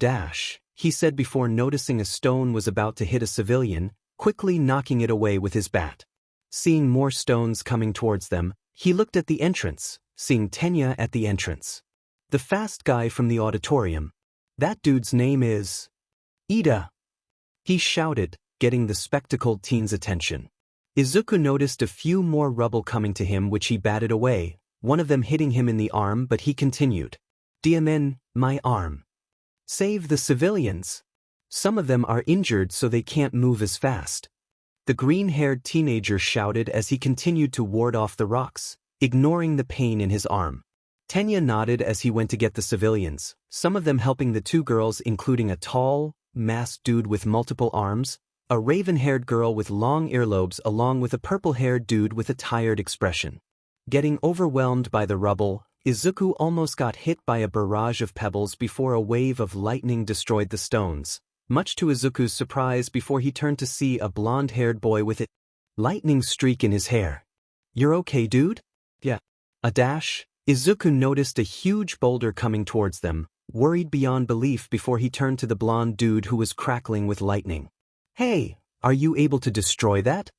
he said before noticing a stone was about to hit a civilian, quickly knocking it away with his bat. Seeing more stones coming towards them, he looked at the entrance, seeing Tenya at the entrance. The fast guy from the auditorium. That dude's name is Ida. He shouted, getting the spectacled teen's attention. Izuku noticed a few more rubble coming to him which he batted away, one of them hitting him in the arm, but he continued. Diamen, my arm. Save the civilians. Some of them are injured so they can't move as fast. The green-haired teenager shouted as he continued to ward off the rocks, ignoring the pain in his arm. Tenya nodded as he went to get the civilians, some of them helping the two girls, including a tall, masked dude with multiple arms, a raven-haired girl with long earlobes along with a purple-haired dude with a tired expression. Getting overwhelmed by the rubble, Izuku almost got hit by a barrage of pebbles before a wave of lightning destroyed the stones, much to Izuku's surprise before he turned to see a blonde-haired boy with a lightning streak in his hair. "You're okay, dude?" "Yeah." A dash. Izuku noticed a huge boulder coming towards them, worried beyond belief before he turned to the blonde dude who was crackling with lightning. "Hey, are you able to destroy that?"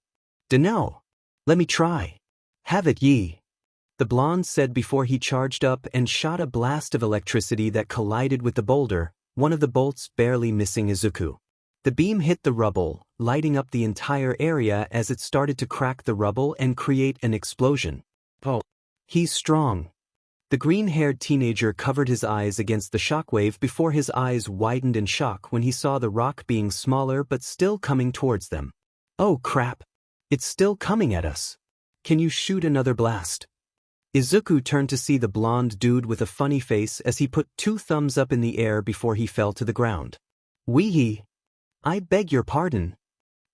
"Dunno. Let me try." "Have it ye." The blonde said before he charged up and shot a blast of electricity that collided with the boulder, one of the bolts barely missing Izuku. The beam hit the rubble, lighting up the entire area as it started to crack the rubble and create an explosion. "Oh, he's strong." The green-haired teenager covered his eyes against the shockwave before his eyes widened in shock when he saw the rock being smaller but still coming towards them. "Oh crap! It's still coming at us. Can you shoot another blast?" Izuku turned to see the blonde dude with a funny face as he put 2 thumbs up in the air before he fell to the ground. "Wee-hee. I beg your pardon."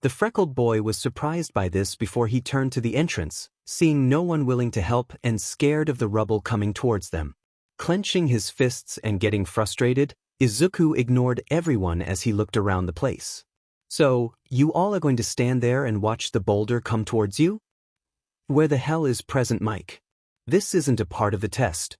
The freckled boy was surprised by this before he turned to the entrance, seeing no one willing to help and scared of the rubble coming towards them. Clenching his fists and getting frustrated, Izuku ignored everyone as he looked around the place. "So, you all are going to stand there and watch the boulder come towards you? Where the hell is Present Mike? This isn't a part of the test."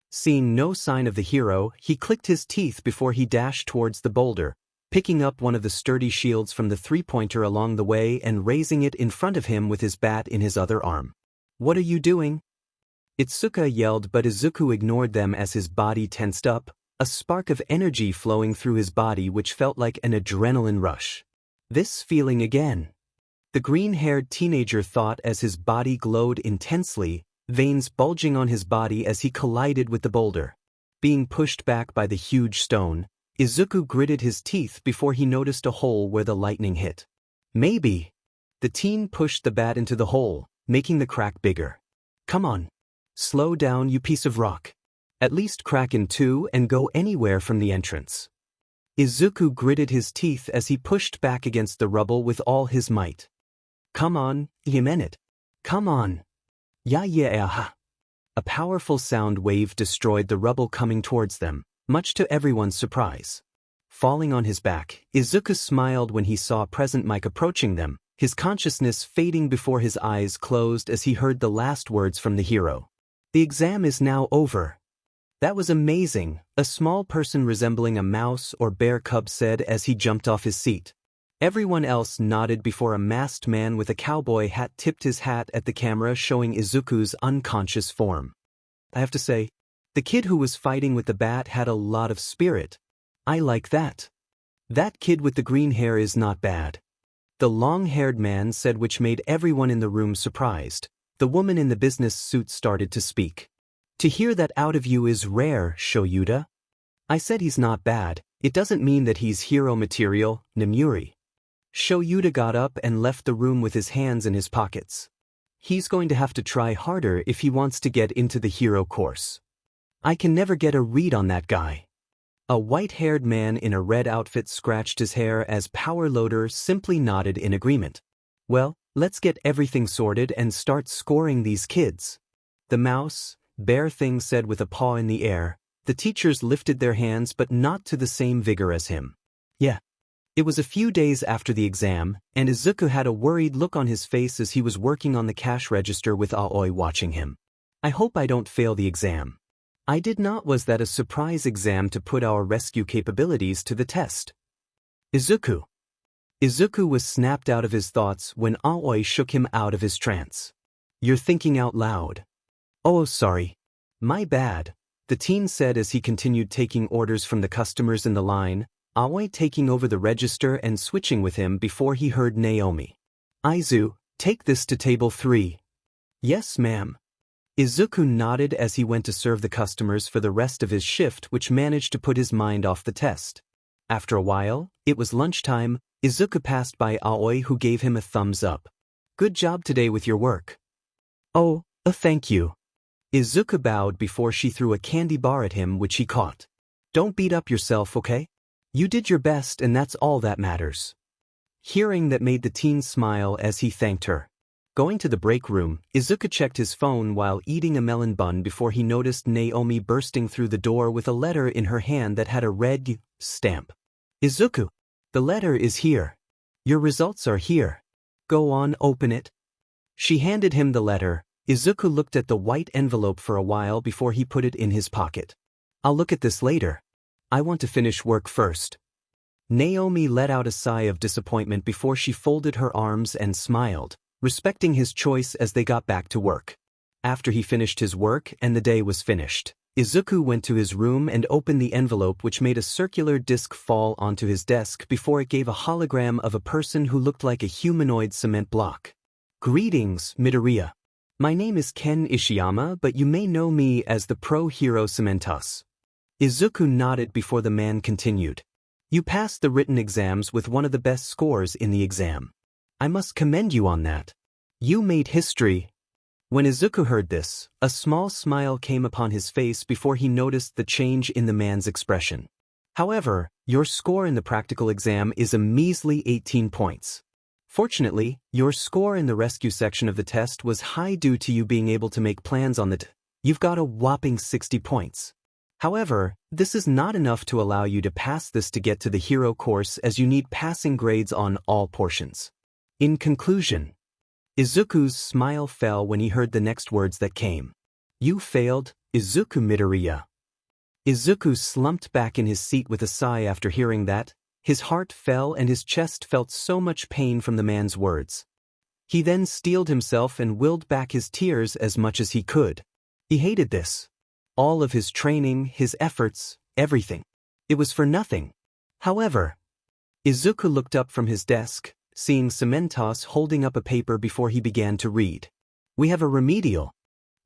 Seeing no sign of the hero, he clicked his teeth before he dashed towards the boulder, picking up one of the sturdy shields from the three-pointer along the way and raising it in front of him with his bat in his other arm. "What are you doing?" Itsuka yelled, but Izuku ignored them as his body tensed up, a spark of energy flowing through his body which felt like an adrenaline rush. "This feeling again." The green-haired teenager thought as his body glowed intensely, veins bulging on his body as he collided with the boulder. Being pushed back by the huge stone, Izuku gritted his teeth before he noticed a hole where the lightning hit. "Maybe." The teen pushed the bat into the hole, making the crack bigger. "Come on. Slow down, you piece of rock. At least crack in 2 and go anywhere from the entrance." Izuku gritted his teeth as he pushed back against the rubble with all his might. "Come on, Yemenet. Come on. Yeah. A powerful sound wave destroyed the rubble coming towards them, much to everyone's surprise. Falling on his back, Izuku smiled when he saw Present Mike approaching them, his consciousness fading before his eyes closed as he heard the last words from the hero. "The exam is now over." "That was amazing," a small person resembling a mouse or bear cub said as he jumped off his seat. Everyone else nodded before a masked man with a cowboy hat tipped his hat at the camera showing Izuku's unconscious form. "I have to say, the kid who was fighting with the bat had a lot of spirit. I like that. That kid with the green hair is not bad." The long-haired man said, which made everyone in the room surprised. The woman in the business suit started to speak. "To hear that out of you is rare, Shoyuta. I said he's not bad. It doesn't mean that he's hero material, Namuri." Shoyuta got up and left the room with his hands in his pockets. "He's going to have to try harder if he wants to get into the hero course. I can never get a read on that guy." A white-haired man in a red outfit scratched his hair as Power Loader simply nodded in agreement. "Well, let's get everything sorted and start scoring these kids." The mouse, bear thing said with a paw in the air. The teachers lifted their hands but not to the same vigor as him. "Yeah." It was a few days after the exam, and Izuku had a worried look on his face as he was working on the cash register with Aoi watching him. "I hope I don't fail the exam." "I did not. Was that a surprise exam to put our rescue capabilities to the test?" "Izuku." Izuku was snapped out of his thoughts when Aoi shook him out of his trance. "You're thinking out loud." Oh, sorry. My bad, the teen said as he continued taking orders from the customers in the line, Aoi taking over the register and switching with him before he heard Naomi. Aizu, take this to table 3. Yes, ma'am. Izuku nodded as he went to serve the customers for the rest of his shift, which managed to put his mind off the test. After a while, it was lunchtime. Izuku passed by Aoi, who gave him a thumbs up. Good job today with your work. Oh, thank you. Izuku bowed before she threw a candy bar at him, which he caught. Don't beat up yourself, okay? You did your best and that's all that matters. Hearing that made the teen smile as he thanked her. Going to the break room, Izuku checked his phone while eating a melon bun before he noticed Naomi bursting through the door with a letter in her hand that had a red stamp. Izuku, the letter is here. Your results are here. Go on, open it. She handed him the letter. Izuku looked at the white envelope for a while before he put it in his pocket. I'll look at this later. I want to finish work first. Naomi let out a sigh of disappointment before she folded her arms and smiled, respecting his choice as they got back to work. After he finished his work and the day was finished, Izuku went to his room and opened the envelope, which made a circular disc fall onto his desk before it gave a hologram of a person who looked like a humanoid cement block. Greetings, Midoriya. My name is Ken Ishiyama, but you may know me as the pro hero Cementos. Izuku nodded before the man continued. You passed the written exams with one of the best scores in the exam. I must commend you on that. You made history. When Izuku heard this, a small smile came upon his face before he noticed the change in the man's expression. However, your score in the practical exam is a measly 18 points. Fortunately, your score in the rescue section of the test was high due to you being able to make plans on You've got a whopping 60 points. However, this is not enough to allow you to pass this to get to the hero course, as you need passing grades on all portions. In conclusion, Izuku's smile fell when he heard the next words that came. You failed, Izuku Midoriya. Izuku slumped back in his seat with a sigh after hearing that. His heart fell and his chest felt so much pain from the man's words. He then steeled himself and willed back his tears as much as he could. He hated this. All of his training, his efforts, everything. It was for nothing. However, Izuku looked up from his desk, seeing Cementos holding up a paper before he began to read. We have a remedial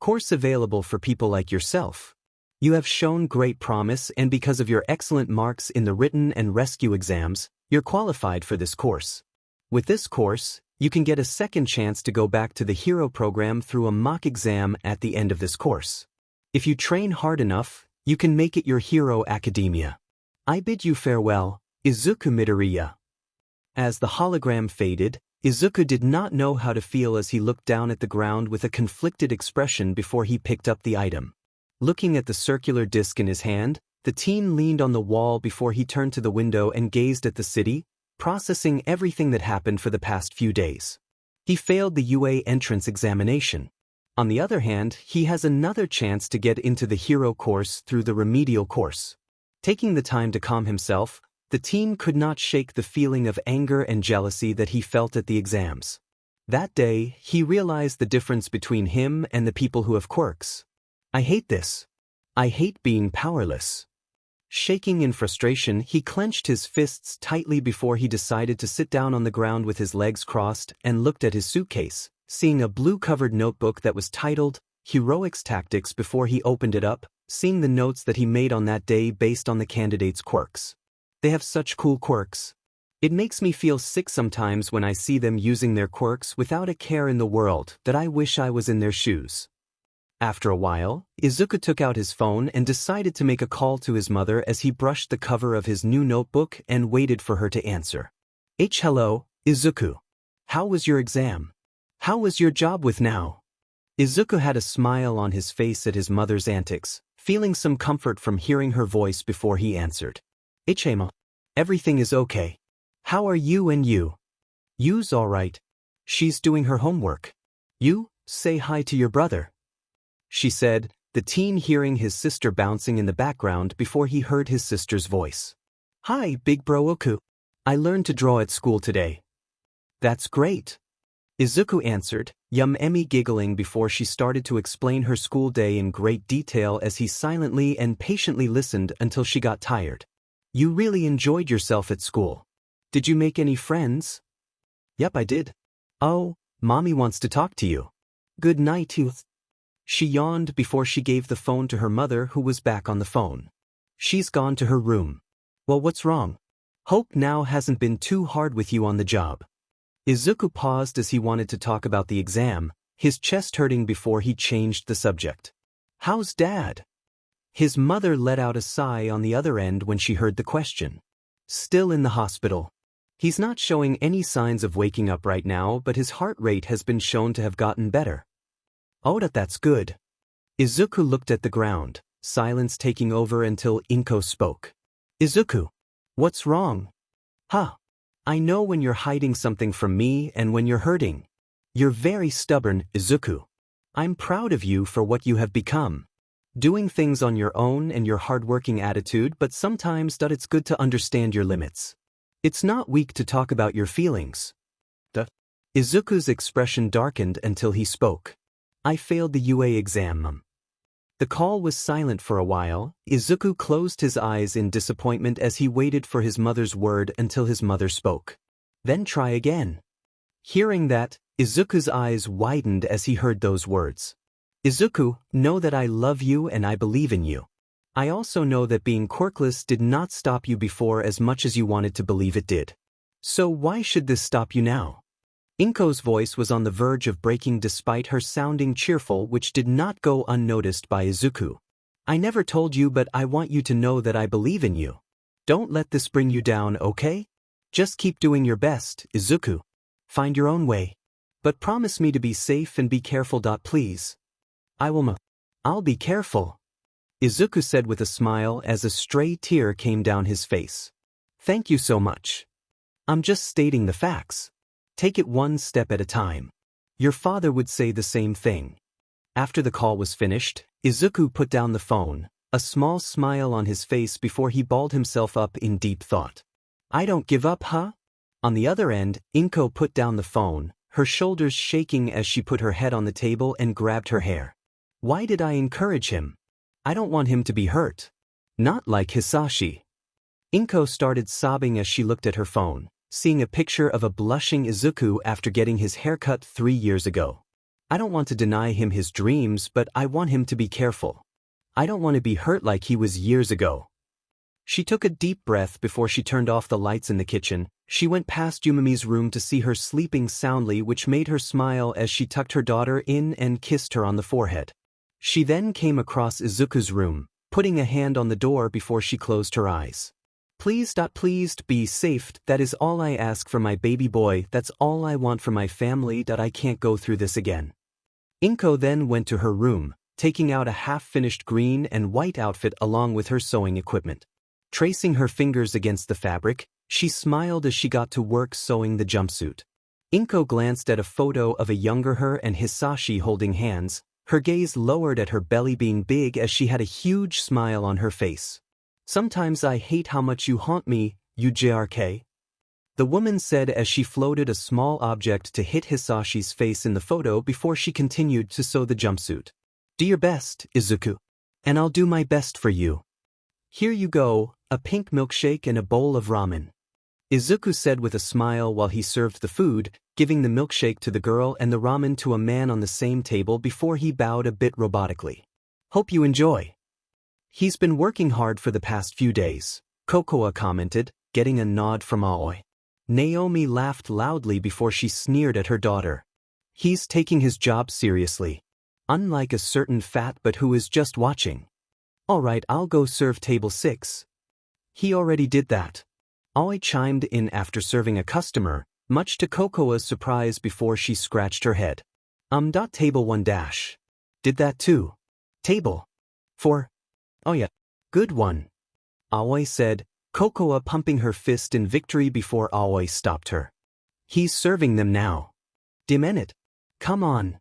course available for people like yourself. You have shown great promise, and because of your excellent marks in the written and rescue exams, you're qualified for this course. With this course, you can get a second chance to go back to the hero program through a mock exam at the end of this course. If you train hard enough, you can make it your hero academia. I bid you farewell, Izuku Midoriya. As the hologram faded, Izuku did not know how to feel as he looked down at the ground with a conflicted expression before he picked up the item. Looking at the circular disc in his hand, the teen leaned on the wall before he turned to the window and gazed at the city, processing everything that happened for the past few days. He failed the UA entrance examination. On the other hand, he has another chance to get into the hero course through the remedial course. Taking the time to calm himself, the teen could not shake the feeling of anger and jealousy that he felt at the exams. That day, he realized the difference between him and the people who have quirks. I hate this. I hate being powerless. Shaking in frustration, he clenched his fists tightly before he decided to sit down on the ground with his legs crossed and looked at his suitcase, seeing a blue-covered notebook that was titled Heroics Tactics before he opened it up, seeing the notes that he made on that day based on the candidates' quirks. They have such cool quirks. It makes me feel sick sometimes when I see them using their quirks without a care in the world that I wish I was in their shoes. After a while, Izuku took out his phone and decided to make a call to his mother as he brushed the cover of his new notebook and waited for her to answer. Hello, Izuku. How was your exam? How was your job with now? Izuku had a smile on his face at his mother's antics, feeling some comfort from hearing her voice before he answered. Ichema. Everything is okay. How are you and you? You's alright. She's doing her homework. You, say hi to your brother. She said, the teen hearing his sister bouncing in the background before he heard his sister's voice. Hi, big bro Oku. I learned to draw at school today. That's great. Izuku answered, Emmy giggling before she started to explain her school day in great detail as he silently and patiently listened until she got tired. You really enjoyed yourself at school. Did you make any friends? Yep, I did. Oh, Mommy wants to talk to you. Good night, you. She yawned before she gave the phone to her mother, who was back on the phone. She's gone to her room. Well, what's wrong? Hope now hasn't been too hard with you on the job. Izuku paused as he wanted to talk about the exam, his chest hurting before he changed the subject. How's Dad? His mother let out a sigh on the other end when she heard the question. Still in the hospital. He's not showing any signs of waking up right now, but his heart rate has been shown to have gotten better. Oh, that's good. Izuku looked at the ground, silence taking over until Inko spoke. Izuku, what's wrong? Huh. I know when you're hiding something from me and when you're hurting. You're very stubborn, Izuku. I'm proud of you for what you have become. Doing things on your own and your hardworking attitude, but sometimes it's good to understand your limits. It's not weak to talk about your feelings. Izuku's expression darkened until he spoke. I failed the UA exam, Mum. The call was silent for a while. Izuku closed his eyes in disappointment as he waited for his mother's word until his mother spoke. Then try again. Hearing that, Izuku's eyes widened as he heard those words. Izuku, know that I love you and I believe in you. I also know that being quirkless did not stop you before as much as you wanted to believe it did. So why should this stop you now? Inko's voice was on the verge of breaking despite her sounding cheerful, which did not go unnoticed by Izuku. I never told you, but I want you to know that I believe in you. Don't let this bring you down, okay? Just keep doing your best, Izuku. Find your own way. But promise me to be safe and be careful. Please. I will. I'll be careful. Izuku said with a smile as a stray tear came down his face. Thank you so much. I'm just stating the facts. Take it one step at a time. Your father would say the same thing. After the call was finished, Izuku put down the phone, a small smile on his face before he balled himself up in deep thought. I don't give up, huh? On the other end, Inko put down the phone, her shoulders shaking as she put her head on the table and grabbed her hair. Why did I encourage him? I don't want him to be hurt. Not like Hisashi. Inko started sobbing as she looked at her phone, seeing a picture of a blushing Izuku after getting his haircut 3 years ago. I don't want to deny him his dreams, but I want him to be careful. I don't want to be hurt like he was years ago. She took a deep breath before she turned off the lights in the kitchen. She went past Yumami's room to see her sleeping soundly, which made her smile as she tucked her daughter in and kissed her on the forehead. She then came across Izuku's room, putting a hand on the door before she closed her eyes. Please be safe. That is all I ask for my baby boy. That's all I want for my family. I can't go through this again. Inko then went to her room, taking out a half-finished green and white outfit along with her sewing equipment. Tracing her fingers against the fabric, she smiled as she got to work sewing the jumpsuit. Inko glanced at a photo of a younger her and Hisashi holding hands, her gaze lowered at her belly being big as she had a huge smile on her face. Sometimes I hate how much you haunt me, you JRK. The woman said as she floated a small object to hit Hisashi's face in the photo before she continued to sew the jumpsuit. Do your best, Izuku. And I'll do my best for you. Here you go, a pink milkshake and a bowl of ramen. Izuku said with a smile while he served the food, giving the milkshake to the girl and the ramen to a man on the same table before he bowed a bit robotically. Hope you enjoy. He's been working hard for the past few days, Kokoa commented, getting a nod from Aoi. Naomi laughed loudly before she sneered at her daughter. He's taking his job seriously. Unlike a certain fat but who is just watching. Alright, I'll go serve table 6. He already did that. Aoi chimed in after serving a customer, much to Kokoa's surprise before she scratched her head. Table 1 dash. Did that too. Table 4. Oh yeah, good one. Aoi said, Kokoa pumping her fist in victory before Aoi stopped her. He's serving them now. Dimn it. Come on.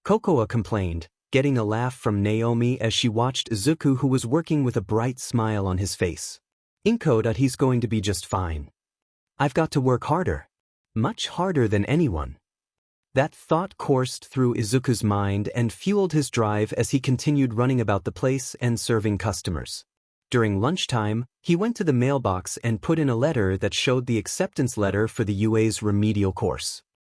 Kokoa complained, getting a laugh from Naomi as she watched Izuku, who was working with a bright smile on his face. Inko, he's going to be just fine. I've got to work harder. Much harder than anyone. That thought coursed through Izuku's mind and fueled his drive as he continued running about the place and serving customers. During lunchtime, he went to the mailbox and put in a letter that showed the acceptance letter for the UA's remedial course.